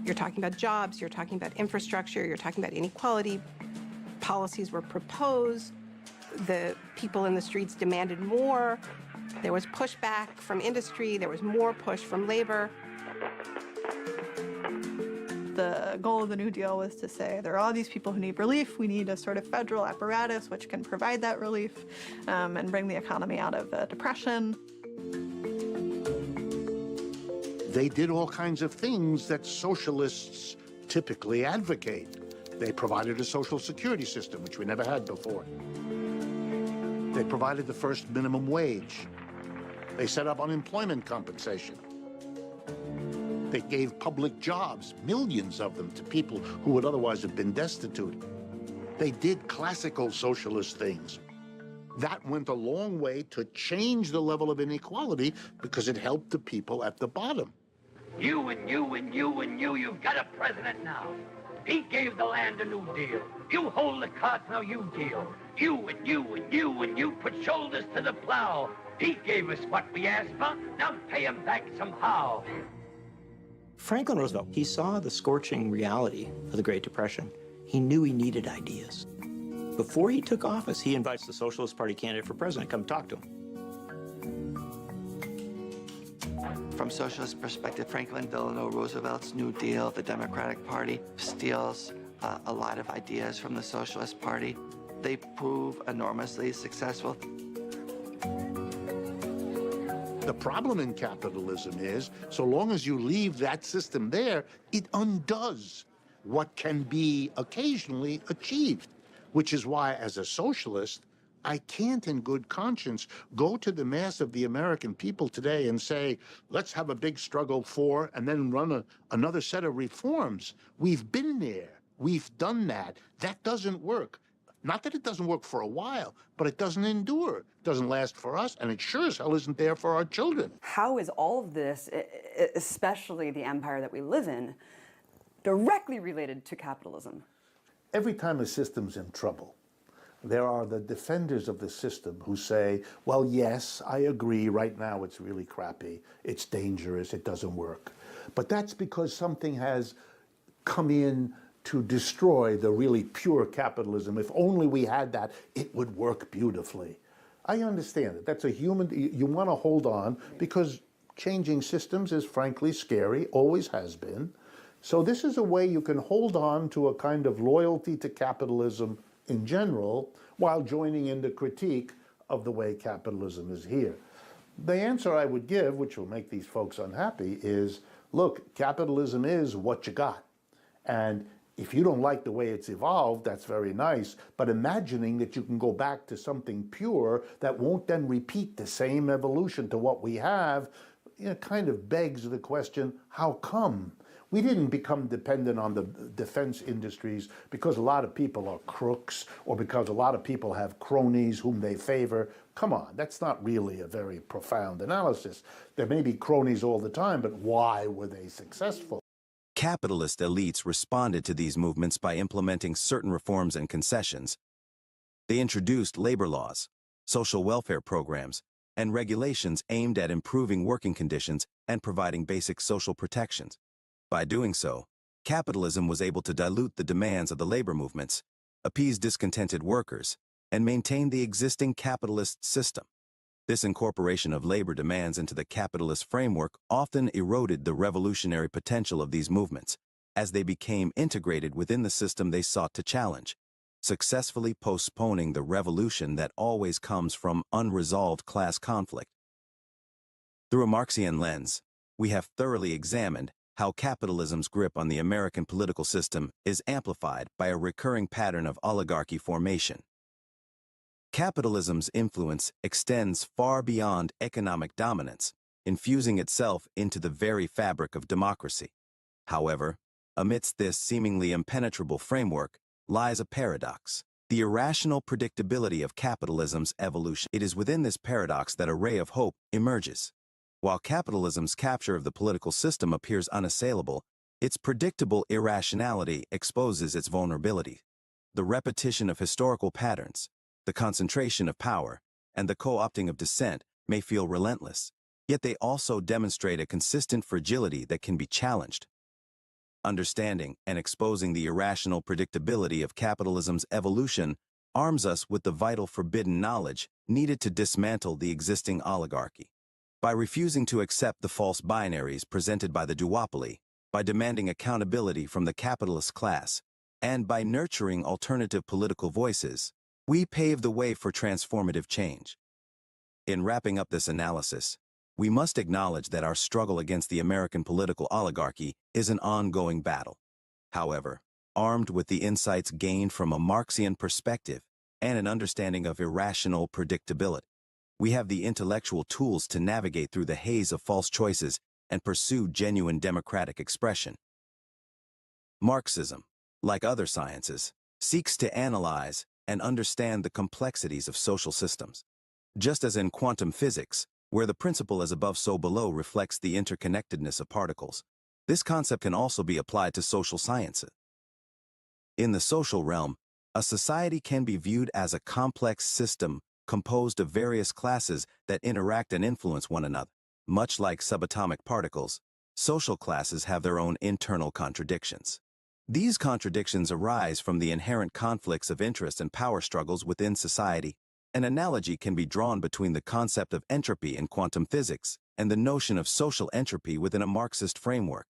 You're talking about jobs, you're talking about infrastructure, you're talking about inequality. Policies were proposed. The people in the streets demanded more. There was pushback from industry. There was more push from labor. The goal of the New Deal was to say there are all these people who need relief. We need a sort of federal apparatus which can provide that relief and bring the economy out of the depression. They did all kinds of things that socialists typically advocate. They provided a social security system, which we never had before. They provided the first minimum wage. They set up unemployment compensation. They gave public jobs, millions of them, to people who would otherwise have been destitute. They did classical socialist things. That went a long way to change the level of inequality because it helped the people at the bottom. You and you and you and you've got a president now. He gave the land a new deal. You hold the cards, now you deal. You and you and you and you put shoulders to the plow. He gave us what we asked for, now pay him back somehow. Franklin Roosevelt, he saw the scorching reality of the Great Depression. He knew he needed ideas. Before he took office, he invites the Socialist Party candidate for president to come talk to him. From socialist perspective, Franklin Delano Roosevelt's New Deal, the Democratic Party, steals a lot of ideas from the Socialist Party. They prove enormously successful. The problem in capitalism is, so long as you leave that system there, it undoes what can be occasionally achieved, which is why, as a socialist, I can't in good conscience go to the mass of the American people today and say, let's have a big struggle for, and then run another set of reforms. We've been there. We've done that. That doesn't work. Not that it doesn't work for a while, but it doesn't endure. It doesn't last for us, and it sure as hell isn't there for our children. How is all of this, especially the empire that we live in, directly related to capitalism? Every time a system's in trouble, there are the defenders of the system who say, well, yes, I agree, right now it's really crappy, it's dangerous, it doesn't work. But that's because something has come in to destroy the really pure capitalism. If only we had that, it would work beautifully. I understand it. That's a human, you want to hold on because changing systems is frankly scary, always has been. So this is a way you can hold on to a kind of loyalty to capitalism in general while joining in the critique of the way capitalism is here. The answer I would give, which will make these folks unhappy, is, look, capitalism is what you got. And if you don't like the way it's evolved, that's very nice, but imagining that you can go back to something pure that won't then repeat the same evolution to what we have, kind of begs the question, how come? We didn't become dependent on the defense industries because a lot of people are crooks or because a lot of people have cronies whom they favor. Come on, that's not really a very profound analysis. There may be cronies all the time, but why were they successful? Capitalist elites responded to these movements by implementing certain reforms and concessions. They introduced labor laws, social welfare programs, and regulations aimed at improving working conditions and providing basic social protections. By doing so, capitalism was able to dilute the demands of the labor movements, appease discontented workers, and maintain the existing capitalist system. This incorporation of labor demands into the capitalist framework often eroded the revolutionary potential of these movements, as they became integrated within the system they sought to challenge, successfully postponing the revolution that always comes from unresolved class conflict. Through a Marxian lens, we have thoroughly examined how capitalism's grip on the American political system is amplified by a recurring pattern of oligarchy formation. Capitalism's influence extends far beyond economic dominance, infusing itself into the very fabric of democracy. However, amidst this seemingly impenetrable framework lies a paradox: the irrational predictability of capitalism's evolution. It is within this paradox that a ray of hope emerges. While capitalism's capture of the political system appears unassailable, its predictable irrationality exposes its vulnerability. The repetition of historical patterns, the concentration of power, and the co-opting of dissent may feel relentless, yet they also demonstrate a consistent fragility that can be challenged. Understanding and exposing the irrational predictability of capitalism's evolution arms us with the vital forbidden knowledge needed to dismantle the existing oligarchy. By refusing to accept the false binaries presented by the duopoly, by demanding accountability from the capitalist class, and by nurturing alternative political voices, we pave the way for transformative change. In wrapping up this analysis, we must acknowledge that our struggle against the American political oligarchy is an ongoing battle. However, armed with the insights gained from a Marxian perspective and an understanding of irrational predictability, we have the intellectual tools to navigate through the haze of false choices and pursue genuine democratic expression. Marxism, like other sciences, seeks to analyze and understand the complexities of social systems. Just as in quantum physics, where the principle as above so below reflects the interconnectedness of particles, this concept can also be applied to social sciences. In the social realm, a society can be viewed as a complex system composed of various classes that interact and influence one another. Much like subatomic particles, social classes have their own internal contradictions. These contradictions arise from the inherent conflicts of interest and power struggles within society. An analogy can be drawn between the concept of entropy in quantum physics and the notion of social entropy within a Marxist framework.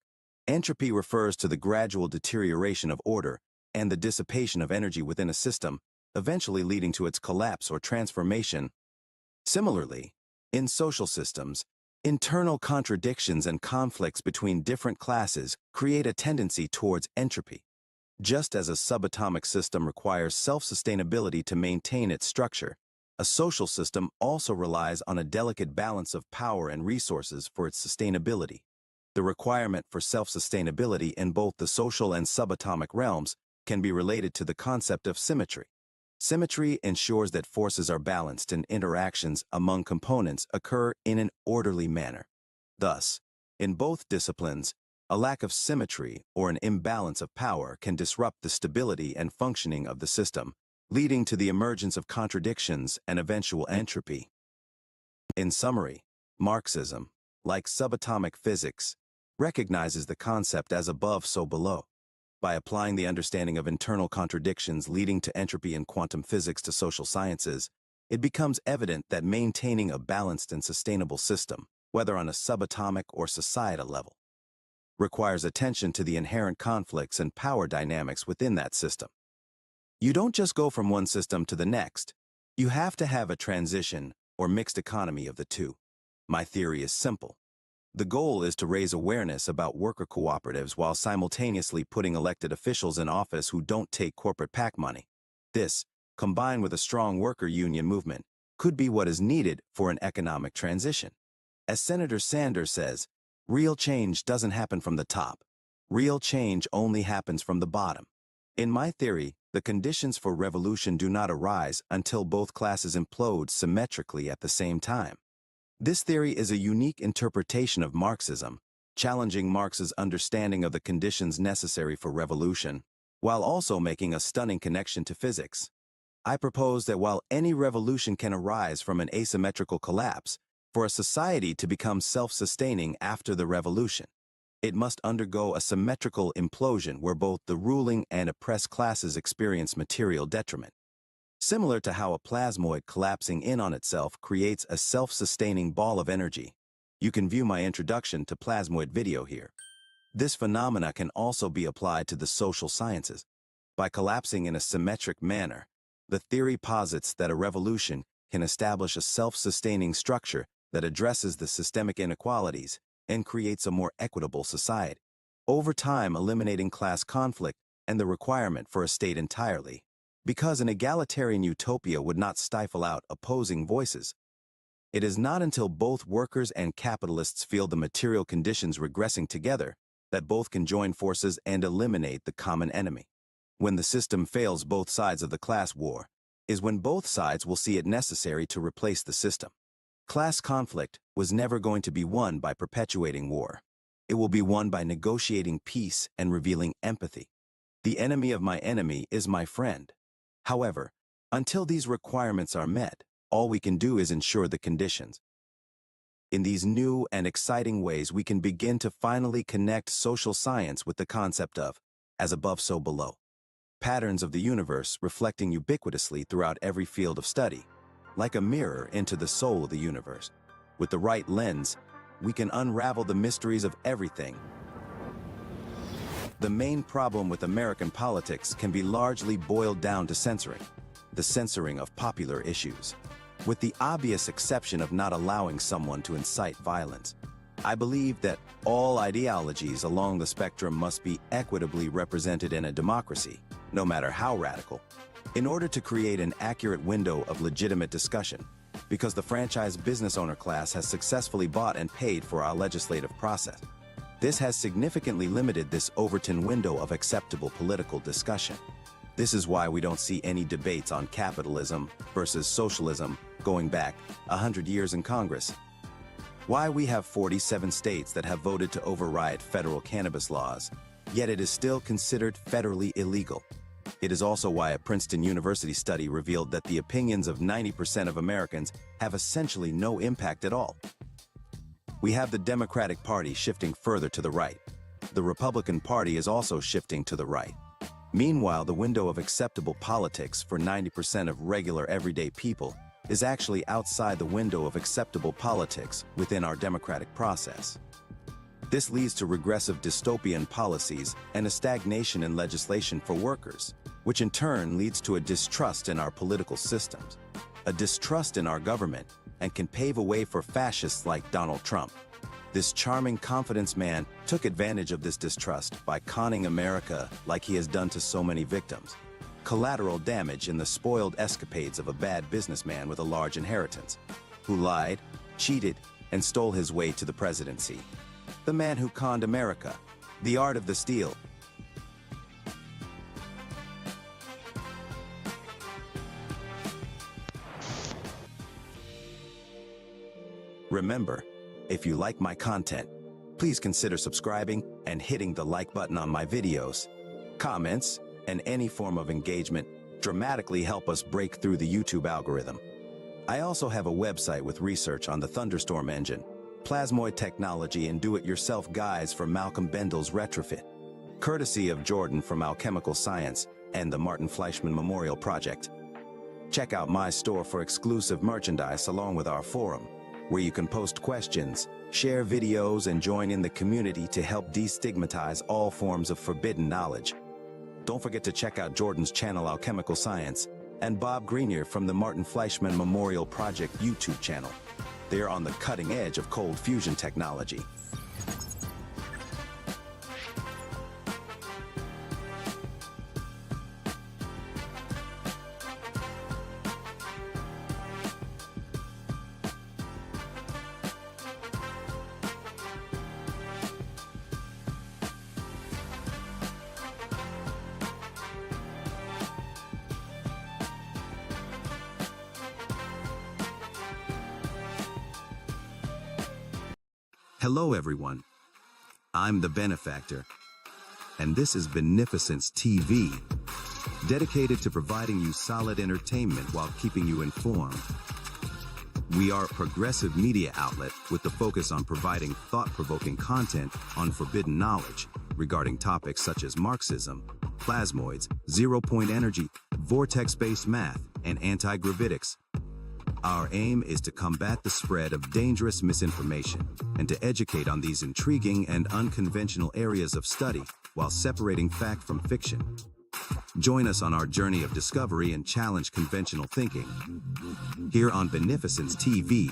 Entropy refers to the gradual deterioration of order and the dissipation of energy within a system, eventually leading to its collapse or transformation. Similarly, in social systems, internal contradictions and conflicts between different classes create a tendency towards entropy. Just as a subatomic system requires self-sustainability to maintain its structure, a social system also relies on a delicate balance of power and resources for its sustainability. The requirement for self-sustainability in both the social and subatomic realms can be related to the concept of symmetry. Symmetry ensures that forces are balanced and interactions among components occur in an orderly manner. Thus, in both disciplines, a lack of symmetry or an imbalance of power can disrupt the stability and functioning of the system, leading to the emergence of contradictions and eventual entropy. In summary, Marxism, like subatomic physics, recognizes the concept as above so below. By applying the understanding of internal contradictions leading to entropy in quantum physics to social sciences, it becomes evident that maintaining a balanced and sustainable system, whether on a subatomic or societal level, requires attention to the inherent conflicts and power dynamics within that system. You don't just go from one system to the next. You have to have a transition or mixed economy of the two. My theory is simple. The goal is to raise awareness about worker cooperatives while simultaneously putting elected officials in office who don't take corporate PAC money. This, combined with a strong worker union movement, could be what is needed for an economic transition. As Senator Sanders says, real change doesn't happen from the top. Real change only happens from the bottom. In my theory, the conditions for revolution do not arise until both classes implode symmetrically at the same time. This theory is a unique interpretation of Marxism, challenging Marx's understanding of the conditions necessary for revolution, while also making a stunning connection to physics. I propose that while any revolution can arise from an asymmetrical collapse, for a society to become self-sustaining after the revolution, it must undergo a symmetrical implosion where both the ruling and oppressed classes experience material detriment. Similar to how a plasmoid collapsing in on itself creates a self-sustaining ball of energy. You can view my introduction to plasmoid video here. This phenomena can also be applied to the social sciences. By collapsing in a symmetric manner, the theory posits that a revolution can establish a self-sustaining structure that addresses the systemic inequalities and creates a more equitable society, over time eliminating class conflict and the requirement for a state entirely, because an egalitarian utopia would not stifle out opposing voices. It is not until both workers and capitalists feel the material conditions regressing together that both can join forces and eliminate the common enemy. When the system fails both sides of the class war, is when both sides will see it necessary to replace the system. Class conflict was never going to be won by perpetuating war. It will be won by negotiating peace and revealing empathy. The enemy of my enemy is my friend. However, until these requirements are met, all we can do is ensure the conditions. In these new and exciting ways, we can begin to finally connect social science with the concept of, as above so below. Patterns of the universe reflecting ubiquitously throughout every field of study, like a mirror into the soul of the universe. With the right lens, we can unravel the mysteries of everything. The main problem with American politics can be largely boiled down to censoring, the censoring of popular issues, with the obvious exception of not allowing someone to incite violence. I believe that all ideologies along the spectrum must be equitably represented in a democracy, no matter how radical, in order to create an accurate window of legitimate discussion, because the franchise business owner class has successfully bought and paid for our legislative process. This has significantly limited this Overton window of acceptable political discussion. This is why we don't see any debates on capitalism versus socialism going back 100 years in Congress. Why we have 47 states that have voted to override federal cannabis laws, yet it is still considered federally illegal. It is also why a Princeton University study revealed that the opinions of 90% of Americans have essentially no impact at all. We have the Democratic Party shifting further to the right. The Republican Party is also shifting to the right. Meanwhile, the window of acceptable politics for 90% of regular everyday people is actually outside the window of acceptable politics within our democratic process. This leads to regressive dystopian policies and a stagnation in legislation for workers, which in turn leads to a distrust in our political systems, a distrust in our government, and can pave a way for fascists like Donald Trump. This charming confidence man took advantage of this distrust by conning America like he has done to so many victims. Collateral damage in the spoiled escapades of a bad businessman with a large inheritance, who lied, cheated, and stole his way to the presidency. The man who conned America, the art of the steal. Remember, if you like my content, please consider subscribing and hitting the like button on my videos. Comments and any form of engagement dramatically help us break through the YouTube algorithm. I also have a website with research on the Thunderstorm engine, plasmoid technology, and do-it-yourself guides for Malcolm Bendel's retrofit, courtesy of Jordan from Alchemical Science and the Martin Fleischmann Memorial Project. Check out my store for exclusive merchandise along with our forum, where you can post questions, share videos, and join in the community to help destigmatize all forms of forbidden knowledge. Don't forget to check out Jordan's channel Alchemical Science and Bob Greenier from the Martin Fleischmann Memorial Project YouTube channel. They are on the cutting edge of cold fusion technology. Hello, everyone. I'm the Benefactor, and this is Beneficence TV, dedicated to providing you solid entertainment while keeping you informed. We are a progressive media outlet with the focus on providing thought-provoking content on forbidden knowledge regarding topics such as Marxism, plasmoids, zero-point energy, vortex-based math, and anti-gravitics. Our aim is to combat the spread of dangerous misinformation and to educate on these intriguing and unconventional areas of study while separating fact from fiction. Join us on our journey of discovery and challenge conventional thinking here on Beneficence TV.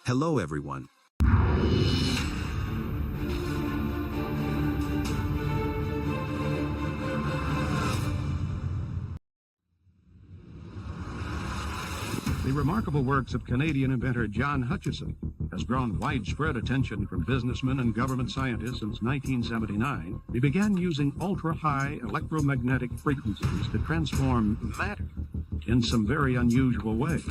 Hello, everyone. The remarkable works of Canadian inventor John Hutchison has drawn widespread attention from businessmen and government scientists since 1979. He began using ultra-high electromagnetic frequencies to transform matter in some very unusual way.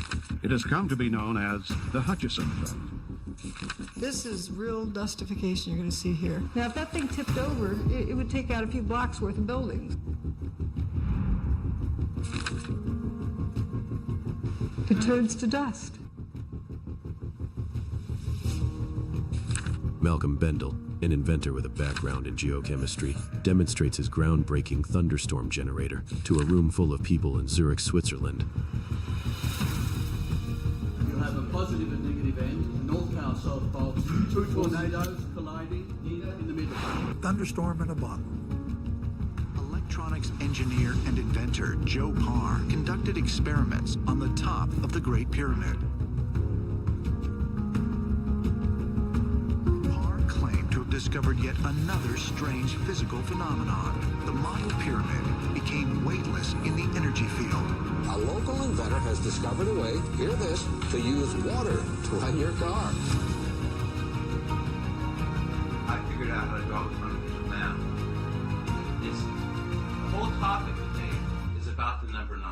It has come to be known as the Hutchison effect. This is real dustification you're going to see here. Now, if that thing tipped over, it would take out a few blocks worth of buildings. It turns to dust. Malcolm Bendel, an inventor with a background in geochemistry, demonstrates his groundbreaking thunderstorm generator to a room full of people in Zurich, Switzerland. You have a positive and negative end, north, south, south pole, two tornadoes colliding here in the middle. Thunderstorm in a bottle. Electronics engineer and inventor Joe Parr conducted experiments on the top of the Great Pyramid. Parr claimed to have discovered yet another strange physical phenomenon. The model pyramid became weightless in the energy field. A local inventor has discovered a way, hear this, to use water to run your car. I figured out how to draw the fundamental math. The whole topic today is about the number 9.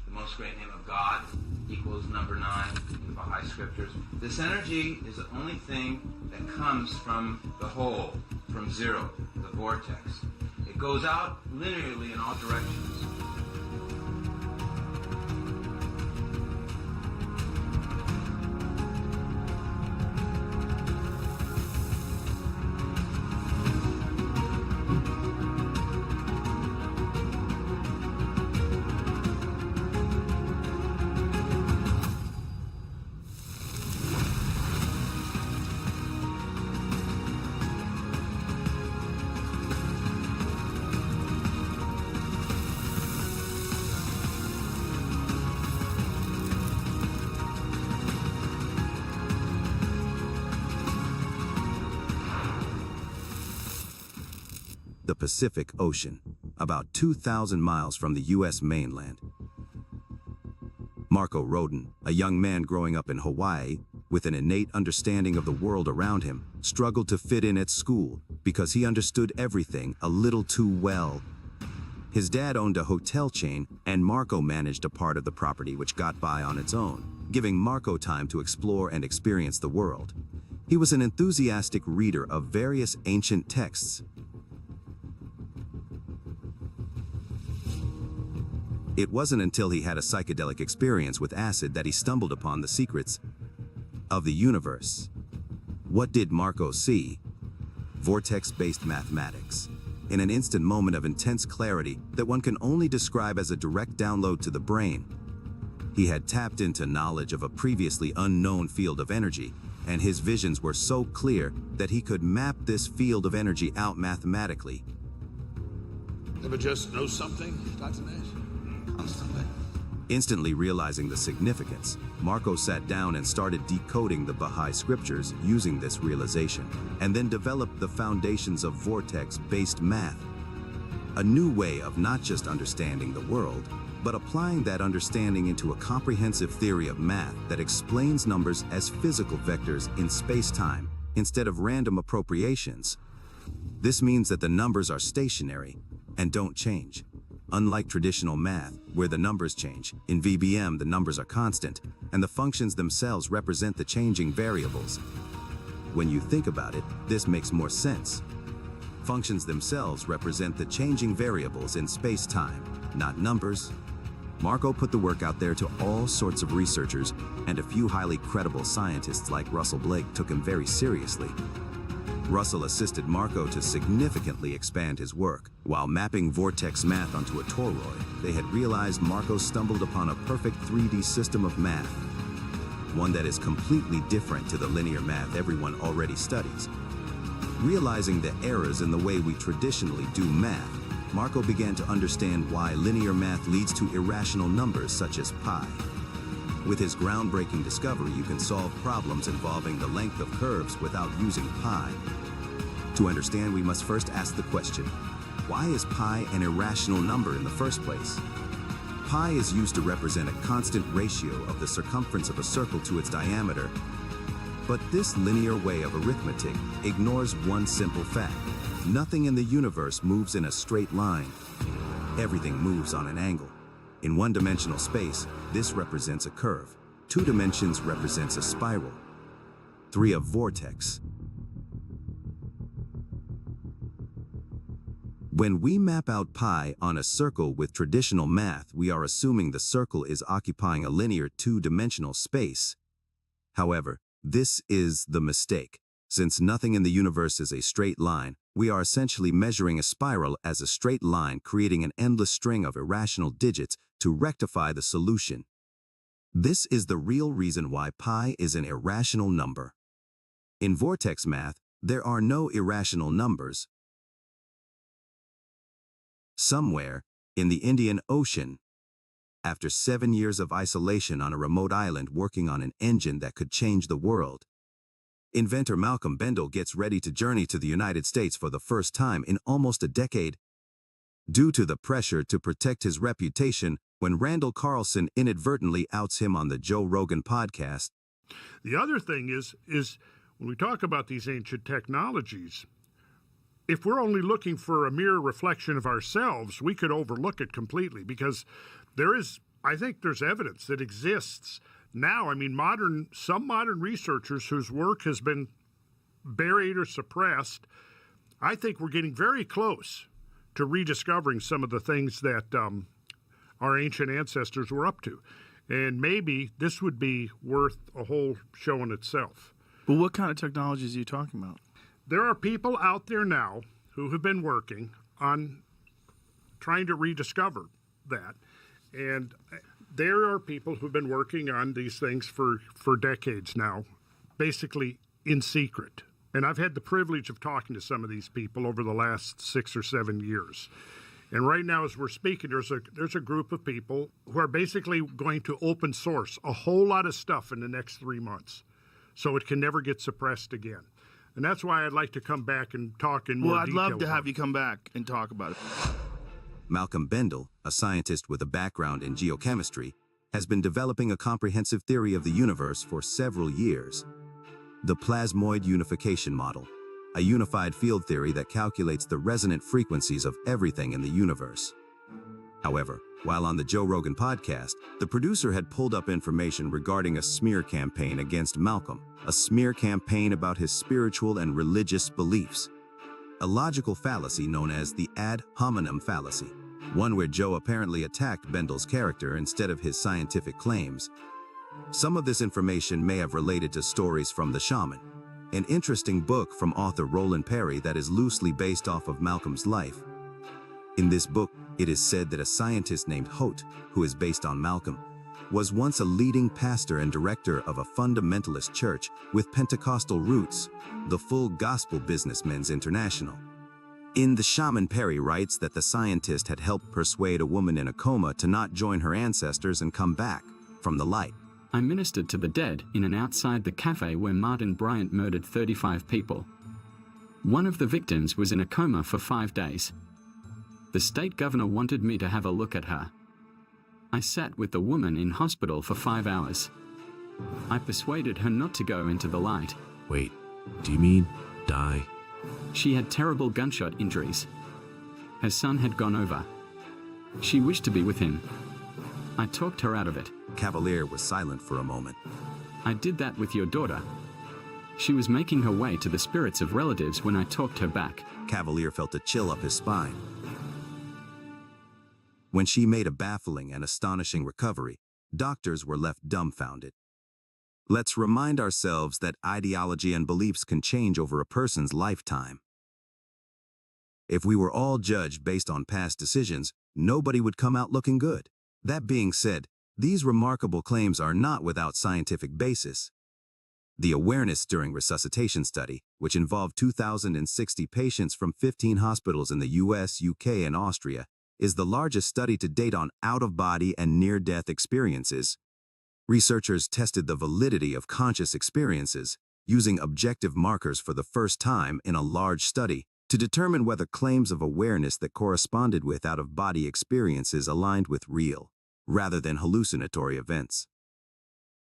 The most great name of God equals number 9 in the Baha'i scriptures. This energy is the only thing that comes from the whole, from zero, the vortex. It goes out linearly in all directions. The Pacific Ocean, about 2,000 miles from the U.S. mainland. Marco Rodin, a young man growing up in Hawaii with an innate understanding of the world around him, struggled to fit in at school because he understood everything a little too well. His dad owned a hotel chain, and Marco managed a part of the property which got by on its own, giving Marco time to explore and experience the world. He was an enthusiastic reader of various ancient texts. It wasn't until he had a psychedelic experience with acid that he stumbled upon the secrets of the universe. What did Marco see? Vortex-based mathematics. In an instant moment of intense clarity that one can only describe as a direct download to the brain, he had tapped into knowledge of a previously unknown field of energy, and his visions were so clear that he could map this field of energy out mathematically. Ever just know something, Dr. Nash? Constantly. Instantly realizing the significance, Marco sat down and started decoding the Baha'i scriptures using this realization, and then developed the foundations of vortex-based math. A new way of not just understanding the world, but applying that understanding into a comprehensive theory of math that explains numbers as physical vectors in space-time, instead of random appropriations. This means that the numbers are stationary and don't change. Unlike traditional math, where the numbers change, in VBM the numbers are constant, and the functions themselves represent the changing variables. When you think about it, this makes more sense. Functions themselves represent the changing variables in space-time, not numbers. Marco put the work out there to all sorts of researchers, and a few highly credible scientists like Russell Blake took him very seriously. Russell assisted Marco to significantly expand his work. While mapping vortex math onto a toroid, they had realized Marco stumbled upon a perfect 3D system of math, one that is completely different to the linear math everyone already studies. Realizing the errors in the way we traditionally do math, Marco began to understand why linear math leads to irrational numbers such as pi. With his groundbreaking discovery, you can solve problems involving the length of curves without using pi. To understand, we must first ask the question, why is pi an irrational number in the first place? Pi is used to represent a constant ratio of the circumference of a circle to its diameter. But this linear way of arithmetic ignores one simple fact. Nothing in the universe moves in a straight line. Everything moves on an angle. In one-dimensional space, this represents a curve. 2 dimensions represents a spiral. 3 a vortex. When we map out pi on a circle with traditional math, we are assuming the circle is occupying a linear 2-dimensional space. However, this is the mistake. Since nothing in the universe is a straight line, we are essentially measuring a spiral as a straight line, creating an endless string of irrational digits to rectify the solution. This is the real reason why pi is an irrational number. In vortex math, there are no irrational numbers. Somewhere in the Indian Ocean, after 7 years of isolation on a remote island working on an engine that could change the world, inventor Malcolm Bendall gets ready to journey to the United States for the first time in almost a decade. Due to the pressure to protect his reputation, when Randall Carlson inadvertently outs him on the Joe Rogan podcast. The other thing is when we talk about these ancient technologies, if we're only looking for a mere reflection of ourselves, we could overlook it completely, because I think there's evidence that exists now. I mean, some modern researchers whose work has been buried or suppressed, I think we're getting very close to rediscovering some of the things that our ancient ancestors were up to. And maybe this would be worth a whole show in itself. But what kind of technologies are you talking about? There are people out there now who have been working on trying to rediscover that. And there are people who've been working on these things for decades now, basically in secret. And I've had the privilege of talking to some of these people over the last 6 or 7 years. And right now, as we're speaking, there's a group of people who are basically going to open source a whole lot of stuff in the next 3 months, so it can never get suppressed again. And that's why I'd like to come back and talk in more detail. Well, I'd love to have you come back and talk about it. Malcolm Bendall, a scientist with a background in geochemistry, has been developing a comprehensive theory of the universe for several years. The plasmoid unification model, a unified field theory that calculates the resonant frequencies of everything in the universe. However, while on the Joe Rogan podcast, the producer had pulled up information regarding a smear campaign against Malcolm, a smear campaign about his spiritual and religious beliefs. A logical fallacy known as the ad hominem fallacy, one where Joe apparently attacked Bendall's character instead of his scientific claims. Some of this information may have related to stories from The Shaman, an interesting book from author Roland Perry that is loosely based off of Malcolm's life. In this book, it is said that a scientist named Hote, who is based on Malcolm, was once a leading pastor and director of a fundamentalist church with Pentecostal roots, the Full Gospel Businessmen's International. In The Shaman, Perry writes that the scientist had helped persuade a woman in a coma to not join her ancestors and come back from the light. I ministered to the dead in and outside the cafe where Martin Bryant murdered 35 people. One of the victims was in a coma for 5 days. The state governor wanted me to have a look at her. I sat with the woman in hospital for 5 hours. I persuaded her not to go into the light. Wait, do you mean die? She had terrible gunshot injuries. Her son had gone over. She wished to be with him. I talked her out of it. Cavalier was silent for a moment. I did that with your daughter. She was making her way to the spirits of relatives when I talked her back. Cavalier felt a chill up his spine. When she made a baffling and astonishing recovery, doctors were left dumbfounded. Let's remind ourselves that ideology and beliefs can change over a person's lifetime. If we were all judged based on past decisions, nobody would come out looking good. That being said, these remarkable claims are not without scientific basis. The awareness during resuscitation study, which involved 2,060 patients from 15 hospitals in the US, UK, and Austria, is the largest study to date on out-of-body and near-death experiences. Researchers tested the validity of conscious experiences using objective markers for the first time in a large study to determine whether claims of awareness that corresponded with out-of-body experiences aligned with real, rather than hallucinatory events.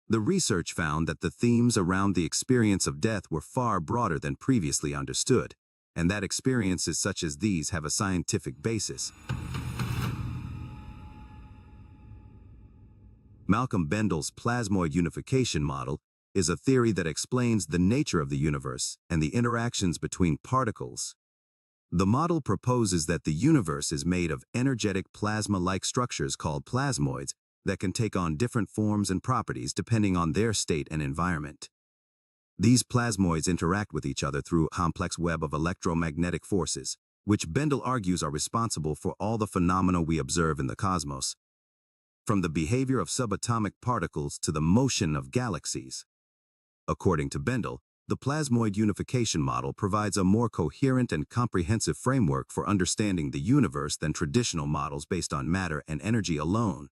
The research found that the themes around the experience of death were far broader than previously understood, and that experiences such as these have a scientific basis. Malcolm Bendel's plasmoid unification model is a theory that explains the nature of the universe and the interactions between particles. The model proposes that the universe is made of energetic plasma-like structures called plasmoids that can take on different forms and properties depending on their state and environment. These plasmoids interact with each other through a complex web of electromagnetic forces, which Bendel argues are responsible for all the phenomena we observe in the cosmos, from the behavior of subatomic particles to the motion of galaxies. According to Bendel, the plasmoid unification model provides a more coherent and comprehensive framework for understanding the universe than traditional models based on matter and energy alone.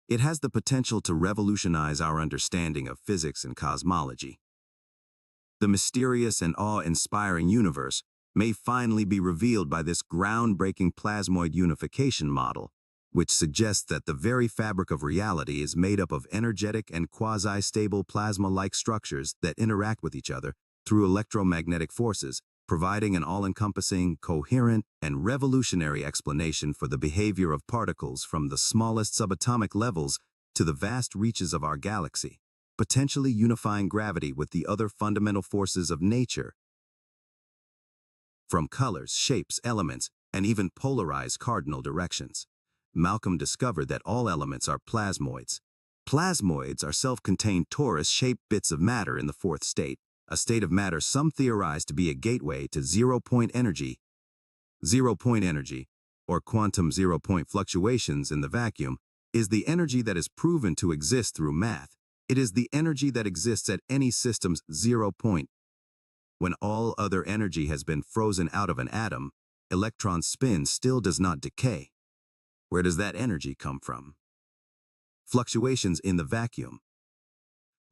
It has the potential to revolutionize our understanding of physics and cosmology. The mysterious and awe-inspiring universe may finally be revealed by this groundbreaking plasmoid unification model, which suggests that the very fabric of reality is made up of energetic and quasi-stable plasma-like structures that interact with each other through electromagnetic forces, providing an all-encompassing, coherent, and revolutionary explanation for the behavior of particles from the smallest subatomic levels to the vast reaches of our galaxy, potentially unifying gravity with the other fundamental forces of nature. From colors, shapes, elements, and even polarized cardinal directions, Malcolm discovered that all elements are plasmoids. Plasmoids are self-contained torus-shaped bits of matter in the fourth state, a state of matter some theorize to be a gateway to zero-point energy. Zero-point energy, or quantum zero-point fluctuations in the vacuum, is the energy that is proven to exist through math. It is the energy that exists at any system's zero point. When all other energy has been frozen out of an atom, electron spin still does not decay. Where does that energy come from? Fluctuations in the vacuum.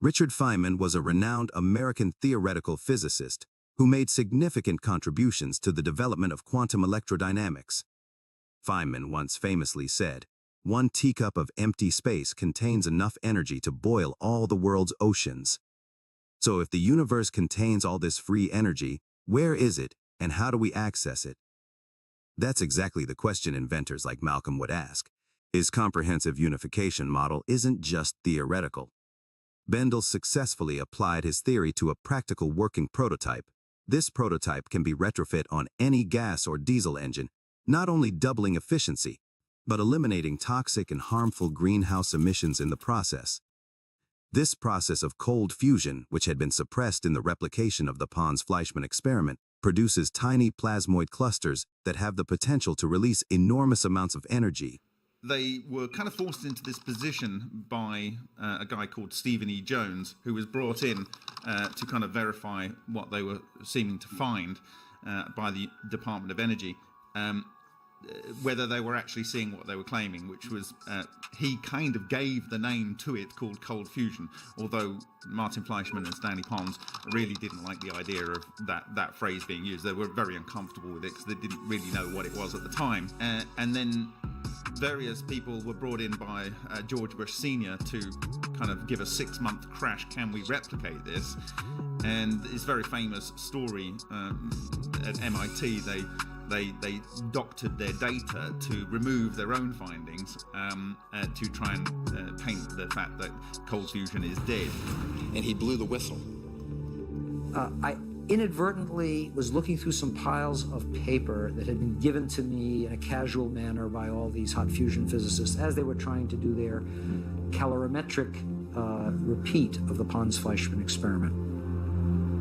Richard Feynman was a renowned American theoretical physicist who made significant contributions to the development of quantum electrodynamics. Feynman once famously said, "One teacup of empty space contains enough energy to boil all the world's oceans." So if the universe contains all this free energy, where is it and how do we access it? That's exactly the question inventors like Malcolm would ask. His comprehensive unification model isn't just theoretical. Bendel successfully applied his theory to a practical working prototype. This prototype can be retrofit on any gas or diesel engine, not only doubling efficiency, but eliminating toxic and harmful greenhouse emissions in the process. This process of cold fusion, which had been suppressed in the replication of the Pons-Fleischmann experiment, produces tiny plasmoid clusters that have the potential to release enormous amounts of energy. They were kind of forced into this position by a guy called Stephen E. Jones, who was brought in to kind of verify what they were seeming to find by the Department of Energy, whether they were actually seeing what they were claiming, which was, he kind of gave the name to it called cold fusion, although Martin Fleischmann and Stanley Pons really didn't like the idea of that phrase being used. They were very uncomfortable with it because they didn't really know what it was at the time. And then various people were brought in by George Bush Sr. to kind of give a 6-month crash. Can we replicate this? And it's a very famous story at MIT. They doctored their data to remove their own findings to try and paint the fact that cold fusion is dead. And he blew the whistle. I inadvertently was looking through some piles of paper that had been given to me in a casual manner by all these hot fusion physicists as they were trying to do their calorimetric repeat of the Pons-Fleischmann experiment.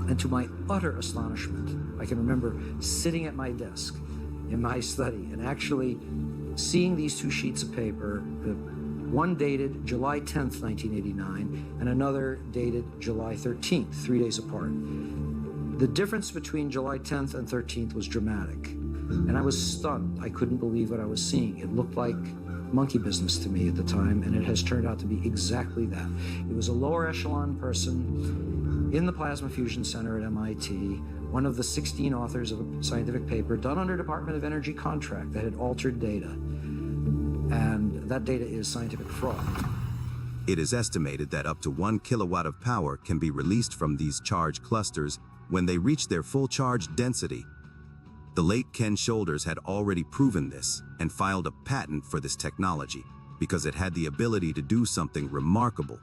And to my utter astonishment, I can remember sitting at my desk in my study and actually seeing these two sheets of paper, one dated July 10th, 1989, and another dated July 13th, 3 days apart. The difference between July 10th and 13th was dramatic, and I was stunned. I couldn't believe what I was seeing. It looked like monkey business to me at the time, and it has turned out to be exactly that. It was a lower echelon person in the Plasma Fusion Center at MIT, one of the 16 authors of a scientific paper done under Department of Energy contract that had altered data, and that data is scientific fraud. It is estimated that up to 1 kilowatt of power can be released from these charge clusters when they reach their full charge density. The late Ken Shoulders had already proven this and filed a patent for this technology because it had the ability to do something remarkable.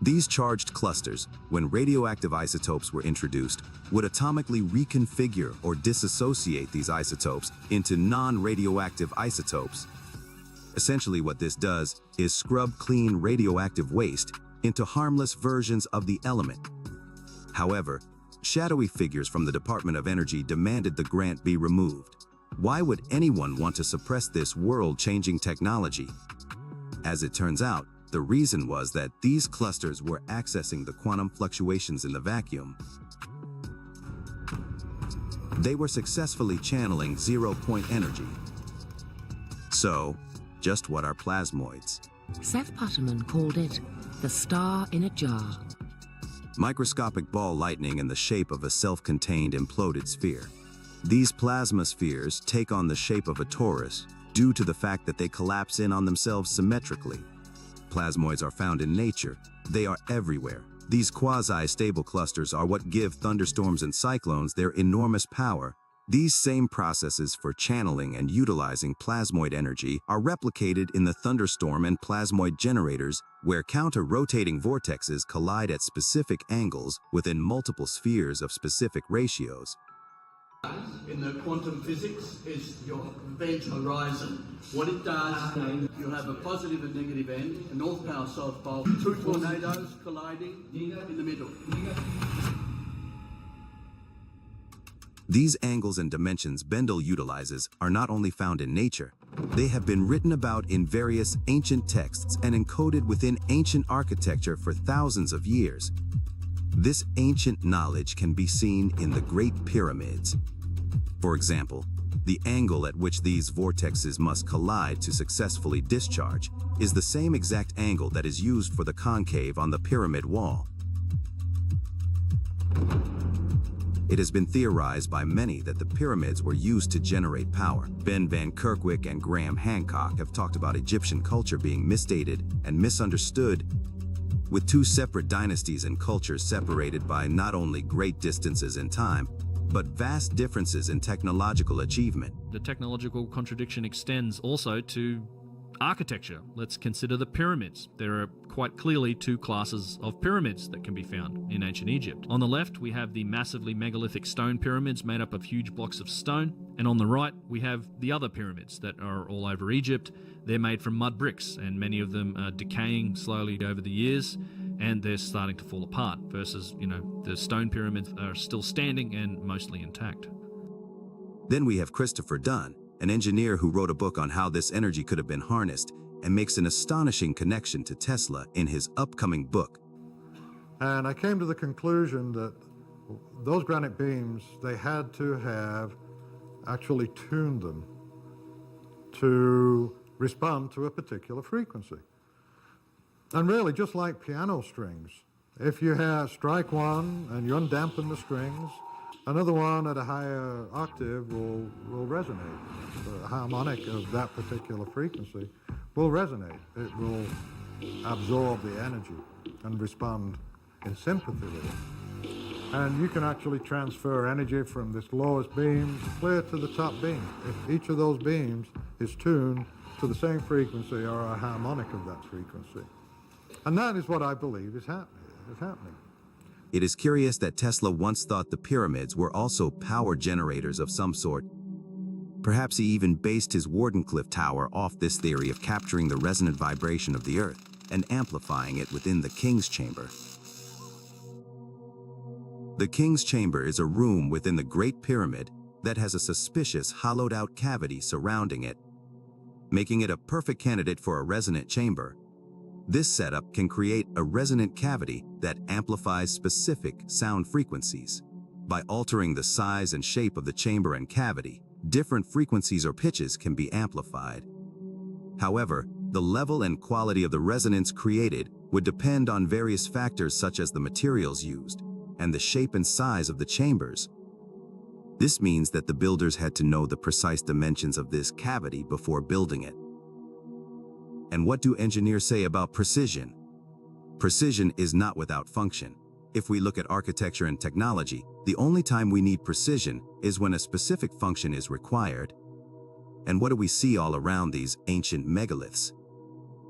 These charged clusters, when radioactive isotopes were introduced, would atomically reconfigure or disassociate these isotopes into non-radioactive isotopes. Essentially what this does is scrub clean radioactive waste into harmless versions of the element. However, shadowy figures from the Department of Energy demanded the grant be removed. Why would anyone want to suppress this world-changing technology? As it turns out, the reason was that these clusters were accessing the quantum fluctuations in the vacuum. They were successfully channeling zero-point energy. So, just what are plasmoids? Seth Putterman called it the star in a jar. Microscopic ball lightning in the shape of a self-contained imploded sphere. These plasma spheres take on the shape of a torus due to the fact that they collapse in on themselves symmetrically. Plasmoids are found in nature. They are everywhere. These quasi-stable clusters are what give thunderstorms and cyclones their enormous power. These same processes for channeling and utilizing plasmoid energy are replicated in the thunderstorm and plasmoid generators, where counter-rotating vortexes collide at specific angles within multiple spheres of specific ratios. In the quantum physics is your event horizon. What it does, you'll have a positive and negative end, a north power, south pole, two tornadoes colliding in the middle. These angles and dimensions Bendel utilizes are not only found in nature, they have been written about in various ancient texts and encoded within ancient architecture for thousands of years. This ancient knowledge can be seen in the Great Pyramids. For example, the angle at which these vortexes must collide to successfully discharge is the same exact angle that is used for the concave on the pyramid wall. It has been theorized by many that the pyramids were used to generate power. Ben Van Kerkwijk and Graham Hancock have talked about Egyptian culture being misstated and misunderstood, with two separate dynasties and cultures separated by not only great distances in time, but vast differences in technological achievement. The technological contradiction extends also to architecture. Let's consider the pyramids. There are quite clearly two classes of pyramids that can be found in ancient Egypt. On the left, we have the massively megalithic stone pyramids made up of huge blocks of stone. And on the right, we have the other pyramids that are all over Egypt. They're made from mud bricks, and many of them are decaying slowly over the years, and they're starting to fall apart, versus, the stone pyramids are still standing and mostly intact. Then we have Christopher Dunn, an engineer who wrote a book on how this energy could have been harnessed and makes an astonishing connection to Tesla in his upcoming book. And I came to the conclusion that those granite beams, they had to have actually tuned them to respond to a particular frequency. And really, just like piano strings, if you strike one and you undampen the strings, Another one at a higher octave will resonate. The harmonic of that particular frequency will resonate. It will absorb the energy and respond in sympathy with it. And you can actually transfer energy from this lowest beam clear to the top beam. If each of those beams is tuned to the same frequency or a harmonic of that frequency. And that is what I believe is happening. It is curious that Tesla once thought the pyramids were also power generators of some sort. Perhaps he even based his Wardenclyffe Tower off this theory of capturing the resonant vibration of the Earth and amplifying it within the King's Chamber. The King's Chamber is a room within the Great Pyramid that has a suspicious hollowed-out cavity surrounding it, making it a perfect candidate for a resonant chamber. This setup can create a resonant cavity that amplifies specific sound frequencies. By altering the size and shape of the chamber and cavity, different frequencies or pitches can be amplified. However, the level and quality of the resonance created would depend on various factors such as the materials used and the shape and size of the chambers. This means that the builders had to know the precise dimensions of this cavity before building it. And what do engineers say about precision? Precision is not without function. If we look at architecture and technology, the only time we need precision is when a specific function is required. And what do we see all around these ancient megaliths?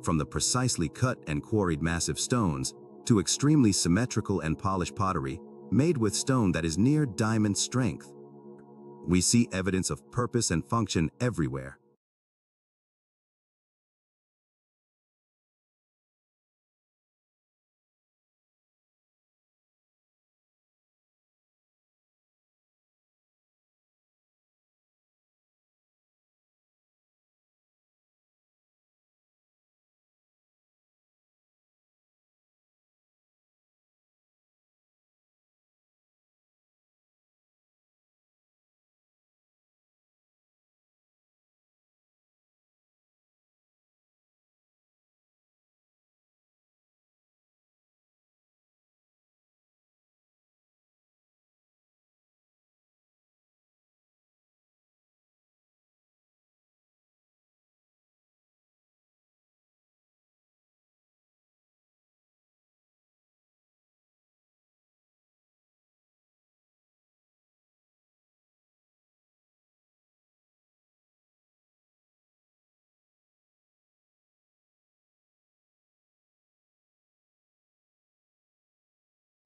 From the precisely cut and quarried massive stones to extremely symmetrical and polished pottery made with stone that is near diamond strength. We see evidence of purpose and function everywhere.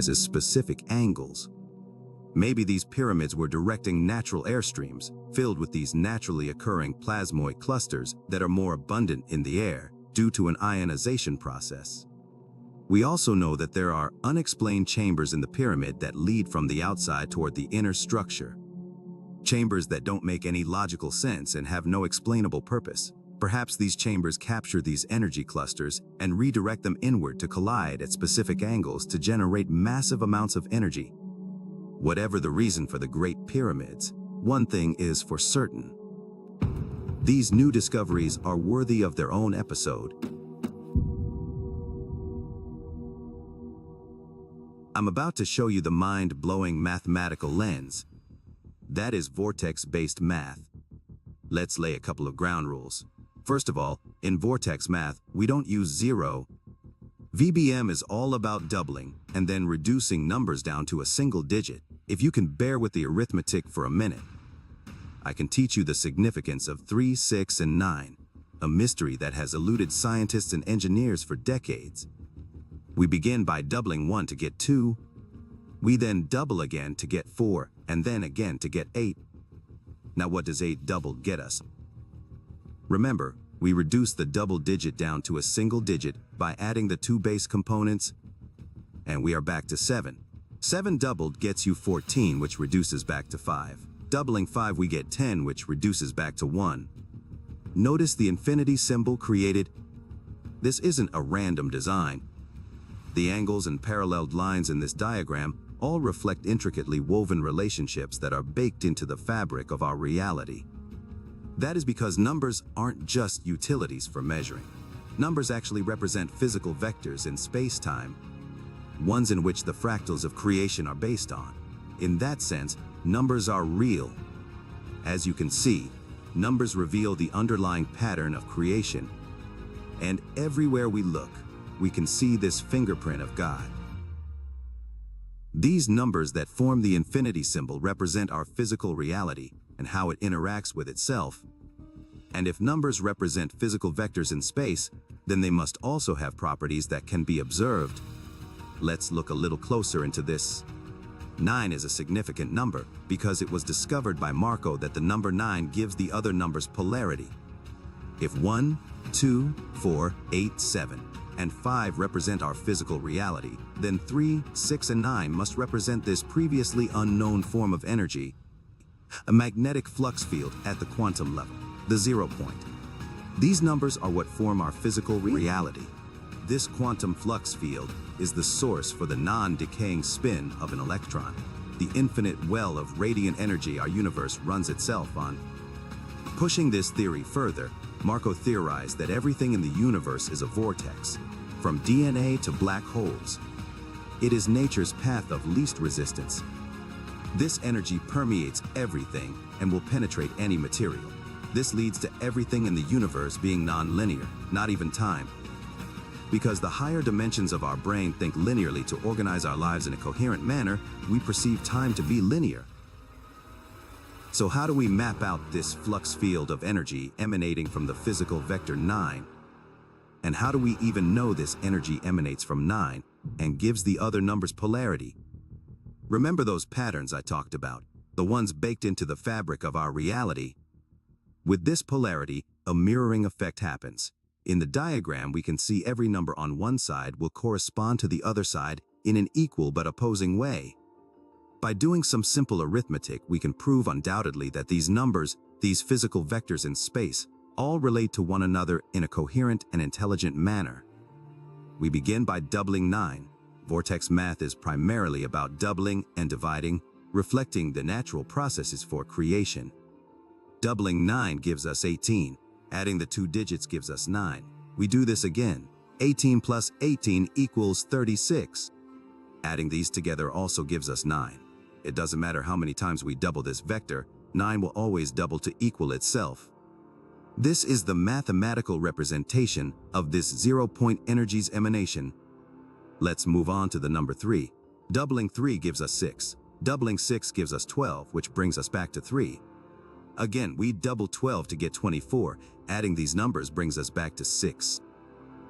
As specific angles. Maybe these pyramids were directing natural airstreams filled with these naturally occurring plasmoid clusters that are more abundant in the air due to an ionization process. We also know that there are unexplained chambers in the pyramid that lead from the outside toward the inner structure. Chambers that don't make any logical sense and have no explainable purpose. Perhaps these chambers capture these energy clusters and redirect them inward to collide at specific angles to generate massive amounts of energy. Whatever the reason for the Great Pyramids, one thing is for certain. These new discoveries are worthy of their own episode. I'm about to show you the mind-blowing mathematical lens. That is vortex-based math. Let's lay a couple of ground rules. First of all, in vortex math, we don't use zero. VBM is all about doubling and then reducing numbers down to a single digit. If you can bear with the arithmetic for a minute, I can teach you the significance of 3, 6, and 9, a mystery that has eluded scientists and engineers for decades. We begin by doubling 1 to get 2. We then double again to get 4, and then again to get 8. Now what does 8 doubled get us? Remember, we reduce the double digit down to a single digit by adding the 2 base components, and we are back to 7. 7 doubled gets you 14, which reduces back to 5. Doubling 5, we get 10, which reduces back to 1. Notice the infinity symbol created? This isn't a random design. The angles and paralleled lines in this diagram all reflect intricately woven relationships that are baked into the fabric of our reality. That is because numbers aren't just utilities for measuring. Numbers actually represent physical vectors in space-time, ones in which the fractals of creation are based on. In that sense, numbers are real. As you can see, numbers reveal the underlying pattern of creation. And everywhere we look, we can see this fingerprint of God. These numbers that form the infinity symbol represent our physical reality and how it interacts with itself. And if numbers represent physical vectors in space, then they must also have properties that can be observed. Let's look a little closer into this. 9 is a significant number because it was discovered by Marco that the number 9 gives the other numbers polarity. If 1, 2, 4, 8, 7, and 5 represent our physical reality, then 3, 6, and 9 must represent this previously unknown form of energy, a magnetic flux field at the quantum level, the 0 point. These numbers are what form our physical reality. This quantum flux field is the source for the non-decaying spin of an electron, the infinite well of radiant energy our universe runs itself on. Pushing this theory further, Marco theorized that everything in the universe is a vortex, from DNA to black holes. It is nature's path of least resistance. This energy permeates everything and will penetrate any material. This leads to everything in the universe being non-linear, not even time. Because the higher dimensions of our brain think linearly to organize our lives in a coherent manner, we perceive time to be linear. So how do we map out this flux field of energy emanating from the physical vector 9? And how do we even know this energy emanates from 9 and gives the other numbers polarity? Remember those patterns I talked about, the ones baked into the fabric of our reality? With this polarity, a mirroring effect happens. In the diagram, we can see every number on one side will correspond to the other side in an equal but opposing way. By doing some simple arithmetic, we can prove undoubtedly that these numbers, these physical vectors in space, all relate to one another in a coherent and intelligent manner. We begin by doubling 9. Vortex math is primarily about doubling and dividing, reflecting the natural processes for creation. Doubling 9 gives us 18. Adding the 2 digits gives us 9. We do this again. 18 plus 18 equals 36. Adding these together also gives us 9. It doesn't matter how many times we double this vector, 9 will always double to equal itself. This is the mathematical representation of this 0-point energy's emanation. Let's move on to the number 3. Doubling 3 gives us 6. Doubling 6 gives us 12, which brings us back to 3. Again, we double 12 to get 24. Adding these numbers brings us back to 6.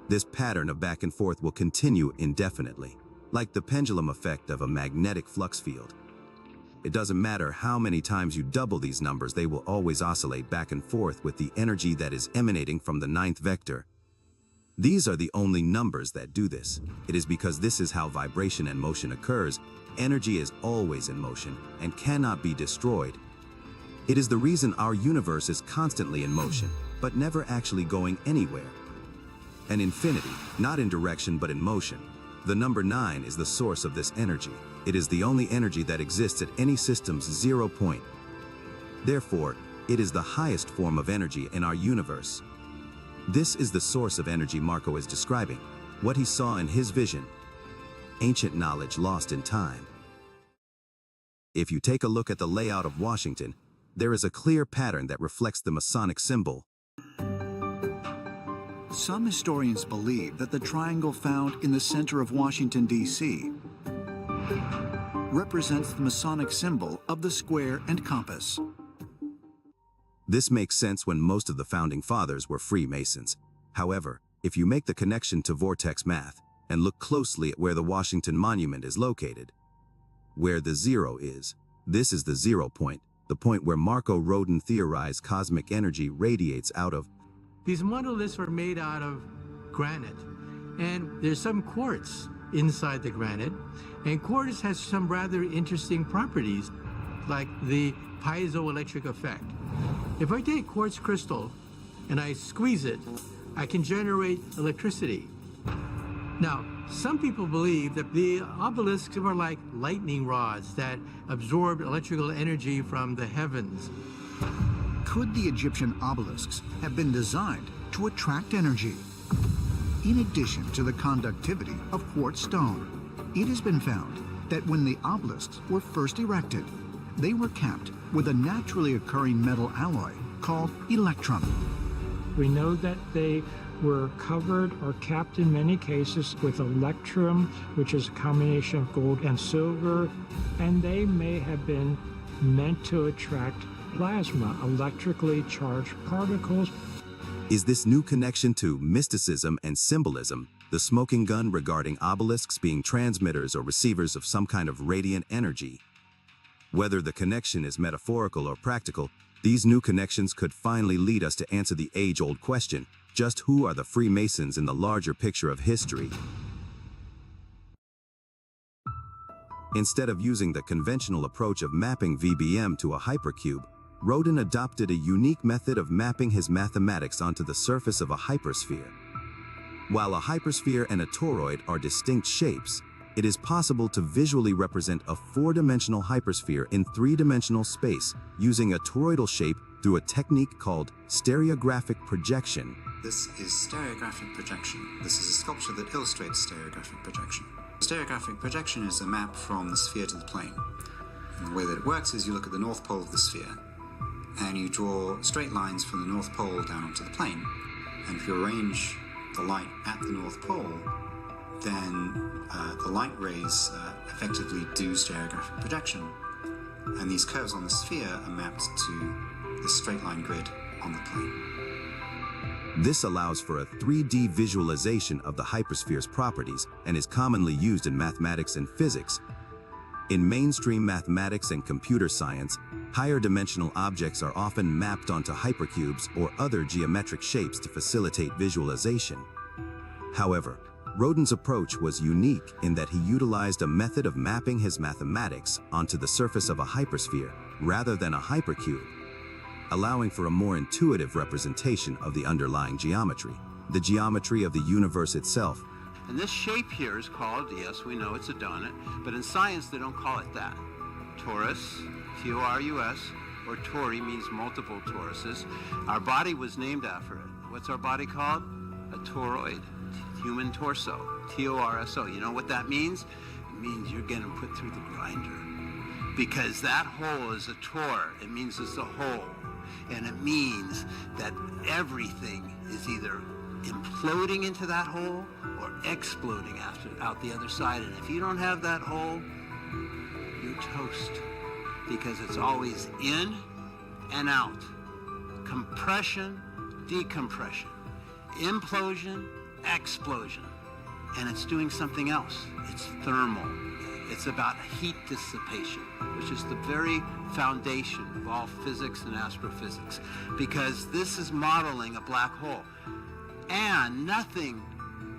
This pattern of back and forth will continue indefinitely, like the pendulum effect of a magnetic flux field. It doesn't matter how many times you double these numbers, they will always oscillate back and forth with the energy that is emanating from the 9th vector. These are the only numbers that do this. It is because this is how vibration and motion occurs. Energy is always in motion and cannot be destroyed. It is the reason our universe is constantly in motion, but never actually going anywhere. An infinity, not in direction but in motion. The number 9 is the source of this energy. It is the only energy that exists at any system's 0 point. Therefore, it is the highest form of energy in our universe. This is the source of energy Marco is describing, what he saw in his vision. Ancient knowledge lost in time. If you take a look at the layout of Washington, there is a clear pattern that reflects the Masonic symbol. Some historians believe that the triangle found in the center of Washington, D.C. represents the Masonic symbol of the square and compass. This makes sense when most of the founding fathers were Freemasons. However, if you make the connection to vortex math and look closely at where the Washington Monument is located, where the 0 is, this is the 0 point, the point where Marco Rodin theorized cosmic energy radiates out of. These monoliths were made out of granite, and there's some quartz inside the granite, and quartz has some rather interesting properties, like the piezoelectric effect. If I take quartz crystal and I squeeze it, I can generate electricity. Now, some people believe that the obelisks were like lightning rods that absorbed electrical energy from the heavens. Could the Egyptian obelisks have been designed to attract energy? In addition to the conductivity of quartz stone, it has been found that when the obelisks were first erected, they were capped with a naturally occurring metal alloy called electrum. We know that they were covered or capped in many cases with electrum, which is a combination of gold and silver, and they may have been meant to attract plasma, electrically charged particles. Is this new connection to mysticism and symbolism, the smoking gun regarding obelisks being transmitters or receivers of some kind of radiant energy? Whether the connection is metaphorical or practical, these new connections could finally lead us to answer the age-old question, just who are the Freemasons in the larger picture of history? Instead of using the conventional approach of mapping VBM to a hypercube, Rodin adopted a unique method of mapping his mathematics onto the surface of a hypersphere. While a hypersphere and a toroid are distinct shapes, it is possible to visually represent a four-dimensional hypersphere in three-dimensional space using a toroidal shape through a technique called stereographic projection. This is stereographic projection. This is a sculpture that illustrates stereographic projection. Stereographic projection is a map from the sphere to the plane. And the way that it works is you look at the north pole of the sphere, and you draw straight lines from the north pole down onto the plane. And if you arrange the light at the north pole, then the light rays effectively do stereographic projection, and these curves on the sphere are mapped to the straight line grid on the plane. This allows for a 3D visualization of the hypersphere's properties and is commonly used in mathematics and physics. In mainstream mathematics and computer science, higher dimensional objects are often mapped onto hypercubes or other geometric shapes to facilitate visualization. However, Rodin's approach was unique in that he utilized a method of mapping his mathematics onto the surface of a hypersphere rather than a hypercube, allowing for a more intuitive representation of the underlying geometry, the geometry of the universe itself. And this shape here is called, yes, we know it's a donut, but in science they don't call it that. Torus, T-O-R-U-S, or tori means multiple toruses. Our body was named after it. What's our body called? A toroid, human torso, T-O-R-S-O. You know what that means? It means you're getting put through the grinder. Because that hole is a tor, it means it's a hole. And it means that everything is either imploding into that hole or exploding out the other side. And if you don't have that hole, you're toast. Because it's always in and out. Compression, decompression. Implosion, explosion. And it's doing something else. It's thermal. It's about heat dissipation, which is the very foundation of all physics and astrophysics, because this is modeling a black hole. And nothing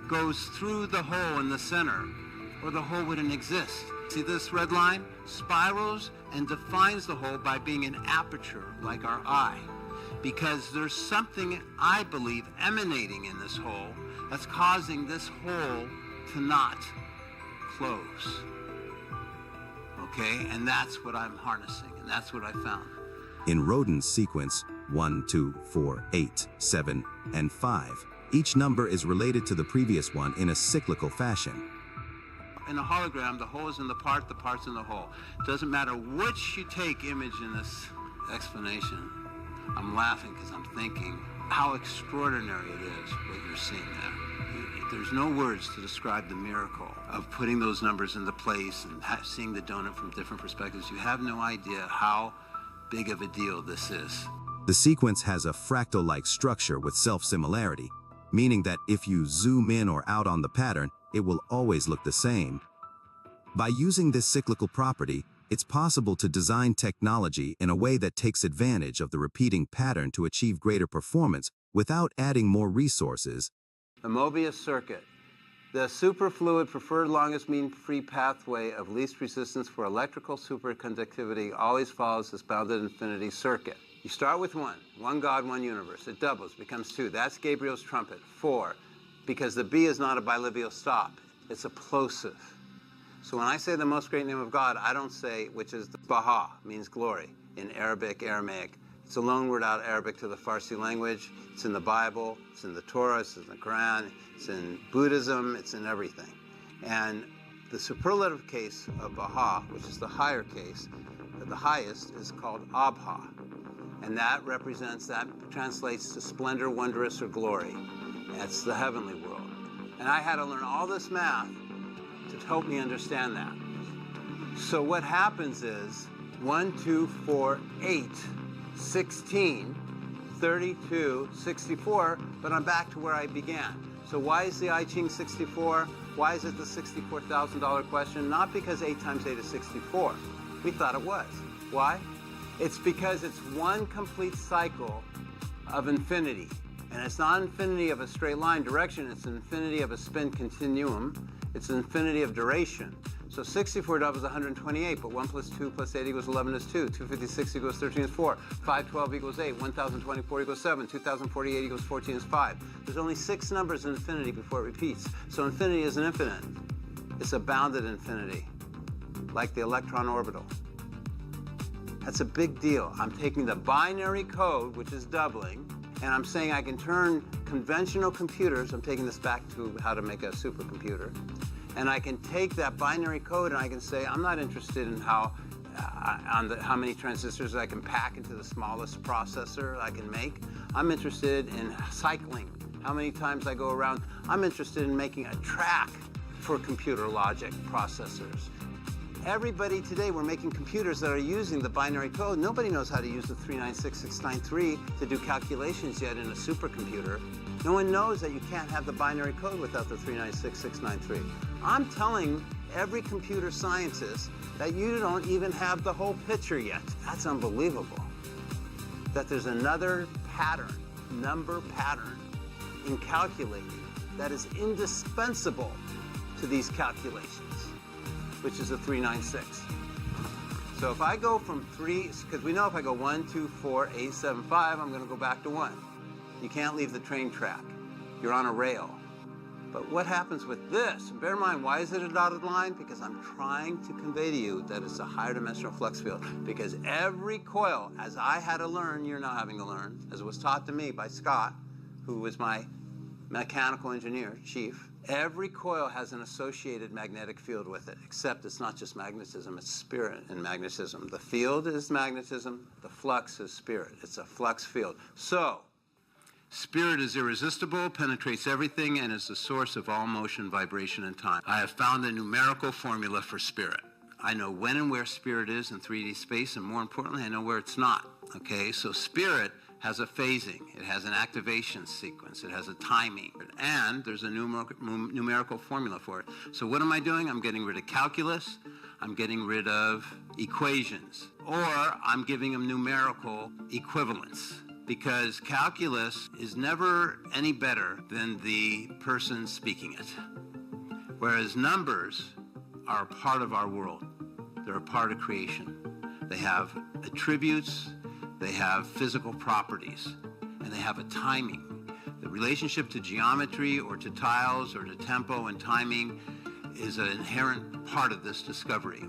goes through the hole in the center, or the hole wouldn't exist. See this red line? Spirals and defines the hole by being an aperture, like our eye. Because there's something, I believe, emanating in this hole that's causing this hole to not close. Okay, and that's what I'm harnessing, and that's what I found. In Rodin's sequence 1, 2, 4, 8, 7, and 5, each number is related to the previous one in a cyclical fashion. In a hologram, the hole is in the part's in the hole. Doesn't matter which you take image in this explanation. I'm laughing because I'm thinking how extraordinary it is what you're seeing there. There's no words to describe the miracle of putting those numbers into place and seeing the donut from different perspectives. You have no idea how big of a deal this is. The sequence has a fractal-like structure with self-similarity, meaning that if you zoom in or out on the pattern, it will always look the same. By using this cyclical property, it's possible to design technology in a way that takes advantage of the repeating pattern to achieve greater performance without adding more resources. The Mobius circuit, the superfluid preferred longest mean free pathway of least resistance for electrical superconductivity always follows this bounded infinity circuit. You start with one God, one universe. It doubles, becomes 2. That's Gabriel's trumpet. 4, because the B is not a bilineal stop. It's a plosive. So when I say the most great name of God, I don't say, which is the Baha, means glory, in Arabic, Aramaic. It's a loanword out Arabic to the Farsi language. It's in the Bible, it's in the Torah, it's in the Quran, it's in Buddhism, it's in everything. And the superlative case of Baha, which is the higher case, the highest, is called Abha. And that translates to splendor, wondrous, or glory. That's the heavenly world. And I had to learn all this math to help me understand that. So what happens is 1, 2, 4, 8, 16, 32, 64, but I'm back to where I began. So why is the I Ching 64? Why is it the $64,000 question? Not because 8 times 8 is 64. We thought it was. Why? It's because it's one complete cycle of infinity. And it's not infinity of a straight line direction, it's infinity of a spin continuum. It's infinity of duration. So 64 doubles 128, but 1 plus 2 plus 8 equals 11 is 2. 256 equals 13 is 4. 512 equals 8. 1024 equals 7. 2048 equals 14 is 5. There's only 6 numbers in infinity before it repeats. So infinity isn't infinite. It's a bounded infinity, like the electron orbital. That's a big deal. I'm taking the binary code, which is doubling, and I'm saying I can turn conventional computers, I'm taking this back to how to make a supercomputer, and I can take that binary code and I can say, I'm not interested in how many transistors I can pack into the smallest processor I can make. I'm interested in cycling, how many times I go around. I'm interested in making a track for computer logic processors. Everybody today, we're making computers that are using the binary code. Nobody knows how to use the 396693 to do calculations yet in a supercomputer. No one knows that you can't have the binary code without the 396693. I'm telling every computer scientist that you don't even have the whole picture yet. That's unbelievable. That there's another pattern, number pattern, in calculating that is indispensable to these calculations, which is a 396. So if I go from 3, because we know if I go 1, 2, 4, 8, 7, 5, I'm going to go back to 1. You can't leave the train track. You're on a rail. But what happens with this? And bear in mind, why is it a dotted line? Because I'm trying to convey to you that it's a higher dimensional flux field. Because every coil, as I had to learn, you're now having to learn, as it was taught to me by Scott, who was my mechanical engineer, chief, every coil has an associated magnetic field with it, except it's not just magnetism, it's spirit and magnetism. The field is magnetism, the flux is spirit. It's a flux field. So, spirit is irresistible, penetrates everything, and is the source of all motion, vibration, and time. I have found a numerical formula for spirit. I know when and where spirit is in 3D space, and more importantly, I know where it's not. Okay, so spirit has a phasing, it has an activation sequence, it has a timing, and there's a numerical formula for it. So what am I doing? I'm getting rid of calculus, I'm getting rid of equations, or I'm giving them numerical equivalence, because calculus is never any better than the person speaking it, whereas numbers are a part of our world. They're a part of creation. They have attributes, they have physical properties, and they have a timing. The relationship to geometry or to tiles or to tempo and timing is an inherent part of this discovery.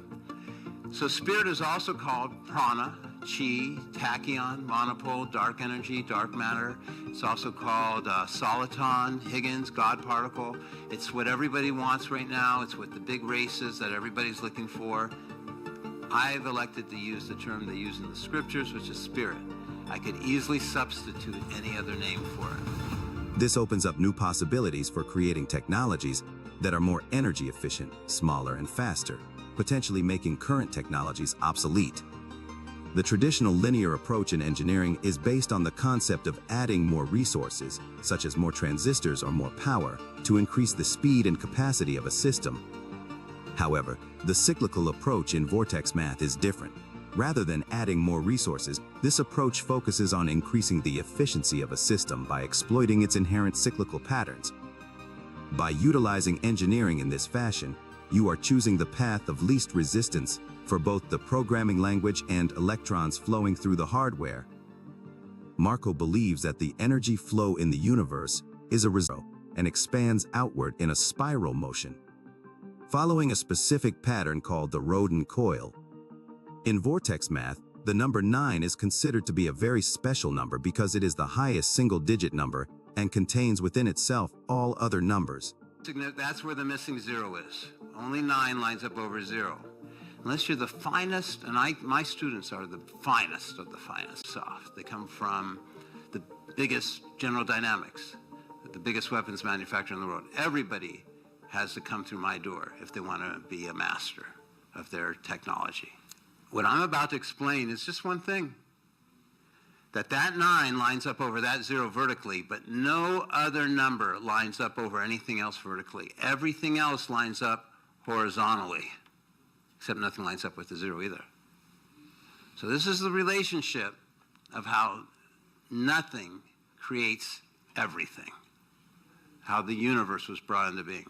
So spirit is also called prana, chi, tachyon, monopole, dark energy, dark matter. It's also called soliton, Higgins, God particle. It's what everybody wants right now. It's what the big race is that everybody's looking for. I've elected to use the term they use in the scriptures, which is spirit. I could easily substitute any other name for it. This opens up new possibilities for creating technologies that are more energy efficient, smaller, and faster, potentially making current technologies obsolete. The traditional linear approach in engineering is based on the concept of adding more resources, such as more transistors or more power, to increase the speed and capacity of a system. However, the cyclical approach in vortex math is different. Rather than adding more resources, this approach focuses on increasing the efficiency of a system by exploiting its inherent cyclical patterns. By utilizing engineering in this fashion, you are choosing the path of least resistance for both the programming language and electrons flowing through the hardware. Marco believes that the energy flow in the universe is a result and expands outward in a spiral motion, following a specific pattern called the Rodin coil. In vortex math, the number 9 is considered to be a very special number because it is the highest single-digit number and contains within itself all other numbers. That's where the missing 0 is. Only 9 lines up over 0. unless you're the finest, and my students are the finest of the finest soft. They come from the biggest General Dynamics, the biggest weapons manufacturer in the world. Everybody has to come through my door if they want to be a master of their technology. What I'm about to explain is just one thing. That 9 lines up over that 0 vertically, but no other number lines up over anything else vertically. Everything else lines up horizontally, except nothing lines up with the 0 either. So this is the relationship of how nothing creates everything, how the universe was brought into being.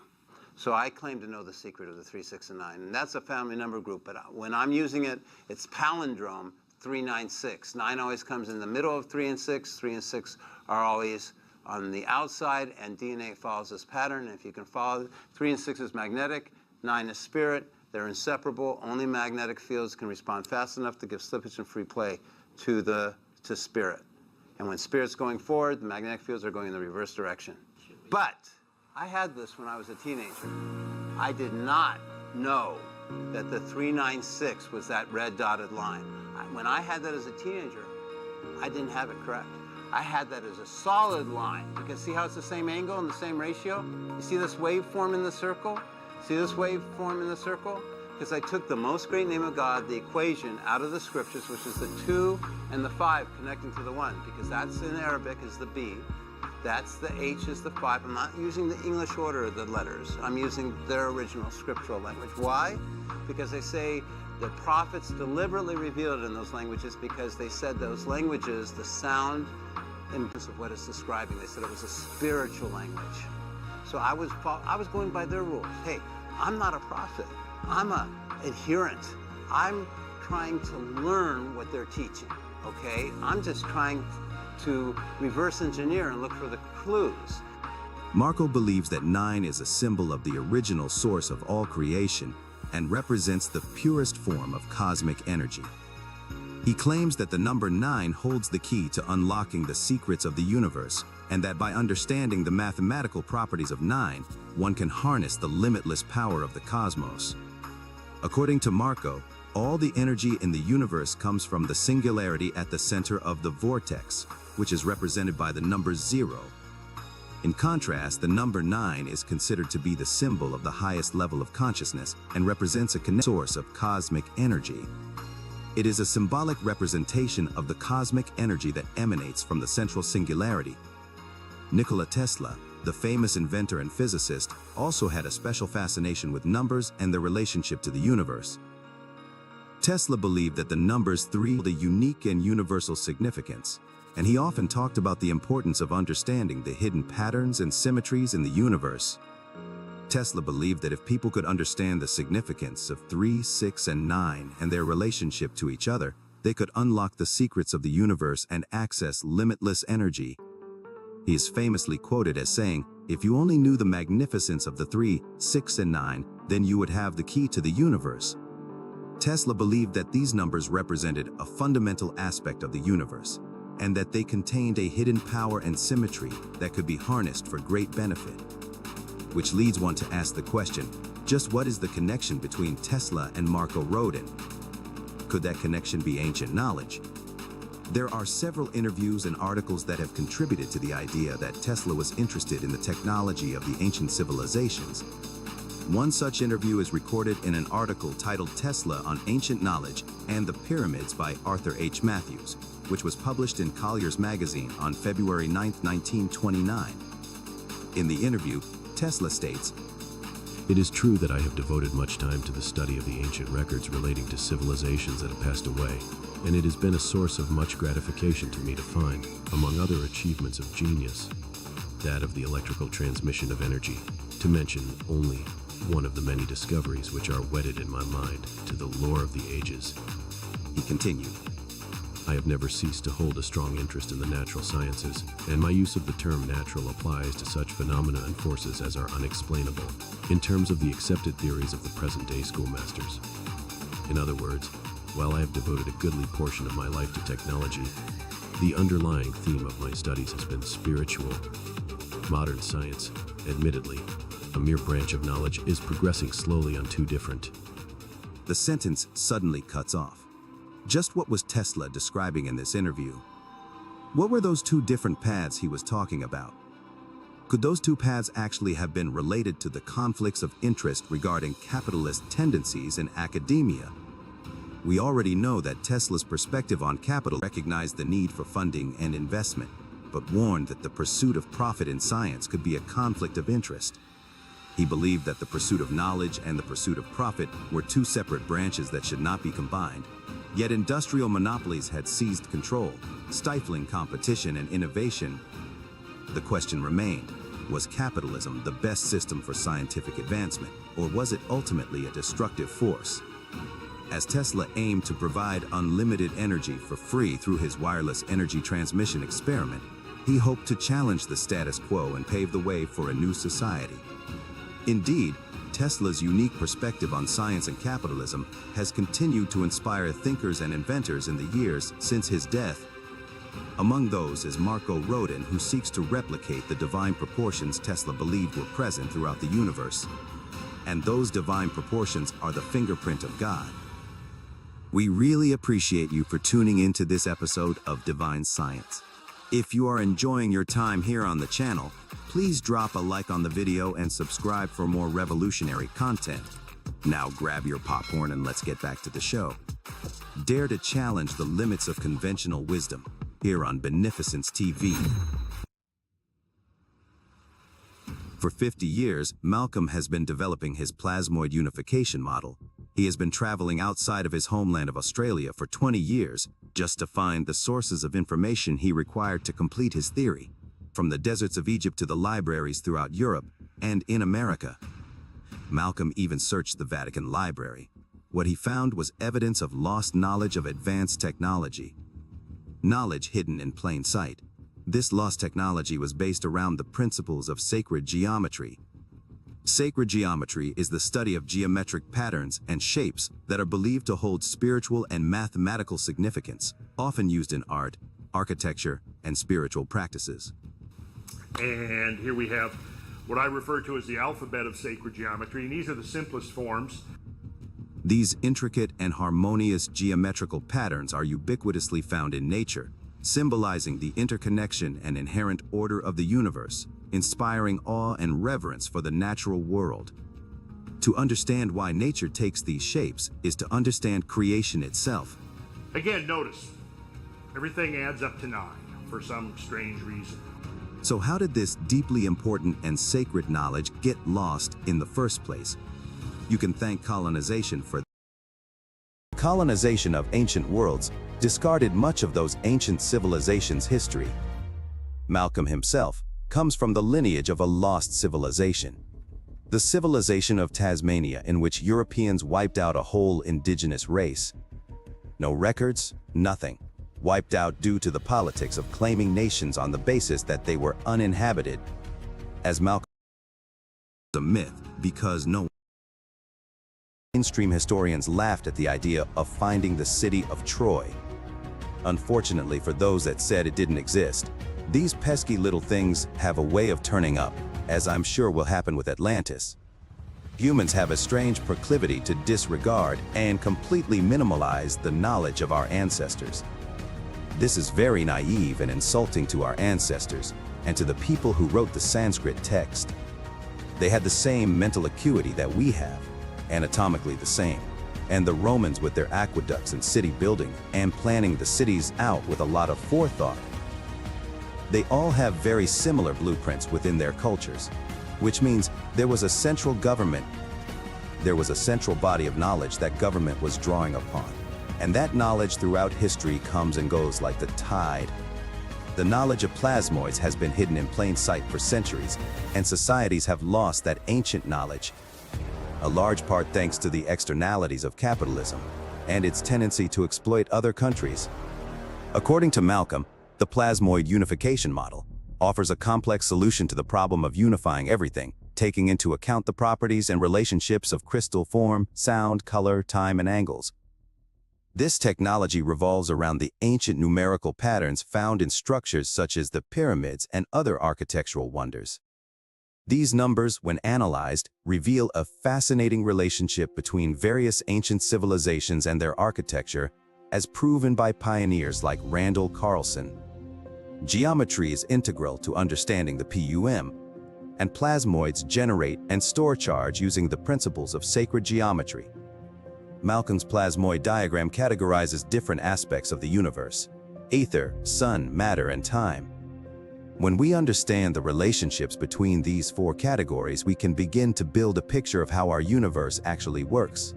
So I claim to know the secret of the 3, 6, and 9, and that's a family number group, but when I'm using it, it's palindrome 3, 9, 6. 9 always comes in the middle of 3 and 6. 3 and 6 are always on the outside, and DNA follows this pattern. And if you can follow it, 3 and 6 is magnetic, 9 is spirit. They're inseparable. Only magnetic fields can respond fast enough to give slippage and free play to spirit. And when spirit's going forward, the magnetic fields are going in the reverse direction. But I had this when I was a teenager. I did not know that the 396 was that red dotted line. When I had that as a teenager, I didn't have it correct. I had that as a solid line, because see how it's the same angle and the same ratio? You see this waveform in the circle? See this waveform in the circle? Because I took the most great name of God, the equation, out of the scriptures, which is the 2 and the 5 connecting to the 1, because that's in Arabic is the B. That's the H is the 5. I'm not using the English order of the letters. I'm using their original scriptural language. Why? Because they say the prophets deliberately revealed it in those languages because they said those languages, the sound of what it's describing, they said it was a spiritual language. So I was going by their rules. Hey, I'm not a prophet. I'm an adherent. I'm trying to learn what they're teaching, okay? I'm just trying to reverse engineer and look for the clues. Marco believes that 9 is a symbol of the original source of all creation and represents the purest form of cosmic energy. He claims that the number 9 holds the key to unlocking the secrets of the universe, and that by understanding the mathematical properties of 9, one can harness the limitless power of the cosmos. According to Marco, all the energy in the universe comes from the singularity at the center of the vortex, which is represented by the number 0. In contrast, the number 9 is considered to be the symbol of the highest level of consciousness and represents a source of cosmic energy. It is a symbolic representation of the cosmic energy that emanates from the central singularity. Nikola Tesla, the famous inventor and physicist, also had a special fascination with numbers and their relationship to the universe. Tesla believed that the numbers 3 held a unique and universal significance, and he often talked about the importance of understanding the hidden patterns and symmetries in the universe. Tesla believed that if people could understand the significance of 3, 6, and 9 and their relationship to each other, they could unlock the secrets of the universe and access limitless energy. He is famously quoted as saying, "If you only knew the magnificence of the 3, 6, and 9, then you would have the key to the universe." Tesla believed that these numbers represented a fundamental aspect of the universe, and that they contained a hidden power and symmetry that could be harnessed for great benefit. Which leads one to ask the question, just what is the connection between Tesla and Marco Rodin? Could that connection be ancient knowledge? There are several interviews and articles that have contributed to the idea that Tesla was interested in the technology of the ancient civilizations. One such interview is recorded in an article titled Tesla on Ancient Knowledge and the Pyramids by Arthur H. Matthews, which was published in Collier's magazine on February 9, 1929. In the interview, Tesla states, "It is true that I have devoted much time to the study of the ancient records relating to civilizations that have passed away, and it has been a source of much gratification to me to find, among other achievements of genius, that of the electrical transmission of energy, to mention only one of the many discoveries which are wedded in my mind to the lore of the ages." He continued, "I have never ceased to hold a strong interest in the natural sciences, and my use of the term natural applies to such phenomena and forces as are unexplainable, in terms of the accepted theories of the present-day schoolmasters. In other words, while I have devoted a goodly portion of my life to technology, the underlying theme of my studies has been spiritual. Modern science, admittedly, a mere branch of knowledge, is progressing slowly on two different the sentence suddenly cuts off. Just what was Tesla describing in this interview? What were those two different paths he was talking about? Could those two paths actually have been related to the conflicts of interest regarding capitalist tendencies in academia? We already know that Tesla's perspective on capital recognized the need for funding and investment, but warned that the pursuit of profit in science could be a conflict of interest. He believed that the pursuit of knowledge and the pursuit of profit were two separate branches that should not be combined. Yet industrial monopolies had seized control, stifling competition and innovation. The question remained, was capitalism the best system for scientific advancement, or was it ultimately a destructive force? As Tesla aimed to provide unlimited energy for free through his wireless energy transmission experiment, he hoped to challenge the status quo and pave the way for a new society. Indeed, Tesla's unique perspective on science and capitalism has continued to inspire thinkers and inventors in the years since his death. Among those is Marco Rodin, who seeks to replicate the divine proportions Tesla believed were present throughout the universe. And those divine proportions are the fingerprint of God. We really appreciate you for tuning into this episode of Divine Science. If you are enjoying your time here on the channel, please drop a like on the video and subscribe for more revolutionary content. Now grab your popcorn and let's get back to the show. Dare to challenge the limits of conventional wisdom here on Beneficence TV. For 50 years, Malcolm has been developing his plasmoid unification model. He has been traveling outside of his homeland of Australia for 20 years just to find the sources of information he required to complete his theory, from the deserts of Egypt to the libraries throughout Europe and in America. Malcolm even searched the Vatican Library. What he found was evidence of lost knowledge of advanced technology. Knowledge hidden in plain sight. This lost technology was based around the principles of sacred geometry. Sacred geometry is the study of geometric patterns and shapes that are believed to hold spiritual and mathematical significance, often used in art, architecture, and spiritual practices. And here we have what I refer to as the alphabet of sacred geometry, and these are the simplest forms. These intricate and harmonious geometrical patterns are ubiquitously found in nature, symbolizing the interconnection and inherent order of the universe, inspiring awe and reverence for the natural world. To understand why nature takes these shapes is to understand creation itself. Again, notice, everything adds up to 9 for some strange reason. So how did this deeply important and sacred knowledge get lost in the first place? You can thank colonization for that. Colonization of ancient worlds discarded much of those ancient civilizations' history. Malcolm himself comes from the lineage of a lost civilization. The civilization of Tasmania, in which Europeans wiped out a whole indigenous race. No records, nothing. Wiped out due to the politics of claiming nations on the basis that they were uninhabited. As Malcolm was a myth because no mainstream historians laughed at the idea of finding the city of Troy. Unfortunately for those that said it didn't exist, these pesky little things have a way of turning up, as I'm sure will happen with Atlantis. Humans have a strange proclivity to disregard and completely minimalize the knowledge of our ancestors. This is very naive and insulting to our ancestors and to the people who wrote the Sanskrit text. They had the same mental acuity that we have, anatomically the same, and the Romans with their aqueducts and city building and planning the cities out with a lot of forethought. They all have very similar blueprints within their cultures, which means there was a central government. There was a central body of knowledge that government was drawing upon. And that knowledge throughout history comes and goes like the tide. The knowledge of plasmoids has been hidden in plain sight for centuries, and societies have lost that ancient knowledge. A large part thanks to the externalities of capitalism and its tendency to exploit other countries. According to Malcolm, the plasmoid unification model offers a complex solution to the problem of unifying everything, taking into account the properties and relationships of crystal form, sound, color, time, and angles. This technology revolves around the ancient numerical patterns found in structures such as the pyramids and other architectural wonders. These numbers, when analyzed, reveal a fascinating relationship between various ancient civilizations and their architecture, as proven by pioneers like Randall Carlson. Geometry is integral to understanding the PUM, and plasmoids generate and store charge using the principles of sacred geometry. Malcolm's plasmoid diagram categorizes different aspects of the universe: ether, sun, matter, and time. When we understand the relationships between these four categories, we can begin to build a picture of how our universe actually works.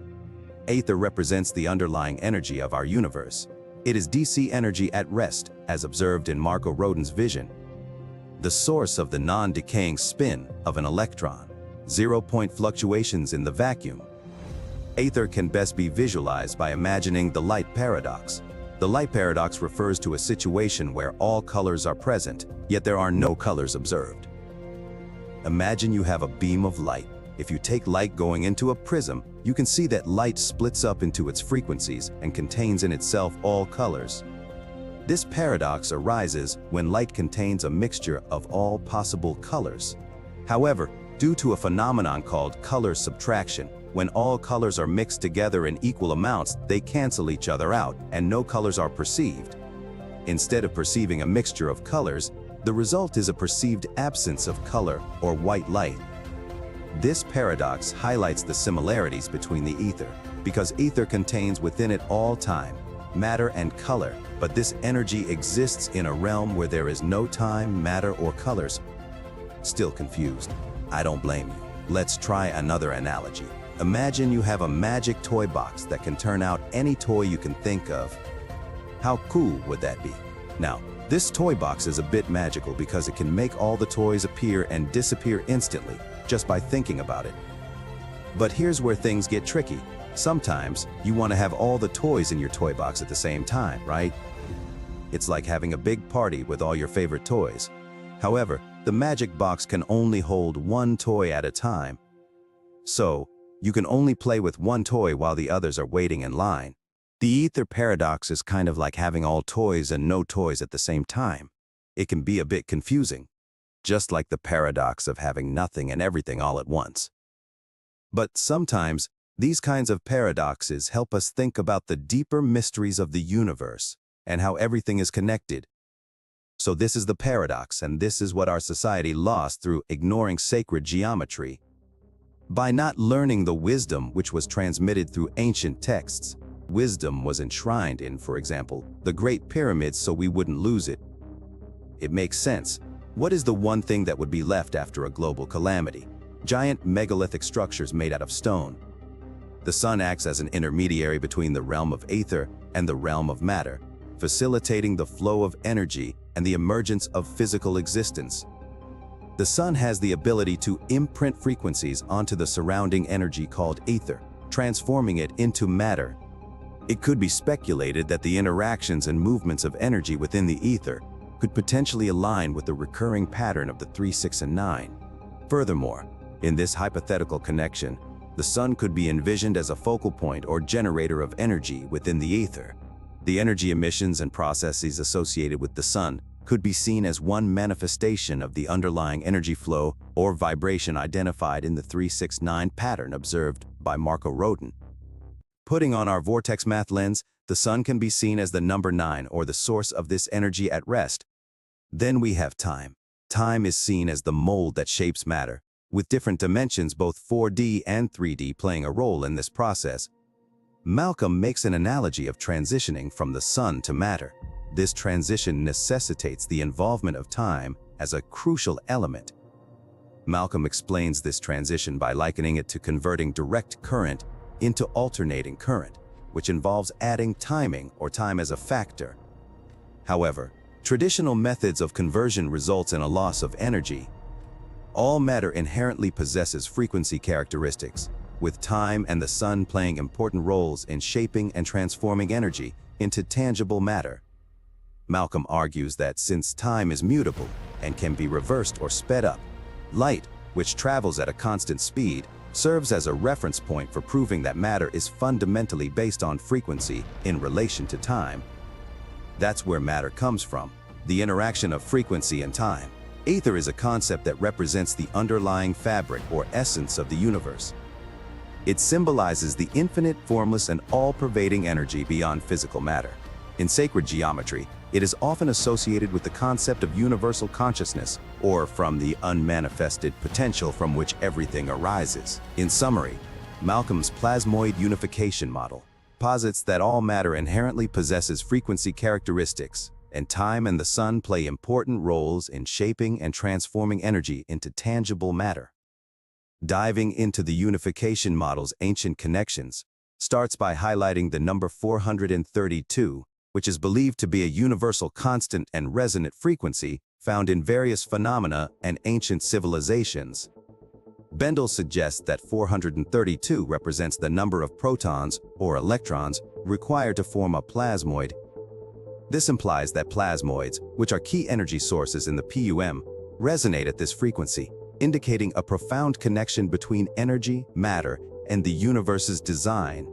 Ether represents the underlying energy of our universe. It is DC energy at rest, as observed in Marco Rodin's vision. The source of the non-decaying spin of an electron, zero-point fluctuations in the vacuum. Ether can best be visualized by imagining the light paradox. The light paradox refers to a situation where all colors are present, yet there are no colors observed. Imagine you have a beam of light. If you take light going into a prism, you can see that light splits up into its frequencies and contains in itself all colors. This paradox arises when light contains a mixture of all possible colors. However, due to a phenomenon called color subtraction, when all colors are mixed together in equal amounts, they cancel each other out and no colors are perceived. Instead of perceiving a mixture of colors, the result is a perceived absence of color or white light. This paradox highlights the similarities between the ether, because ether contains within it all time, matter, and color, but this energy exists in a realm where there is no time, matter, or colors. Still confused? I don't blame you. Let's try another analogy. Imagine you have a magic toy box that can turn out any toy you can think of. How cool would that be? Now, this toy box is a bit magical because it can make all the toys appear and disappear instantly, just by thinking about it. But here's where things get tricky. Sometimes you want to have all the toys in your toy box at the same time, right? It's like having a big party with all your favorite toys. However, the magic box can only hold one toy at a time. So, you can only play with one toy while the others are waiting in line. The ether paradox is kind of like having all toys and no toys at the same time. It can be a bit confusing, just like the paradox of having nothing and everything all at once. But sometimes, these kinds of paradoxes help us think about the deeper mysteries of the universe and how everything is connected. So this is the paradox, and this is what our society lost through ignoring sacred geometry. By not learning the wisdom which was transmitted through ancient texts, wisdom was enshrined in, for example, the Great Pyramids so we wouldn't lose it. It makes sense. What is the one thing that would be left after a global calamity? Giant megalithic structures made out of stone. The sun acts as an intermediary between the realm of ether and the realm of matter, facilitating the flow of energy and the emergence of physical existence. The sun has the ability to imprint frequencies onto the surrounding energy called ether, transforming it into matter. It could be speculated that the interactions and movements of energy within the ether could potentially align with the recurring pattern of the 3, 6, and 9. Furthermore, in this hypothetical connection, the sun could be envisioned as a focal point or generator of energy within the ether. The energy emissions and processes associated with the sun could be seen as one manifestation of the underlying energy flow or vibration identified in the 369 pattern observed by Marco Rodin. Putting on our vortex math lens, the sun can be seen as the number 9 or the source of this energy at rest. Then we have time. Time is seen as the mold that shapes matter, with different dimensions, both 4D and 3D, playing a role in this process. Malcolm makes an analogy of transitioning from the sun to matter. This transition necessitates the involvement of time as a crucial element. Malcolm explains this transition by likening it to converting direct current into alternating current, which involves adding timing or time as a factor. However, traditional methods of conversion results in a loss of energy. All matter inherently possesses frequency characteristics, with time and the sun playing important roles in shaping and transforming energy into tangible matter. Malcolm argues that since time is mutable and can be reversed or sped up, light, which travels at a constant speed, serves as a reference point for proving that matter is fundamentally based on frequency in relation to time. That's where matter comes from, the interaction of frequency and time. Aether is a concept that represents the underlying fabric or essence of the universe. It symbolizes the infinite, formless, and all-pervading energy beyond physical matter. In sacred geometry, it is often associated with the concept of universal consciousness, or from the unmanifested potential from which everything arises. In summary, Malcolm's plasmoid unification model posits that all matter inherently possesses frequency characteristics, and time and the sun play important roles in shaping and transforming energy into tangible matter. Diving into the unification model's ancient connections starts by highlighting the number 432, which is believed to be a universal constant and resonant frequency found in various phenomena and ancient civilizations. Bendel suggests that 432 represents the number of protons or electrons required to form a plasmoid. This implies that plasmoids, which are key energy sources in the PUM, resonate at this frequency, indicating a profound connection between energy, matter, and the universe's design.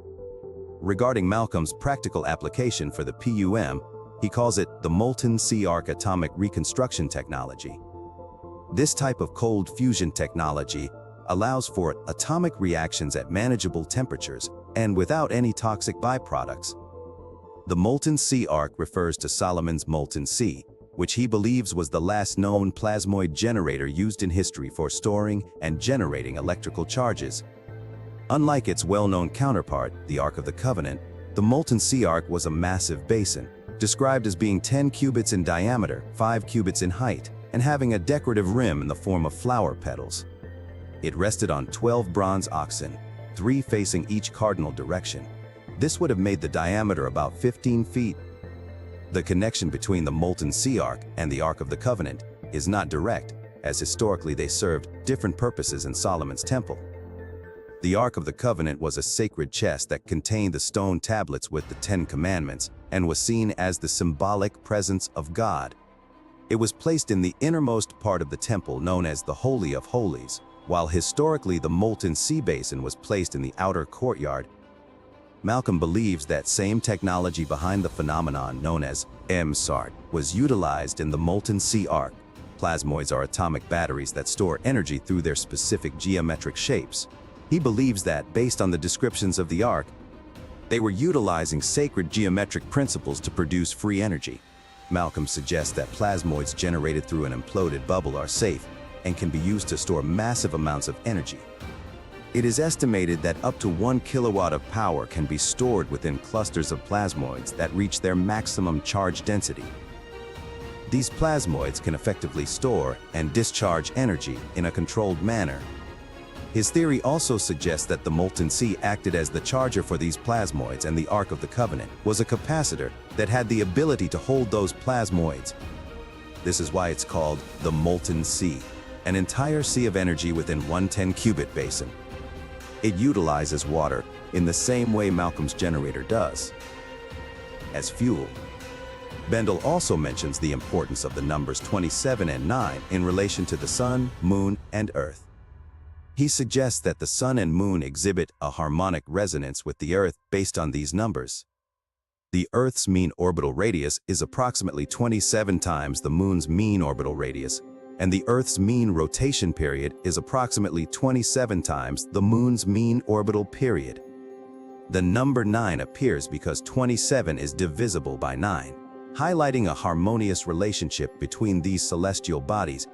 Regarding Malcolm's practical application for the PUM, he calls it the molten sea arc atomic reconstruction technology. This type of cold fusion technology allows for atomic reactions at manageable temperatures and without any toxic byproducts. The molten sea arc refers to Solomon's molten sea, which he believes was the last known plasmoid generator used in history for storing and generating electrical charges. Unlike its well-known counterpart, the Ark of the Covenant, the molten sea arc was a massive basin, described as being 10 cubits in diameter, 5 cubits in height, and having a decorative rim in the form of flower petals. It rested on 12 bronze oxen, 3 facing each cardinal direction. This would have made the diameter about 15 feet. The connection between the molten sea arc and the Ark of the Covenant is not direct, as historically they served different purposes in Solomon's temple. The Ark of the Covenant was a sacred chest that contained the stone tablets with the 10 Commandments and was seen as the symbolic presence of God. It was placed in the innermost part of the temple known as the Holy of Holies, while historically the molten sea basin was placed in the outer courtyard. Malcolm believes that same technology behind the phenomenon known as MSART was utilized in the molten sea arc. Plasmoids are atomic batteries that store energy through their specific geometric shapes. He believes that, based on the descriptions of the arc, they were utilizing sacred geometric principles to produce free energy. Malcolm suggests that plasmoids generated through an imploded bubble are safe and can be used to store massive amounts of energy. It is estimated that up to 1 kilowatt of power can be stored within clusters of plasmoids that reach their maximum charge density. These plasmoids can effectively store and discharge energy in a controlled manner. His theory also suggests that the molten sea acted as the charger for these plasmoids, and the Ark of the Covenant was a capacitor that had the ability to hold those plasmoids. This is why it's called the molten sea, an entire sea of energy within one 10-cubit basin. It utilizes water in the same way Malcolm's generator does, as fuel. Bendel also mentions the importance of the numbers 27 and 9 in relation to the Sun, Moon, and Earth. He suggests that the Sun and Moon exhibit a harmonic resonance with the Earth based on these numbers. The Earth's mean orbital radius is approximately 27 times the Moon's mean orbital radius, and the Earth's mean rotation period is approximately 27 times the Moon's mean orbital period. The number 9 appears because 27 is divisible by 9, highlighting a harmonious relationship between these celestial bodies.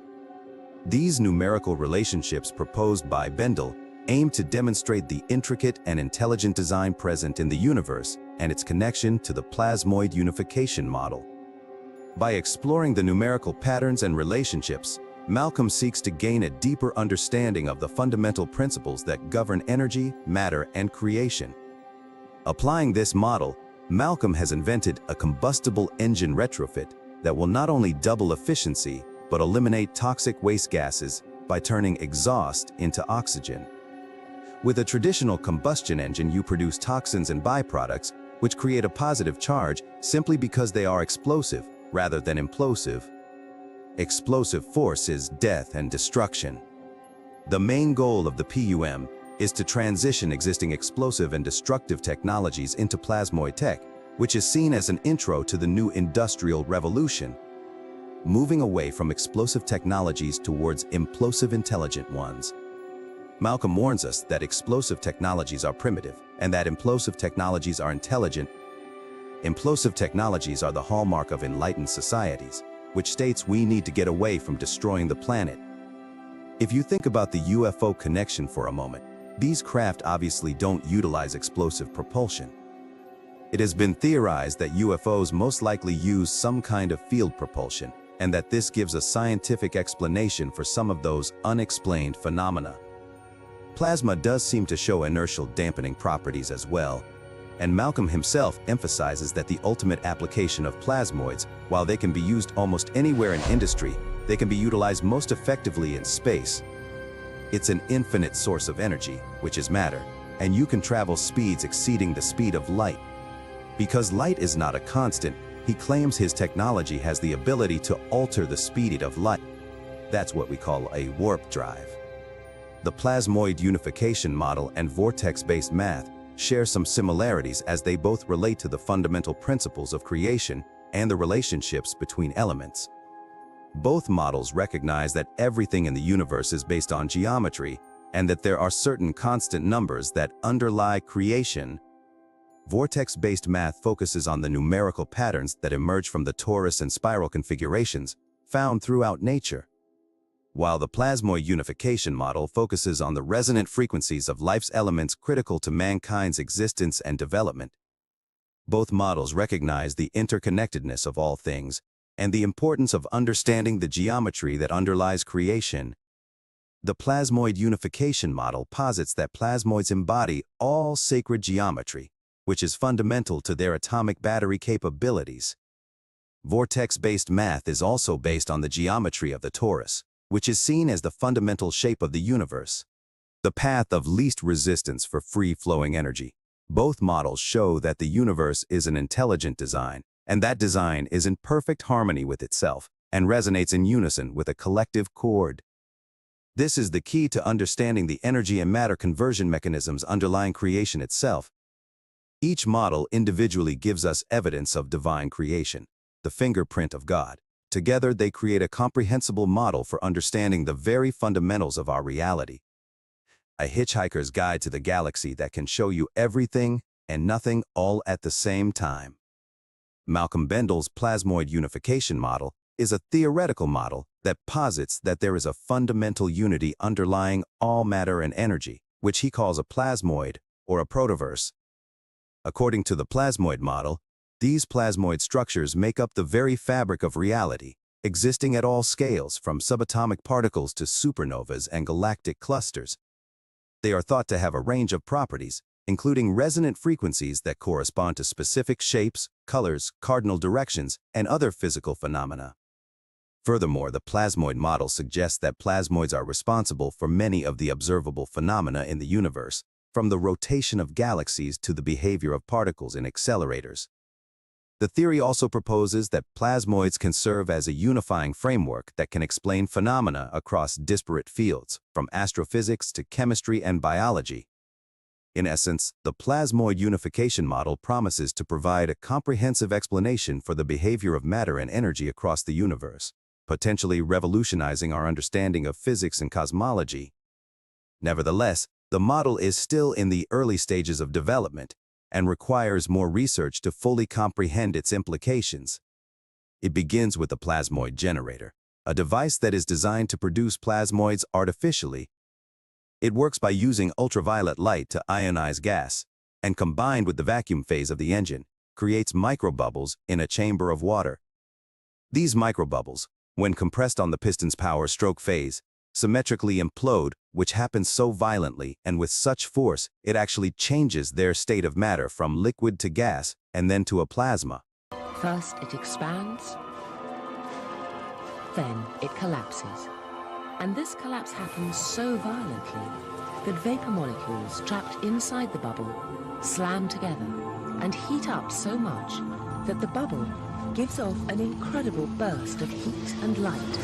These numerical relationships proposed by Bendel aim to demonstrate the intricate and intelligent design present in the universe and its connection to the plasmoid unification model. By exploring the numerical patterns and relationships, Malcolm seeks to gain a deeper understanding of the fundamental principles that govern energy, matter, and creation. Applying this model, Malcolm has invented a combustible engine retrofit that will not only double efficiency, but eliminate toxic waste gases by turning exhaust into oxygen. With a traditional combustion engine, you produce toxins and byproducts, which create a positive charge simply because they are explosive rather than implosive. Explosive force is death and destruction. The main goal of the PUM is to transition existing explosive and destructive technologies into plasmoid tech, which is seen as an intro to the new industrial revolution. moving away from explosive technologies towards implosive intelligent ones. Malcolm warns us that explosive technologies are primitive and that implosive technologies are intelligent. Implosive technologies are the hallmark of enlightened societies, which states we need to get away from destroying the planet. If you think about the UFO connection for a moment, these craft obviously don't utilize explosive propulsion. It has been theorized that UFOs most likely use some kind of field propulsion, and that this gives a scientific explanation for some of those unexplained phenomena. Plasma does seem to show inertial dampening properties as well, and Malcolm himself emphasizes that the ultimate application of plasmoids, while they can be used almost anywhere in industry, they can be utilized most effectively in space. It's an infinite source of energy, which is matter, and you can travel speeds exceeding the speed of light. Because light is not a constant, he claims his technology has the ability to alter the speed of light. That's what we call a warp drive. The plasmoid unification model and vortex-based math share some similarities as they both relate to the fundamental principles of creation and the relationships between elements. Both models recognize that everything in the universe is based on geometry and that there are certain constant numbers that underlie creation. Vortex-based math focuses on the numerical patterns that emerge from the torus and spiral configurations found throughout nature, while the plasmoid unification model focuses on the resonant frequencies of life's elements critical to mankind's existence and development. Both models recognize the interconnectedness of all things and the importance of understanding the geometry that underlies creation. The plasmoid unification model posits that plasmoids embody all sacred geometry, which is fundamental to their atomic battery capabilities. Vortex-based math is also based on the geometry of the torus, which is seen as the fundamental shape of the universe, the path of least resistance for free-flowing energy. Both models show that the universe is an intelligent design, and that design is in perfect harmony with itself and resonates in unison with a collective chord. This is the key to understanding the energy and matter conversion mechanisms underlying creation itself. Each model individually gives us evidence of divine creation, the fingerprint of God. Together, they create a comprehensible model for understanding the very fundamentals of our reality. A hitchhiker's guide to the galaxy that can show you everything and nothing all at the same time. Malcolm Bendel's plasmoid unification model is a theoretical model that posits that there is a fundamental unity underlying all matter and energy, which he calls a plasmoid or a protoverse. According to the plasmoid model, these plasmoid structures make up the very fabric of reality, existing at all scales from subatomic particles to supernovas and galactic clusters. They are thought to have a range of properties, including resonant frequencies that correspond to specific shapes, colors, cardinal directions, and other physical phenomena. Furthermore, the plasmoid model suggests that plasmoids are responsible for many of the observable phenomena in the universe, from the rotation of galaxies to the behavior of particles in accelerators. The theory also proposes that plasmoids can serve as a unifying framework that can explain phenomena across disparate fields, from astrophysics to chemistry and biology. In essence, the plasmoid unification model promises to provide a comprehensive explanation for the behavior of matter and energy across the universe, potentially revolutionizing our understanding of physics and cosmology. Nevertheless, the model is still in the early stages of development and requires more research to fully comprehend its implications. It begins with the plasmoid generator, a device that is designed to produce plasmoids artificially. It works by using ultraviolet light to ionize gas, and combined with the vacuum phase of the engine, creates microbubbles in a chamber of water. These microbubbles, when compressed on the piston's power stroke phase, symmetrically implode, which happens so violently and with such force it actually changes their state of matter from liquid to gas and then to a plasma. First it expands, then it collapses. And this collapse happens so violently that vapor molecules trapped inside the bubble slam together and heat up so much that the bubble gives off an incredible burst of heat and light,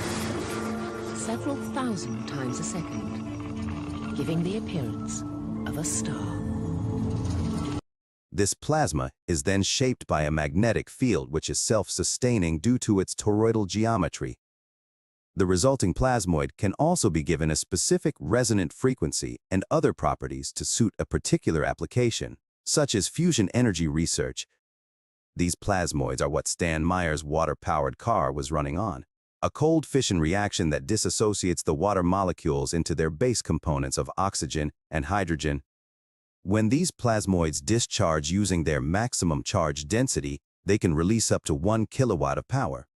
several thousand times a second, giving the appearance of a star. This plasma is then shaped by a magnetic field which is self-sustaining due to its toroidal geometry. The resulting plasmoid can also be given a specific resonant frequency and other properties to suit a particular application, such as fusion energy research. These plasmoids are what Stan Meyer's water-powered car was running on, a cold fission reaction that disassociates the water molecules into their base components of oxygen and hydrogen. When these plasmoids discharge using their maximum charge density, they can release up to 1 kilowatt of power.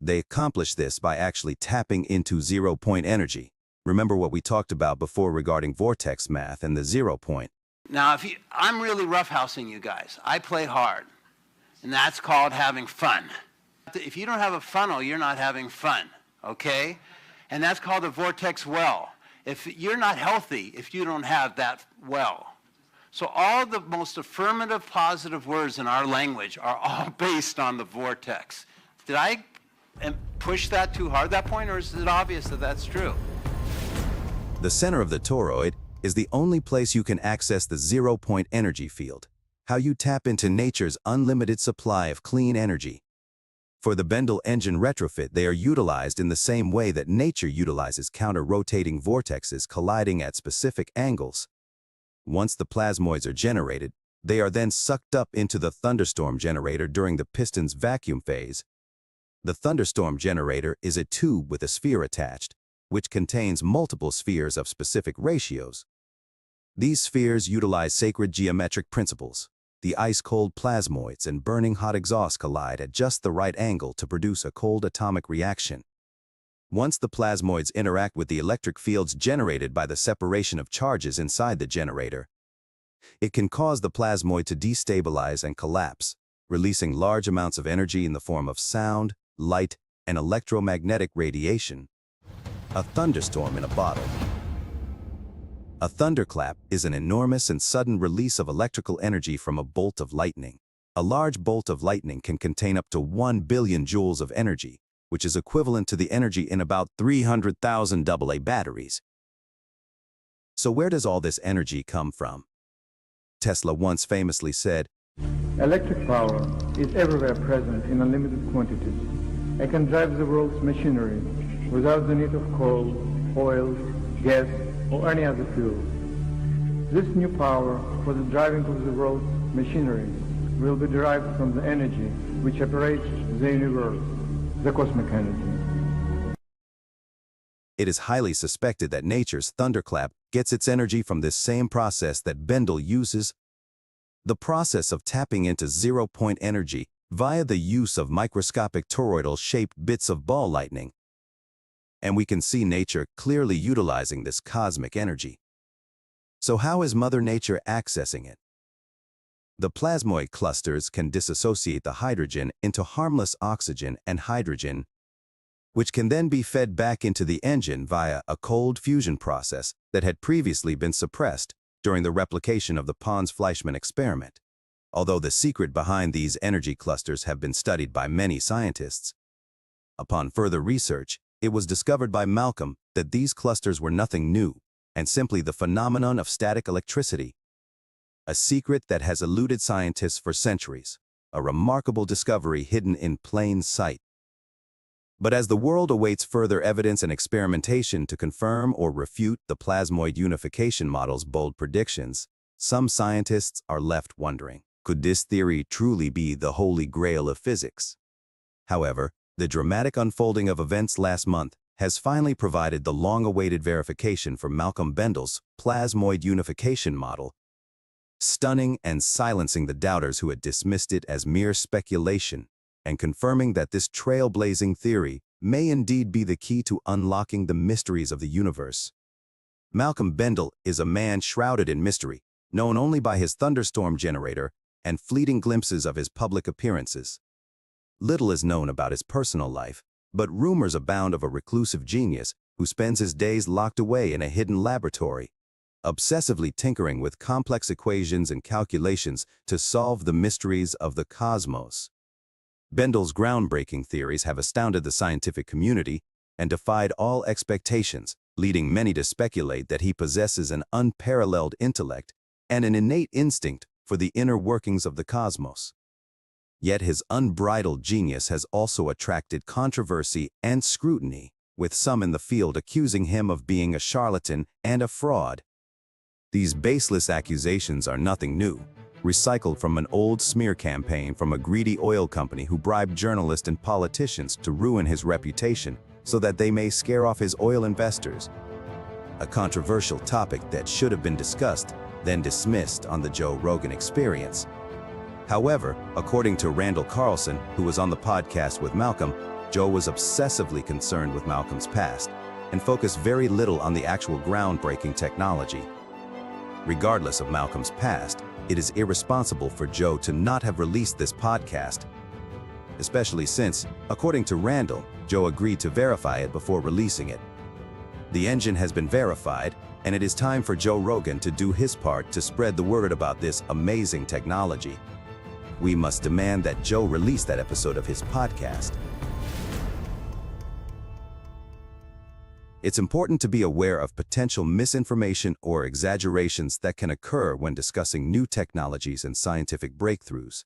They accomplish this by actually tapping into zero-point energy. Remember what we talked about before regarding vortex math and the 0 point. Now, I'm really roughhousing you guys. I play hard, and that's called having fun. If you don't have a funnel, you're not having fun, okay? And that's called a vortex well. If you're not healthy, if you don't have that well. So all the most affirmative, positive words in our language are all based on the vortex. Did I push that too hard, that point, or is it obvious that that's true? The center of the toroid is the only place you can access the 0-point energy field, how you tap into nature's unlimited supply of clean energy. For the Bendel engine retrofit, they are utilized in the same way that nature utilizes counter-rotating vortexes colliding at specific angles. Once the plasmoids are generated, they are then sucked up into the thunderstorm generator during the piston's vacuum phase. The thunderstorm generator is a tube with a sphere attached, which contains multiple spheres of specific ratios. These spheres utilize sacred geometric principles. The ice-cold plasmoids and burning hot exhaust collide at just the right angle to produce a cold atomic reaction. Once the plasmoids interact with the electric fields generated by the separation of charges inside the generator, it can cause the plasmoid to destabilize and collapse, releasing large amounts of energy in the form of sound, light, and electromagnetic radiation. A thunderstorm in a bottle. A thunderclap is an enormous and sudden release of electrical energy from a bolt of lightning. A large bolt of lightning can contain up to 1 billion joules of energy, which is equivalent to the energy in about 300,000 AA batteries. So where does all this energy come from? Tesla once famously said, "Electric power is everywhere present in unlimited quantities. It can drive the world's machinery without the need of coal, oil, gas, or any other fuel. This new power for the driving of the world's machinery will be derived from the energy which operates the universe, the cosmic energy." It is highly suspected that nature's thunderclap gets its energy from this same process that Bendel uses, the process of tapping into 0-point energy via the use of microscopic toroidal-shaped bits of ball lightning. And we can see nature clearly utilizing this cosmic energy. So how is Mother Nature accessing it? The plasmoid clusters can dissociate the hydrogen into harmless oxygen and hydrogen, which can then be fed back into the engine via a cold fusion process that had previously been suppressed during the replication of the Pons-Fleischmann experiment. Although the secret behind these energy clusters have been studied by many scientists, upon further research, it was discovered by Malcolm that these clusters were nothing new and simply the phenomenon of static electricity, a secret that has eluded scientists for centuries, a remarkable discovery hidden in plain sight. But as the world awaits further evidence and experimentation to confirm or refute the plasmoid unification model's bold predictions, some scientists are left wondering, could this theory truly be the holy grail of physics? However, the dramatic unfolding of events last month has finally provided the long-awaited verification for Malcolm Bendel's plasmoid unification model, stunning and silencing the doubters who had dismissed it as mere speculation, and confirming that this trailblazing theory may indeed be the key to unlocking the mysteries of the universe. Malcolm Bendel is a man shrouded in mystery, known only by his thunderstorm generator and fleeting glimpses of his public appearances. Little is known about his personal life, but rumors abound of a reclusive genius who spends his days locked away in a hidden laboratory, obsessively tinkering with complex equations and calculations to solve the mysteries of the cosmos. Bendel's groundbreaking theories have astounded the scientific community and defied all expectations, leading many to speculate that he possesses an unparalleled intellect and an innate instinct for the inner workings of the cosmos. Yet his unbridled genius has also attracted controversy and scrutiny, with some in the field accusing him of being a charlatan and a fraud. These baseless accusations are nothing new, recycled from an old smear campaign from a greedy oil company who bribed journalists and politicians to ruin his reputation so that they may scare off his oil investors. A controversial topic that should have been discussed, then dismissed on the Joe Rogan Experience. However, according to Randall Carlson, who was on the podcast with Malcolm, Joe was obsessively concerned with Malcolm's past and focused very little on the actual groundbreaking technology. Regardless of Malcolm's past, it is irresponsible for Joe to not have released this podcast, especially since, according to Randall, Joe agreed to verify it before releasing it. The engine has been verified, and it is time for Joe Rogan to do his part to spread the word about this amazing technology. We must demand that Joe release that episode of his podcast. It's important to be aware of potential misinformation or exaggerations that can occur when discussing new technologies and scientific breakthroughs.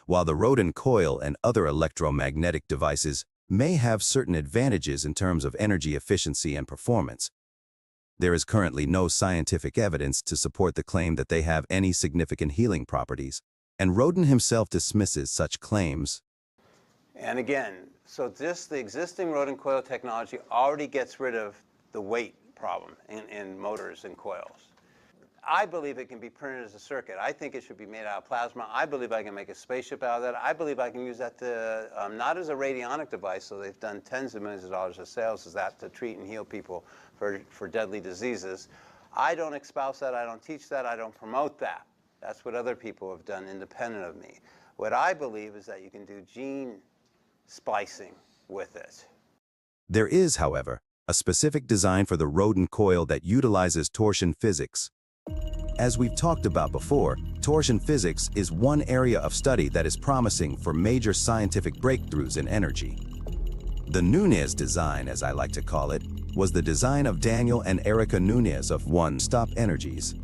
While the Rodin coil and other electromagnetic devices may have certain advantages in terms of energy efficiency and performance, there is currently no scientific evidence to support the claim that they have any significant healing properties, and Rodin himself dismisses such claims. And again, so just the existing Rodin coil technology already gets rid of the weight problem in motors and coils. I believe it can be printed as a circuit. I think it should be made out of plasma. I believe I can make a spaceship out of that. I believe I can use that to, not as a radionic device, so they've done tens of millions of dollars of sales as that to treat and heal people for deadly diseases. I don't espouse that. I don't teach that. I don't promote that. That's what other people have done independent of me. What I believe is that you can do gene splicing with it. There is, however, a specific design for the Rodin coil that utilizes torsion physics. As we've talked about before, torsion physics is one area of study that is promising for major scientific breakthroughs in energy. The Nunez design, as I like to call it, was the design of Daniel and Erica Nunez of One Stop Energies,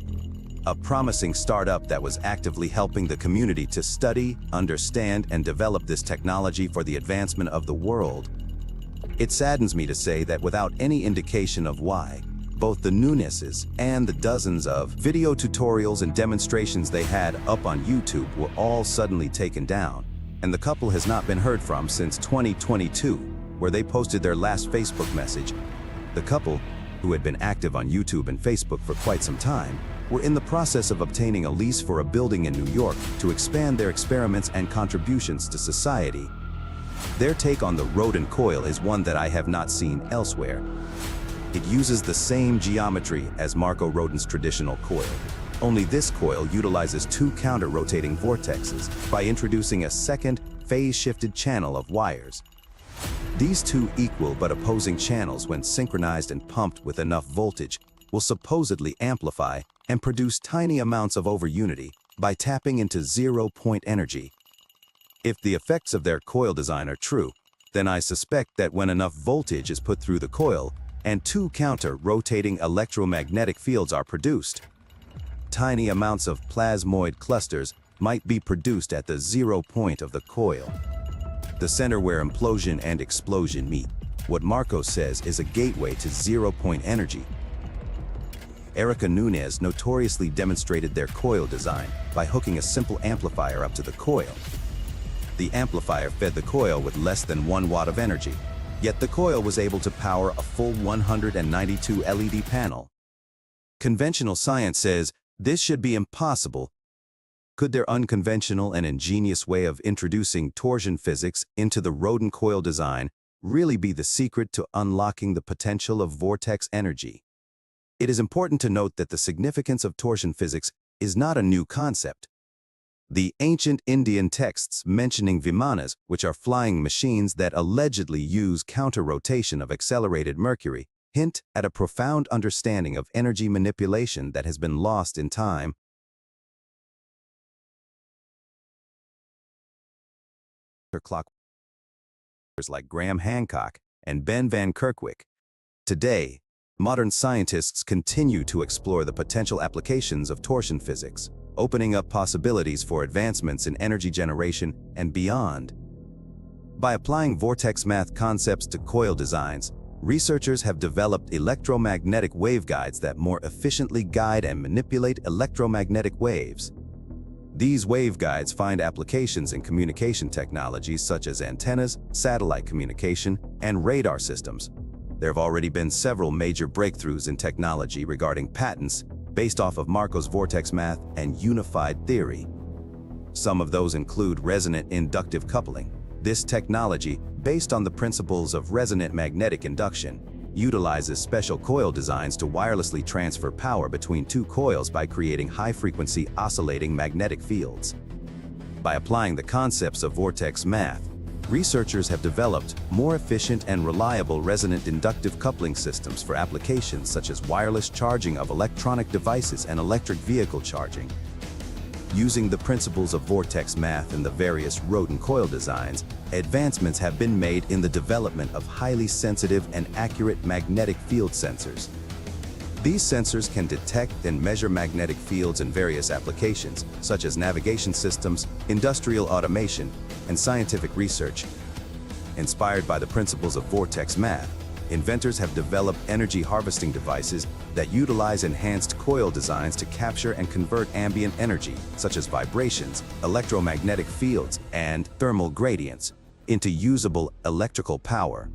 a promising startup that was actively helping the community to study, understand, and develop this technology for the advancement of the world. It saddens me to say that without any indication of why, both the Nunezes and the dozens of video tutorials and demonstrations they had up on YouTube were all suddenly taken down, and the couple has not been heard from since 2022, where they posted their last Facebook message. The couple, who had been active on YouTube and Facebook for quite some time, were in the process of obtaining a lease for a building in New York to expand their experiments and contributions to society. Their take on the Rodin coil is one that I have not seen elsewhere. It uses the same geometry as Marco Rodin's traditional coil, only this coil utilizes two counter-rotating vortexes by introducing a second phase-shifted channel of wires. These two equal but opposing channels, when synchronized and pumped with enough voltage, will supposedly amplify and produce tiny amounts of overunity by tapping into zero-point energy. If the effects of their coil design are true, then I suspect that when enough voltage is put through the coil and two counter-rotating electromagnetic fields are produced, tiny amounts of plasmoid clusters might be produced at the zero point of the coil, the center where implosion and explosion meet. What Marco says is a gateway to zero-point energy. Erica Nunez notoriously demonstrated their coil design by hooking a simple amplifier up to the coil. The amplifier fed the coil with less than 1 watt of energy, yet the coil was able to power a full 192 LED panel. Conventional science says this should be impossible. Could their unconventional and ingenious way of introducing torsion physics into the Rodin coil design really be the secret to unlocking the potential of vortex energy? It is important to note that the significance of torsion physics is not a new concept. The ancient Indian texts mentioning vimanas, which are flying machines that allegedly use counter-rotation of accelerated mercury, hint at a profound understanding of energy manipulation that has been lost in time. Clockers like Graham Hancock and Ben Van Kerkwijk. Today, modern scientists continue to explore the potential applications of torsion physics, opening up possibilities for advancements in energy generation and beyond. By applying vortex math concepts to coil designs, researchers have developed electromagnetic waveguides that more efficiently guide and manipulate electromagnetic waves. These waveguides find applications in communication technologies such as antennas, satellite communication, and radar systems. There have already been several major breakthroughs in technology regarding patents based off of Markov's vortex math and unified theory. Some of those include resonant inductive coupling. This technology, based on the principles of resonant magnetic induction, utilizes special coil designs to wirelessly transfer power between two coils by creating high-frequency oscillating magnetic fields. By applying the concepts of vortex math, researchers have developed more efficient and reliable resonant inductive coupling systems for applications such as wireless charging of electronic devices and electric vehicle charging. Using the principles of vortex math in the various rodent coil designs, advancements have been made in the development of highly sensitive and accurate magnetic field sensors. These sensors can detect and measure magnetic fields in various applications, such as navigation systems, industrial automation, and scientific research. Inspired by the principles of vortex math, inventors have developed energy harvesting devices that utilize enhanced coil designs to capture and convert ambient energy, such as vibrations, electromagnetic fields, and thermal gradients, into usable electrical power.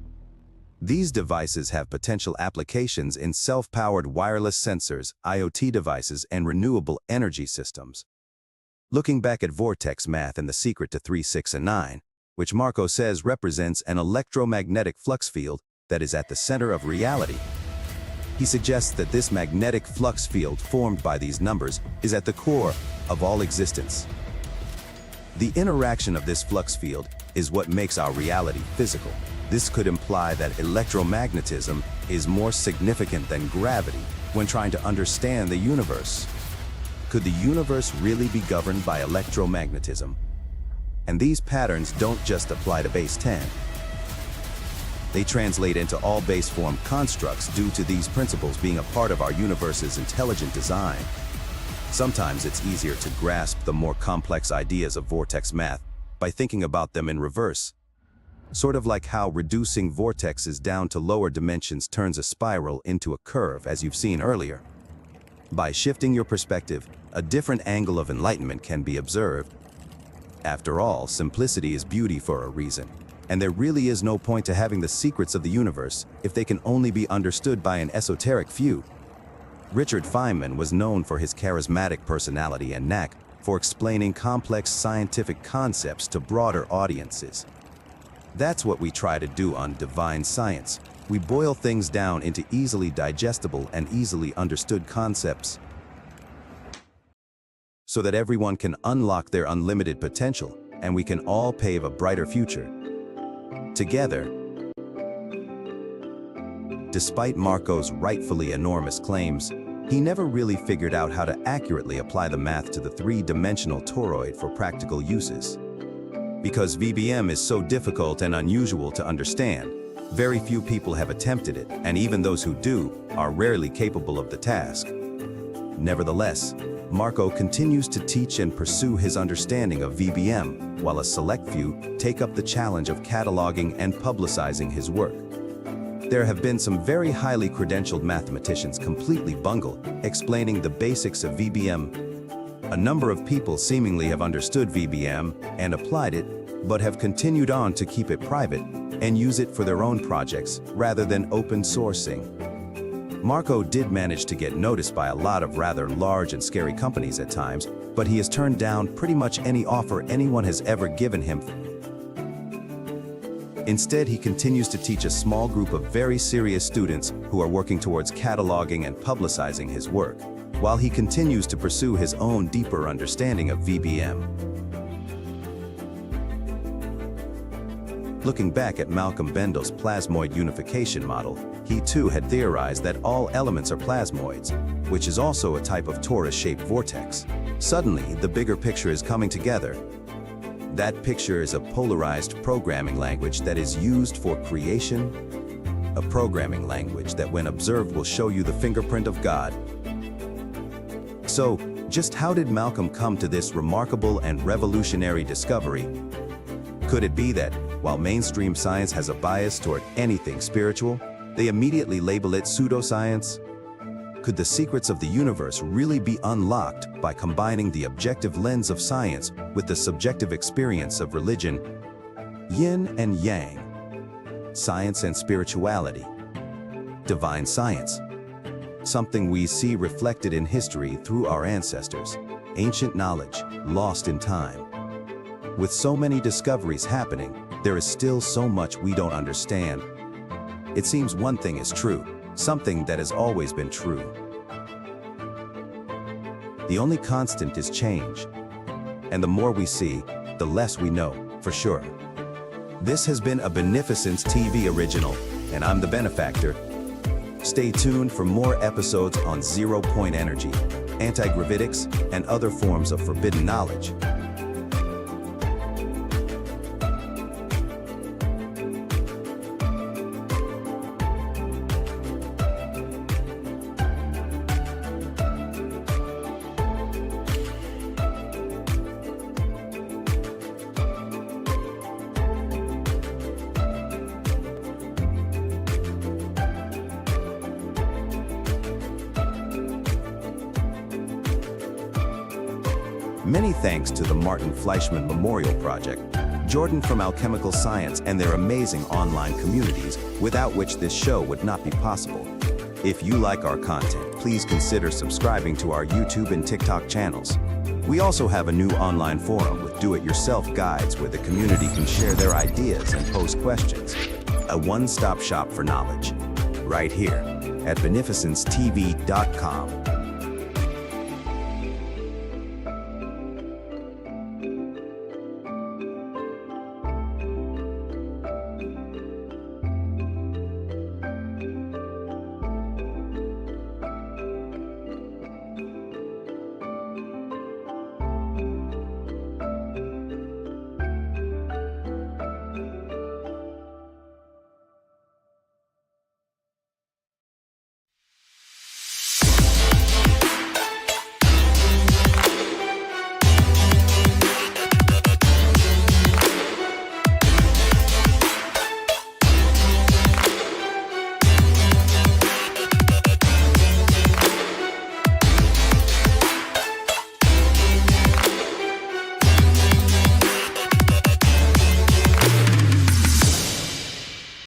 These devices have potential applications in self-powered wireless sensors, IoT devices, and renewable energy systems. Looking back at vortex math and the secret to 3, 6, and 9, which Markov says represents an electromagnetic flux field that is at the center of reality. He suggests that this magnetic flux field formed by these numbers is at the core of all existence. The interaction of this flux field is what makes our reality physical. This could imply that electromagnetism is more significant than gravity when trying to understand the universe. Could the universe really be governed by electromagnetism? And these patterns don't just apply to base 10. They translate into all base form constructs due to these principles being a part of our universe's intelligent design. Sometimes it's easier to grasp the more complex ideas of vortex math by thinking about them in reverse. Sort of like how reducing vortexes down to lower dimensions turns a spiral into a curve, as you've seen earlier. By shifting your perspective, a different angle of enlightenment can be observed. After all, simplicity is beauty for a reason. And there really is no point to having the secrets of the universe if they can only be understood by an esoteric few. Richard Feynman was known for his charismatic personality and knack for explaining complex scientific concepts to broader audiences. That's what we try to do on Divine Science. We boil things down into easily digestible and easily understood concepts so that everyone can unlock their unlimited potential and we can all pave a brighter future together. Despite Markov's rightfully enormous claims, he never really figured out how to accurately apply the math to the three-dimensional toroid for practical uses. Because VBM is so difficult and unusual to understand, very few people have attempted it, and even those who do are rarely capable of the task. Nevertheless, Markov continues to teach and pursue his understanding of VBM, while a select few take up the challenge of cataloging and publicizing his work. There have been some very highly credentialed mathematicians completely bungle explaining the basics of VBM. A number of people seemingly have understood VBM and applied it, but have continued on to keep it private and use it for their own projects rather than open sourcing. Markov did manage to get noticed by a lot of rather large and scary companies at times, but he has turned down pretty much any offer anyone has ever given him. Instead, he continues to teach a small group of very serious students who are working towards cataloging and publicizing his work, while he continues to pursue his own deeper understanding of VBM. Looking back at Malcolm Bendel's plasmoid unification model, he too had theorized that all elements are plasmoids, which is also a type of torus-shaped vortex. Suddenly, the bigger picture is coming together. That picture is a polarized programming language that is used for creation a programming language that when observed will show you the fingerprint of God. So, just how did Malcolm come to this remarkable and revolutionary discovery? Could it be that, while mainstream science has a bias toward anything spiritual, they immediately label it pseudoscience? Could the secrets of the universe really be unlocked by combining the objective lens of science with the subjective experience of religion? Yin and yang, science and spirituality, divine science, something we see reflected in history through our ancestors, ancient knowledge lost in time. With so many discoveries happening, there is still so much we don't understand. It seems one thing is true, something that has always been true. The only constant is change. And the more we see, the less we know, for sure. This has been a Beneficence TV original, and I'm the Benefactor. Stay tuned for more episodes on zero-point energy, anti-gravitics, and other forms of forbidden knowledge. Many thanks to the Martin Fleischmann Memorial Project, Jordan from Alchemical Science, and their amazing online communities, without which this show would not be possible. If you like our content, please consider subscribing to our YouTube and TikTok channels. We also have a new online forum with do-it-yourself guides where the community can share their ideas and pose questions. A one-stop shop for knowledge, right here at beneficencetv.com.